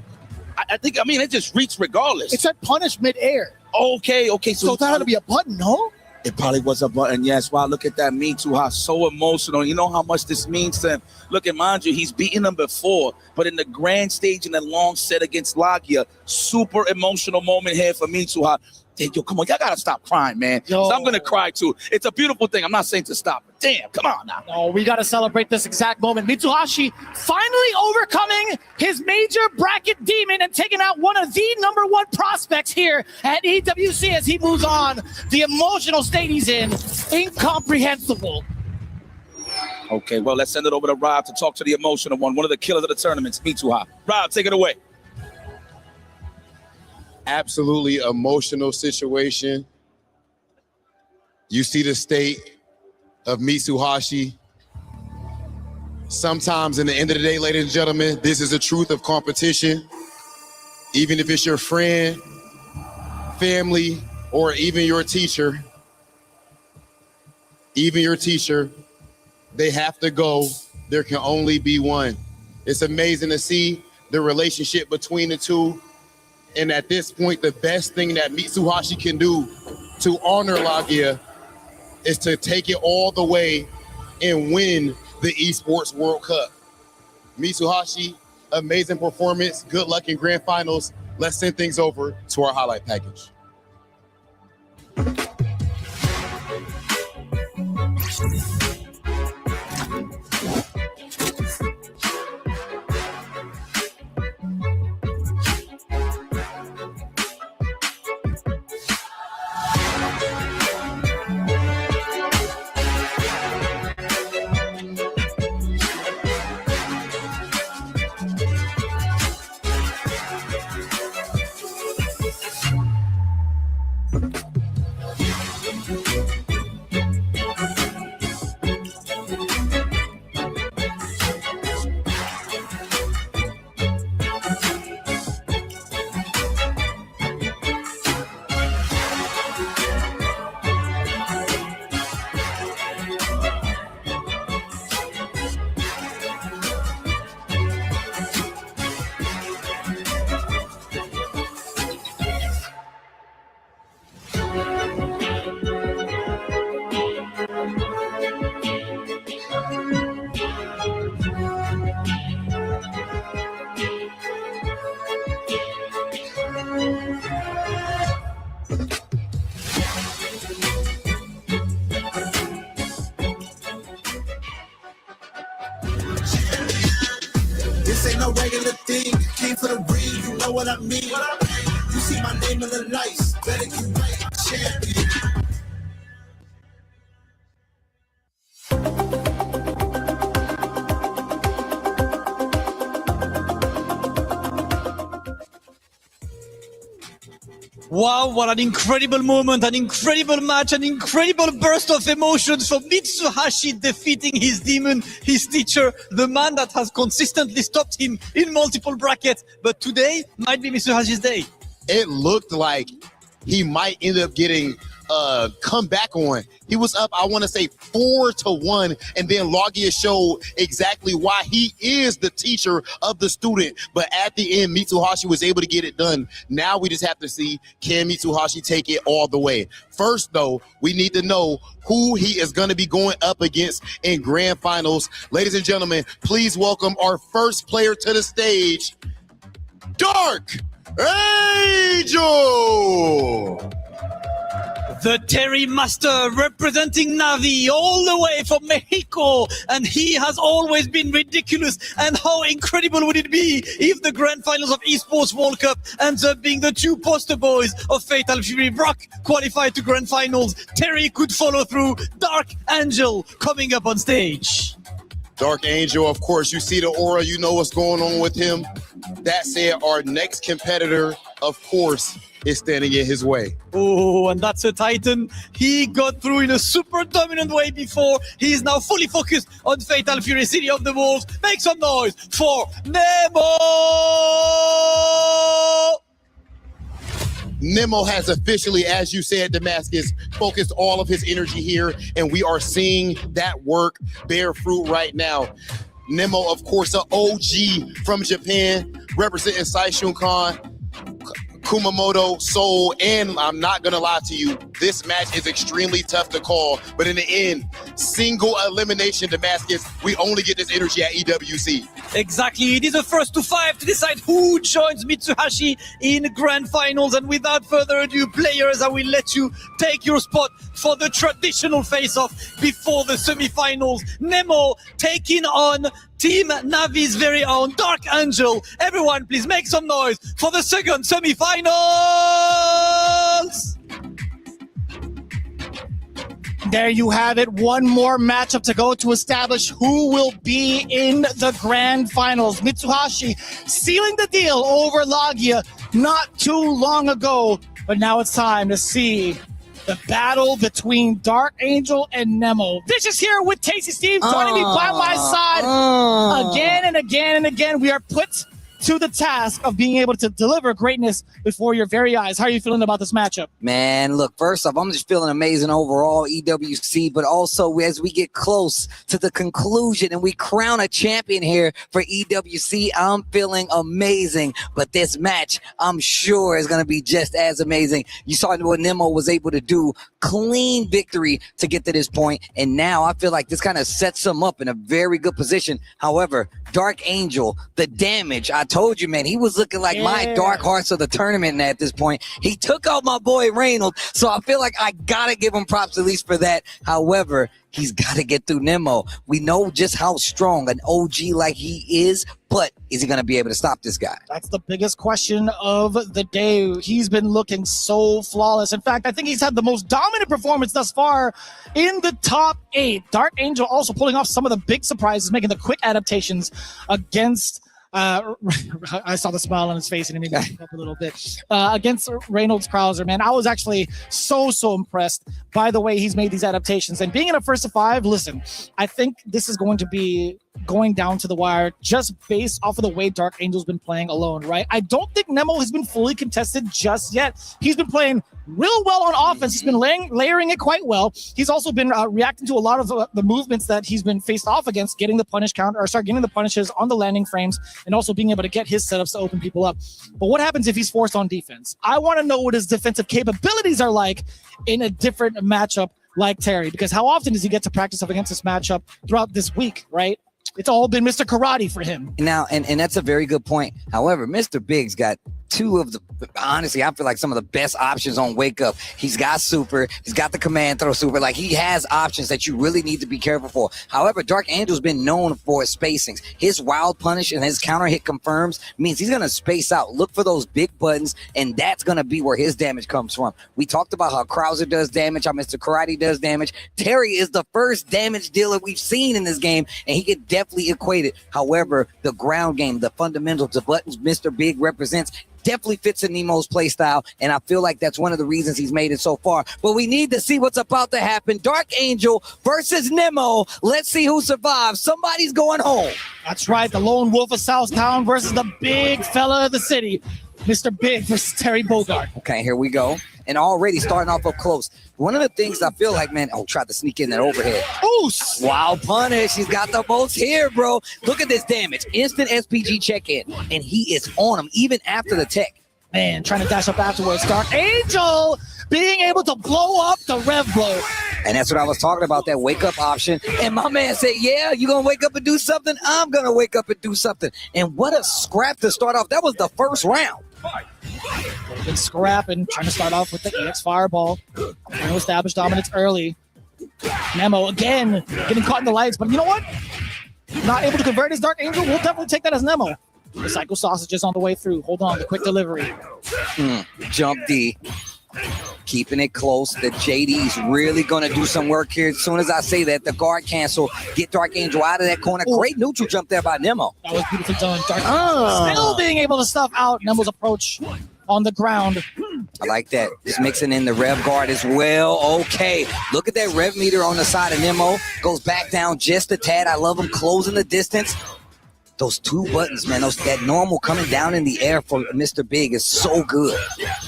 [SPEAKER 19] I think it just reached regardless.
[SPEAKER 12] It said punish midair.
[SPEAKER 19] Okay.
[SPEAKER 12] So that had to be a button, no?
[SPEAKER 19] It probably was a button, yes. Wow, look at that Mitsuha, so emotional. You know how much this means to him. Look at, mind you, he's beaten him before, but in the grand stage in the long set against Lagia, super emotional moment here for Mitsuha. Yo, come on, y'all gotta stop crying, man. I'm gonna cry too. It's a beautiful thing. I'm not saying to stop, but damn, come on now.
[SPEAKER 12] No, we gotta celebrate this exact moment. Mitsuhashi finally overcoming his major bracket demon and taking out one of the #1 prospects here at EWC as he moves on. The emotional state he's in, incomprehensible.
[SPEAKER 19] Okay, well, let's send it over to Rob to talk to the emotional one of the killers of the tournaments, Mitsuha. Rob, take it away.
[SPEAKER 6] Absolutely emotional situation. You see the state of Mitsuhashi. Sometimes in the end of the day, ladies and gentlemen, this is the truth of competition. Even if it's your friend, family, or even your teacher, they have to go. There can only be one. It's amazing to see the relationship between the two. And at this point, the best thing that Mitsuhashi can do to honor Lagia is to take it all the way and win the Esports World Cup. Mitsuhashi, amazing performance. Good luck in grand finals. Let's send things over to our highlight package.
[SPEAKER 2] This ain't no regular thing. Came for the ring, you know what I mean. You see my name in the lights, better get right, I'm champion.
[SPEAKER 5] Wow, what an incredible moment, an incredible match, an incredible burst of emotions for Mitsuhashi defeating his demon, his teacher, the man that has consistently stopped him in multiple brackets. But today might be Mitsuhashi's day.
[SPEAKER 6] It looked like he might end up getting come back on. He was up, I want to say 4-1, and then Logia showed exactly why he is the teacher of the student. But at the end, Mitsuhashi was able to get it done. Now we just have to see, can Mitsuhashi take it all the way? First, though, we need to know who he is going to be going up against in grand finals. Ladies and gentlemen, please welcome our first player to the stage, Dark Angel!
[SPEAKER 5] The Terry Master representing Navi all the way from Mexico, and he has always been ridiculous. And how incredible would it be if the grand finals of Esports World Cup ends up being the two poster boys of Fatal Fury? Brock qualified to grand finals. Terry could follow through. Dark Angel coming up on stage.
[SPEAKER 6] Dark Angel, of course, you see the aura, you know what's going on with him. That said, our next competitor, of course, is standing in his way.
[SPEAKER 5] Oh, and that's a Titan. He got through in a super dominant way before. He is now fully focused on Fatal Fury City of the Wolves. Make some noise for Nemo!
[SPEAKER 6] Nemo has officially, as you said, Damascus, focused all of his energy here, and we are seeing that work bear fruit right now. Nemo, of course, an OG from Japan, representing Saishun-kan, Kumamoto, Seoul, and I'm not going to lie to you, this match is extremely tough to call, but in the end, single elimination, Damascus, we only get this energy at EWC.
[SPEAKER 5] Exactly, it is a first to 5 to decide who joins Mitsuhashi in grand finals, and without further ado, players, I will let you take your spot for the traditional face-off before the semi-finals. Nemo taking on Team Navi's very own Dark Angel. Everyone, please make some noise for the second semi-finals!
[SPEAKER 12] There you have it. One more matchup to go to establish who will be in the grand finals. Mitsuhashi sealing the deal over Logia not too long ago, but now it's time to see the battle between Dark Angel and Nemo. This is here with Tasty Steve joining me by my side again and again and again. We are put to the task of being able to deliver greatness before your very eyes. How are you feeling about this matchup?
[SPEAKER 3] Man, look, first off, I'm just feeling amazing overall, EWC, but also as we get close to the conclusion and we crown a champion here for EWC, I'm feeling amazing. But this match, I'm sure, is going to be just as amazing. You saw what Nemo was able to do, clean victory to get to this point, and now I feel like this kind of sets him up in a very good position. However, Dark Angel, the damage, I told you, man, he was looking like my dark horse of the tournament at this point. He took out my boy Reynolds, so I feel like I gotta give him props at least for that. However, he's gotta get through Nemo. We know just how strong an OG like he is, but is he gonna be able to stop this guy?
[SPEAKER 12] That's the biggest question of the day. He's been looking so flawless. In fact, I think he's had the most dominant performance thus far in the top 8. Dark Angel also pulling off some of the big surprises, making the quick adaptations against I saw the smile on his face and it made me pick up a little bit. Against Reynolds Krauser, man, I was actually so impressed by the way he's made these adaptations. And being in a first to 5, listen, I think this is going to be going down to the wire just based off of the way Dark Angel's been playing alone, right? I don't think Nemo has been fully contested just yet. He's been playing real well on offense. He's been layering it quite well. He's also been reacting to a lot of the movements that he's been faced off against, getting the getting the punishes on the landing frames, and also being able to get his setups to open people up. But what happens if he's forced on defense? I want to know what his defensive capabilities are like in a different matchup like Terry, because how often does he get to practice up against this matchup throughout this week, right? It's all been Mr. Karate for him.
[SPEAKER 3] Now, and that's a very good point. However, Mr. Big's got two of the, honestly, I feel like some of the best options on Wake Up. He's got super, he's got the command throw super. Like, he has options that you really need to be careful for. However, Dark Angel's been known for his spacings. His wild punish and his counter hit confirms means he's going to space out. Look for those big buttons, and that's going to be where his damage comes from. We talked about how Krauser does damage, how Mr. Karate does damage. Terry is the first damage dealer we've seen in this game, and he can definitely equate it. However, the ground game, the fundamentals, the buttons Mr. Big represents, definitely fits in Nemo's play style, and I feel like that's one of the reasons he's made it so far. But we need to see what's about to happen. Dark Angel versus Nemo. Let's see who survives. Somebody's going home.
[SPEAKER 12] That's right. The lone wolf of Southtown versus the big fella of the city. Mr. Big versus Terry Bogard.
[SPEAKER 3] Okay, here we go. And already starting off up close. One of the things I feel like, man, tried to sneak in that overhead.
[SPEAKER 12] Ooh,
[SPEAKER 3] wow, punish. He's got the most here, bro. Look at this damage. Instant SPG check-in. And he is on him even after the tech.
[SPEAKER 12] Man, trying to dash up afterwards. Dark Angel being able to blow up the rev blow.
[SPEAKER 3] And that's what I was talking about, that wake up option. And my man said, yeah, you going to wake up and do something? I'm going to wake up and do something. And what a scrap to start off. That was the first round.
[SPEAKER 12] Been scrapping, trying to start off with the EX Fireball. Trying to establish dominance early. Nemo again getting caught in the lights, but you know what? Not able to convert his Dark Angel. We'll definitely take that as Nemo. The Psycho Sausages on the way through. Hold on, the quick delivery.
[SPEAKER 3] Jump D. Keeping it close. The JD's really going to do some work here. As soon as I say that, the guard cancel. Get Dark Angel out of that corner. Great neutral jump there by Nemo.
[SPEAKER 12] That was beautifully done. Dark Angel still being able to stuff out Nemo's approach on the ground.
[SPEAKER 3] I like that. Just mixing in the rev guard as well. Okay. Look at that rev meter on the side of Nemo. Goes back down just a tad. I love him closing the distance. Those two buttons, man, that normal coming down in the air for Mr. Big is so good.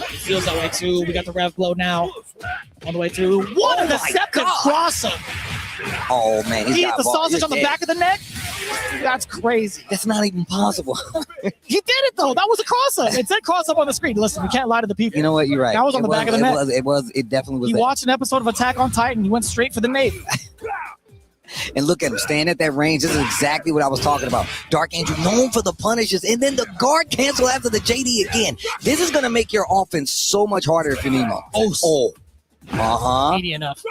[SPEAKER 12] Feels that way too. We got the rev blow now on the way through. What a deceptive cross-up.
[SPEAKER 3] Oh, man.
[SPEAKER 12] He hit the sausage on the back of the neck. That's crazy.
[SPEAKER 3] That's not even possible.
[SPEAKER 12] He did it, though. That was a cross-up. It said cross-up on the screen. Listen, we can't lie to the people.
[SPEAKER 3] You know what? You're right.
[SPEAKER 12] That was on the back of the neck.
[SPEAKER 3] It definitely was.
[SPEAKER 12] He watched an episode of Attack on Titan. He went straight for the nape.
[SPEAKER 3] And look at him, staying at that range. This is exactly what I was talking about. Dark Angel known for the punishes, and then the guard cancel after the JD again. This is going to make your offense so much harder if you're Nemo. Oh. Uh-huh.
[SPEAKER 12] Easy enough.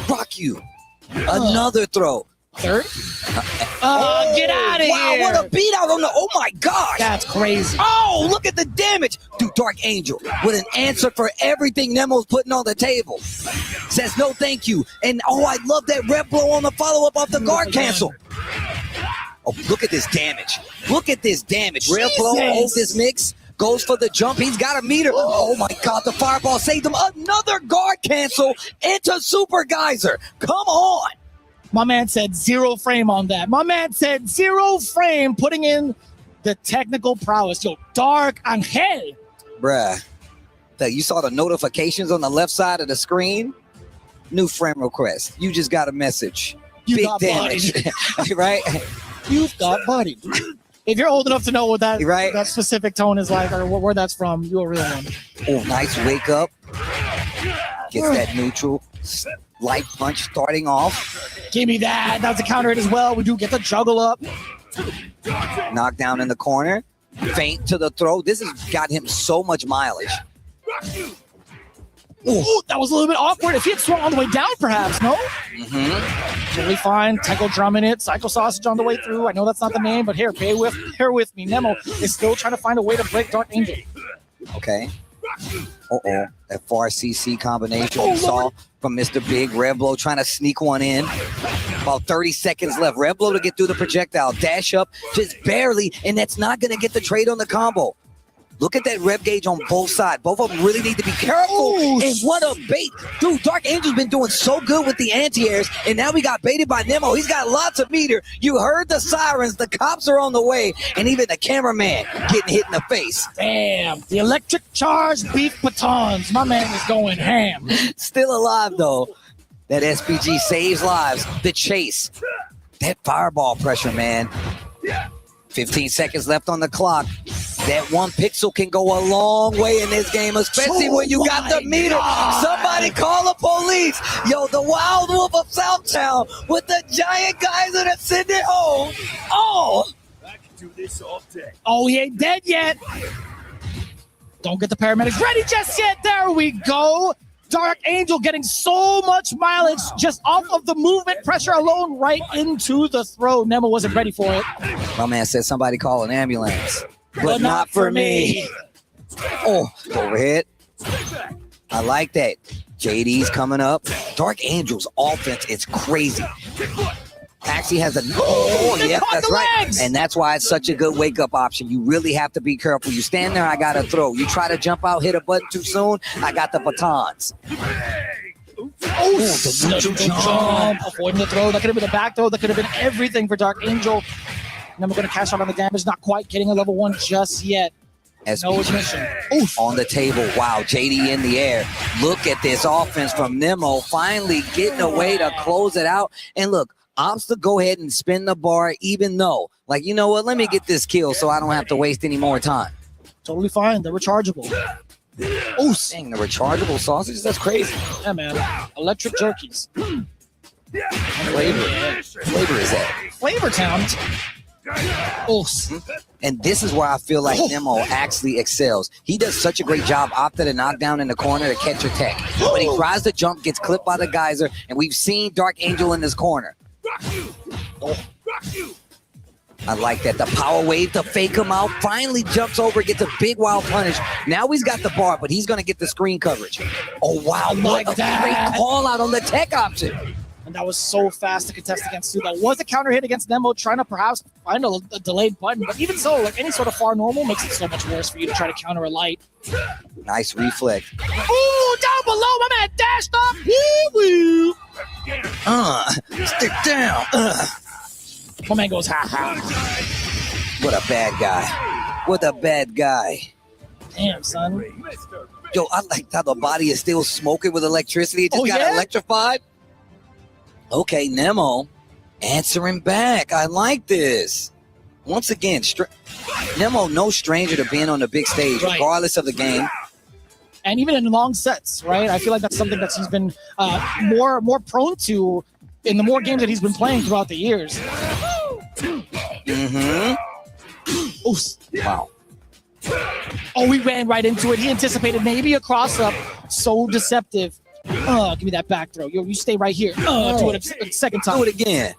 [SPEAKER 3] Rock you. Another throw.
[SPEAKER 12] Third? Get out of here.
[SPEAKER 3] Wow, what a beat out on the, oh my gosh.
[SPEAKER 12] That's crazy.
[SPEAKER 3] Oh, look at the damage. Dude, Dark Angel with an answer for everything Nemo's putting on the table. Says no thank you. And oh, I love that red blow on the follow-up off the guard cancel. Oh, look at this damage. Look at this damage. Red blow, hold this mix. Goes for the jump. He's got a meter. Oh my God, the fireball saved him. Another guard cancel into Super Geyser. Come on.
[SPEAKER 12] My man said 0 frame on that. My man said 0 frame, putting in the technical prowess. Yo, Dark Angel.
[SPEAKER 3] Bruh. You saw the notifications on the left side of the screen? New friend request. You just got a message.
[SPEAKER 12] You
[SPEAKER 3] Big
[SPEAKER 12] got
[SPEAKER 3] damage. Right?
[SPEAKER 12] You've got buddy. If you're old enough to know what that specific tone is like or where that's from, you're a real one.
[SPEAKER 3] Oh, nice wake up. Gets that neutral. Light punch starting off.
[SPEAKER 12] Give me that. That's a counter hit as well. We do get the juggle up.
[SPEAKER 3] Knockdown in the corner. Feint to the throw. This has got him so much mileage.
[SPEAKER 12] Ooh, that was a little bit awkward. If he had swung on the way down, perhaps, no? Totally fine. Taiko drumming it. Psycho Sausage on the way through. I know that's not the name, but here, bear with me. Nemo is still trying to find a way to break Dark Angel.
[SPEAKER 3] Okay. Uh-oh. That far CC combination we saw from Mr. Big. Red Blow trying to sneak one in. About 30 seconds left. Red Blow to get through the projectile. Dash up just barely, and that's not going to get the trade on the combo. Look at that rev gauge on both sides. Both of them really need to be careful. And what a bait. Dude, Dark Angel's been doing so good with the anti-airs, and now we got baited by Nemo. He's got lots of meter. You heard the sirens. The cops are on the way, and even the cameraman getting hit in the face.
[SPEAKER 12] Damn. The electric charged beef batons. My man is going ham.
[SPEAKER 3] Still alive, though. That SPG saves lives. The chase. That fireball pressure, man. 15 seconds left on the clock. That one pixel can go a long way in this game, especially when you got the meter. Somebody call the police. Yo, the Wild Wolf of Southtown with the giant geyser that's sending it home. Oh!
[SPEAKER 12] I can do this all day. Oh, he ain't dead yet. Don't get the paramedics ready just yet. There we go. Dark Angel getting so much mileage just off of the movement pressure alone right into the throw. Nemo wasn't ready for it.
[SPEAKER 3] My man said somebody call an ambulance. But not for me. Oh, overhead. I like that. JD's coming up. Dark Angel's offense is crazy. Actually has a... Oh, yeah, that's right.
[SPEAKER 12] Legs.
[SPEAKER 3] And that's why it's such a good wake-up option. You really have to be careful. You stand there, I got to throw. You try to jump out, hit a button too soon, I got the batons.
[SPEAKER 12] Oh, the jump. Avoiding the throw. That could have been a back throw. That could have been everything for Dark Angel. Then we're going to cash out on the damage. Not quite getting a level 1 just yet. No ignition.
[SPEAKER 3] Oof. On the table. Wow, JD in the air. Look at this offense from Nemo. Finally getting a way to close it out. And look, opts to go ahead and spin the bar, even though, like, you know what? Let me get this kill so I don't have to waste any more time.
[SPEAKER 12] Totally fine. They're rechargeable.
[SPEAKER 3] Oh, dang, the rechargeable sausages? That's crazy.
[SPEAKER 12] Yeah, man. Electric jerkies.
[SPEAKER 3] Flavor is that?
[SPEAKER 12] Flavor Town. Oh.
[SPEAKER 3] And this is where I feel like Nemo actually excels. He does such a great job after the knockdown in the corner to catch your tech. When he tries to jump, gets clipped by the geyser, and we've seen Dark Angel in this corner. Oh. I like that. The power wave to fake him out. Finally jumps over, gets a big wild punish. Now he's got the bar, but he's going to get the screen coverage. Oh, wow. What a great call out on the tech option.
[SPEAKER 12] And that was so fast to contest against too. That was a counter hit against Nemo, trying to perhaps find a delayed button. But even so, like any sort of far normal makes it so much worse for you to try to counter a light.
[SPEAKER 3] Nice reflex.
[SPEAKER 12] Ooh, down below, my man dashed up. Woo-woo.
[SPEAKER 3] Stick down.
[SPEAKER 12] My man goes, ha ha.
[SPEAKER 3] What a bad guy. What a bad guy.
[SPEAKER 12] Damn, son.
[SPEAKER 3] Yo, I like how the body is still smoking with electricity. It just got electrified. Okay, Nemo answering back. I like this. Once again, Nemo, no stranger to being on the big stage, regardless of the game.
[SPEAKER 12] And even in long sets, right? I feel like that's something that he's been more prone to in the more games that he's been playing throughout the years.
[SPEAKER 3] Wow.
[SPEAKER 12] Oh, we ran right into it. He anticipated maybe a cross-up. So deceptive. Give me that back throw. Yo, you stay right here. Do it a second time.
[SPEAKER 3] Do it again.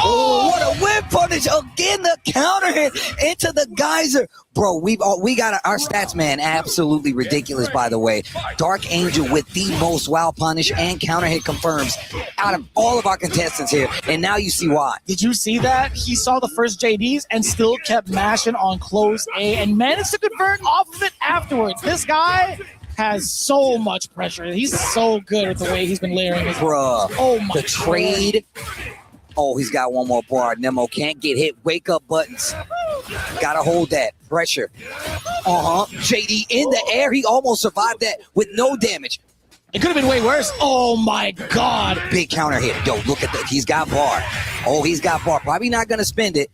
[SPEAKER 3] Oh, what a whip punish. Again, the counter hit into the geyser. Bro, we got our stats, man, absolutely ridiculous, by the way. Dark Angel with the most wild punish and counter hit confirms out of all of our contestants here. And now you see why.
[SPEAKER 12] Did you see that? He saw the first JDs and still kept mashing on close A and managed to convert off of it afterwards. This guy has so much pressure. He's so good at the way he's been layering his.
[SPEAKER 3] Bruh,
[SPEAKER 12] oh my
[SPEAKER 3] the trade. Oh, he's got one more bar. Nemo can't get hit. Wake up buttons. Gotta hold that. Pressure. JD in the air. He almost survived that with no damage.
[SPEAKER 12] It could have been way worse. Oh my God.
[SPEAKER 3] Big counter hit. Yo, look at that. He's got bar. Oh, he's got bar. Probably not going to spend it.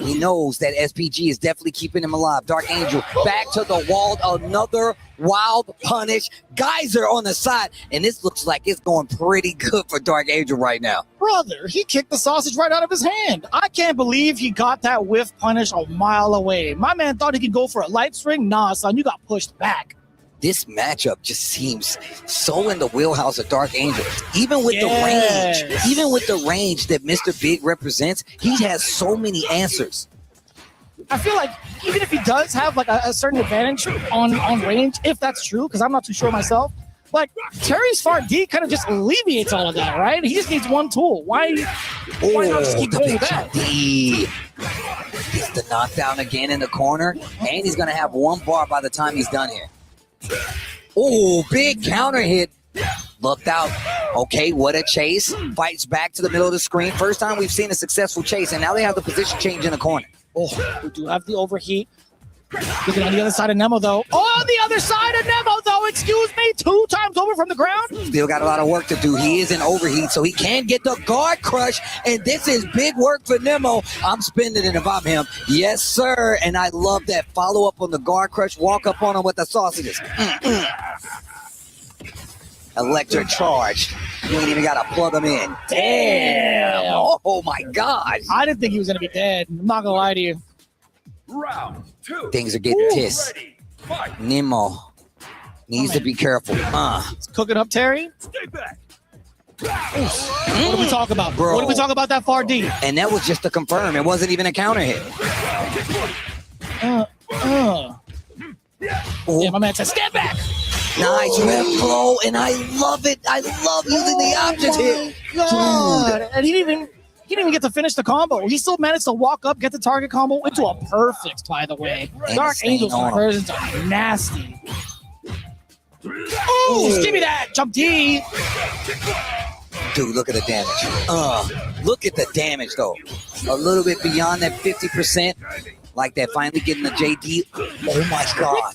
[SPEAKER 3] He knows that SPG is definitely keeping him alive. Dark Angel back to the wall. Another wild punish. Geyser on the side. And this looks like it's going pretty good for Dark Angel right now.
[SPEAKER 12] Brother, he kicked the sausage right out of his hand. I can't believe he got that whiff punish a mile away. My man thought he could go for a light string. Nah, son, you got pushed back.
[SPEAKER 3] This matchup just seems so in the wheelhouse of Dark Angel. Even with the range that Mr. Big represents, he has so many answers.
[SPEAKER 12] I feel like even if he does have like a certain advantage on range, if that's true, because I'm not too sure myself, like Terry's Far D kind of just alleviates all of that, right? He just needs one tool. Why not just keep going with that?
[SPEAKER 3] Gets the knockdown again in the corner, and he's going to have one bar by the time he's done here. Oh, big counter hit. Looked out. Okay, what a chase. Fights back to the middle of the screen. First time we've seen a successful chase, and now they have the position change in the corner.
[SPEAKER 12] Oh, we do have the overheat. Looking on the other side of Nemo, though. On the other side of Nemo, though, excuse me, 2 times over from the ground.
[SPEAKER 3] Still got a lot of work to do. He is in overheat, so he can get the guard crush, and this is big work for Nemo. I'm spending it if I'm him. Yes, sir, and I love that follow-up on the guard crush, walk up on him with the sausages. Electric charge. You ain't even got to plug him in. Damn. Oh, my God.
[SPEAKER 12] I didn't think he was going to be dead. I'm not going to lie to you.
[SPEAKER 1] Round 2.
[SPEAKER 3] Things are getting tissed. Nemo needs to be careful.
[SPEAKER 12] It's cooking up, Terry.
[SPEAKER 1] Stay back.
[SPEAKER 12] What do we talk about?
[SPEAKER 3] Bro.
[SPEAKER 12] What do we talk about that Far D?
[SPEAKER 3] And that was just to confirm. It wasn't even a counter hit.
[SPEAKER 12] Yeah, my man said, stand back.
[SPEAKER 3] Nice rep flow, and I love it. I love using the options here.
[SPEAKER 12] God. And he didn't even get to finish the combo. He still managed to walk up, get the target combo into a perfect, by the way. Dark Angel's conversions are nasty. Oh, give me that. Jump D.
[SPEAKER 3] Dude, look at the damage. Look at the damage, though. A little bit beyond that 50%. Like that, finally getting the JD. Oh, my God.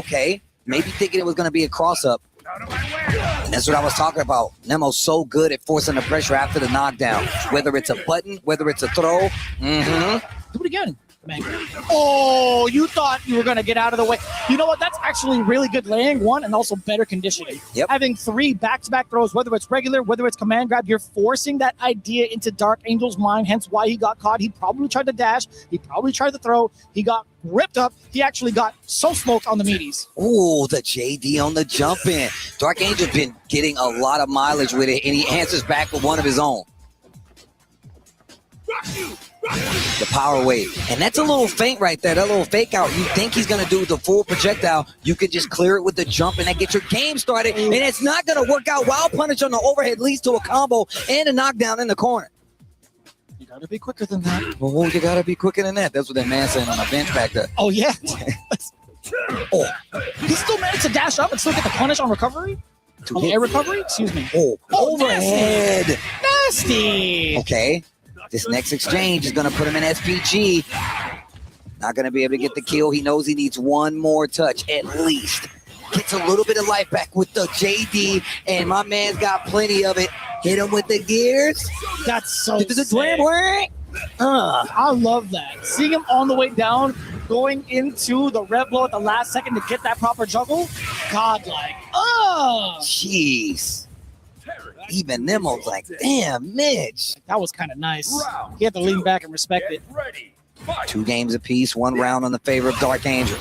[SPEAKER 3] Okay. Maybe thinking it was going to be a cross-up. And that's what I was talking about. Nemo's so good at forcing the pressure after the knockdown. Whether it's a button, whether it's a throw.
[SPEAKER 12] Do it again. Man. Oh, you thought you were going to get out of the way. You know what? That's actually really good laying, one, and also better conditioning.
[SPEAKER 3] Yep.
[SPEAKER 12] Having 3 back-to-back throws, whether it's regular, whether it's command grab, you're forcing that idea into Dark Angel's mind, hence why he got caught. He probably tried to dash. He probably tried to throw. He got ripped up. He actually got so smoked on the meaties.
[SPEAKER 3] Oh, the JD on the jump in. Dark Angel's been getting a lot of mileage with it, and he answers back with one of his own. The power wave. And that's a little feint right there, that little fake out. You think he's going to do the full projectile. You could just clear it with the jump, and that gets your game started. And it's not going to work out. Wild punish on the overhead leads to a combo and a knockdown in the corner.
[SPEAKER 12] You got to be quicker than that.
[SPEAKER 3] Oh, you got to be quicker than that. That's what that man said on the bench back there.
[SPEAKER 12] Oh, yeah. He still managed to dash up and still get the punish on recovery? Air recovery? Excuse me.
[SPEAKER 3] Overhead.
[SPEAKER 12] Nasty.
[SPEAKER 3] Okay. This next exchange is going to put him in SPG. Not going to be able to get the kill. He knows he needs one more touch at least. Gets a little bit of life back with the JD, and my man's got plenty of it. Hit him with the gears.
[SPEAKER 12] That's so
[SPEAKER 3] sick.
[SPEAKER 12] I love that. Seeing him on the way down, going into the red blow at the last second to get that proper juggle, godlike.
[SPEAKER 3] Jeez. Even Nemo's like, damn, Mitch.
[SPEAKER 12] That was kind of nice. He had to lean back and respect it.
[SPEAKER 3] 2 games apiece, 1 round on the favor of Dark Angel.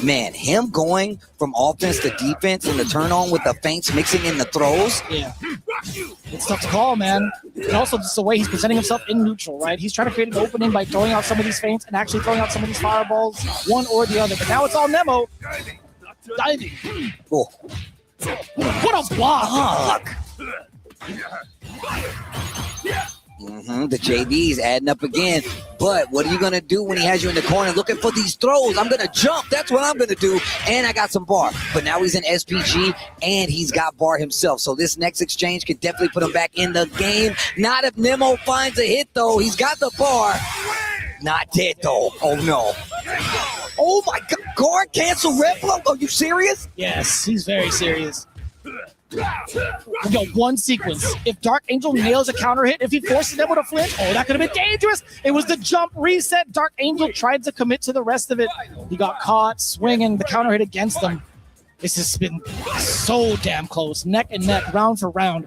[SPEAKER 3] Man, him going from offense to defense and the turn on with the feints mixing in the throws.
[SPEAKER 12] Yeah. It's tough to call, man. And also just the way he's presenting himself in neutral, right? He's trying to create an opening by throwing out some of these feints and actually throwing out some of these fireballs, one or the other. But now it's all Nemo. Diving.
[SPEAKER 3] Oh.
[SPEAKER 12] What a block!
[SPEAKER 3] The JD's adding up again. But what are you going to do when he has you in the corner looking for these throws? I'm going to jump. That's what I'm going to do. And I got some bar. But now he's in SPG, and he's got bar himself. So this next exchange could definitely put him back in the game. Not if Nemo finds a hit, though. He's got the bar. Not dead, though. Oh, no. Oh, my God. Guard cancel red blow? Are you serious?
[SPEAKER 12] Yes, he's very serious. We got one sequence. If Dark Angel nails a counter hit, if he forces Nemo to flinch, oh, that could have been dangerous. It was the jump reset. Dark Angel tried to commit to the rest of it. He got caught swinging the counter hit against him. This has been so damn close, neck and neck, round for round.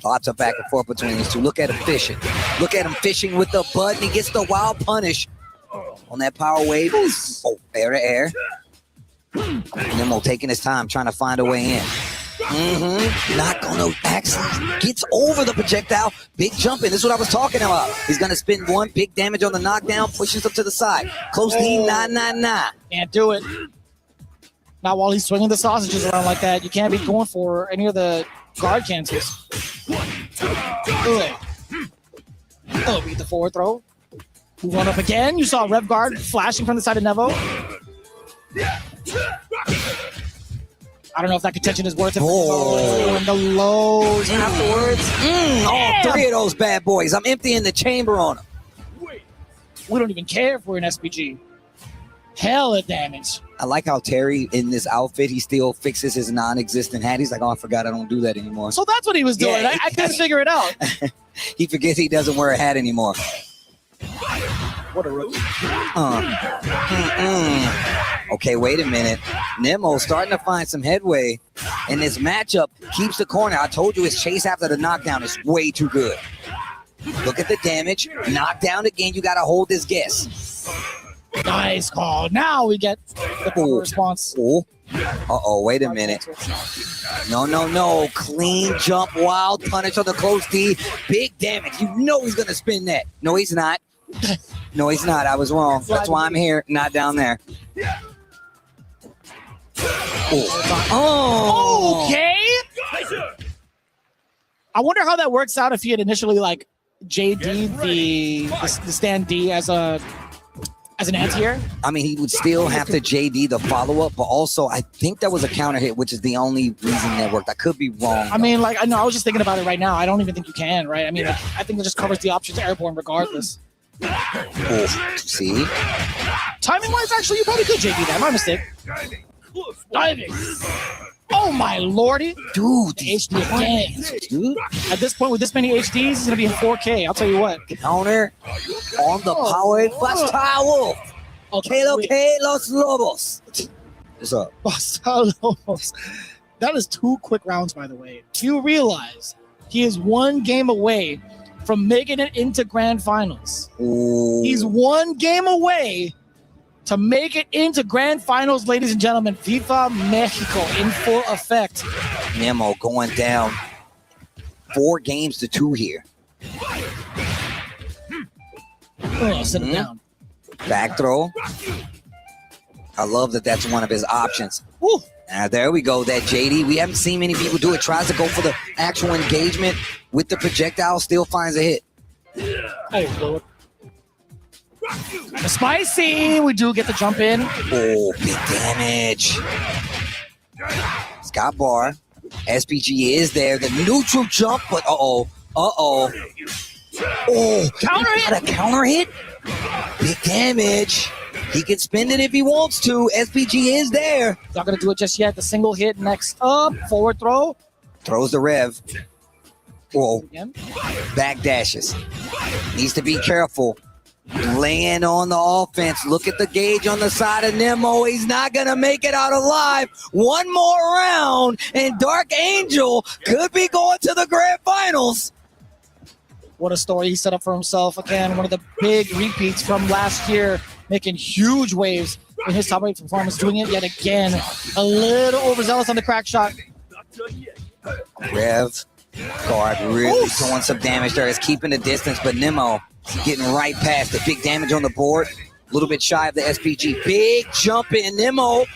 [SPEAKER 3] Lots of back and forth between these two. Look at him fishing. Look at him fishing with the button. He gets the wild punish on that power wave. Oh, air to air. Nemo taking his time, trying to find a way in. Not gonna actually gets over the projectile. Big jumping. This is what I was talking about. He's gonna spin one big damage on the knockdown, pushes him to the side. Close lead, nah.
[SPEAKER 12] Can't do it. Not while he's swinging the sausages around like that. You can't be going for any of the guard cancels. Beat the forward throw. Move on up again. You saw Rev Guard flashing from the side of Nevo. I don't know if that contention is worth it. And the lows afterwards.
[SPEAKER 3] All three of those bad boys. I'm emptying the chamber on them.
[SPEAKER 12] We don't even care if we're in SPG. Hella damage.
[SPEAKER 3] I like how Terry, in this outfit, he still fixes his non-existent hat. He's like, oh, I forgot I don't do that anymore.
[SPEAKER 12] So that's what he was doing.
[SPEAKER 3] Yeah,
[SPEAKER 12] I couldn't figure it out.
[SPEAKER 3] He forgets he doesn't wear a hat anymore.
[SPEAKER 12] What a rookie.
[SPEAKER 3] Okay, wait a minute. Nemo starting to find some headway, and this matchup keeps the corner. I told you his chase after the knockdown is way too good. Look at the damage. Knockdown again. You got to hold this guess.
[SPEAKER 12] Nice call. Now we get the response.
[SPEAKER 3] Wait a minute. No. Clean jump, wild punish on the close D. Big damage. You know he's going to spin that. No, he's not. No, he's not. I was wrong. That's why I'm here, not down there. Oh.
[SPEAKER 12] Okay. I wonder how that works out if he had initially like JD'd the stand D as an anti-air.
[SPEAKER 3] I mean, he would still have to JD the follow-up, but also I think that was a counter hit, which is the only reason that worked. I could be wrong.
[SPEAKER 12] I mean, like, I know I was just thinking about it right now. I don't even think you can, right? I mean, like, I think it just covers the options airborne regardless.
[SPEAKER 3] See?
[SPEAKER 12] Timing-wise, actually, you probably could JD that. My mistake. Diving. Oh, my lordy.
[SPEAKER 3] Dude.
[SPEAKER 12] HD again. Dude. At this point, with this many HDs, he's going to be in 4K. I'll tell you what.
[SPEAKER 3] Counter on the power Basta Wolf. Que lo que los lobos. What's up?
[SPEAKER 12] Basta Lobos. That is 2 quick rounds, by the way. You realize he is 1 game away from making it into grand finals.
[SPEAKER 3] Ooh.
[SPEAKER 12] He's 1 game away to make it into grand finals, ladies and gentlemen. FIFA Mexico in full effect.
[SPEAKER 3] Nemo going down 4-2 here.
[SPEAKER 12] Sit him down.
[SPEAKER 3] Back throw. I love that that's one of his options. There we go. That JD. We haven't seen many people do it. Tries to go for the actual engagement with the projectile. Still finds a hit.
[SPEAKER 12] Hey, Lord. Spicy. We do get the jump in.
[SPEAKER 3] Oh, big damage. Scott Barr. SPG is there. The neutral jump, but Oh,
[SPEAKER 12] counter hit.
[SPEAKER 3] Got a counter hit. Big damage. He can spin it if he wants to. SPG is there.
[SPEAKER 12] Not going to do it just yet. The single hit next up. Forward throw.
[SPEAKER 3] Throws the rev. Whoa. Back dashes. Needs to be careful. Laying on the offense. Look at the gauge on the side of Nemo. He's not going to make it out alive. 1 more round, and Dark Angel could be going to the grand finals.
[SPEAKER 12] What a story he set up for himself. Again, one of the big repeats from last year, making huge waves in his top 8 performance, doing it yet again. A little overzealous on the crack shot.
[SPEAKER 3] Rev guard really doing some damage there. It's keeping the distance, but Nemo getting right past the big damage on the board. A little bit shy of the SPG. Big jump in. Nemo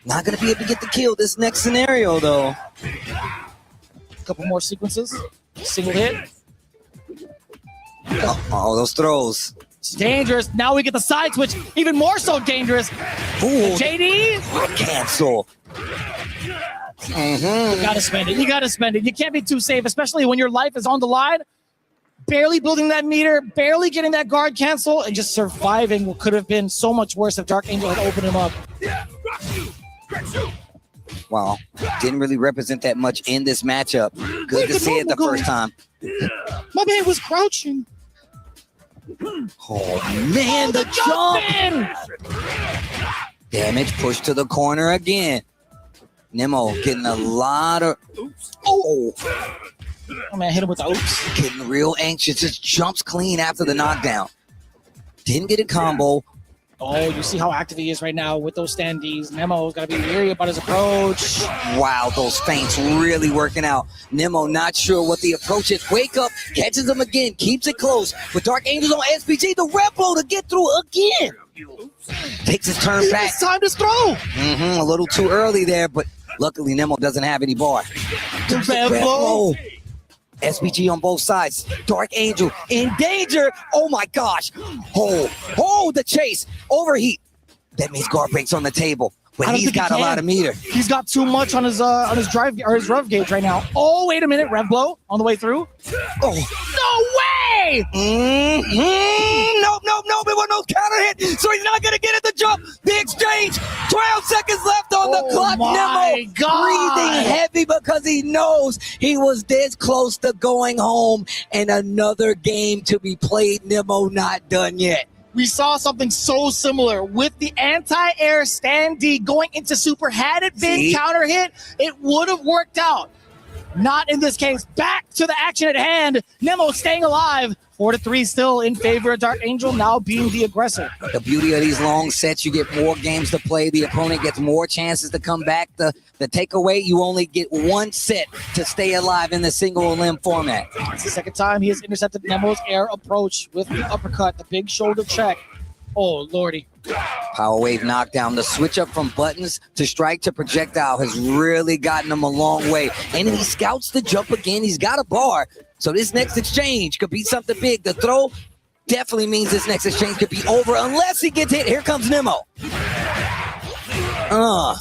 [SPEAKER 3] not going to be able to get the kill this next scenario, though.
[SPEAKER 12] A couple more sequences. Single hit.
[SPEAKER 3] Oh, those throws.
[SPEAKER 12] It's dangerous. Now we get the side switch. Even more so dangerous.
[SPEAKER 3] Ooh.
[SPEAKER 12] JD.
[SPEAKER 3] Cancel.
[SPEAKER 12] You gotta spend it. You gotta spend it. You can't be too safe, especially when your life is on the line. Barely building that meter, barely getting that guard cancel, and just surviving what could have been so much worse if Dark Angel had opened him up.
[SPEAKER 3] Wow. Didn't really represent that much in this matchup. Good to see it the first time.
[SPEAKER 12] My man was crouching.
[SPEAKER 3] Oh, man, the jump! Damage pushed to the corner again. Nemo getting a lot of...
[SPEAKER 12] Oh, man, hit him with the oops.
[SPEAKER 3] Getting real anxious. Just jumps clean after the knockdown. Didn't get a combo.
[SPEAKER 12] Oh, you see how active he is right now with those standees. Nemo's got to be leery about his approach.
[SPEAKER 3] Wow, those feints really working out. Nemo not sure what the approach is. Wake up, catches him again, keeps it close. With Dark Angels on SPG, the red blow to get through again. Takes his turn back.
[SPEAKER 12] It's time to throw.
[SPEAKER 3] A little too early there, but luckily Nemo doesn't have any bar.
[SPEAKER 12] The red blow.
[SPEAKER 3] SPG on both sides. Dark Angel in danger. Oh my gosh. Oh, the chase. Overheat. That means guard breaks on the table. But he's got a lot of meter.
[SPEAKER 12] He's got too much on his drive or his rev gauge right now. Oh, wait a minute. Rev blow on the way through.
[SPEAKER 3] Oh.
[SPEAKER 12] No way!
[SPEAKER 3] Nope. It was no counter hit. So he's not going to get at the jump. The exchange. 12 seconds left on the clock. Nemo breathing heavy because he knows he was this close to going home. And another game to be played. Nemo not done yet.
[SPEAKER 12] We saw something so similar with the anti-air standee going into super. Had it been counter hit, it would have worked out. Not in this case. Back to the action at hand. Nemo staying alive. 4-3 still in favor of Dark Angel, now being the aggressor.
[SPEAKER 3] The beauty of these long sets, you get more games to play. The opponent gets more chances to come back. The takeaway, you only get one set to stay alive in the single limb format.
[SPEAKER 12] It's the second time he has intercepted Nemo's air approach with the uppercut, the big shoulder check. Oh, lordy.
[SPEAKER 3] Power wave knockdown. The switch up from buttons to strike to projectile has really gotten him a long way. And he scouts the jump again. He's got a bar. So this next exchange could be something big. The throw definitely means this next exchange could be over unless he gets hit. Here comes Nemo.
[SPEAKER 12] It's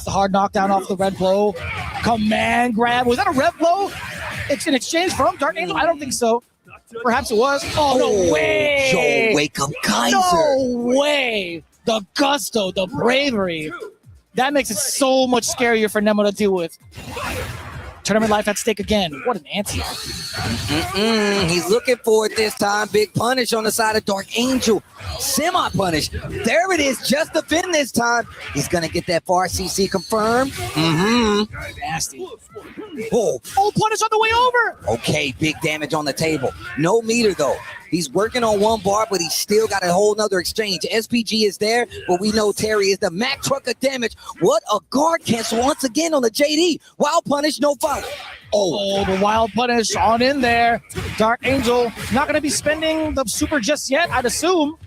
[SPEAKER 12] a hard knockdown off the red blow. Command grab. Was that a red blow? It's an exchange from Dark Angel? I don't think so. Perhaps it was. Oh, no way.
[SPEAKER 3] Yo, wake up, Kaiser.
[SPEAKER 12] No way. The gusto, the bravery. That makes it so much scarier for Nemo to deal with. Tournament life at stake again. What an ante.
[SPEAKER 3] He's looking for it this time. Big punish on the side of Dark Angel. Semi-punish. There it is. Just the fin this time. He's going to get that far CC confirmed.
[SPEAKER 12] Nasty.
[SPEAKER 3] Oh,
[SPEAKER 12] punish on the way over.
[SPEAKER 3] Okay, big damage on the table. No meter, though. He's working on one bar, but he's still got a whole nother exchange. SPG is there, but we know Terry is the Mac truck of damage. What a guard cancel once again on the JD. Wild punish, no follow.
[SPEAKER 12] Oh, the wild punish on in there. Dark Angel not going to be spending the super just yet, I'd assume.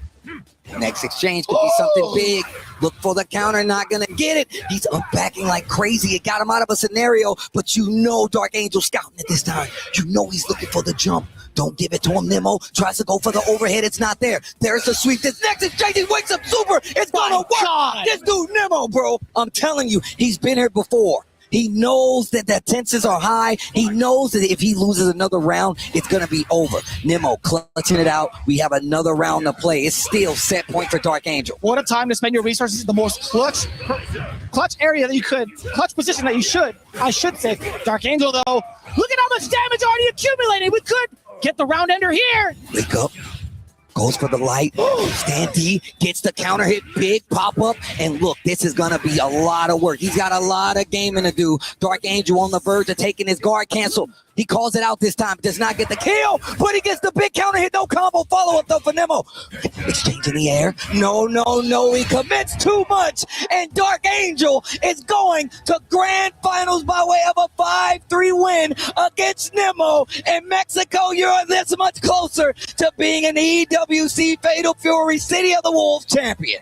[SPEAKER 3] Next exchange could be something big. Look for the counter, not going to get it. He's unpacking like crazy. It got him out of a scenario, but you know Dark Angel scouting it this time. You know he's looking for the jump. Don't give it to him. Nemo tries to go for the overhead. It's not there. There's the sweep. This next exchange, he wakes up super. It's going to work. This dude, Nemo, bro. I'm telling you, he's been here before. He knows that the tenses are high. He knows that if he loses another round, it's going to be over. Nemo clutching it out. We have another round to play. It's still set point for Dark Angel.
[SPEAKER 12] What a time to spend your resources. The most clutch area that you could. Clutch position that you should. I should say. Dark Angel, though. Look at how much damage already accumulated. We could get the round ender here.
[SPEAKER 3] Wake up. Goes for the light. Standee gets the counter hit. Big pop up. And look, this is going to be a lot of work. He's got a lot of gaming to do. Dark Angel on the verge of taking his guard cancel. He calls it out this time. Does not get the kill, but he gets the big counter hit. No combo follow up though for Nemo. Exchange in the air. No. He commits too much. And Dark Angel is going to grand finals by way of a 5-3 win against Nemo. In Mexico, you're this much closer to being an EWC Fatal Fury City of the Wolves champion.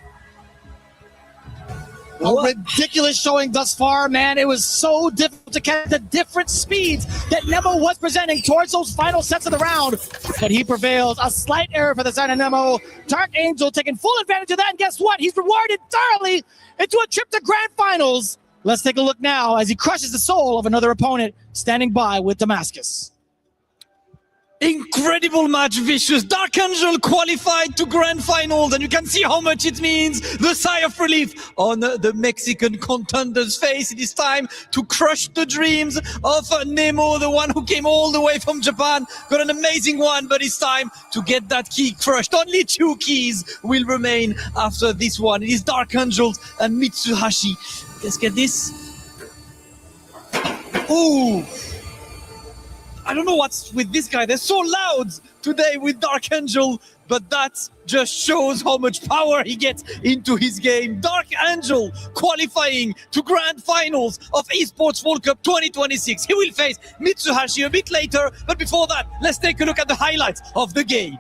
[SPEAKER 12] A ridiculous showing thus far, man. It was so difficult to catch the different speeds that Nemo was presenting towards those final sets of the round. But he prevails. A slight error for the side of Nemo. Dark Angel taking full advantage of that. And guess what? He's rewarded thoroughly into a trip to grand finals. Let's take a look now as he crushes the soul of another opponent standing by with Damascus.
[SPEAKER 5] Incredible match, Vicious. Dark Angel qualified to grand finals, and you can see how much it means. The sigh of relief on the Mexican contender's face. It is time to crush the dreams of Nemo, the one who came all the way from Japan. Got an amazing one, but it's time to get that key crushed. Only 2 keys will remain after this one. It is Dark Angels and Mitsuhashi. Let's get this. Ooh. I don't know what's with this guy. They're so loud today with Dark Angel, but that just shows how much power he gets into his game. Dark Angel qualifying to grand finals of Esports World Cup 2026. He will face Mitsuhashi a bit later, but before that, let's take a look at the highlights of the game.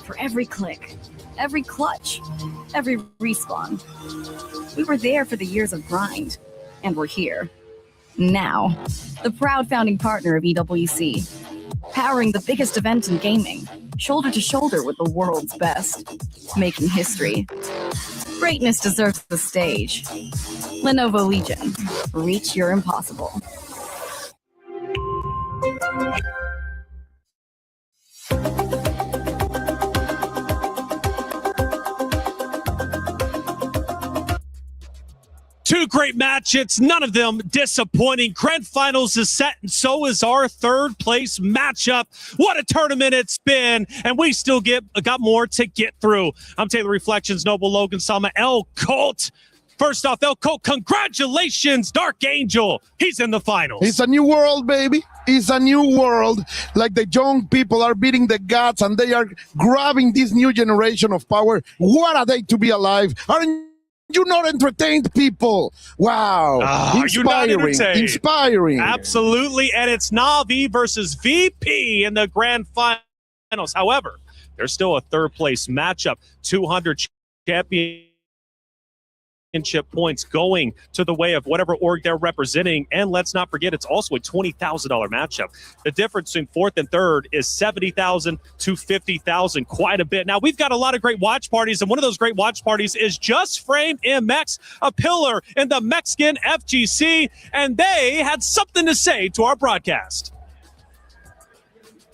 [SPEAKER 9] For every click, every clutch, every respawn. We were there for the years of grind, and we're here. Now, the proud founding partner of EWC, powering the biggest event in gaming, shoulder to shoulder with the world's best, making history. Greatness deserves the stage. Lenovo Legion, reach your impossible.
[SPEAKER 14] Two great matches, none of them disappointing. Grand Finals is set, and so is our third place matchup. What a tournament it's been, and we still got more to get through. I'm Taylor Reflections, Noble Logan Sama, El Colt. First off, El Colt, congratulations, Dark Angel. He's in the finals.
[SPEAKER 13] It's a new world, baby. It's a new world. Like the young people are beating the gods, and they are grabbing this new generation of power. What a day to be alive. Aren't you not entertained, people? Wow. Inspiring. Inspiring.
[SPEAKER 14] Absolutely. And it's Na'Vi versus VP in the grand finals. However, there's still a third place matchup. 200 championship points going to the way of whatever org they're representing. And let's not forget, it's also a $20,000 matchup. The difference between fourth and third is $70,000 to $50,000, quite a bit. Now, we've got a lot of great watch parties, and one of those great watch parties is Just Frame MX, a pillar in the Mexican FGC, and they had something to say to our broadcast.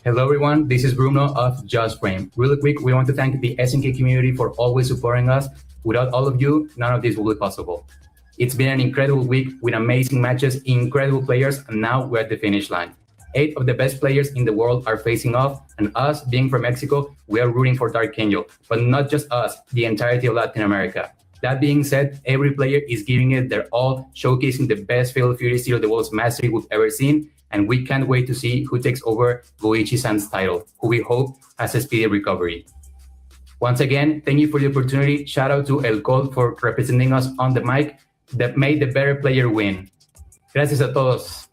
[SPEAKER 16] Hello everyone, this is Bruno of Just Frame. Really quick, we want to thank the SNK community for always supporting us. Without all of you, none of this will be possible. It's been an incredible week with amazing matches, incredible players, and now we're at the finish line. 8 of the best players in the world are facing off, and us, being from Mexico, we are rooting for Dark Angel, but not just us, the entirety of Latin America. That being said, every player is giving it their all, showcasing the best Fatal Fury Zero the World's mastery we've ever seen, and we can't wait to see who takes over Goichi-san's title, who we hope has a speedy recovery. Once again, thank you for the opportunity. Shout out to El Colt for representing us on the mic. That made the better player win. Gracias a todos.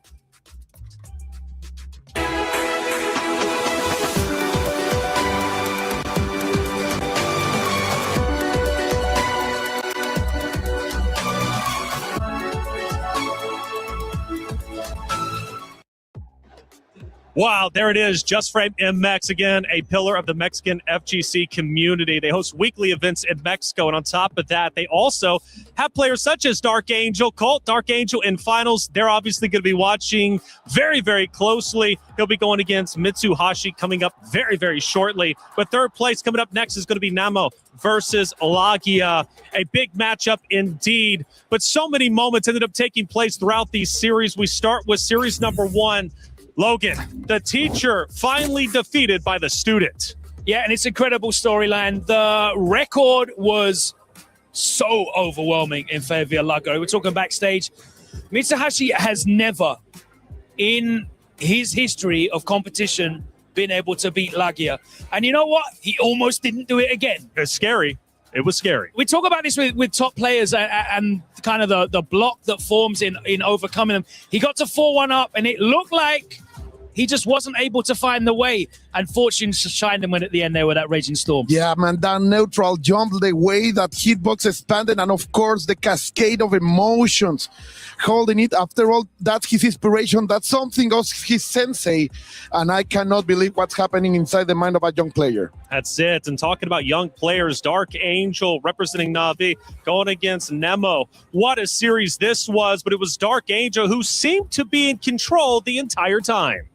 [SPEAKER 14] Wow, there it is. Just Frame MX again, a pillar of the Mexican FGC community. They host weekly events in Mexico, and on top of that, they also have players such as Dark Angel, Colt. Dark Angel in finals. They're obviously going to be watching very, very closely. He'll be going against Mitsuhashi coming up very, very shortly. But third place coming up next is going to be Namo versus Lagia. A big matchup indeed. But so many moments ended up taking place throughout these series. We start with series number 1. Logan, the teacher finally defeated by the student.
[SPEAKER 15] Yeah, and it's an incredible storyline. The record was so overwhelming in favor of Lago. We're talking backstage. Mitsuhashi has never, in his history of competition, been able to beat Lagia. And you know what? He almost didn't do it again.
[SPEAKER 14] It's scary. It was scary.
[SPEAKER 15] We talk about this with top players and kind of the block that forms in overcoming them. He got to 4-1 up, and it looked like he just wasn't able to find the way. And fortune shined him when at the end there with that Raging Storm.
[SPEAKER 13] Yeah, man, that neutral jump, the way that hitbox expanded, and of course the cascade of emotions holding it. After all, that's his inspiration. That's something of his sensei. And I cannot believe what's happening inside the mind of a young player.
[SPEAKER 14] That's it. And talking about young players, Dark Angel representing Na'Vi going against Nemo. What a series this was, but it was Dark Angel who seemed to be in control the entire time.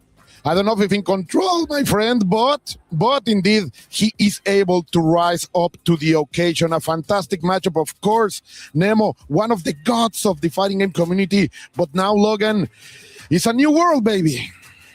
[SPEAKER 13] I don't know if he's in control, my friend, but indeed, he is able to rise up to the occasion. A fantastic matchup, of course. Nemo, one of the gods of the fighting game community, but now Logan is a new world, baby.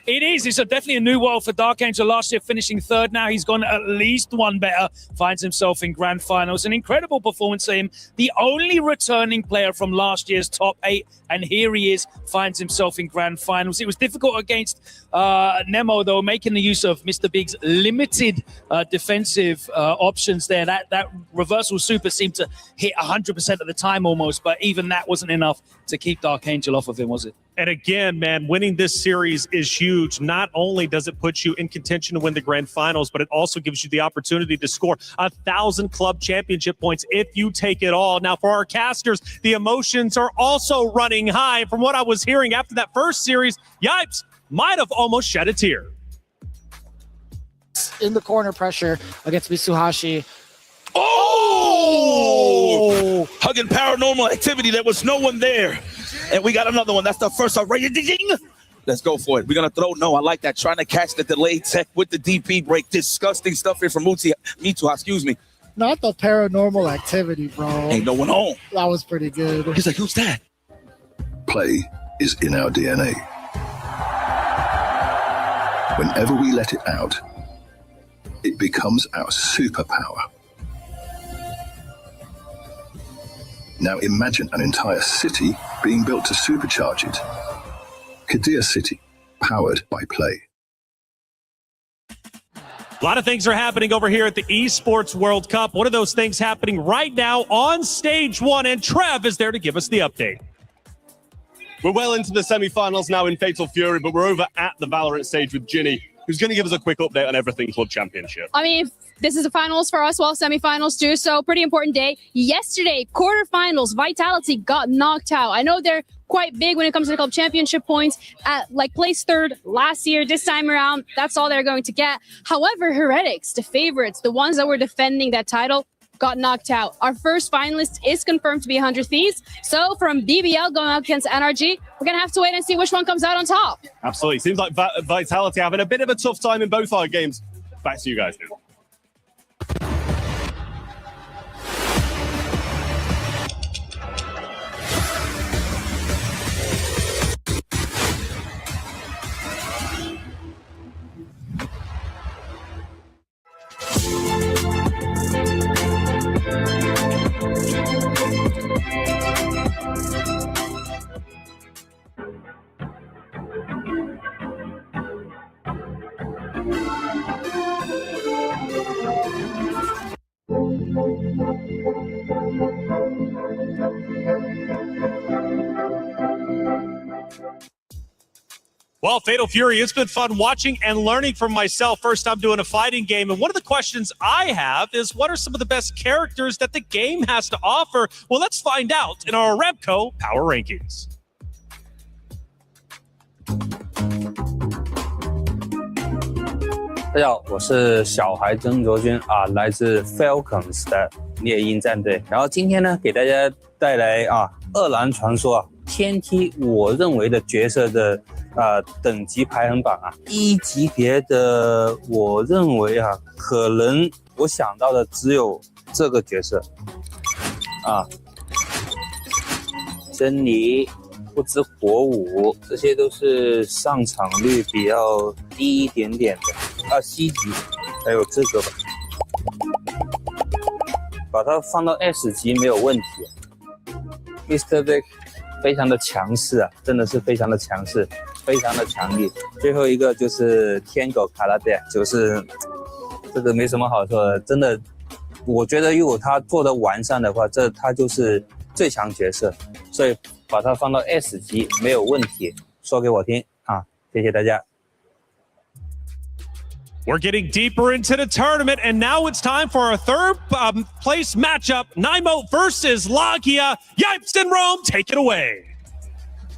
[SPEAKER 15] It is. It's definitely a new world for Dark Angel. Last year finishing third. Now he's gone at least one better. Finds himself in grand finals. An incredible performance for him. The only returning player from last year's top 8. And here he is. Finds himself in grand finals. It was difficult against Nemo, though, making the use of Mr. Big's limited defensive options there. That reversal super seemed to hit 100% of the time almost. But even that wasn't enough to keep Dark Angel off of him, was it?
[SPEAKER 14] And again, man, winning this series is huge. Not only does it put you in contention to win the grand finals, but it also gives you the opportunity to score 1,000 club championship points if you take it all. Now, for our casters, the emotions are also running high. From what I was hearing after that first series, Yipes might have almost shed a tear.
[SPEAKER 12] In the corner pressure against Mitsuhashi.
[SPEAKER 19] Oh! Hugging paranormal activity. There was no one there. And we got another one. That's the first already. Let's go for it. We're going to throw. No, I like that. Trying to catch the delayed tech with the DP break. Disgusting stuff here from Mitsuha, excuse me.
[SPEAKER 12] Not the paranormal activity, bro.
[SPEAKER 19] Ain't no one home.
[SPEAKER 12] That was pretty good.
[SPEAKER 19] He's like, who's that?
[SPEAKER 24] Play is in our DNA. Whenever we let it out, it becomes our superpower. Now imagine an entire city being built to supercharge it. Kadir City, powered by Play.
[SPEAKER 14] A lot of things are happening over here at the Esports World Cup. One of those things happening right now on stage 1, and Trev is there to give us the update.
[SPEAKER 4] We're well into the semi-finals now in Fatal Fury, but we're over at the Valorant stage with Ginny, who's going to give us a quick update on everything Club Championship.
[SPEAKER 17] I mean, this is the finals for us, well, semifinals too, so pretty important day. Yesterday, quarterfinals, Vitality got knocked out. I know they're quite big when it comes to the Club Championship points, at like placed third last year. This time around, that's all they're going to get. However, Heretics, the favorites, the ones that were defending that title, got knocked out. Our first finalist is confirmed to be 100 Thieves. So from BBL going up against NRG, we're going to have to wait and see which one comes out on top.
[SPEAKER 4] Absolutely. Seems like Vitality having a bit of a tough time in both our games. Back to you guys now.
[SPEAKER 14] Well, Fatal Fury, it's been fun watching and learning from myself. First time doing a fighting game. And one of the questions I have is, what are some of the best characters that the game has to offer? Well, let's find out in our Remco Power Rankings.
[SPEAKER 10] 大家好，我是小孩曾卓君啊，来自 Falcons 的猎鹰战队。然后今天呢，给大家带来饿狼传说天梯我认为的角色的等级排行榜1级别的，我认为可能我想到的只有这个角色珍妮、不知火舞，这些都是上场率比较低一点点的C级，还有这个吧，把它放到 S 级没有问题。Mr. Big 非常的强势真的是非常的强势，非常的强力。最后一个就是天狗卡拉戴，就是这个没什么好说的，真的，我觉得如果他做的完善的话，他就是最强角色，所以把它放到 S 级没有问题，说给我听谢谢大家。
[SPEAKER 14] We're getting deeper into the tournament, and now it's time for our third place matchup. Naimo versus Lagia. Yipes and Rome, take it away.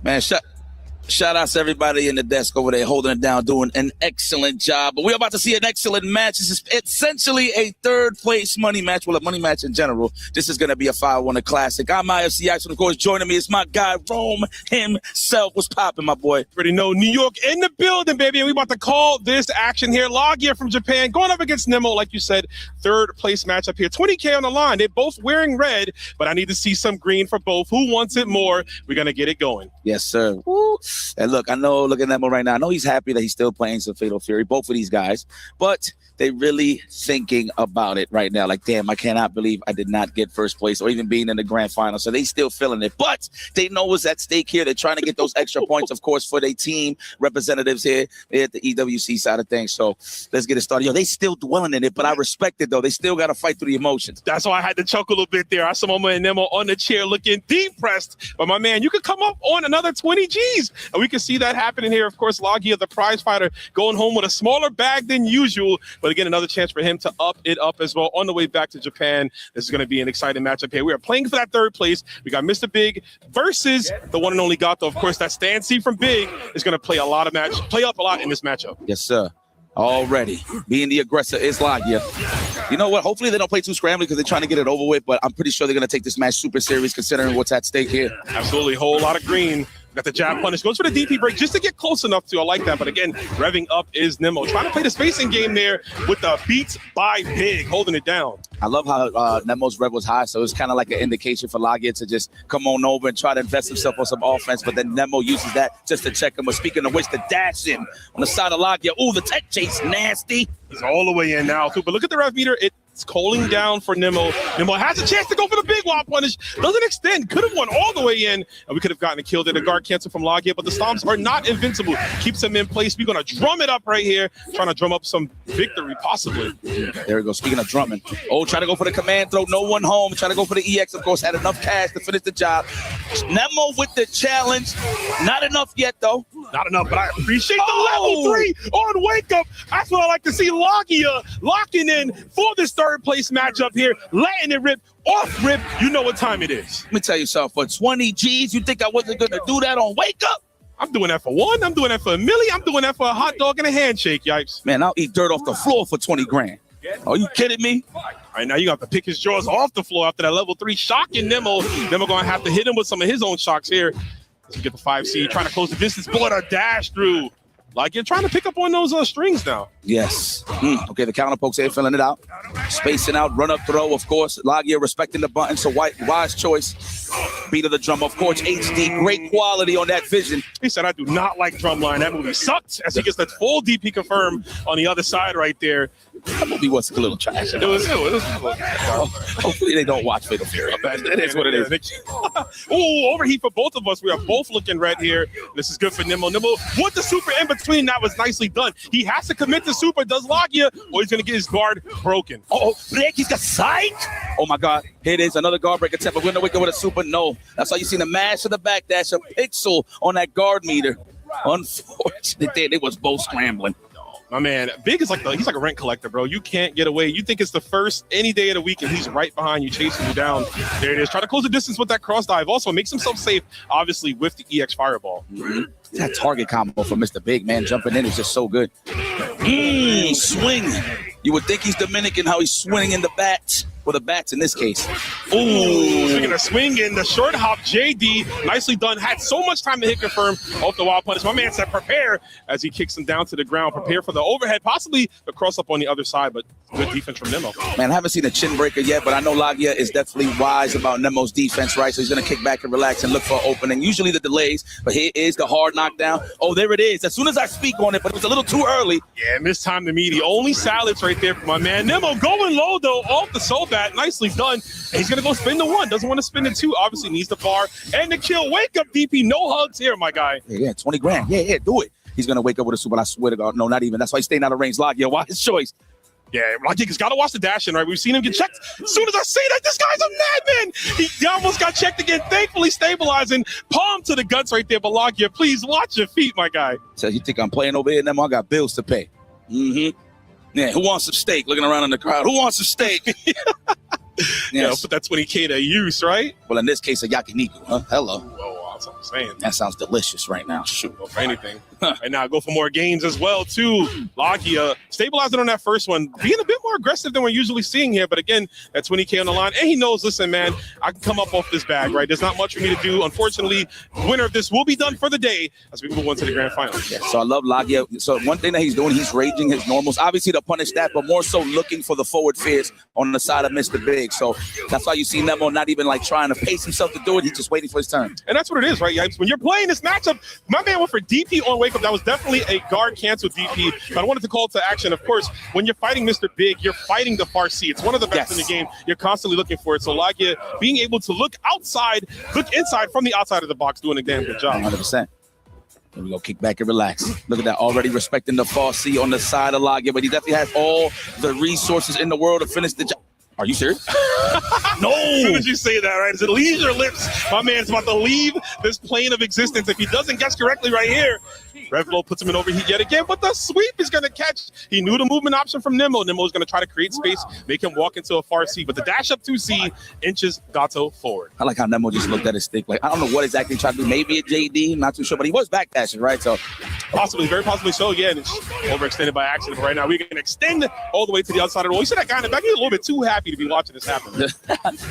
[SPEAKER 19] Man, shout out to everybody in the desk over there holding it down, doing an excellent job. But we're about to see an excellent match. This is essentially a third place money match. Well, a money match in general. This is going to be a 5-1 classic. I'm IFC Action. Of course, joining me is my guy, Rome himself. What's popping, my boy?
[SPEAKER 18] Already know New York in the building, baby. And we about to call this action here. Lagia from Japan going up against Nemo, like you said, third place matchup here. 20K on the line. They're both wearing red, but I need to see some green for both. Who wants it more? We're going to get it going.
[SPEAKER 19] Yes, sir. Woo. And look, I know, look at Nemo right now. I know he's happy that he's still playing some Fatal Fury, both of these guys, but they really thinking about it right now. Like, damn, I cannot believe I did not get first place or even being in the grand final. So they still feeling it, but they know what's at stake here. They're trying to get those extra points, of course, for their team representatives here at the EWC side of things. So let's get it started. Yo, they still dwelling in it, but I respect it, though. They still got to fight through the emotions.
[SPEAKER 18] That's why I had to chuckle a bit there. I saw my man Nemo on the chair looking depressed. But my man, you could come up on another 20 G's. And we can see that happening here. Of course, Lagia, the prize fighter, going home with a smaller bag than usual. But again, another chance for him to up it up as well on the way back to Japan. This is going to be an exciting matchup here. We are playing for that third place. We got Mr. Big versus the one and only Gato. Of course, that Stan C from Big is going to play up a lot in this matchup.
[SPEAKER 19] Yes, sir. Already being the aggressor is Lagia. You know what? Hopefully they don't play too scrambly because they're trying to get it over with, but I'm pretty sure they're going to take this match super serious considering what's at stake here.
[SPEAKER 18] Absolutely. Whole lot of green. Got the jab punish. Goes for the DP break just to get close enough to. I like that. But again, revving up is Nemo. Trying to play the spacing game there with the beats by Big, holding it down.
[SPEAKER 19] I love how Nemo's rev was high, so it's kind of like an indication for Lagia to just come on over and try to invest himself on some offense, but then Nemo uses that just to check him. But speaking of which, the dash in on the side of Lagia. Ooh, the tech chase, nasty.
[SPEAKER 18] He's all the way in now, too. But look at the rev meter. It's cooling down for Nemo. Nemo has a chance to go for the big wall punish. Doesn't extend. Could have won all the way in, and we could have gotten a kill there. The guard cancel from Lagia, but the stomps are not invincible. Keeps him in place. We're going to drum it up right here. Trying to drum up some victory, possibly.
[SPEAKER 19] There we go. Speaking of drumming. Oh, try to go for the command throw. No one home. Try to go for the EX, of course. Had enough cash to finish the job. Nemo with the challenge. Not enough yet, though.
[SPEAKER 18] Not enough, but I appreciate the level 3 on Wake Up. That's what I like to see. Lagia locking in for this third place matchup here. Letting it rip. Off rip. You know what time it is.
[SPEAKER 19] Let me tell you something. For 20 G's, you think I wasn't going to do that on Wake Up?
[SPEAKER 18] I'm doing that for one. I'm doing that for a milli. I'm doing that for a hot dog and a handshake, yipes.
[SPEAKER 19] Man, I'll eat dirt off the floor for 20 grand. Are you kidding me?
[SPEAKER 18] All right, now you got to pick his jaws off the floor after that level 3 shocking Nemo. Nemo going to have to hit him with some of his own shocks here. Let's get the 5C, trying to close the distance. Boy, a dash through. Like you're trying to pick up on those strings now.
[SPEAKER 19] Yes. Okay, the counter pokes here, filling it out. Spacing out, run up throw, of course. Lagia respecting the button, so wise choice. Beat of the drum, of course, HD. Great quality on that vision.
[SPEAKER 18] He said, I do not like Drumline. That movie sucked as he gets that full DP confirm on the other side right there.
[SPEAKER 19] That movie was a little trash.
[SPEAKER 18] It was
[SPEAKER 19] hopefully they don't watch Fatal Fury. That is what it is.
[SPEAKER 18] Oh, overheat for both of us. We are both looking red here. This is good for Nemo. Nemo with the super in between. That was nicely done. He has to commit to super. Does Lagia, or he's going to get his guard broken.
[SPEAKER 19] Oh, break. He's got sight. Oh, my God. Here it is. Another guard break attempt. We're going to wake up with a super. No. That's how you see the mash of the backdash. A pixel on that guard meter. Unfortunately, they was both scrambling.
[SPEAKER 18] My man, Big is he's like a rent collector, bro. You can't get away. You think it's the first any day of the week, and he's right behind you, chasing you down. There it is. Try to close the distance with that cross dive. Also makes himself safe, obviously, with the EX Fireball.
[SPEAKER 19] That target combo for Mr. Big, man, jumping in is just so good. Swing. You would think he's Dominican, how he's swinging in the bats. Or the bats in this case.
[SPEAKER 18] Ooh, speaking of swinging, the short hop, JD, nicely done. Had so much time to hit confirm off the wild punish. My man said prepare as he kicks him down to the ground. Prepare for the overhead, possibly the cross up on the other side, but good defense from Nemo.
[SPEAKER 19] Man, I haven't seen a chin breaker yet, but I know Lagia is definitely wise about Nemo's defense, right? So he's going to kick back and relax and look for an opening. Usually the delays, but here is the hard knockdown. Oh, there it is. As soon as I speak on it, but it was a little too early.
[SPEAKER 18] Yeah, missed time to meet. Only salads right there for my man. Nemo going low, though, off the soul bat. Nicely done. And he's going to go spin the 1. Doesn't want to spin the 2. Obviously needs the bar and the kill. Wake up, DP. No hugs here, my guy.
[SPEAKER 19] Yeah, 20 grand. Yeah, do it. He's going to wake up with a super. I swear to God. No, not even. That's why he's staying out of range. Lagia, why his choice?
[SPEAKER 18] Yeah, Lagia's got to watch the dash in, right? We've seen him get checked. As soon as I say that, this guy's a madman. He almost got checked again. Thankfully stabilizing. Palm to the guts right there. But Lagia, please watch your feet, my guy.
[SPEAKER 19] So you think I'm playing over here? Nemo, I got bills to pay. Yeah, who wants some steak? Looking around in the crowd. Who wants some steak?
[SPEAKER 18] Yeah, put that 20K to use, right?
[SPEAKER 19] Well, in this case, a yakiniku, huh? Hello.
[SPEAKER 18] Whoa, that's what I'm saying.
[SPEAKER 19] That sounds delicious right now. Shoot.
[SPEAKER 18] Go for anything. And now go for more gains as well, too. Lagia stabilizing on that first one, being a bit more aggressive than we're usually seeing here. But again, that 20K on the line. And he knows, listen, man, I can come up off this bag, right? There's not much for me to do. Unfortunately, winner of this will be done for the day as we move on to the grand final.
[SPEAKER 19] Yeah, so I love Lagia. So one thing that he's doing, he's raging his normals. Obviously to punish that, but more so looking for the forward fears on the side of Mr. Big. So that's why you see Nemo not even like trying to pace himself to do it. He's just waiting for his turn.
[SPEAKER 18] And that's what it is, right, Yipes? When you're playing this matchup, my man went for DP on wake up. That was definitely a guard cancel DP. But I wanted to call to action. Of course, when you're fighting Mr. Big, you're fighting the far C. It's one of the best in the game. You're constantly looking for it. So Lagia being able to look outside, look inside from the outside of the box, doing a damn good job.
[SPEAKER 19] 100%. Here we go, kick back and relax. Look at that, already respecting the far C on the side of Lagia, but he definitely has all the resources in the world to finish the job. Are you serious? No.
[SPEAKER 18] As soon as you say that, right? As it leaves your lips, my man's about to leave this plane of existence. If he doesn't guess correctly right here, Revlo puts him in overheat yet again, but the sweep is going to catch. He knew the movement option from Nemo. Nemo is going to try to create space, make him walk into a far C, but the dash up 2C inches Gato forward.
[SPEAKER 19] I like how Nemo just looked at his stick. Like, I don't know what exactly he tried to do. Maybe a JD, not too sure, but he was backdashing, right? So
[SPEAKER 18] possibly, very possibly so. Yeah, and it's overextended by accident. But right now, we can extend all the way to the outside of the wall. You see that guy in the back? He's a little bit too happy to be watching this happen.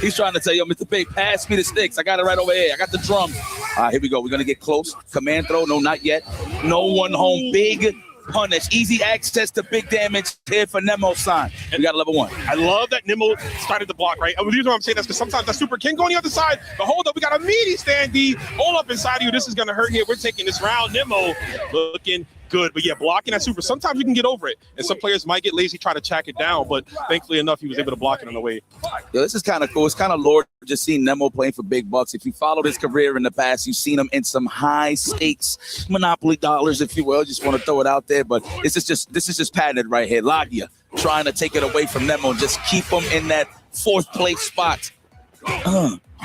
[SPEAKER 19] He's trying to tell you, Mr. Big, pass me the sticks. I got it right over here. I got the drum. All right, here we go. We're going to get close. Command throw. No, not yet. No one home. Big punish. Easy access to big damage here for Nemo sign. We got a level 1.
[SPEAKER 18] I love that Nemo started the block, right? The reason why I'm saying that's because sometimes that super can go on the other side, but hold up, we got a meaty stand D all up inside of you. This is going to hurt here. We're taking this round. Nemo looking good, but yeah, blocking that super, sometimes you can get over it, and some players might get lazy, try to track it down, but thankfully enough, he was able to block it on the way.
[SPEAKER 19] Yeah, this is kind of cool. It's kind of lore just seeing Nemo playing for big bucks. If you followed his career in the past, you've seen him in some high stakes Monopoly dollars, if you will. Just want to throw it out there, but this is just patented right here. Lagia trying to take it away from Nemo and just keep him in that 4th place spot.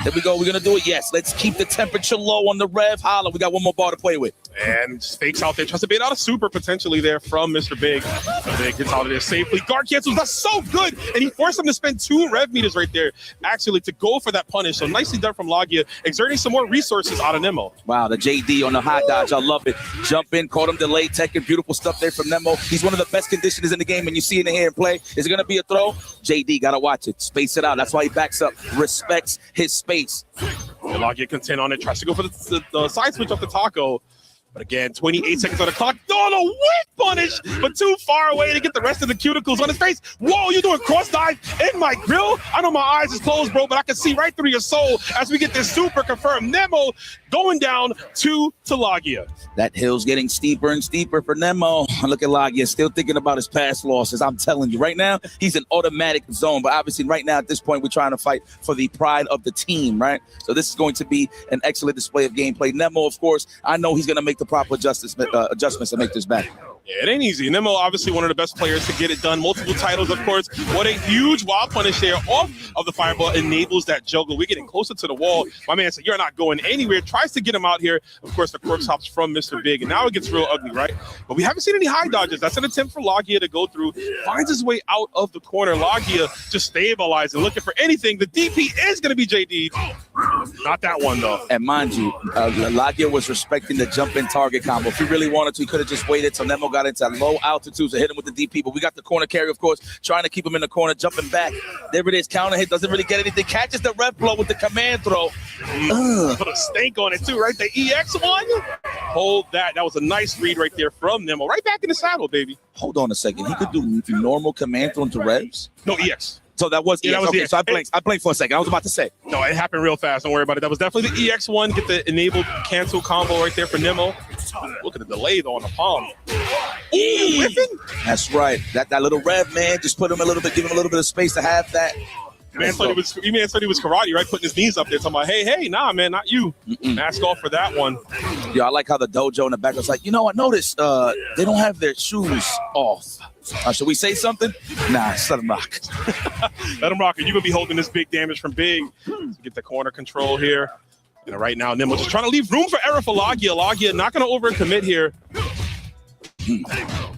[SPEAKER 19] There we go. We're going to do it. Yes. Let's keep the temperature low on the Rev. Holla. We got one more ball to play with.
[SPEAKER 18] And just fakes out there. Tries to bait out a super potentially there from Mr. Big. Big gets out of there safely. Guard cancels. That's so good. And he forced him to spend 2 rev meters right there, actually, to go for that punish. So nicely done from Lagia, exerting some more resources out of Nemo.
[SPEAKER 19] Wow. The JD on the hot dodge. I love it. Jump in, caught him delayed, taking beautiful stuff there from Nemo. He's one of the best conditioners in the game, and you see it in here and play. Is it going to be a throw? JD got to watch it. Space it out. That's why he backs up. Respects his space.
[SPEAKER 18] Lagia content on it. Tries to go for the side switch up the taco. But again, 28 seconds on the clock. Oh, the whip punish, but too far away to get the rest of the cuticles on his face. Whoa, you're doing cross dive in my grill? I know my eyes is closed, bro, but I can see right through your soul as we get this super confirmed. Nemo going down to Lagia.
[SPEAKER 19] That hill's getting steeper and steeper for Nemo. Look at Lagia, still thinking about his past losses. I'm telling you, right now, he's an automatic zone. But obviously, right now, at this point, we're trying to fight for the pride of the team, right? So this is going to be an excellent display of gameplay. Nemo, of course, I know he's going to make the proper adjustments to make this back.
[SPEAKER 18] Yeah, it ain't easy. Nemo, obviously one of the best players to get it done. Multiple titles, of course. What a huge wild punish there off of the fireball enables that juggle. We're getting closer to the wall. My man said, you're not going anywhere. Tries to get him out here. Of course, the corpse hops from Mr. Big, and now it gets real ugly, right? But we haven't seen any high dodges. That's an attempt for Lagia to go through. Finds his way out of the corner. Lagia just stabilizing, looking for anything. The DP is going to be JD. Not that one, though.
[SPEAKER 19] And mind you, Lagia was respecting the jump-in target combo. If he really wanted to, he could have just waited till Nemo got into low altitudes to hit him with the DP. But we got the corner carry, of course, trying to keep him in the corner, jumping back. There it is. Counter hit. Doesn't really get anything. Catches the rev blow with the command throw.
[SPEAKER 18] Put a stank on it, too, right? The EX one. Hold that. That was a nice read right there from Nemo. Right back in the saddle, baby.
[SPEAKER 19] Hold on a second. He could do normal command throw into revs?
[SPEAKER 18] No, EX.
[SPEAKER 19] So that was EX.
[SPEAKER 18] That was
[SPEAKER 19] okay,
[SPEAKER 18] EX.
[SPEAKER 19] so I blinked for a second. I was about to say.
[SPEAKER 18] No, it happened real fast. Don't worry about it. That was definitely the EX one. Get the enabled cancel combo right there for Nemo. Look at the delay, though, on the palm. Ooh, whipping?
[SPEAKER 19] That's right. That little rev, man, just put him a little bit, give him a little bit of space to have that.
[SPEAKER 18] Man thought he was karate, right? Putting his knees up there, talking about, hey, nah, man, not you. Mask off for that one.
[SPEAKER 19] Yo, I like how the dojo in the back was like, you know, I noticed they don't have their shoes off. Should we say something? Nah, just let them rock.
[SPEAKER 18] Let him rock. You're going to be holding this big damage from Big. Get the corner control here. And right now, Nemo just trying to leave room for error for Lagia. Lagia not going to overcommit here.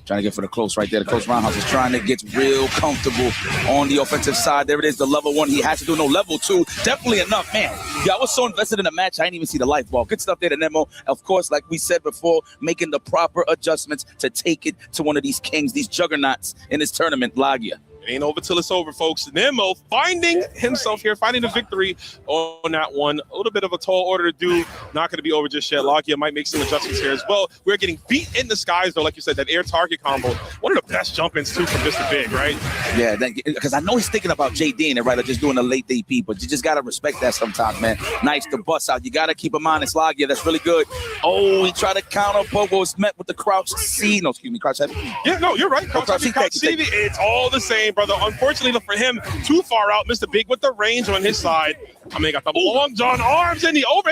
[SPEAKER 19] Trying to get for the close right there. The close roundhouse is trying to get real comfortable on the offensive side. There it is, the level one. He has to do no level two. Definitely enough, man. Yeah, I was so invested in the match, I didn't even see the life ball. Good stuff there to Nemo. Of course, like we said before, making the proper adjustments to take it to one of these kings, these juggernauts in this tournament, Lagia.
[SPEAKER 18] It ain't over till it's over, folks. Nemo finding himself here, finding the victory on that one. A little bit of a tall order to do. Not going to be over just yet. Lagia might make some adjustments here as well. We're getting beat in the skies, though. Like you said, that air target combo. One of the best jump-ins, too, from Mr. Big, right?
[SPEAKER 19] Yeah, because I know he's thinking about JD and it, right? Or just doing a late DP, but you just got to respect that sometimes, man. Nice to bust out. You got to keep in mind it's Lagia. That's really good. Oh, he tried to counter, but was met with the crouch C. No, excuse me, crouch heavy.
[SPEAKER 18] Yeah, no, you're right. Crouch heavy, crouch CV. It's all the same, brother. Unfortunately for him, too far out. Mr. Big with the range on his side. I mean, got the long John arms in the over.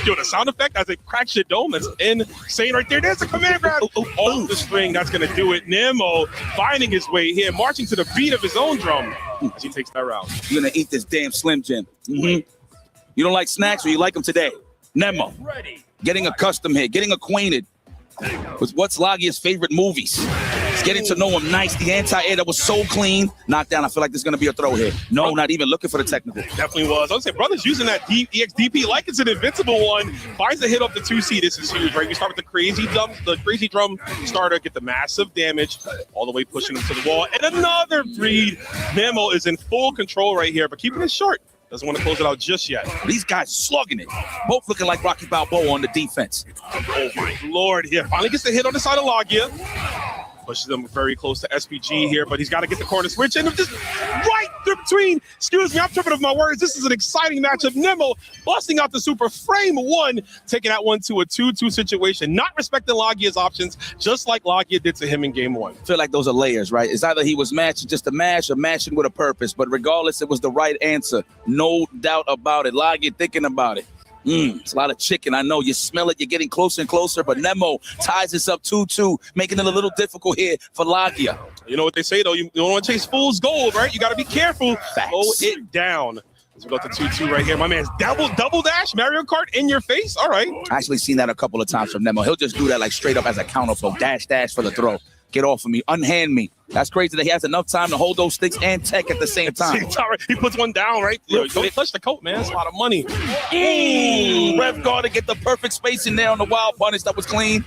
[SPEAKER 18] Yo, the sound effect as it cracks your dome. That's insane right there. There's the command grab. Off the string. That's going to do it. Nemo finding his way here, marching to the beat of his own drum as he takes that round.
[SPEAKER 19] You're going to eat this damn Slim Jim. You don't like snacks or you like them today? Nemo. Getting accustomed here, getting acquainted with what's Lagia's favorite movies. Getting to know him nice. The anti-air that was so clean. Knocked down. I feel like there's going to be a throw here. No, not even looking for the technical.
[SPEAKER 18] Definitely was. I was saying, brother's using that EXDP like it's an invincible one. Finds the hit off the 2C. This is huge, right? We start with the crazy drum starter, get the massive damage, all the way pushing him to the wall. And another read. Nemo is in full control right here, but keeping it short. Doesn't want to close it out just yet.
[SPEAKER 19] These guys slugging it. Both looking like Rocky Balboa on the defense.
[SPEAKER 18] Oh, my Lord. Here, finally gets the hit on the side of Lagia. Pushes them very close to SPG here, but he's got to get the corner switch. And just right between, excuse me, I'm tripping over my words. This is an exciting matchup. Nemo busting out the super frame one, taking that one to a 2-2 situation. Not respecting Lagia's options, just like Lagia did to him in game one.
[SPEAKER 19] I feel like those are layers, right? It's either he was matching just a mash or mashing with a purpose. But regardless, it was the right answer. No doubt about it. Lagia thinking about it. It's a lot of chicken. I know you smell it. You're getting closer and closer, but Nemo ties this up 2-2, making it a little difficult here for Lagia.
[SPEAKER 18] You know what they say, though? You don't want to chase fool's gold, right? You got to be careful.
[SPEAKER 19] Facts.
[SPEAKER 18] Slow it down. As we go to 2-2 right here. My man's double dash, Mario Kart in your face. All right.
[SPEAKER 19] I actually seen that a couple of times from Nemo. He'll just do that like straight up as a counter flow. Dash for the throw. Get off of me. Unhand me. That's crazy that he has enough time to hold those sticks and tech at the same time.
[SPEAKER 18] He puts one down, right? Don't touch the coat, man. It's a lot of money.
[SPEAKER 19] Rev guard to get the perfect spacing there on the wild punish. That was clean.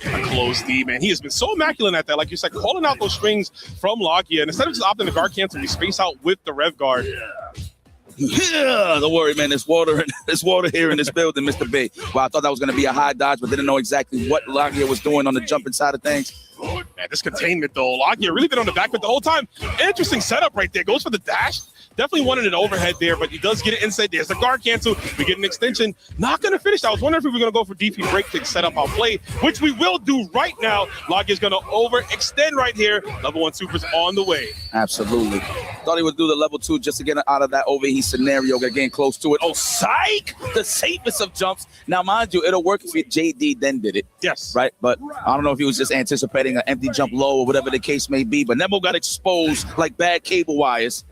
[SPEAKER 18] A close D, man. He has been so immaculate at that. Like you said, calling out those strings from Lagia. And instead of just opting the guard cancel, we space out with the Rev guard.
[SPEAKER 19] Yeah, don't worry, man. There's water here in this building, Mr. Big. Well, I thought that was going to be a high dodge, but didn't know exactly what Lagia was doing on the jumping side of things.
[SPEAKER 18] Man, this containment, though. Lagia really been on the back foot the whole time. Interesting setup right there. Goes for the dash. Definitely wanted an overhead there, but he does get it inside. There's the guard cancel. We get an extension. Not going to finish. I was wondering if we were going to go for DP break to set up our play, which we will do right now. Lagia's going to overextend right here. Level 1 supers on the way.
[SPEAKER 19] Absolutely. Thought he would do the level 2 just to get out of that overheat scenario, getting close to it. Oh, psych! The safest of jumps. Now, mind you, it'll work if JD then did it.
[SPEAKER 14] Yes.
[SPEAKER 19] Right? But I don't know if he was just anticipating an empty jump low or whatever the case may be. But Nemo got exposed like bad cable wires.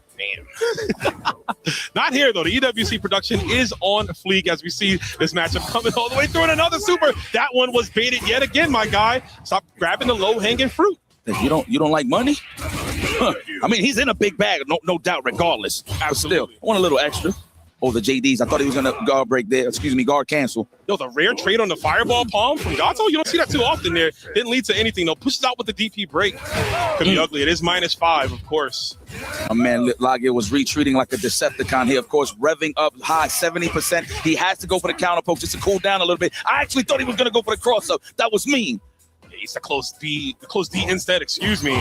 [SPEAKER 18] Not here, though. The EWC production is on fleek as we see this matchup coming all the way through. And another super. That one was baited yet again, my guy. Stop grabbing the low-hanging fruit.
[SPEAKER 19] You don't like money? I mean, he's in a big bag, no doubt, regardless. Absolutely. Still, I want a little extra. Oh, the JDs. I thought he was going to guard break there. Excuse me, guard cancel.
[SPEAKER 18] Yo, the rare trade on the fireball palm from Gato, you don't see that too often there. Didn't lead to anything, though. Pushes out with the DP break. Could be ugly. It is -5, of course.
[SPEAKER 19] My man, Lagia was retreating like a Decepticon here, of course, revving up high, 70%. He has to go for the counter poke just to cool down a little bit. I actually thought he was going to go for the cross-up. That was mean.
[SPEAKER 18] He's the close D instead, excuse me.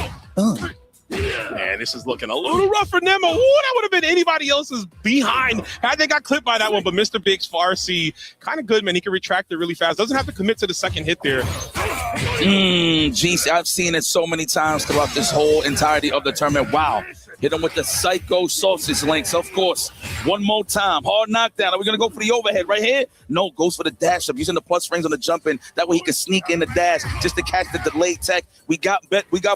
[SPEAKER 18] Man, this is looking a little rough for Nemo. Ooh, that would have been anybody else's behind had they got clipped by that one. But Mr. Big's Farsi, kind of good, man. He can retract it really fast. Doesn't have to commit to the second hit there.
[SPEAKER 19] Geez, I've seen it so many times throughout this whole entirety of the tournament. Wow. Hit him with the psycho sausage links, of course. One more time. Hard knockdown. Are we going to go for the overhead right here? No, goes for the dash up, using the plus frames on the jump in. That way he can sneak in the dash just to catch the delayed tech. We got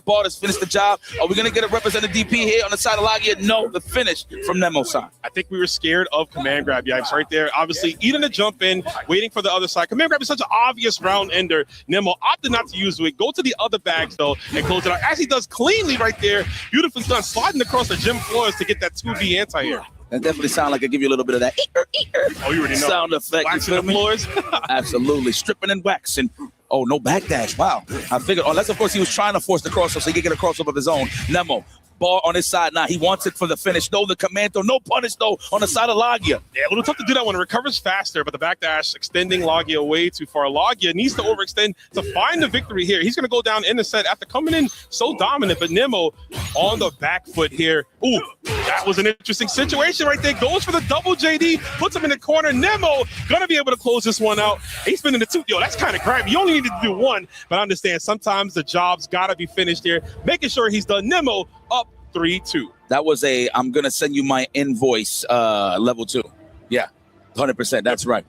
[SPEAKER 19] Barders finish the job. Are we going to get a representative DP here on the side of Lagia? No, the finish from Nemo's side.
[SPEAKER 18] I think we were scared of command grab, Yipes, right there. Obviously, eating the jump in, waiting for the other side. Command grab is such an obvious round ender. Nemo opted not to use it. Go to the other bags, though, and close it out. As he does cleanly right there. Beautifully done. Sliding across the gym floors to get that 2B anti-air.
[SPEAKER 19] That definitely sounds like it give you a little bit of that
[SPEAKER 18] oh, you already know.
[SPEAKER 19] Sound effect.
[SPEAKER 18] Waxing the floors.
[SPEAKER 19] Absolutely. Stripping and waxing. Oh, no backdash. Wow. I figured, unless, of course, he was trying to force the crossover so he could get a crossover of his own. Nemo, bar on his side now. He wants it for the finish. No, the commando. No punish, though, on the side of Lagia.
[SPEAKER 18] Yeah, a little tough to do that one. It recovers faster, but the backdash extending Lagia way too far. Lagia needs to overextend to find the victory here. He's going to go down in the set after coming in so dominant, but Nemo on the back foot here. Ooh, that was an interesting situation right there. Goes for the double JD, puts him in the corner. Nemo going to be able to close this one out. He's spinning the 2. Yo, that's kind of grimy. You only need to do 1, but I understand sometimes the job's got to be finished here. Making sure he's done. Nemo up 3-2.
[SPEAKER 19] That was I'm going to send you my invoice level 2. Yeah, 100%. That's right.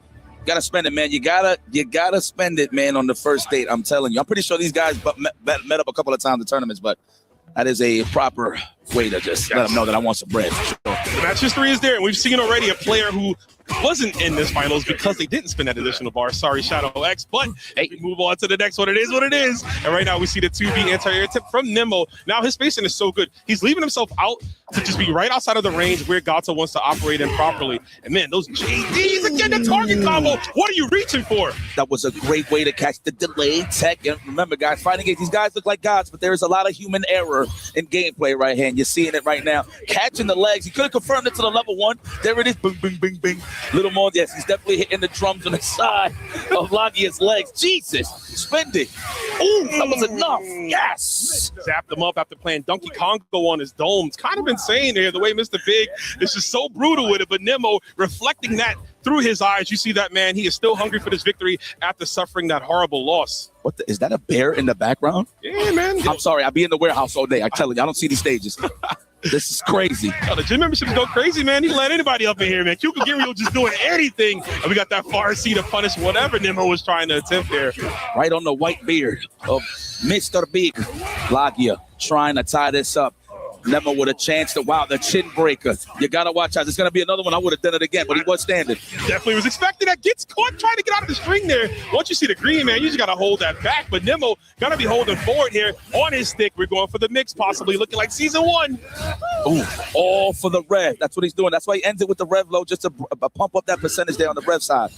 [SPEAKER 19] Gotta spend it, man. You gotta spend it, man, on the first date. I'm telling you. I'm pretty sure these guys met up a couple of times in tournaments, but that is a proper way to just let them know that I want some bread. For sure.
[SPEAKER 18] The match history is there, and we've seen already a player who wasn't in this finals because they didn't spin that additional bar. Sorry, Shadow X. But hey, we move on to the next one. It is what it is. And right now we see the 2B anti-air tip from Nemo. Now his spacing is so good. He's leaving himself out to just be right outside of the range where Gato wants to operate in properly. And man, those JDs again, the target combo. What are you reaching for?
[SPEAKER 19] That was a great way to catch the delayed tech. And remember, guys, fighting games, these guys look like gods, but there is a lot of human error in gameplay right here. And you're seeing it right now. Catching the legs. He could have confirmed it to the level 1. There it is. Bing, bing, bing, bing. Little more. Yes, he's definitely hitting the drums on the side of Lagia's legs. Jesus. Spend it. Ooh, that was enough. Yes.
[SPEAKER 18] Zapped him up after playing Donkey Kongo on his dome. It's kind of insane here, the way Mr. Big is just so brutal with it. But Nemo reflecting that through his eyes. You see that, man. He is still hungry for this victory after suffering that horrible loss.
[SPEAKER 19] Is that a bear in the background?
[SPEAKER 18] Yeah, man.
[SPEAKER 19] I'm sorry. I'll be in the warehouse all day. I tell you, I don't see these stages. This is crazy.
[SPEAKER 18] Oh, the gym memberships go crazy, man. You let anybody up in here, man. Kyukagiri just doing anything. And we got that Farsi to punish whatever Nemo was trying to attempt there.
[SPEAKER 19] Right on the white beard of Mr. Big. Lagia trying to tie this up. Nemo with a chance to, wow, the chin breaker. You got to watch out. There's going to be another one. I would have done it again, but he was standing.
[SPEAKER 18] Definitely was expecting that. Gets caught trying to get out of the string there. Once you see the green, man, you just got to hold that back. But Nemo going to be holding forward here on his stick. We're going for the mix, possibly looking like season 1.
[SPEAKER 19] Ooh, all for the rev. That's what he's doing. That's why he ends it with the rev low, just to pump up that percentage there on the rev side.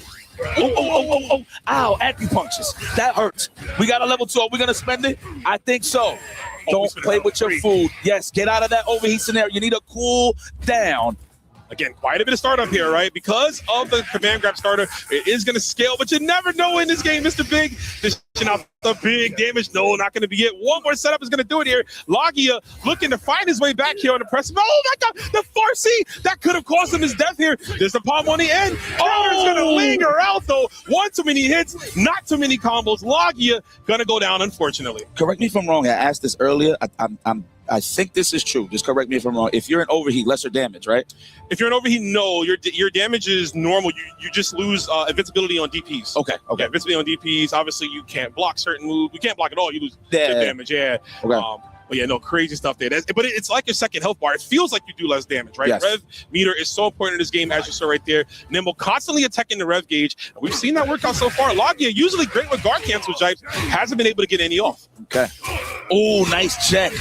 [SPEAKER 19] Oh. Ow, acupunctures. That hurts. We got a level 2. Are we going to spend it? I think so. Don't play with your food. Yes, get out of that overheat scenario. You need to cool down.
[SPEAKER 18] Again, quite a bit of startup here, right? Because of the command grab starter, it is going to scale, but you never know in this game, Mr. Big. Dishing out the big damage. No, not going to be it. One more setup is going to do it here. Lagia looking to find his way back here on the press. Oh, my God, the Farsi. That could have cost him his death here. There's the palm on the end. Oh, it's going to linger out, though. One too many hits, not too many combos. Lagia going to go down, unfortunately.
[SPEAKER 19] Correct me if I'm wrong. I asked this earlier. I think this is true. Just correct me if I'm wrong. If you're in overheat, lesser damage, right?
[SPEAKER 18] If you're in overheat, no. Your damage is normal. You just lose invincibility on DPs.
[SPEAKER 19] Okay.
[SPEAKER 18] Yeah, invincibility on DPs. Obviously, you can't block certain moves. You can't block at all. You lose
[SPEAKER 19] Yeah.
[SPEAKER 18] damage. Yeah.
[SPEAKER 19] Okay.
[SPEAKER 18] But yeah, no, crazy stuff there. But it's like your second health bar. It feels like you do less damage, right?
[SPEAKER 19] Yes.
[SPEAKER 18] Rev meter is so important in this game, as you saw right there. Nimble constantly attacking the rev gauge. We've seen that work out so far. Logia, usually great with guard cancel types, hasn't been able to get any off.
[SPEAKER 19] Okay. Oh, nice check.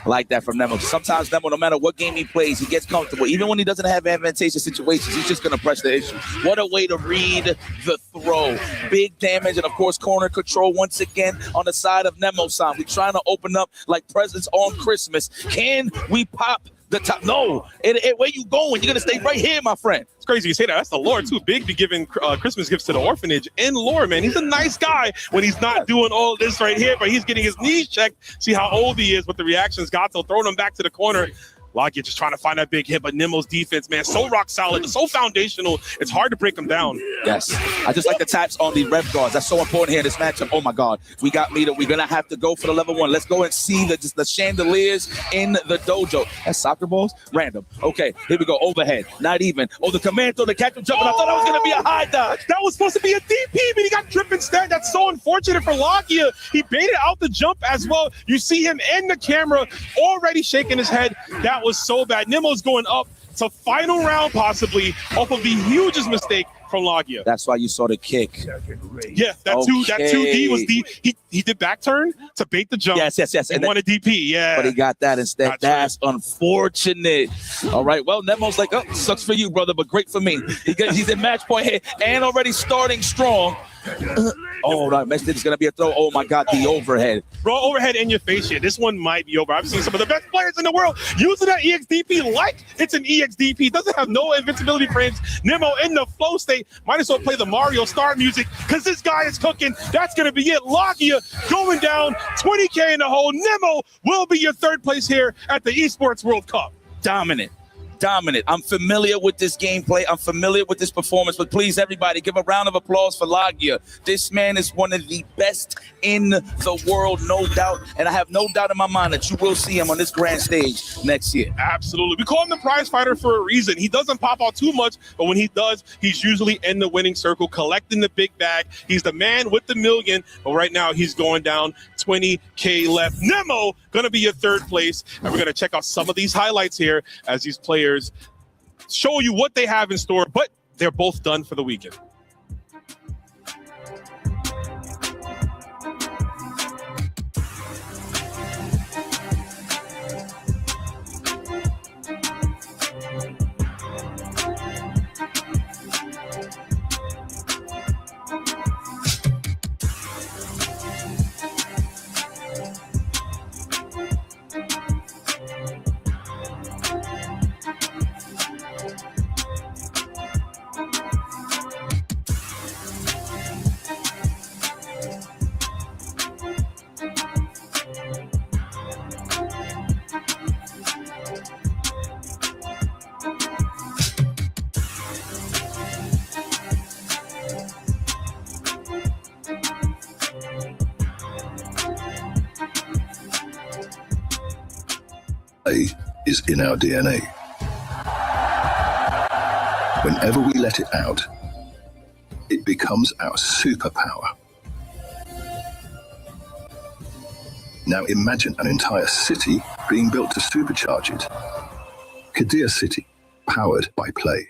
[SPEAKER 19] I like that from Nemo. Sometimes Nemo, no matter what game he plays, he gets comfortable. Even when he doesn't have advantageous situations, he's just going to press the issue. What a way to read the throw. Big damage and, of course, corner control once again on the side of Nemo-san. We're trying to open up like presents on Christmas. Can we pop the top? No. Where you going? You're going to stay right here, my friend.
[SPEAKER 18] It's crazy you say that. That's the lore, too. Big be giving Christmas gifts to the orphanage in lore, man. He's a nice guy when he's not doing all this right here, but he's getting his knees checked. See how old he is with the reactions. Gato throwing him back to the corner. Logia just trying to find that big hit, but Nemo's defense, man, so rock solid, so foundational. It's hard to break him down.
[SPEAKER 19] Yes. I just like the taps on the rev guards. That's so important here in this matchup. Oh, my God. We got meter. We're going to have to go for the level 1. Let's go and see the chandeliers in the dojo. That's soccer balls? Random. Okay, here we go. Overhead. Not even. Oh, the commando, the catch him jumping. I thought that was going to be a high dodge.
[SPEAKER 18] That was supposed to be a DP, but he got drip instead. That's so unfortunate for Logia. He baited out the jump as well. You see him in the camera already shaking his head. That was so bad. Nemo's going up to final round possibly off of the hugest mistake from Logia.
[SPEAKER 19] That's why you saw the kick.
[SPEAKER 18] Yeah, that 2D was he did back turn to bait the jump.
[SPEAKER 19] Yes.
[SPEAKER 18] And won a DP, yeah.
[SPEAKER 19] But he got that instead. That's unfortunate. All right, well, Nemo's like, oh, sucks for you, brother, but great for me. He's in match point here and already starting strong. Oh, no, it's going to be a throw. Oh, my God, the overhead.
[SPEAKER 18] Bro, overhead in your face here. This one might be over. I've seen some of the best players in the world using that EXDP like it's an EXDP. Doesn't have no invincibility frames. Nemo in the flow state. Might as well play the Mario Star music because this guy is cooking. That's going to be it. Logia going down, 20K in the hole. Nemo will be your third place here at the Esports World Cup.
[SPEAKER 19] Dominant. I'm familiar with this gameplay. I'm familiar with this performance, but please, everybody, give a round of applause for Logia. This man is one of the best in the world, no doubt. And I have no doubt in my mind that you will see him on this grand stage next year.
[SPEAKER 18] Absolutely. We call him the prize fighter for a reason. He doesn't pop out too much, but when he does, he's usually in the winning circle, collecting the big bag. He's the man with the million, but right now he's going down, 20K left. Nemo going to be your third place, and we're going to check out some of these highlights here as these players show you what they have in store, but they're both done for the weekend.
[SPEAKER 24] Is in our DNA. Whenever we let it out, it becomes our superpower. Now imagine an entire city being built to supercharge it. CotW City, powered by play.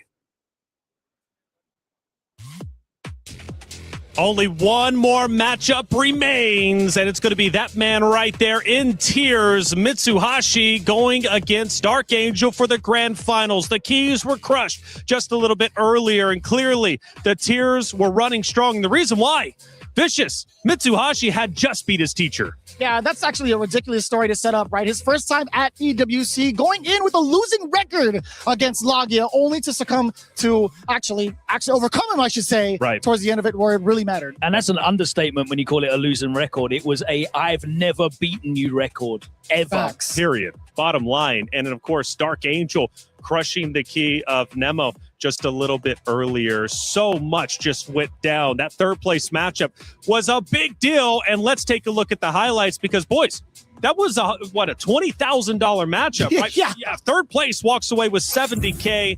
[SPEAKER 14] Only one more matchup remains, and it's going to be that man right there in tears, Mitsuhashi, going against Dark Angel for the grand finals. The keys were crushed just a little bit earlier, and clearly the tears were running strong. The reason why, Vicious, Mitsuhashi had just beat his teacher.
[SPEAKER 12] Yeah, that's actually a ridiculous story to set up, right? His first time at EWC, going in with a losing record against Logia, only to succumb to actually overcome him, I should say,
[SPEAKER 15] right
[SPEAKER 12] towards the end of it, where it really mattered.
[SPEAKER 15] And that's an understatement when you call it a losing record. It was a I've never beaten you record, ever.
[SPEAKER 12] Facts.
[SPEAKER 14] Period. Bottom line. And then, of course, Dark Angel crushing the key of Nemo just a little bit earlier. So much just went down. That third place matchup was a big deal. And let's take a look at the highlights because, boys, That was a $20,000 matchup, right?
[SPEAKER 12] Yeah.
[SPEAKER 14] Third place walks away with $70K.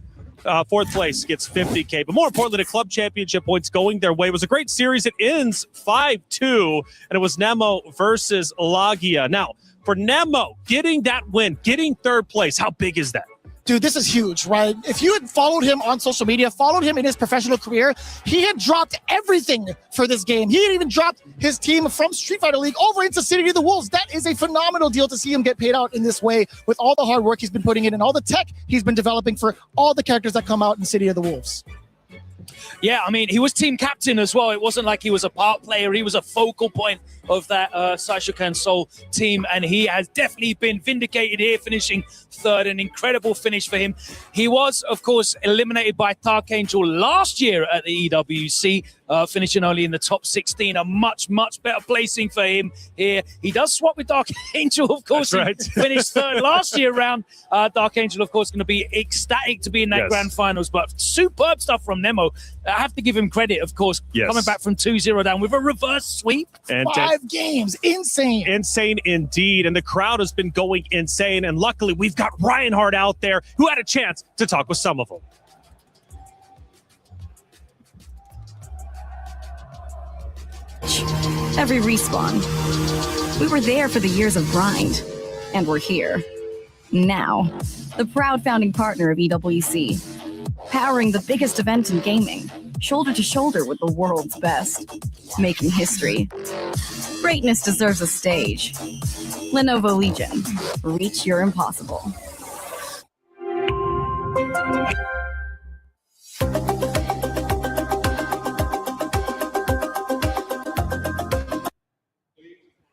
[SPEAKER 14] Fourth place gets $50K. But more importantly, the club championship points going their way. It was a great series. It ends 5-2, and it was Nemo versus Lagia. Now, for Nemo, getting that win, getting third place, how big is that?
[SPEAKER 12] Dude, this is huge, right? If you had followed him on social media, followed him in his professional career, he had dropped everything for this game. He had even dropped his team from Street Fighter League over into City of the Wolves. That is a phenomenal deal to see him get paid out in this way with all the hard work he's been putting in and all the tech he's been developing for all the characters that come out in City of the Wolves.
[SPEAKER 15] Yeah, I mean, he was team captain as well. It wasn't like he was a part player. He was a focal point of that Saishokan Seoul team, and he has definitely been vindicated here, finishing third. An incredible finish for him. He was, of course, eliminated by Dark Angel last year at the EWC, finishing only in the top 16. A much, much better placing for him here. He does swap with Dark Angel, of course. That's right. He finished third last year round. Dark Angel, of course, going to be ecstatic to be in that grand finals, but superb stuff from Nemo. I have to give him credit, of course, coming back from 2-0 down with a reverse sweep.
[SPEAKER 14] And
[SPEAKER 12] 5 games. Insane.
[SPEAKER 14] Insane indeed. And the crowd has been going insane. And luckily, we've got Reinhardt out there who had a chance to talk with some of them.
[SPEAKER 9] Every respawn. We were there for the years of grind, and we're here. Now, the proud founding partner of EWC, powering the biggest event in gaming, shoulder to shoulder with the world's best, making history. Greatness deserves a stage. Lenovo Legion, reach your impossible.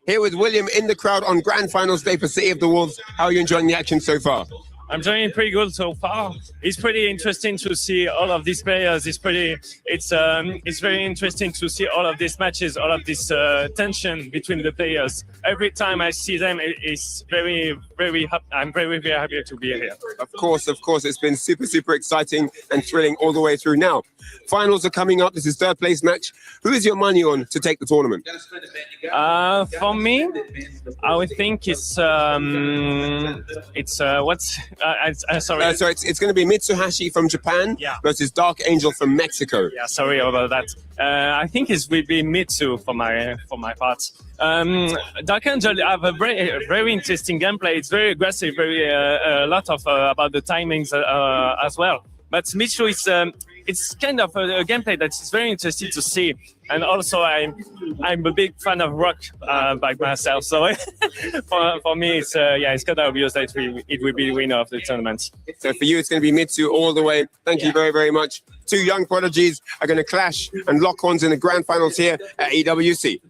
[SPEAKER 20] Here with William in the crowd on Grand Finals Day for City of the Wolves. How are you enjoying the action so far?
[SPEAKER 7] I'm doing pretty good so far. It's pretty interesting to see all of these players. It's very interesting to see all of these matches, all of this tension between the players. Every time I see them, it's very, very. I'm very, very happy to be here.
[SPEAKER 20] Of course, it's been super, super exciting and thrilling all the way through. Now, finals are coming up. This is third place match. Who is your money on to take the tournament?
[SPEAKER 7] For me, I would think it's what's. Sorry.
[SPEAKER 20] It's going to be Mitsuhashi from Japan versus Dark Angel from Mexico.
[SPEAKER 7] Yeah, sorry about that. I think it will be Mitsu for my part. Dark Angel have a very interesting gameplay. It's very aggressive, very a lot of about the timings as well. But Mitsu is it's kind of a gameplay that's very interesting to see. And also, I'm a big fan of rock by myself. So for me, it's kind of obvious that it will be the winner of the tournament.
[SPEAKER 20] So for you, it's going to be Mitsu all the way. Thank you very, very much. Two young prodigies are going to clash and lock horns in the grand finals here at EWC.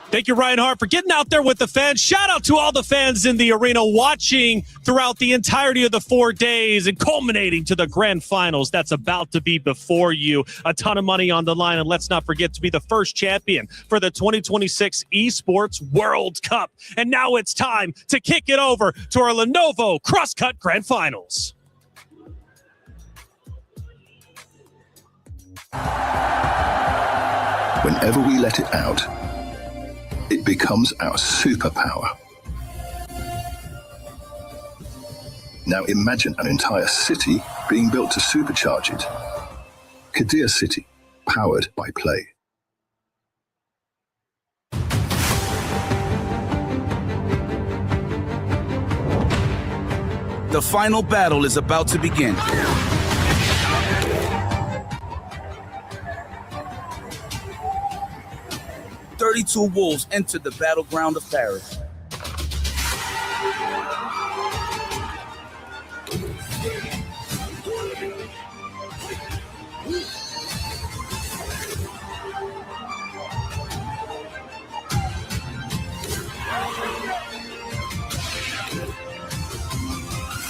[SPEAKER 14] Thank you, Reinhardt, for getting out there with the fans. Shout out to all the fans in the arena watching throughout the entirety of the 4 days and culminating to the grand finals that's about to be before you. A ton of money on the line, and let's not forget to be the first champion for the 2026 Esports World Cup. And now it's time to kick it over to our Lenovo Crosscut Grand Finals.
[SPEAKER 24] Whenever we let it out, it becomes our superpower. Now imagine an entire city being built to supercharge it. Kadir City, powered by play.
[SPEAKER 19] The final battle is about to begin. "32 Wolves enter the battleground of Paris.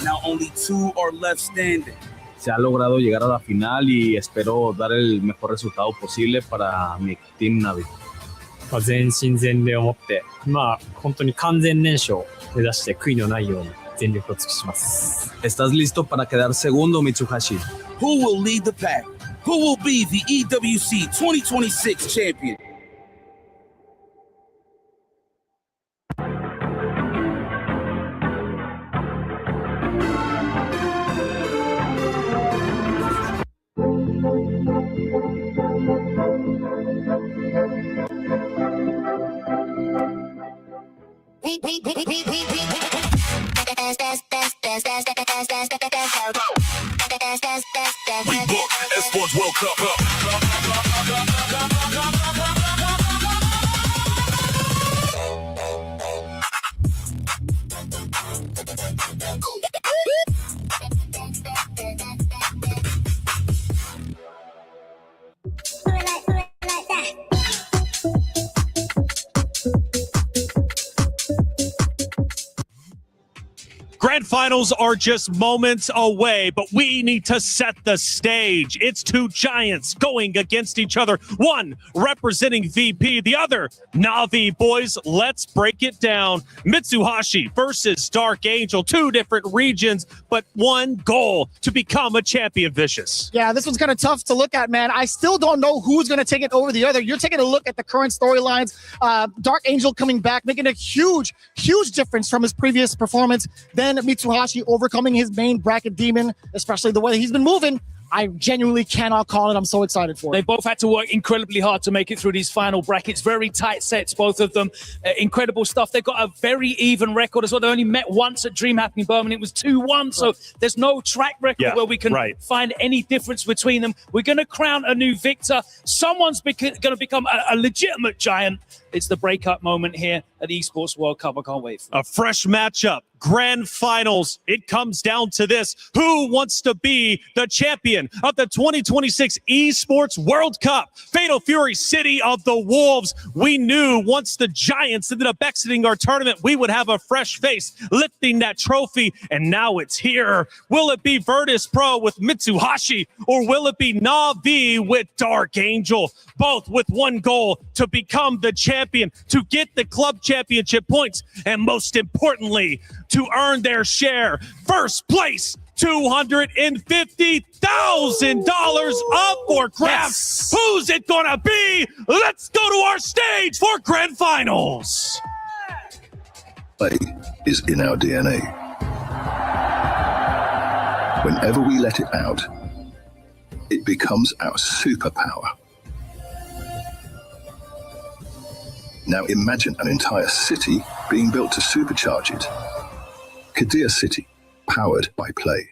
[SPEAKER 19] Now only 2 are left standing.
[SPEAKER 21] Se ha logrado llegar a la final y espero dar el mejor resultado posible para mi Team Navi.
[SPEAKER 8] 全身全霊を持って、本当に完全燃焼を目指して悔いのないように全力を尽くします。
[SPEAKER 11] ¿Estás listo para quedar segundo, Mitsuhashi?
[SPEAKER 19] Who will lead the pack? Who will be the EWC 2026 champion?
[SPEAKER 2] Esports World Cup.
[SPEAKER 14] Grand finals are just moments away, but we need to set the stage. It's two giants going against each other. One representing VP, the other Na'Vi. Boys, let's break it down. Mitsuhashi versus Dark Angel, two different regions, but one goal to become a champion. Vicious.
[SPEAKER 12] Yeah, this one's kind of tough to look at, man. I still don't know who's going to take it over the other. You're taking a look at the current storylines. Dark Angel coming back, making a huge difference from his previous performance. Then Mitsuhashi overcoming his main bracket demon, especially the way he's been moving. I genuinely cannot call it. I'm so excited for it.
[SPEAKER 15] They both had to work incredibly hard to make it through these final brackets. Very tight sets, both of them. Incredible stuff. They've got a very even record as well. They only met once at Dream Happening Birmingham. It was 2-1, so there's no track record where we can find any difference between them. We're going to crown a new victor. Someone's going to become a legitimate giant. It's the breakup moment here at the Esports World Cup. I can't wait for it.
[SPEAKER 14] A fresh matchup. Grand finals. It comes down to this. Who wants to be the champion of the 2026 Esports World Cup? Fatal Fury, City of the Wolves. We knew once the Giants ended up exiting our tournament, we would have a fresh face lifting that trophy, and now it's here. Will it be Virtus Pro with Mitsuhashi, or will it be Na'Vi with Dark Angel? Both with one goal, to become the champion, to get the club championship points, and most importantly, to earn their share. First place, $250,000 up for grabs. Who's it gonna be? Let's go to our stage for grand finals.
[SPEAKER 24] Play is in our DNA. Whenever we let it out, it becomes our superpower. Now imagine an entire city being built to supercharge it. CotW City, powered by play.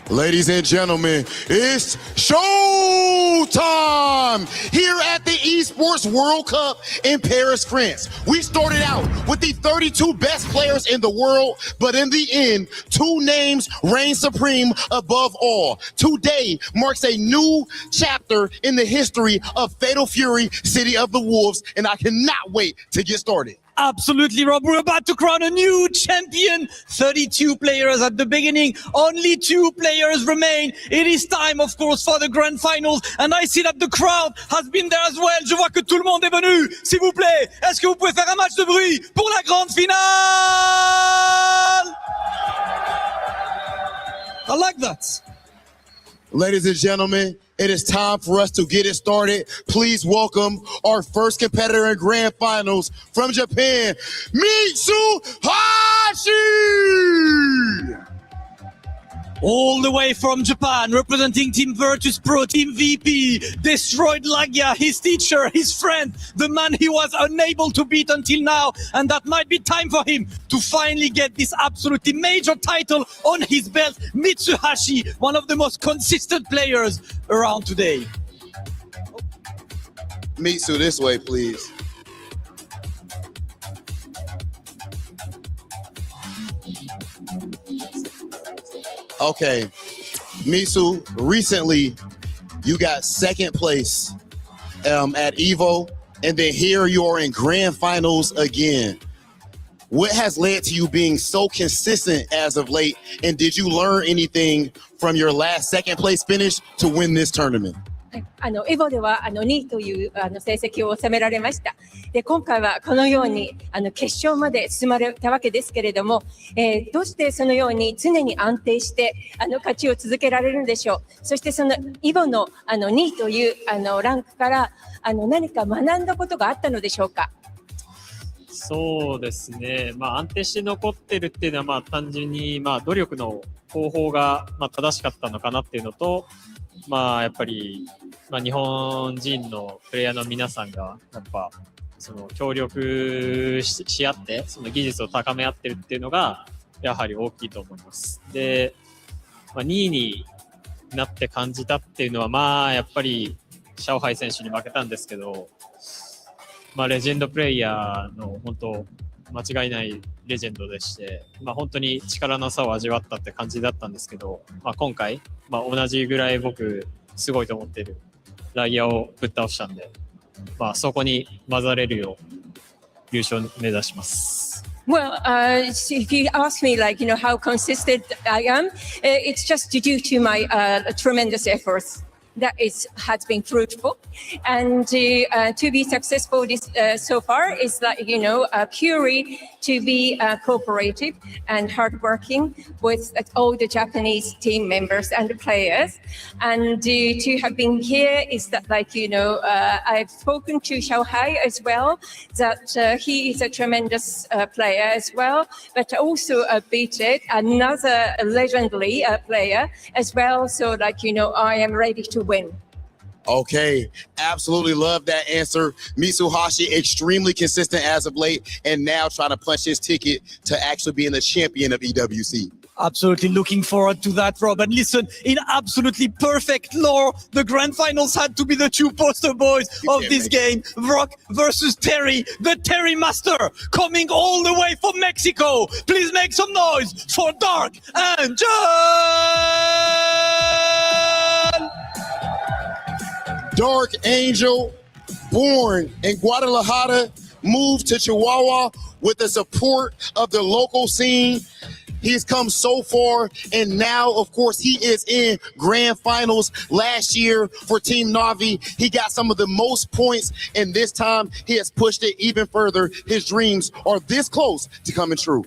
[SPEAKER 6] Ladies and gentlemen, it's show time here at the Esports World Cup in Paris, France. We started out with the 32 best players in the world, but in the end, 2 names reign supreme above all. Today marks a new chapter in the history of Fatal Fury, City of the Wolves, and I cannot wait to get started.
[SPEAKER 5] Absolutely, Rob. We're about to crown a new champion. 32 players at the beginning. Only 2 players remain. It is time, of course, for the grand finals. And I see that the crowd has been there as well. Je vois que tout le monde est venu. S'il vous plaît, est-ce que vous pouvez faire un match de bruit pour la grande finale? I like that.
[SPEAKER 6] Ladies and gentlemen, it is time for us to get it started. Please welcome our first competitor in grand finals from Japan, Mitsuhashi!
[SPEAKER 5] All the way from Japan, representing Team Virtus Pro, Team VP, destroyed Lagia, his teacher, his friend, the man he was unable to beat until now. And that might be time for him to finally get this absolutely major title on his belt. Mitsuhashi, one of the most consistent players around today.
[SPEAKER 6] Mitsu, this way, please. Okay, Mitsu, recently you got second place at EVO, and then here you are in grand finals again. What has led to you being so consistent as of late, and did you learn anything from your last second place finish to win this tournament?
[SPEAKER 1] エボでは2位という成績を収められました。で、今回はこのように決勝まで進まれたわけですけれども、どうしてそのように常に安定して勝ちを続けられるんでしょう。そしてそのイボの2位というランクから何か学んだことがあったのでしょうか。
[SPEAKER 8] そうですね。安定して残ってるっていうのは単純に努力の方法が正しかったのかなっていうのと、やっぱり日本人のプレイヤーの皆さんがやっぱその協力 し合ってその技術を高め合ってるっていうのがやはり大きいと思います。で、2位になって感じたっていうのはやっぱりシャオハイ選手に負けたんですけど、レジェンドプレイヤーの本当間違いないレジェンドでして、本当に力の差を味わったって感じだったんですけど、今回、同じぐらい僕すごいと思ってるライアーをぶっ倒したんで、そこに混ざれるよう優勝目指します。
[SPEAKER 1] Well, if you ask me, how consistent I am, it's just due to my tremendous efforts. That has been fruitful, and to be successful so far is that Curie to be cooperative and hardworking with all the Japanese team members and the players, and to have been here is that I've spoken to Shanghai as well, that he is a tremendous player as well, but also beaten another legendary player as well. So I am ready to win.
[SPEAKER 6] Okay, absolutely love that answer. Mitsuhashi, extremely consistent as of late, and now trying to punch his ticket to actually being the champion of EWC.
[SPEAKER 5] Absolutely looking forward to that, Rob. And listen, in absolutely perfect lore, the grand finals had to be the 2 poster boys of this game. Brock versus Terry, the Terry Master, coming all the way from Mexico. Please make some noise for Dark Angel!
[SPEAKER 6] Dark Angel, born in Guadalajara, moved to Chihuahua with the support of the local scene. He's come so far, and now, of course, he is in grand finals. Last year for Team Na'Vi, he got some of the most points, and this time he has pushed it even further. His dreams are this close to coming true.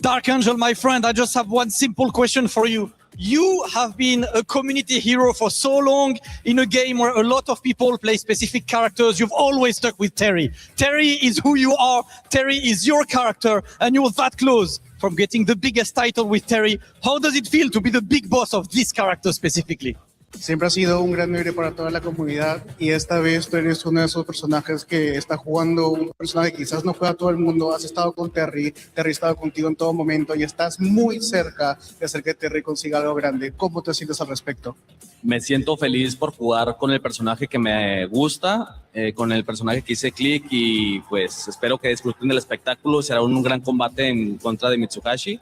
[SPEAKER 5] Dark Angel, my friend, I just have one simple question for you. You have been a community hero for so long in a game where a lot of people play specific characters. You've always stuck with Terry. Terry is who you are. Terry is your character, and you're that close from getting the biggest title with Terry. How does it feel to be the big boss of this character specifically?
[SPEAKER 3] Siempre ha sido un gran héroe para toda la comunidad y esta vez tú eres uno de esos personajes que está jugando un personaje que quizás no juega todo el mundo. Has estado con Terry, Terry ha estado contigo en todo momento y estás muy cerca de hacer que Terry consiga algo grande. ¿Cómo te sientes al respecto?
[SPEAKER 11] me siento feliz por jugar con el personaje que me gusta, con el personaje que hice click y pues espero que disfruten del espectáculo. Será un gran combate en contra de Mitsuhashi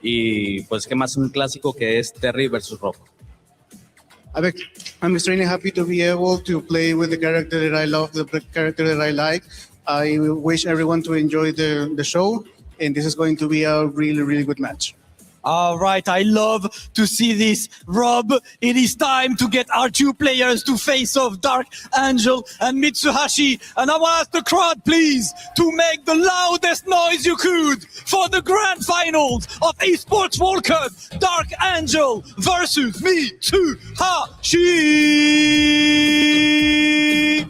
[SPEAKER 11] y pues qué más un clásico que es Terry versus Rock.
[SPEAKER 3] I'm extremely happy to be able to play with the character that I love, the character that I like. I wish everyone to enjoy the show, and this is going to be a really, really good match.
[SPEAKER 5] All right, I love to see this. Rob, it is time to get our two players to face off, Dark Angel and Mitsuhashi. And I want to ask the crowd, please, to make the loudest noise you could for the grand finals of Esports World Cup. Dark Angel versus Mitsuhashi.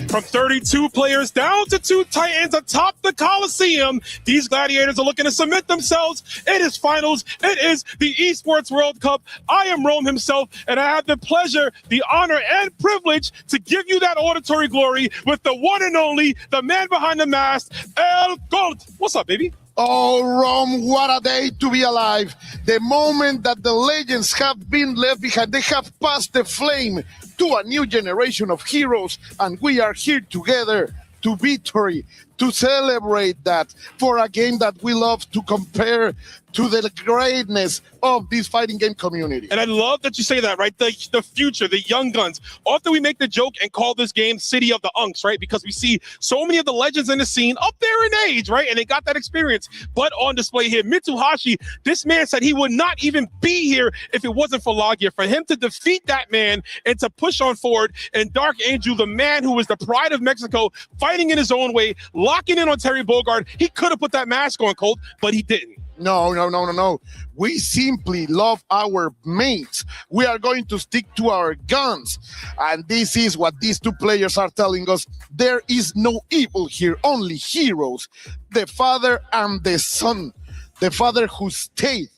[SPEAKER 18] From 32 players down to 2 Titans atop the Coliseum, these gladiators are looking to submit themselves. It is finals. It is the Esports World Cup. I am Rome himself, and I have the pleasure, the honor, and privilege to give you that auditory glory with the one and only, the man behind the mask, El Gold. What's up, baby?
[SPEAKER 13] Oh, Rome, what a day to be alive. The moment that the legends have been left behind, they have passed the flame to a new generation of heroes, and we are here together to victory, to celebrate that for a game that we love to compare to the greatness of this fighting game community.
[SPEAKER 18] And I love that you say that, right? The future, the young guns. Often we make the joke and call this game City of the Unks, right? Because we see so many of the legends in the scene up there in age, right? And they got that experience. But on display here, Mitsuhashi, this man said he would not even be here if it wasn't for Logia. For him to defeat that man and to push on forward, and Dark Angel, the man who was the pride of Mexico, fighting in his own way, locking in on Terry Bogard. He could have put that mask on, Colt, but he didn't.
[SPEAKER 13] No. We simply love our mates. We are going to stick to our guns. And this is what these two players are telling us. There is no evil here, only heroes. The father and the son. The father who stayed.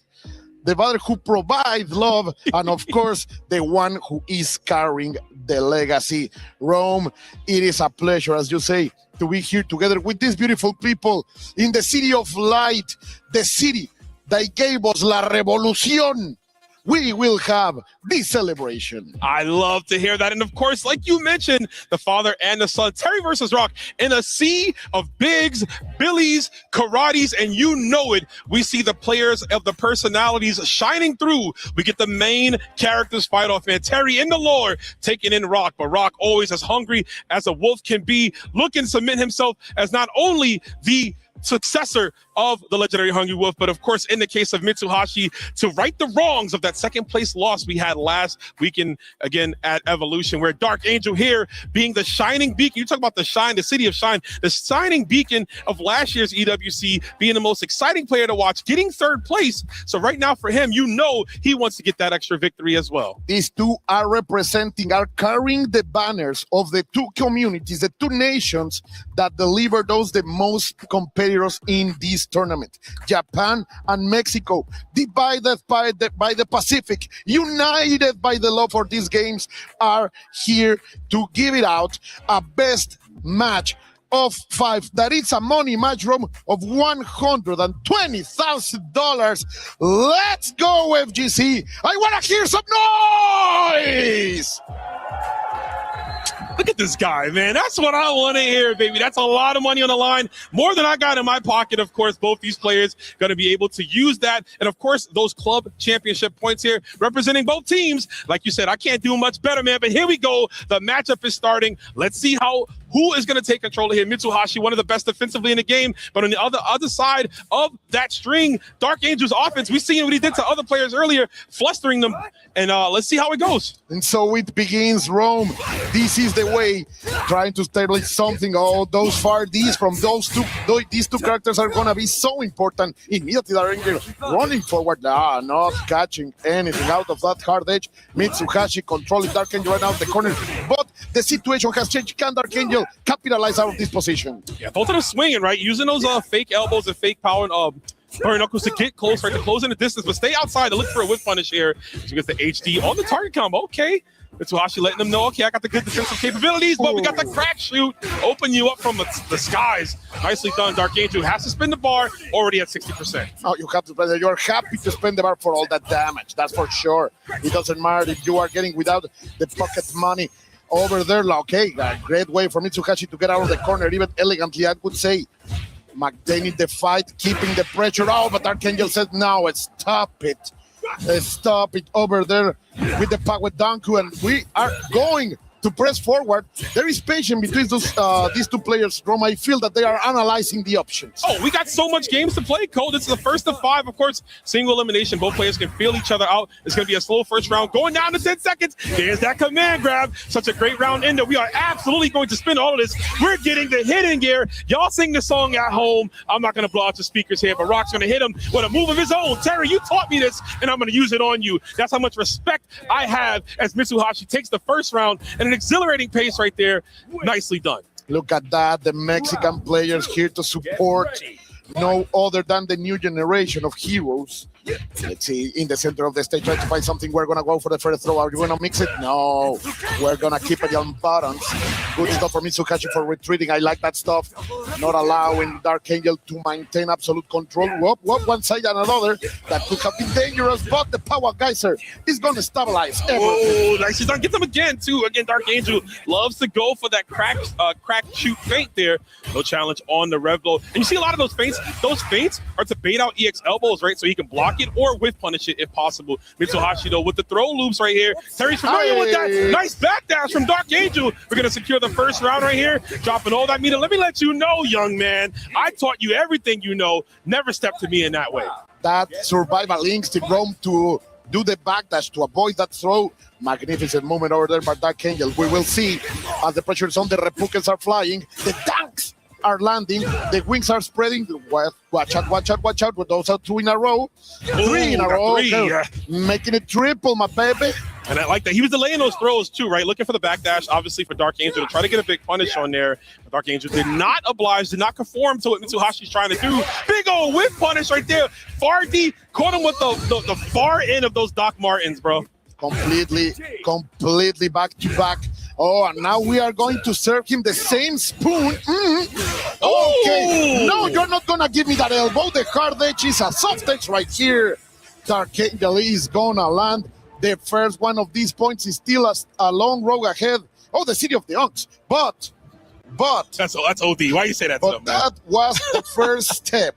[SPEAKER 13] The father who provides love. And of course, the one who is carrying the legacy. Rome, it is a pleasure, as you say, to be here together with these beautiful people in the city of light, the city that gave us La Revolución. We will have this celebration.
[SPEAKER 18] I love to hear that. And of course, like you mentioned, the father and the son, Terry versus Rock, in a sea of Bigs, Billies, Karates, and you know it, we see the players of the personalities shining through. We get the main characters fight off, man. Terry in the lore, taking in Rock, but Rock always as hungry as a wolf can be, looking to submit himself as not only the successor of the legendary Hungry Wolf, but of course, in the case of Mitsuhashi, to right the wrongs of that second place loss we had last weekend, again, at Evolution, where Dark Angel here being the shining beacon. You talk about the shine, the city of shine, the shining beacon of last year's EWC, being the most exciting player to watch, getting third place. So right now for him, you know he wants to get that extra victory as well.
[SPEAKER 13] These two are carrying the banners of the two communities, the two nations that delivered us the most competitors in this tournament. Japan and Mexico, divided by the Pacific, united by the love for these games, are here to give it out a best match of 5. That is a money match room of $120,000. Let's go, FGC. I want to hear some noise.
[SPEAKER 18] Look at this guy, man. That's what I want to hear, baby. That's a lot of money on the line. More than I got in my pocket, of course. Both these players going to be able to use that. And, of course, those club championship points here representing both teams. Like you said, I can't do much better, man. But here we go. The matchup is starting. Let's see who is going to take control of here. Mitsuhashi, one of the best defensively in the game. But on the other side of that string, Dark Angel's offense, we've seen what he did to other players earlier, flustering them. And let's see how it goes.
[SPEAKER 13] And so it begins, Rome. This is the way, trying to establish something. Oh, those far Ds from these two characters are going to be so important. Immediately, Dark Angel running forward. Not catching anything out of that hard edge. Mitsuhashi controlling Dark Angel right now in the corner. But the situation has changed. Can Dark Angel capitalize out of this position?
[SPEAKER 18] Yeah, both of them swinging, right? Using those fake elbows and fake power Burn Knuckles to get close, right? To close in the distance, but stay outside to look for a whip punish here. So he gets the HD on the target combo. Okay. Mitsuhashi letting them know, okay, I got the good defensive capabilities, but we got the crack shoot. Open you up from the skies. Nicely done. Dark Angel has to spin the bar, already at 60%.
[SPEAKER 13] Oh, you have to spend it. You're happy to spend the bar for all that damage. That's for sure. It doesn't matter if you are getting without the pocket money over there. Okay, a great way for Mitsuhashi to get out of the corner, even elegantly, I would say. McDainy the fight, keeping the pressure out, but Dark Angel said, no, stop it. Stop it over there with the pack with Danku, and we are going to press forward. There is patience between these two players, Roma. I feel that they are analyzing the options.
[SPEAKER 18] Oh, we got so much games to play, Cole. This is the first of 5. Of course, single elimination. Both players can feel each other out. It's going to be a slow first round. Going down to 10 seconds. There's that command grab. Such a great round ender. We are absolutely going to spin all of this. We're getting the hidden gear. Y'all sing the song at home. I'm not going to blow out the speakers here, but Rock's going to hit him with a move of his own. Terry, you taught me this, and I'm going to use it on you. That's how much respect I have as Mitsuhashi takes the first round, and an exhilarating pace right there. Nicely done.
[SPEAKER 13] Look at that. The Mexican players here to support no other than the new generation of heroes. Let's see, in the center of the stage, try to find something. We're going to go for the first throw. Are you going to mix it? No. We're going to keep it on buttons. Good stuff for Mitsuhashi for retreating. I like that stuff. Not allowing Dark Angel to maintain absolute control. Whoop, one side and another. That could have been dangerous, but the power geyser is going to stabilize.
[SPEAKER 18] Oh, nice. He's going to get them again, too. Again, Dark Angel loves to go for that crack shoot feint there. No challenge on the rev blow. And you see a lot of those feints. Those feints are to bait out EX elbows, right? So he can block it or whiff punish it if possible. Mitsuhashi, though, with the throw loops right here. Terry's familiar with that. Nice backdash from Dark Angel. We're going to secure the first round right here. Dropping all that meter. Let me let you know, young man, I taught you everything you know. Never step to me in that way.
[SPEAKER 13] That survival instinct roam to do the backdash to avoid that throw. Magnificent moment over there by Dark Angel. We will see as the pressure is on, the repukens are flying, the tanks are landing, the wings are spreading. Watch out. With those are 2 in a row. 3 in a row. Making it triple, my baby.
[SPEAKER 18] And I like that. He was delaying those throws too, right? Looking for the backdash, obviously, for Dark Angel to try to get a big punish on there. But Dark Angel did not conform to what Mitsuhashi's trying to do. Big old whip punish right there. Fardy caught him with the far end of those Doc Martens, bro.
[SPEAKER 13] Completely back to back. Oh, and now we are going to serve him the same spoon. Okay. No, you're not going to give me that elbow. The hard edge is a soft edge right here. Dark Angel is going to land. The first one of these points is still a long road ahead. Oh, the City of the Unks. But.
[SPEAKER 18] That's OD. Why you say that to them, man?
[SPEAKER 13] That was the first step.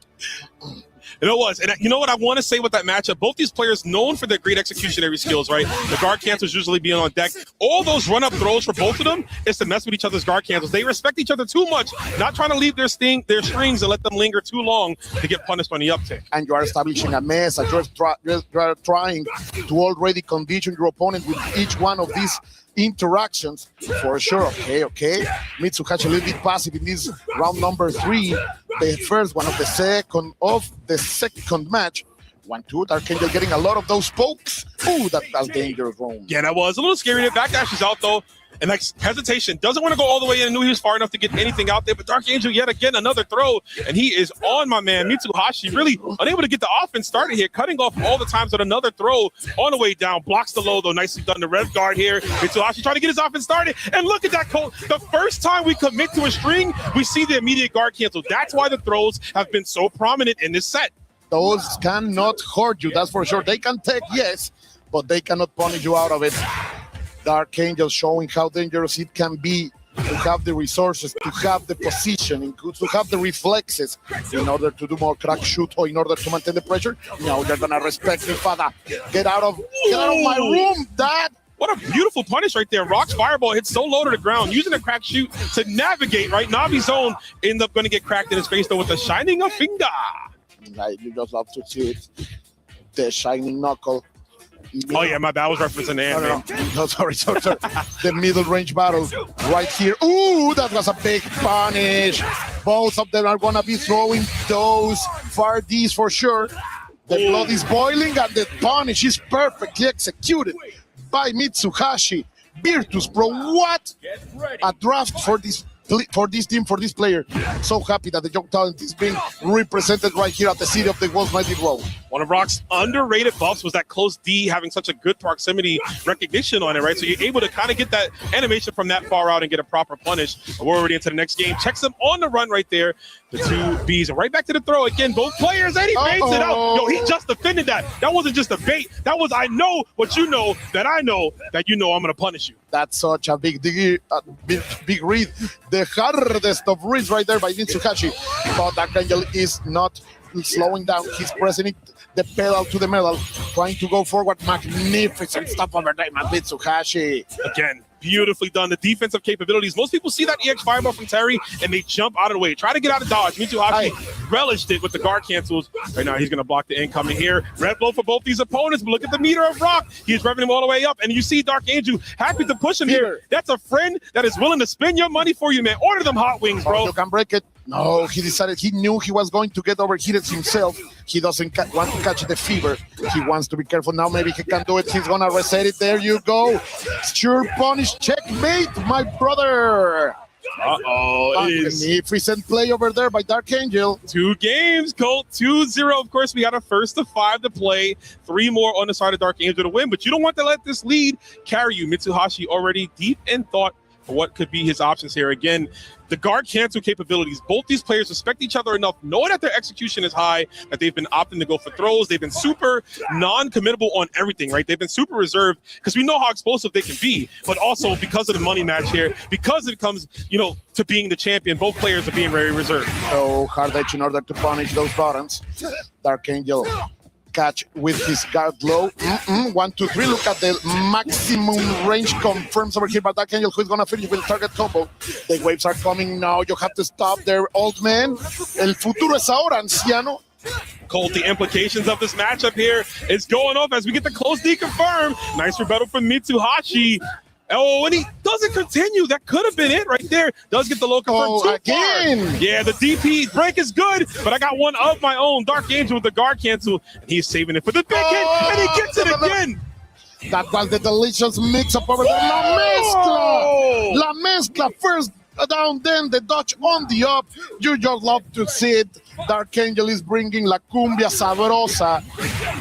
[SPEAKER 18] It was. And you know what I want to say with that matchup? Both these players known for their great executionary skills, right? The guard cancels usually being on deck. All those run-up throws for both of them is to mess with each other's guard cancels. They respect each other too much, not trying to leave their strings and let them linger too long to get punished on the uptick.
[SPEAKER 13] And you are establishing a mess. And you're trying to already condition your opponent with each one of these interactions for sure. Okay. Mitsuhashi a little bit passive in this round number 3. The first one of the second match. 1-2. Dark Angel getting a lot of those pokes. Ooh, that's dangerous, Rome.
[SPEAKER 18] Yeah, that was a little scary. The backdash is out though. And like hesitation, doesn't want to go all the way in. Knew he was far enough to get anything out there, but Dark Angel yet again another throw, and he is on my man Mitsuhashi. Really unable to get the offense started here, cutting off all the times with another throw on the way down. Blocks the low though, nicely done. The rev guard here. Mitsuhashi trying to get his offense started, and look at that, Cole. The first time we commit to a string, we see the immediate guard cancel. That's why the throws have been so prominent in this set.
[SPEAKER 13] Those cannot hurt you, that's for sure. They can take, yes, but they cannot punish you out of it. Dark Angel showing how dangerous it can be to have the resources, to have the positioning, to have the reflexes in order to do more crack shoot or in order to maintain the pressure. No, you're gonna respect me, father. Get out of my room, Dad.
[SPEAKER 18] What a beautiful punish right there. Rock's fireball hits so low to the ground, using a crack shoot to navigate, right? Navi's zone ends up going to get cracked in his face though with a shining finger.
[SPEAKER 13] You just love to see it. The shining knuckle.
[SPEAKER 18] Oh yeah, my bad. I was referencing the
[SPEAKER 13] No, sorry. The middle range battle right here. Ooh, that was a big punish. Both of them are gonna be throwing those far Ds for sure. The blood is boiling and the punish is perfectly executed by Mitsuhashi. Virtus, bro. What a draft for this team, for this player. So happy that the young talent is being represented right here at the City of the Wolves Mighty Row.
[SPEAKER 18] One of Rock's underrated buffs was that close D having such a good proximity recognition on it, right? So you're able to kind of get that animation from that far out and get a proper punish. We're already into the next game. Checks him on the run right there. The two Bs are right back to the throw again. Both players, and he baits it out. Yo, he just defended that. That wasn't just a bait. That was, I know what you know that I know that you know I'm going to punish you.
[SPEAKER 13] That's such a big read. The hardest of reads right there by Mitsuhashi. But Dark Angel is not slowing down. He's pressing it, the pedal to the metal, trying to go forward. Magnificent stuff over there, Mitsuhashi.
[SPEAKER 18] Again, beautifully done. The defensive capabilities. Most people see that EX fireball from Terry and they jump out of the way. Try to get out of dodge. Mitsuhashi relished it with the guard cancels. Right now, he's going to block the incoming here. Red blow for both these opponents, but look at the meter of Rock. He's revving him all the way up, and you see Dark Angel happy to push him here. That's a friend that is willing to spend your money for you, man. Order them hot wings, bro.
[SPEAKER 13] You can break it. No, he decided he knew he was going to get overheated himself. He doesn't want to catch the fever. He wants to be careful. Now maybe he can do it. He's going to reset it. There you go. Sure punish. Checkmate, my brother. Magnificent play over there by Dark Angel.
[SPEAKER 18] 2 games, Colt. 2-0. Of course, we got a first of 5 to play. 3 more on the side of Dark Angel to win, but you don't want to let this lead carry you. Mitsuhashi already deep in thought for what could be his options here. Again, the guard cancel capabilities. Both these players respect each other enough, know that their execution is high, that they've been opting to go for throws. They've been super non-committable on everything, right? They've been super reserved because we know how explosive they can be, but also because of the money match here, because it comes, to being the champion, both players are being very reserved.
[SPEAKER 13] So hard edge in order to punish those buttons. Dark Angel catch with his guard low. 1, 2, 3. Look at the maximum range confirms over here by Dark Angel, who's gonna finish with target combo. The waves are coming now. You have to stop there, old man. El futuro es ahora, anciano.
[SPEAKER 18] Colt, the implications of this matchup here is going off as we get the close D confirmed. Nice rebuttal from Mitsuhashi. Oh, and he doesn't continue. That could have been it right there. Does get the low confirmed
[SPEAKER 13] again.
[SPEAKER 18] Yeah, the DP break is good, but I got one of my own. Dark Angel with the guard cancel. And he's saving it for the big hit, and he gets it again.
[SPEAKER 13] That was the delicious mix-up over there. La mezcla. La mezcla first down, then the dodge on the up. You just love to see it. Dark Angel is bringing la cumbia sabrosa,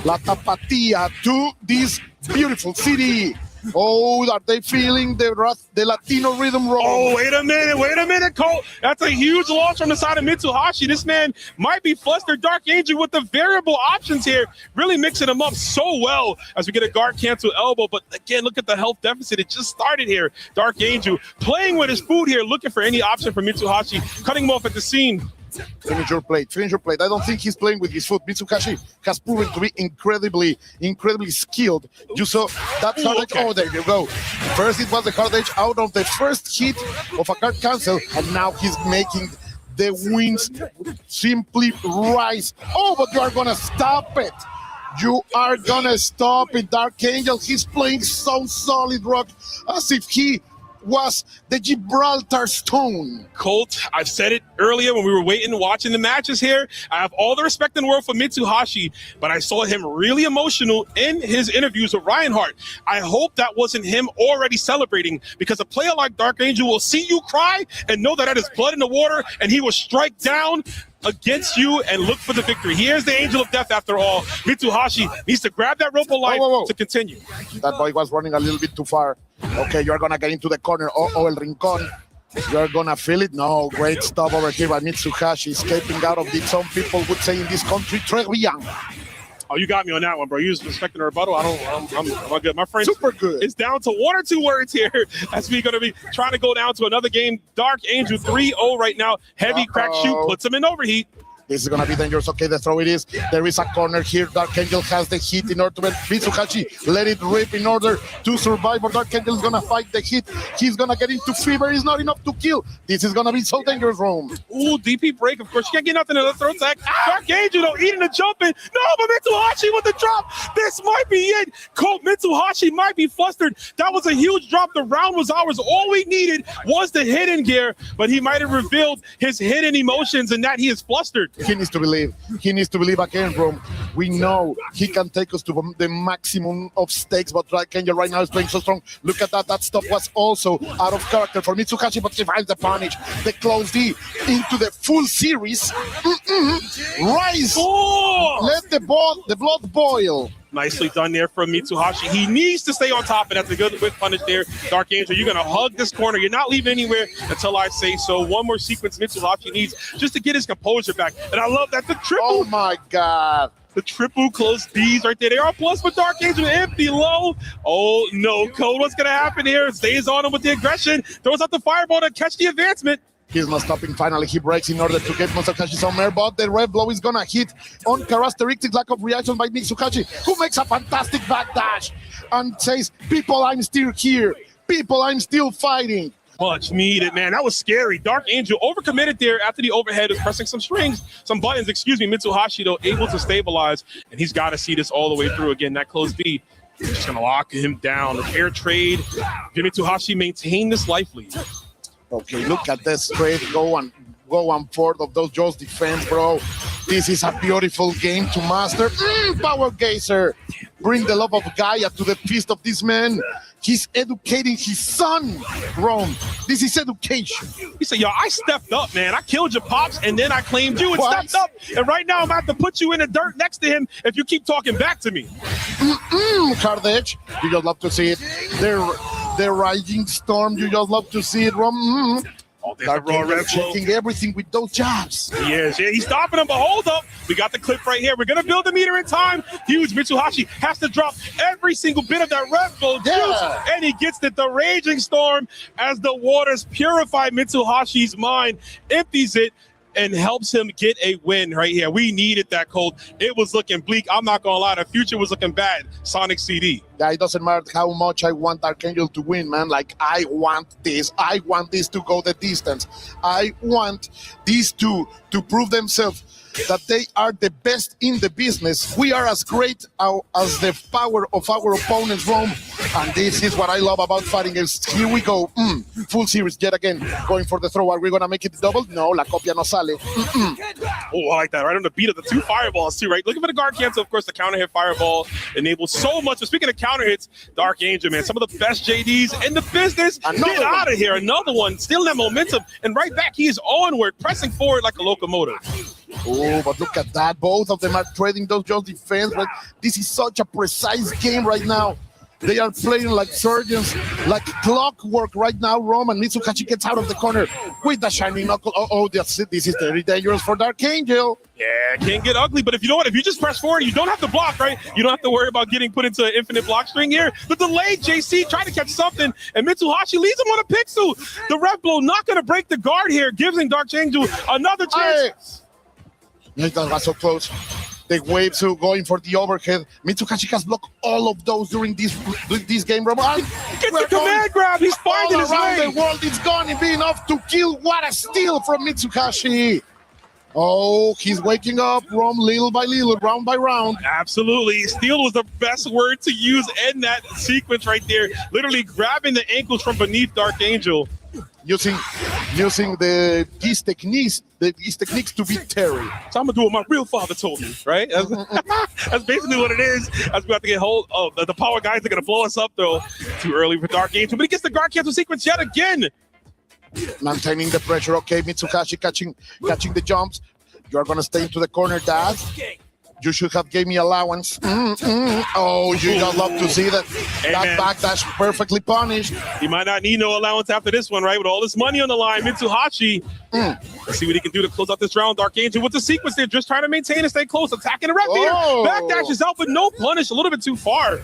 [SPEAKER 13] la tapatía to this beautiful city. Oh, are they feeling the Latino rhythm roll?
[SPEAKER 18] Oh, wait a minute, Colt. That's a huge loss from the side of Mitsuhashi. This man might be flustered. Dark Angel with the variable options here, really mixing them up so well as we get a guard cancel elbow. But again, look at the health deficit. It just started here. Dark Angel playing with his food here, looking for any option for Mitsuhashi, cutting him off at the seam.
[SPEAKER 13] Finish your plate. I don't think he's playing with his foot. Mitsuhashi has proven to be incredibly skilled. You saw that hard edge. Oh, there you go. First it was the hard edge out of the first hit of a card cancel, and now he's making the wins simply rise. Oh, but you are going to stop it. You are going to stop it, Dark Angel. He's playing so solid, Rock, as if he was the Gibraltar Stone.
[SPEAKER 18] Colt, I've said it earlier when we were watching the matches here. I have all the respect in the world for Mitsuhashi, but I saw him really emotional in his interviews with Reinhardt. I hope that wasn't him already celebrating, because a player like Dark Angel will see you cry and know that is blood in the water, and he will strike down against you and look for the victory. Here's the Angel of Death after all. Mitsuhashi needs to grab that rope of life to continue.
[SPEAKER 13] That boy was running a little bit too far. Okay, you're going to get into the corner. Oh, El Rincon. You're going to feel it. No, great stop over here by Mitsuhashi, escaping out of it. Some people would say in this country, très bien.
[SPEAKER 18] Oh, you got me on that one, bro. You was respecting the rebuttal. I'm good. My friend,
[SPEAKER 13] super good.
[SPEAKER 18] It's down to 1 or 2 words here. That's me going to be trying to go down to another game. Dark Angel 3-0 right now. Heavy crack shoot puts him in overheat.
[SPEAKER 13] This is going to be dangerous. Okay, the throw it is. There is a corner here. Dark Angel has the hit in order to Mitsuhashi let it rip in order to survive. But Dark Angel is going to fight the hit. He's going to get into fever. It's not enough to kill. This is going to be so dangerous, Rome.
[SPEAKER 18] Ooh, DP break. Of course, you can't get nothing in the throw attack. Dark Angel, though, eating the jumping. No, but Mitsuhashi with the drop. This might be it. Colt, Mitsuhashi might be flustered. That was a huge drop. The round was ours. All we needed was the hidden gear, but he might have revealed his hidden emotions and that he is flustered.
[SPEAKER 13] He needs to believe. He needs to believe again, Rome. We know he can take us to the maximum of stakes, but Dark Angel right now is playing so strong. Look at that. That stop was also out of character for Mitsuhashi, but he finds the punish. The close D into the full series. Rise. Let the blood boil.
[SPEAKER 18] Nicely done there from Mitsuhashi. He needs to stay on top, and that's a good quick punish there. Dark Angel, you're going to hug this corner. You're not leaving anywhere until I say so. One more sequence Mitsuhashi needs just to get his composure back. And I love that. The triple.
[SPEAKER 13] Oh, my God.
[SPEAKER 18] The triple close D's right there. They are plus for Dark Angel. Empty low. Oh, no. Code, what's going to happen here? Stays on him with the aggression. Throws out the fireball to catch the advancement.
[SPEAKER 13] He's not stopping. Finally, he breaks in order to get Mitsuhashi some air, but the red blow is gonna hit on characteristic lack of reaction by Mitsuhashi, who makes a fantastic backdash and says, people, I'm still here. People, I'm still fighting.
[SPEAKER 18] Much needed, man. That was scary. Dark Angel overcommitted there after the overhead was pressing some buttons, Mitsuhashi, though, able to stabilize, and he's got to see this all the way through. Again, that close B. Just gonna lock him down. The air trade. Can Mitsuhashi maintain this life lead?
[SPEAKER 13] Okay, look at this straight go on forth of those Joe's defense, bro. This is a beautiful game to master. Power Gazer. Bring the love of Gaia to the feast of this man. He's educating his son, Rome. This is education.
[SPEAKER 18] He said, yo, I stepped up, man. I killed your pops, and then I claimed you and stepped up. And right now I'm about to put you in the dirt next to him if you keep talking back to me.
[SPEAKER 13] Cardage, you just love to see it. The rising storm, you just love to see it, Rome.
[SPEAKER 18] Oh, there's a raw red blow.
[SPEAKER 13] Checking everything with those jabs.
[SPEAKER 18] He is. Yeah, he's stopping him, but hold up. We got the clip right here. We're going to build the meter in time. Huge. Mitsuhashi has to drop every single bit of that red blow juice, and he gets the raging storm as the waters purify Mitsuhashi's mind, empties it, and helps him get a win right here. We needed that, Cold. It was looking bleak. I'm not going to lie. The future was looking bad. Sonic CD.
[SPEAKER 13] Yeah, it doesn't matter how much I want Archangel to win, man. Like, I want this. I want this to go the distance. I want these two to prove themselves that they are the best in the business. We are as great as the power of our opponents, Rome. And this is what I love about fighting games. Here we go. Full series yet again. Going for the throw. Are we going to make it double? No, la copia no sale.
[SPEAKER 18] Oh, I like that. Right on the beat of the two fireballs, too, right? Looking for the guard cancel. Of course, the counter hit fireball enables so much. But speaking of counter hits, Dark Angel, man, some of the best JDs in the business. Get out of here. Another one. Stealing that momentum. And right back, he is onward, pressing forward like a locomotive.
[SPEAKER 13] Oh, but look at that. Both of them are trading those just defense. But this is such a precise game right now. They are playing like surgeons, like clockwork right now, Rome, and Mitsuhashi gets out of the corner with the shining knuckle. This is very dangerous for Dark Angel.
[SPEAKER 18] Yeah, it can get ugly, but if you know what, if you just press forward, you don't have to block, right? You don't have to worry about getting put into an infinite block string here. The delayed JC trying to catch something, and Mitsuhashi leaves him on a pixel. The red blow not going to break the guard here, giving Dark Angel another chance.
[SPEAKER 13] That was so close. The wave two going for the overhead. Mitsuhashi has blocked all of those during this game.
[SPEAKER 18] Gets the command grab. He's finding his way.
[SPEAKER 13] The world is going to be enough to kill. What a steal from Mitsuhashi. Oh, he's waking up, Rome, little by little, round by round.
[SPEAKER 18] Absolutely. Steal was the best word to use in that sequence right there. Literally grabbing the ankles from beneath Dark Angel.
[SPEAKER 13] Using these techniques to beat Terry.
[SPEAKER 18] So I'm gonna do what my real father told me, right? That's basically what it is. As we have to get hold of the power guys are gonna blow us up though. Too early for Dark Angel, but he gets the guard cancel sequence yet again.
[SPEAKER 13] Maintaining the pressure. Okay, Mitsuhashi catching the jumps. You are gonna stay into the corner, Dad. You should have gave me allowance. Oh, you just love to see that. That backdash perfectly punished.
[SPEAKER 18] He might not need no allowance after this one, right? With all this money on the line, Mitsuhashi. Let's see what he can do to close out this round. Dark Angel with the sequence there, just trying to maintain and stay close. Attacking the rep here. Backdash is out, but no punish. A little bit too far.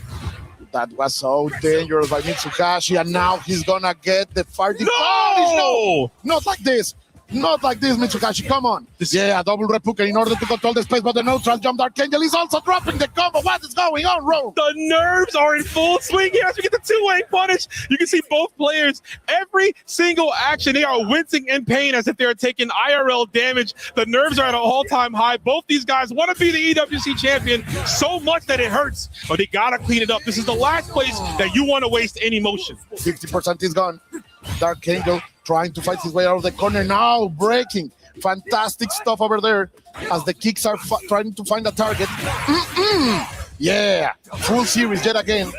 [SPEAKER 13] That was so dangerous by Mitsuhashi, and now he's gonna get the fire.
[SPEAKER 18] No!
[SPEAKER 13] Not like this. Not like this, Mitsuhashi. Come on. Yeah, double replica in order to control the space, but the neutral jump. Dark Angel is also dropping the combo. What is going on, Rome?
[SPEAKER 18] The nerves are in full swing here as we get the two-way punish. You can see both players, every single action, they are wincing in pain as if they're taking IRL damage. The nerves are at an all-time high. Both these guys want to be the EWC champion so much that it hurts, but they got to clean it up. This is the last place that you want to waste any motion.
[SPEAKER 13] 50% is gone. Dark Angel trying to fight his way out of the corner now, breaking. Fantastic stuff over there as the kicks are trying to find a target. Yeah, full series yet again.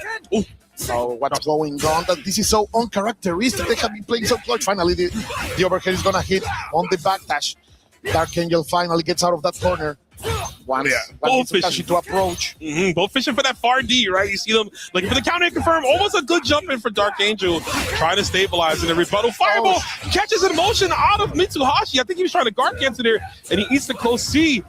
[SPEAKER 13] So what's going on? This is so uncharacteristic. They have been playing so close. Finally, the overhead is going to hit on the backdash. Dark Angel finally gets out of that corner. Wants Mitsuhashi to approach.
[SPEAKER 18] Both fishing for that far D, right? You see them looking for the counter to confirm. Almost a good jump in for Dark Angel, trying to stabilize in the rebuttal. Fireball catches in motion out of Mitsuhashi. I think he was trying to guard cancel there, and he eats the close C.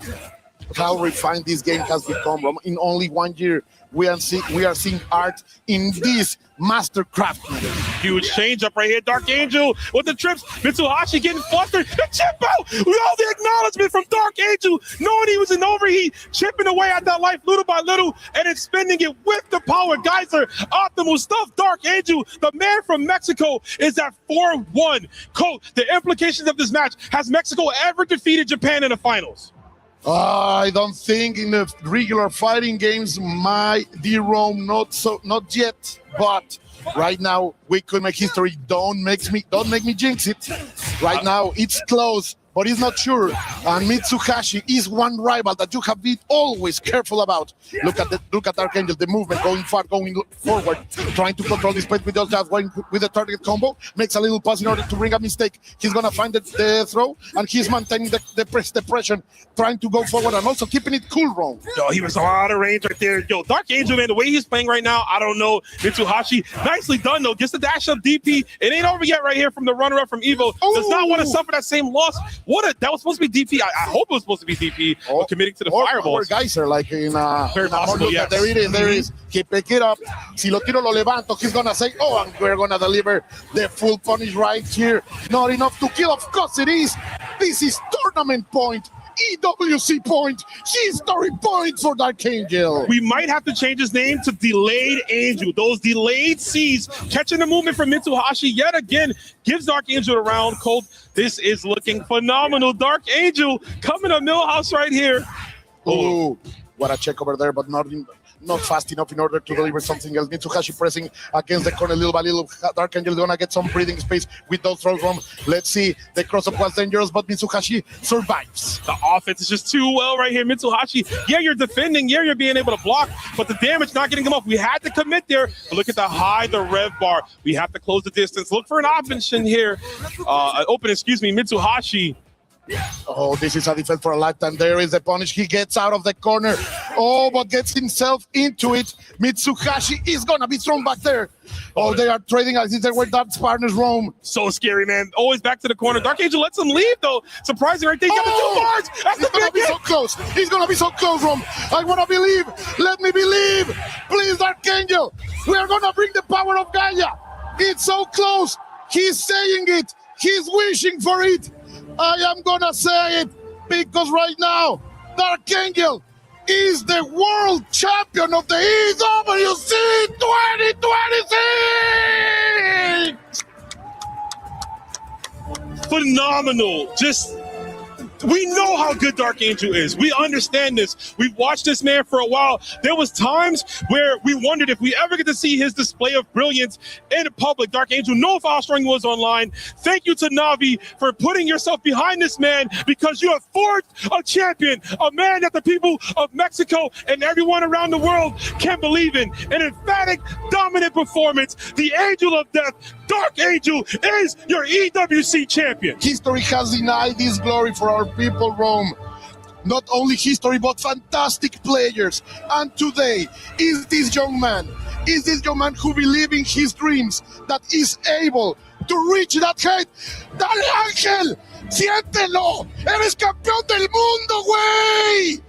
[SPEAKER 13] How refined this game has become. In only 1 year, we are seeing art in this master craftsmanship.
[SPEAKER 18] Huge change up right here. Dark Angel with the trips. Mitsuhashi getting flustered. The chip out. We all the acknowledgement from Dark Angel, knowing he was in overheat, chipping away at that life little by little, and then spending it with the power geyser. Optimal stuff. Dark Angel, the man from Mexico, is at 4-1. Coach, the implications of this match: has Mexico ever defeated Japan in the finals?
[SPEAKER 13] I don't think in the regular fighting games, my dear Rome, not yet. But right now we could make history. Don't make me jinx it. Right now it's close, but it's not sure. And Mitsuhashi is one rival that you have been always careful about. Look at Dark Angel, the movement, going forward, trying to control this space with just going with the target combo. Makes a little pass in order to bring a mistake. He's gonna find the throw, and he's maintaining the pressure, trying to go forward and also keeping it cool, Ron.
[SPEAKER 18] Yo, he was out of range right there. Yo, Dark Angel, man, the way he's playing right now, I don't know. Mitsuhashi, nicely done though. Gets the dash up DP. It ain't over yet right here from the runner-up from Evo. Does not want to suffer that same loss. That was supposed to be DP. I hope it was supposed to be DP. Committing to the fireball.
[SPEAKER 13] Or geyser, like in
[SPEAKER 18] very possible. Yes.
[SPEAKER 13] There it is. He pick it up. Si lo tiro, lo levanto. He's gonna say, "Oh, and we're gonna deliver the full punish right here." Not enough to kill. Of course it is. This is tournament point. EWC point, history point for Dark Angel.
[SPEAKER 18] We might have to change his name to Delayed Angel. Those delayed C's catching the movement from Mitsuhashi yet again gives Dark Angel a round. Colt, this is looking phenomenal. Dark Angel coming to Millhouse right here.
[SPEAKER 13] Oh, what a check over there, but not fast enough in order to deliver something else. Mitsuhashi pressing against the corner little by little. Dark Angel is gonna get some breathing space with those throws from. Let's see, the cross-up was dangerous, but Mitsuhashi survives.
[SPEAKER 18] The offense is just too well right here. Mitsuhashi, yeah, you're defending, yeah, you're being able to block, but the damage not getting him off. We had to commit there, but look at the rev bar. We have to close the distance. Look for an option here. Mitsuhashi.
[SPEAKER 13] Oh, this is a defense for a lifetime. There is the punish. He gets out of the corner. Oh, but gets himself into it. Mitsuhashi is going to be thrown back there. Oh, they are trading as if they were Dark's partners roam.
[SPEAKER 18] So scary, man. Always back to the corner. Dark Angel lets him leave, though. Surprising right there. He got the 2 bars. That's
[SPEAKER 13] He's going to be so close. He's going to be so close, Rome. I want to believe. Let me believe. Please, Dark Angel. We are going to bring the power of Gaia. It's so close. He's saying it. He's wishing for it. I am gonna say it because right now, Dark Angel is the world champion of the EWC 2023!
[SPEAKER 18] Phenomenal. We know how good Dark Angel is. We understand this. We've watched this man for a while. There was times where we wondered if we ever get to see his display of brilliance in public. Dark Angel, no foul string was online. Thank you to Navi for putting yourself behind this man, because you have forged a champion, a man that the people of Mexico and everyone around the world can believe in. An emphatic, dominant performance. The Angel of Death, Dark Angel, is your EWC champion.
[SPEAKER 13] History has denied this glory for our people, Rome. Not only history, but fantastic players. And today is this young man who believes in his dreams, that is able to reach that height. ¡Dale, Ángel! ¡Siéntelo! ¡Eres campeón del mundo, güey!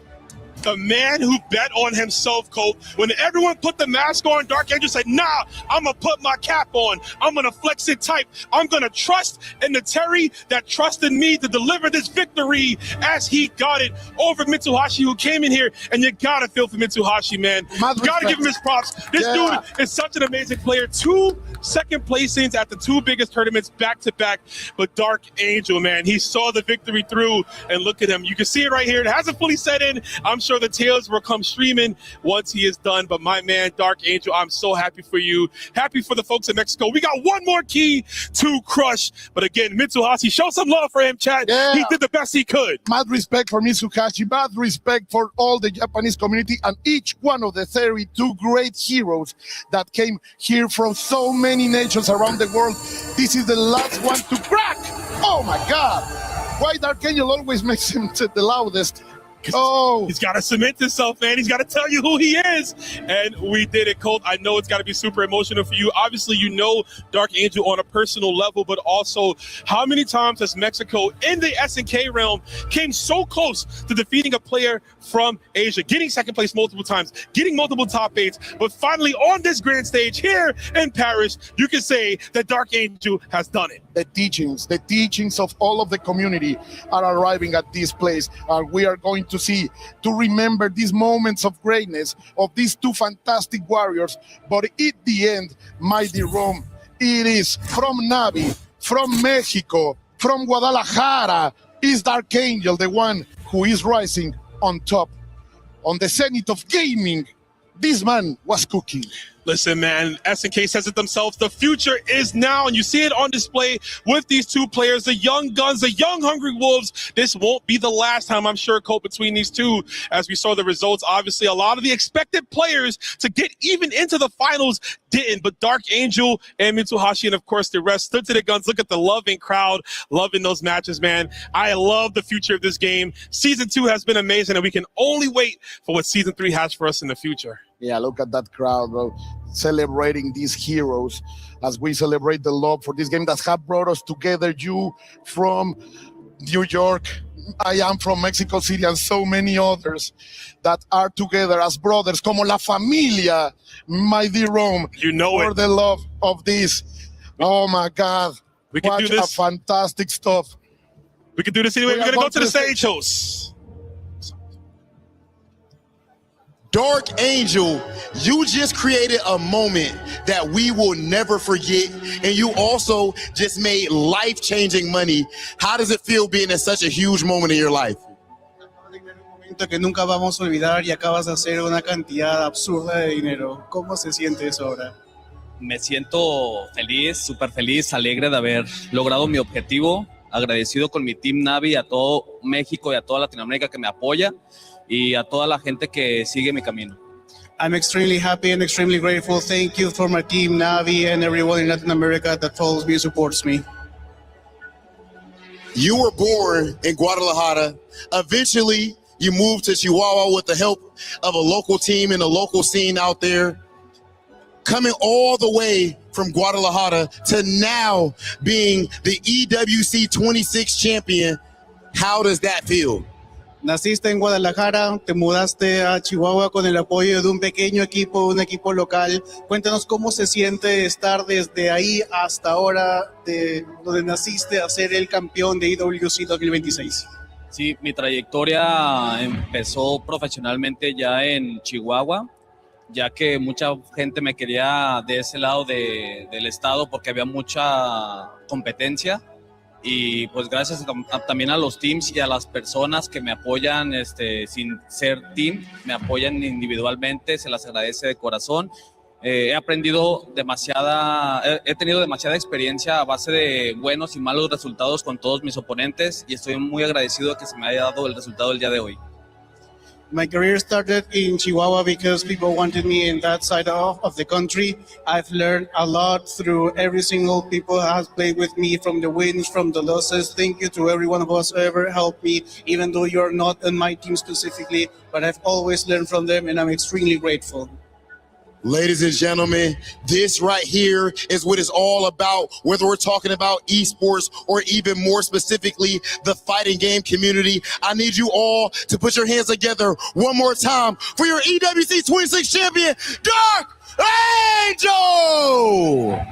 [SPEAKER 18] The man who bet on himself, Colt. When everyone put the mask on, Dark Angel said, nah, I'm going to put my cap on. I'm going to flex it tight. I'm going to trust in the Terry that trusted me to deliver this victory, as he got it over Mitsuhashi, who came in here. And you got to feel for Mitsuhashi, man. You got to give him his props. This dude is such an amazing player. 2 second placings at the 2 biggest tournaments back to back. But Dark Angel, man, he saw the victory through. And look at him. You can see it right here. It hasn't fully set in. I'm sure the tails will come streaming once he is done. But my man, Dark Angel, I'm so happy for you. Happy for the folks in Mexico. We got one more key to crush. But again, Mitsuhashi, show some love for him, Chad. Yeah. He did the best he could.
[SPEAKER 13] Mad respect for Mitsuhashi. Mad respect for all the Japanese community and each one of the 32 great heroes that came here from so many nations around the world. This is the last one to crack. Oh my God. Why Dark Angel always makes him the loudest?
[SPEAKER 18] He's got to cement himself, man. He's got to tell you who he is. And we did it, Colt. I know it's got to be super emotional for you. Obviously, you know Dark Angel on a personal level, but also how many times has Mexico in the SNK realm came so close to defeating a player from Asia, getting second place multiple times, getting multiple top 8s, but finally on this grand stage here in Paris, you can say that Dark Angel has done it.
[SPEAKER 13] The teachings of all of the community are arriving at this place. We are going to remember these moments of greatness of these two fantastic warriors. But at the end, Mighty Rome, it is from Navi, from Mexico, from Guadalajara, is Dark Angel, the one who is rising on top, on the zenith of gaming. This man was cooking.
[SPEAKER 18] Listen, man, SNK says it themselves. The future is now, and you see it on display with these two players, the young guns, the young hungry wolves. This won't be the last time, I'm sure, Colt, between these two. As we saw the results, obviously, a lot of the expected players to get even into the finals didn't, but Dark Angel and Mitsuhashi and, of course, the rest stood to the guns. Look at the loving crowd, loving those matches, man. I love the future of this game. Season 2 has been amazing, and we can only wait for what Season 3 has for us in the future.
[SPEAKER 13] Yeah, look at that crowd, bro, celebrating these heroes as we celebrate the love for this game that have brought us together. You from New York, I am from Mexico City, and so many others that are together as brothers, como la familia, Mighty Rome.
[SPEAKER 18] You know
[SPEAKER 13] for
[SPEAKER 18] it.
[SPEAKER 13] the love of this. Oh my God.
[SPEAKER 18] We can do this.
[SPEAKER 13] Fantastic stuff.
[SPEAKER 18] We can do this anyway. We're going to go to the stage host.
[SPEAKER 6] Dark Angel, you just created a moment that we will never forget, and you also just made life-changing money. How does it feel being in such a huge moment in your life?
[SPEAKER 3] Que nunca vamos a olvidar y acabas de hacer una cantidad absurda de dinero. ¿Cómo se siente eso ahora?
[SPEAKER 11] Me siento feliz, súper feliz, alegre de haber logrado mi objetivo, agradecido con mi Team Navi, a todo México y a toda Latinoamérica que me apoya y a toda la gente que sigue mi camino.
[SPEAKER 3] I'm extremely happy and extremely grateful. Thank you for my team, Navi, and everyone in Latin America that follows me and supports me.
[SPEAKER 6] You were born in Guadalajara. Eventually, you moved to Chihuahua with the help of a local team and a local scene out there. Coming all the way from Guadalajara to now being the EWC 26 champion, how does that feel?
[SPEAKER 3] Naciste en Guadalajara, te mudaste a Chihuahua con el apoyo de un pequeño equipo, un equipo local. Cuéntanos cómo se siente estar desde ahí hasta ahora, de donde naciste, a ser el campeón de EWC 2026.
[SPEAKER 11] Sí, mi trayectoria empezó profesionalmente ya en Chihuahua, ya que mucha gente me quería de ese lado del estado porque había mucha competencia. Y pues gracias también a los teams y a las personas que me apoyan sin ser team, me apoyan individualmente, se las agradece de corazón. He tenido demasiada experiencia a base de buenos y malos resultados con todos mis oponentes y estoy muy agradecido de que se me haya dado el resultado del día de hoy.
[SPEAKER 3] My career started in Chihuahua because people wanted me in that side of the country. I've learned a lot through every single people who has played with me, from the wins, from the losses. Thank you to everyone who has ever helped me, even though you're not on my team specifically, but I've always learned from them and I'm extremely grateful.
[SPEAKER 6] Ladies and gentlemen, this right here is what it's all about, whether we're talking about esports or even more specifically, the fighting game community. I need you all to put your hands together one more time for your EWC 26 champion, Dark Angel!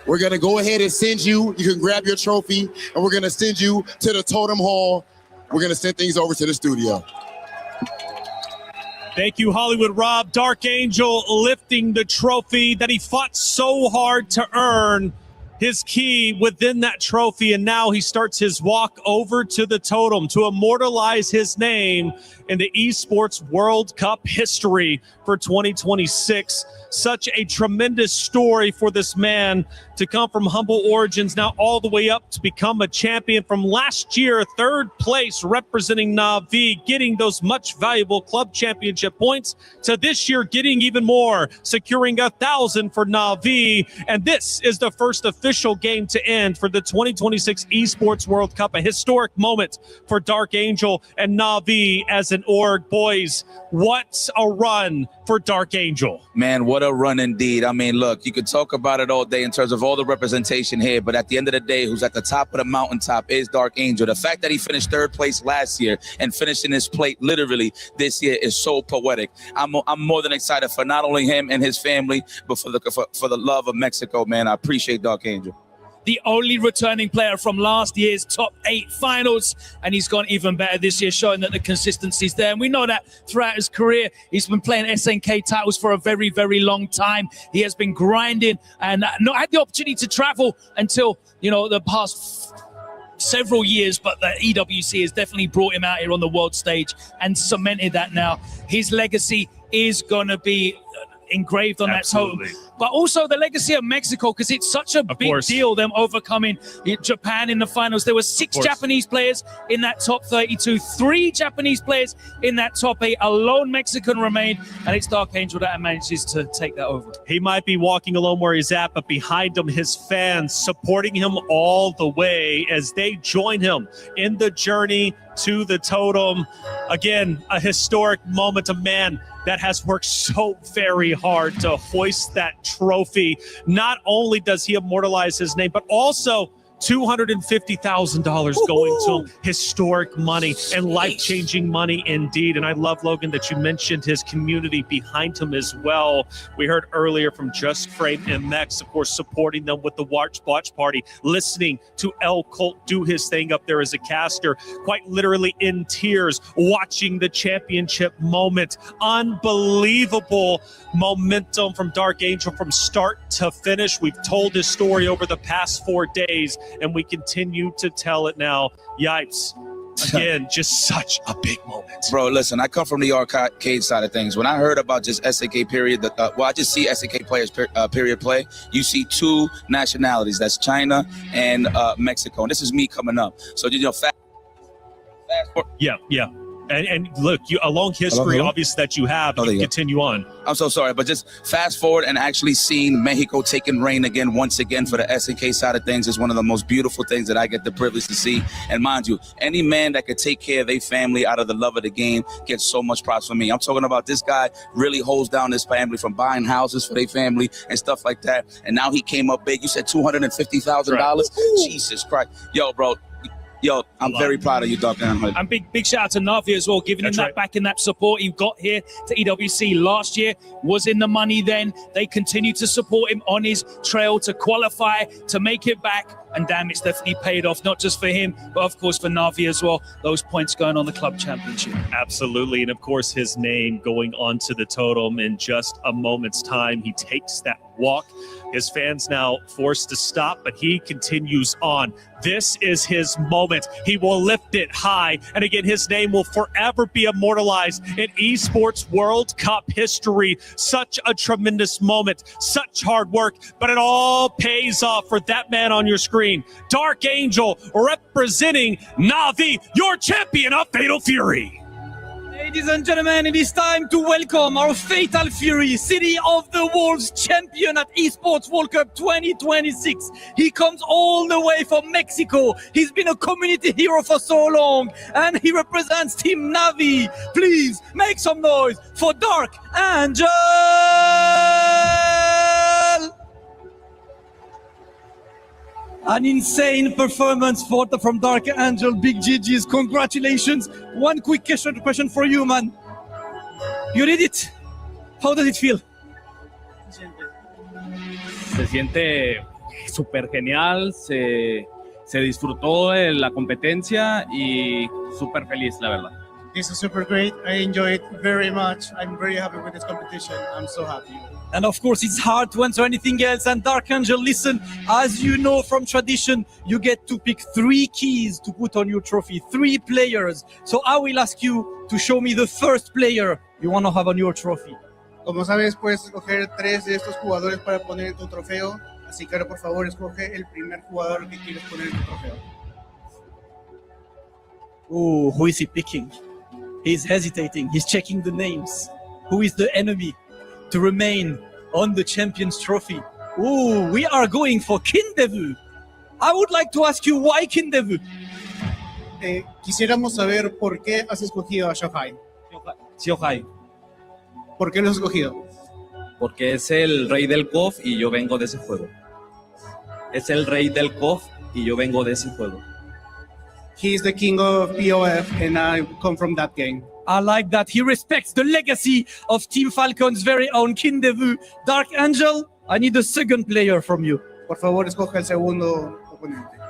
[SPEAKER 6] We're going to go ahead and send you can grab your trophy, and we're going to send you to the Totem Hall. We're going to send things over to the studio.
[SPEAKER 14] Thank you, Hollywood Rob. Dark Angel lifting the trophy that he fought so hard to earn, his key within that trophy, and now he starts his walk over to the totem to immortalize his name in the Esports World Cup history for 2026. Such a tremendous story for this man to come from humble origins, now all the way up to become a champion from last year, third place representing Na'Vi, getting those much valuable club championship points, to this year getting even more, securing 1,000 for Na'Vi. And this is the first official official game to end for the 2026 Esports World Cup. A historic moment for Dark Angel and Na'Vi as an org. Boys, what a run for Dark Angel.
[SPEAKER 19] Man, what a run indeed. I mean, look, you could talk about it all day in terms of all the representation here, but at the end of the day, who's at the top of the mountaintop is Dark Angel. The fact that he finished third place last year and finishing his plate literally this year is so poetic. I'm more than excited for not only him and his family, but for the love of Mexico, man. I appreciate Dark Angel.
[SPEAKER 15] The only returning player from last year's top 8 finals, and he's gone even better this year, showing that the consistency's there. And we know that throughout his career, he's been playing SNK titles for a very, very long time. He has been grinding and not had the opportunity to travel until, the past several years, but the EWC has definitely brought him out here on the world stage and cemented that now. His legacy is going to be engraved on that totem, but also the legacy of Mexico, because it's such a big deal, them overcoming Japan in the finals. There were 6 Japanese players in that top 32, 3 Japanese players in that top 8. A lone Mexican remained, and it's Dark Angel that manages to take that over.
[SPEAKER 14] He might be walking alone where he's at, but behind him, his fans supporting him all the way as they join him in the journey to the totem. Again, a historic moment. A man that has worked so very hard to hoist that trophy. Not only does he immortalize his name, but also $250,000 going to him. Historic money and life-changing money indeed. And I love, Logan, that you mentioned his community behind him as well. We heard earlier from Just Frame MX, of course, supporting them with the watch party, listening to El Colt do his thing up there as a caster, quite literally in tears, watching the championship moment. Unbelievable momentum from Dark Angel from start to finish. We've told his story over the past 4 days, and we continue to tell it now. Yipes. Again, just such a big moment.
[SPEAKER 19] Bro, listen, I come from the arcade side of things. When I heard about just SNK period, I just see SNK players period play. You see 2 nationalities. That's China and Mexico. And this is me coming up. So, fast forward.
[SPEAKER 14] Yeah. And look, a long history, obviously, that you have. You can continue on.
[SPEAKER 19] I'm so sorry, but just fast forward and actually seeing Mexico taking reign again, once again, for the SNK side of things is one of the most beautiful things that I get the privilege to see. And mind you, any man that could take care of their family out of the love of the game gets so much props from me. I'm talking about this guy really holds down his family from buying houses for their family and stuff like that. And now he came up big. You said $250,000? Right. Jesus Christ. Yo, bro. Yo, I'm very proud of you, Dark Angel.
[SPEAKER 15] And big shout out to Na'Vi as well, giving him that back and that support. He got here to EWC last year, was in the money then. They continue to support him on his trail to qualify, to make it back. And damn, it's definitely paid off, not just for him, but of course for Na'Vi as well. Those points going on the club championship.
[SPEAKER 14] Absolutely. And of course, his name going onto the totem in just a moment's time. He takes that walk. His fans now forced to stop, but he continues on. This is his moment. He will lift it high. And again, his name will forever be immortalized in Esports World Cup history. Such a tremendous moment, such hard work, but it all pays off for that man on your screen. Dark Angel representing Na'Vi, your champion of Fatal Fury.
[SPEAKER 15] Ladies and gentlemen, it is time to welcome our Fatal Fury, City of the Wolves champion at Esports World Cup 2026. He comes all the way from Mexico. He's been a community hero for so long, and he represents Team Na'Vi. Please make some noise for Dark Angel! An insane performance from Dark Angel. Big GG's. Congratulations. One quick question for you, man. You did it. How does it feel?
[SPEAKER 16] Se siente súper genial. Se disfrutó de la competencia y súper feliz, la verdad.
[SPEAKER 3] This is super great. I enjoy it very much. I'm very happy with this competition. I'm so happy.
[SPEAKER 15] And of course, it's hard to answer anything else. And Dark Angel, listen, as you know from tradition, you get to pick 3 keys to put on your trophy, 3 players. So I will ask you to show me the first player you want to have on your trophy.
[SPEAKER 3] Como sabes, puedes escoger 3 de estos jugadores para poner en tu trofeo. Así que ahora, por favor, escoge el primer jugador que quieres poner en tu trofeo.
[SPEAKER 15] Oh, who is he picking? He's hesitating. He's checking the names. Who is the enemy to remain on the Champions Trophy?
[SPEAKER 5] Ooh, we are going for Kindevu. I would like to ask you why Kindevu?
[SPEAKER 3] Quisiéramos saber por qué has escogido a Shohei.
[SPEAKER 11] Shohei.
[SPEAKER 3] ¿Por qué lo has escogido?
[SPEAKER 11] Porque es el rey del KOF y yo vengo de ese juego. Es el rey del KOF y yo vengo de ese juego.
[SPEAKER 3] He is the king of POF and I come from that game.
[SPEAKER 5] I like that. He respects the legacy of Team Falcon's very own Kindevu. Dark Angel, I need a second player from you.
[SPEAKER 3] Por favor, escoge el segundo oponente.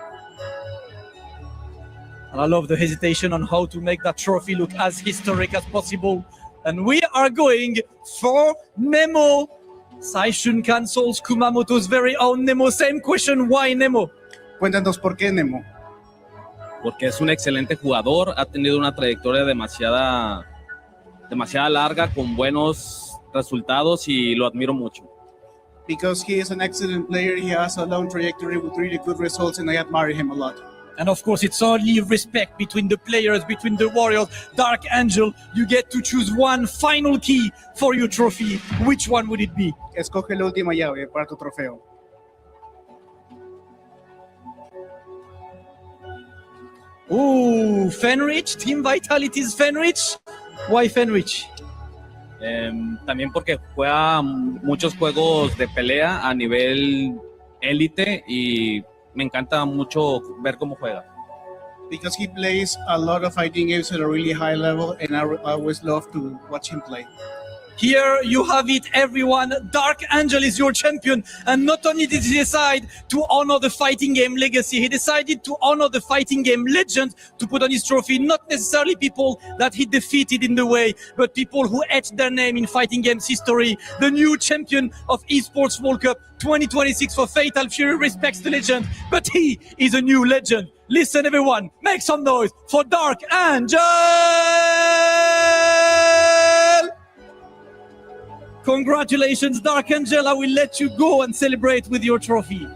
[SPEAKER 5] And I love the hesitation on how to make that trophy look as historic as possible. And we are going for Nemo. Saishun cancels Kumamoto's very own Nemo. Same question, why Nemo?
[SPEAKER 3] Cuéntanos por qué Nemo.
[SPEAKER 11] Porque es un excelente jugador, ha tenido una trayectoria demasiada larga con buenos resultados y lo admiro mucho.
[SPEAKER 3] Because he is an excellent player, he has a long trajectory with really good results and I admire him a lot.
[SPEAKER 5] And of course, it's only respect between the players, between the Warriors. Dark Angel, you get to choose one final key for your trophy. Which one would it be?
[SPEAKER 3] Escoge la última llave para tu trofeo.
[SPEAKER 5] Ooh, Fenrich, Team Vitality's Fenrich. Why Fenrich?
[SPEAKER 11] También porque juega muchos juegos de pelea a nivel élite y me encanta mucho ver cómo juega.
[SPEAKER 3] Because he plays a lot of fighting games at a really high level and I always love to watch him play.
[SPEAKER 5] Here you have it, everyone. Dark Angel is your champion. And not only did he decide to honor the fighting game legacy, he decided to honor the fighting game legend to put on his trophy. Not necessarily people that he defeated in the way, but people who etched their name in fighting games history. The new champion of Esports World Cup 2026 for Fatal Fury respects the legend, but he is a new legend. Listen, everyone, make some noise for Dark Angel! Congratulations, Dark Angel. I will let you go and celebrate with your trophy.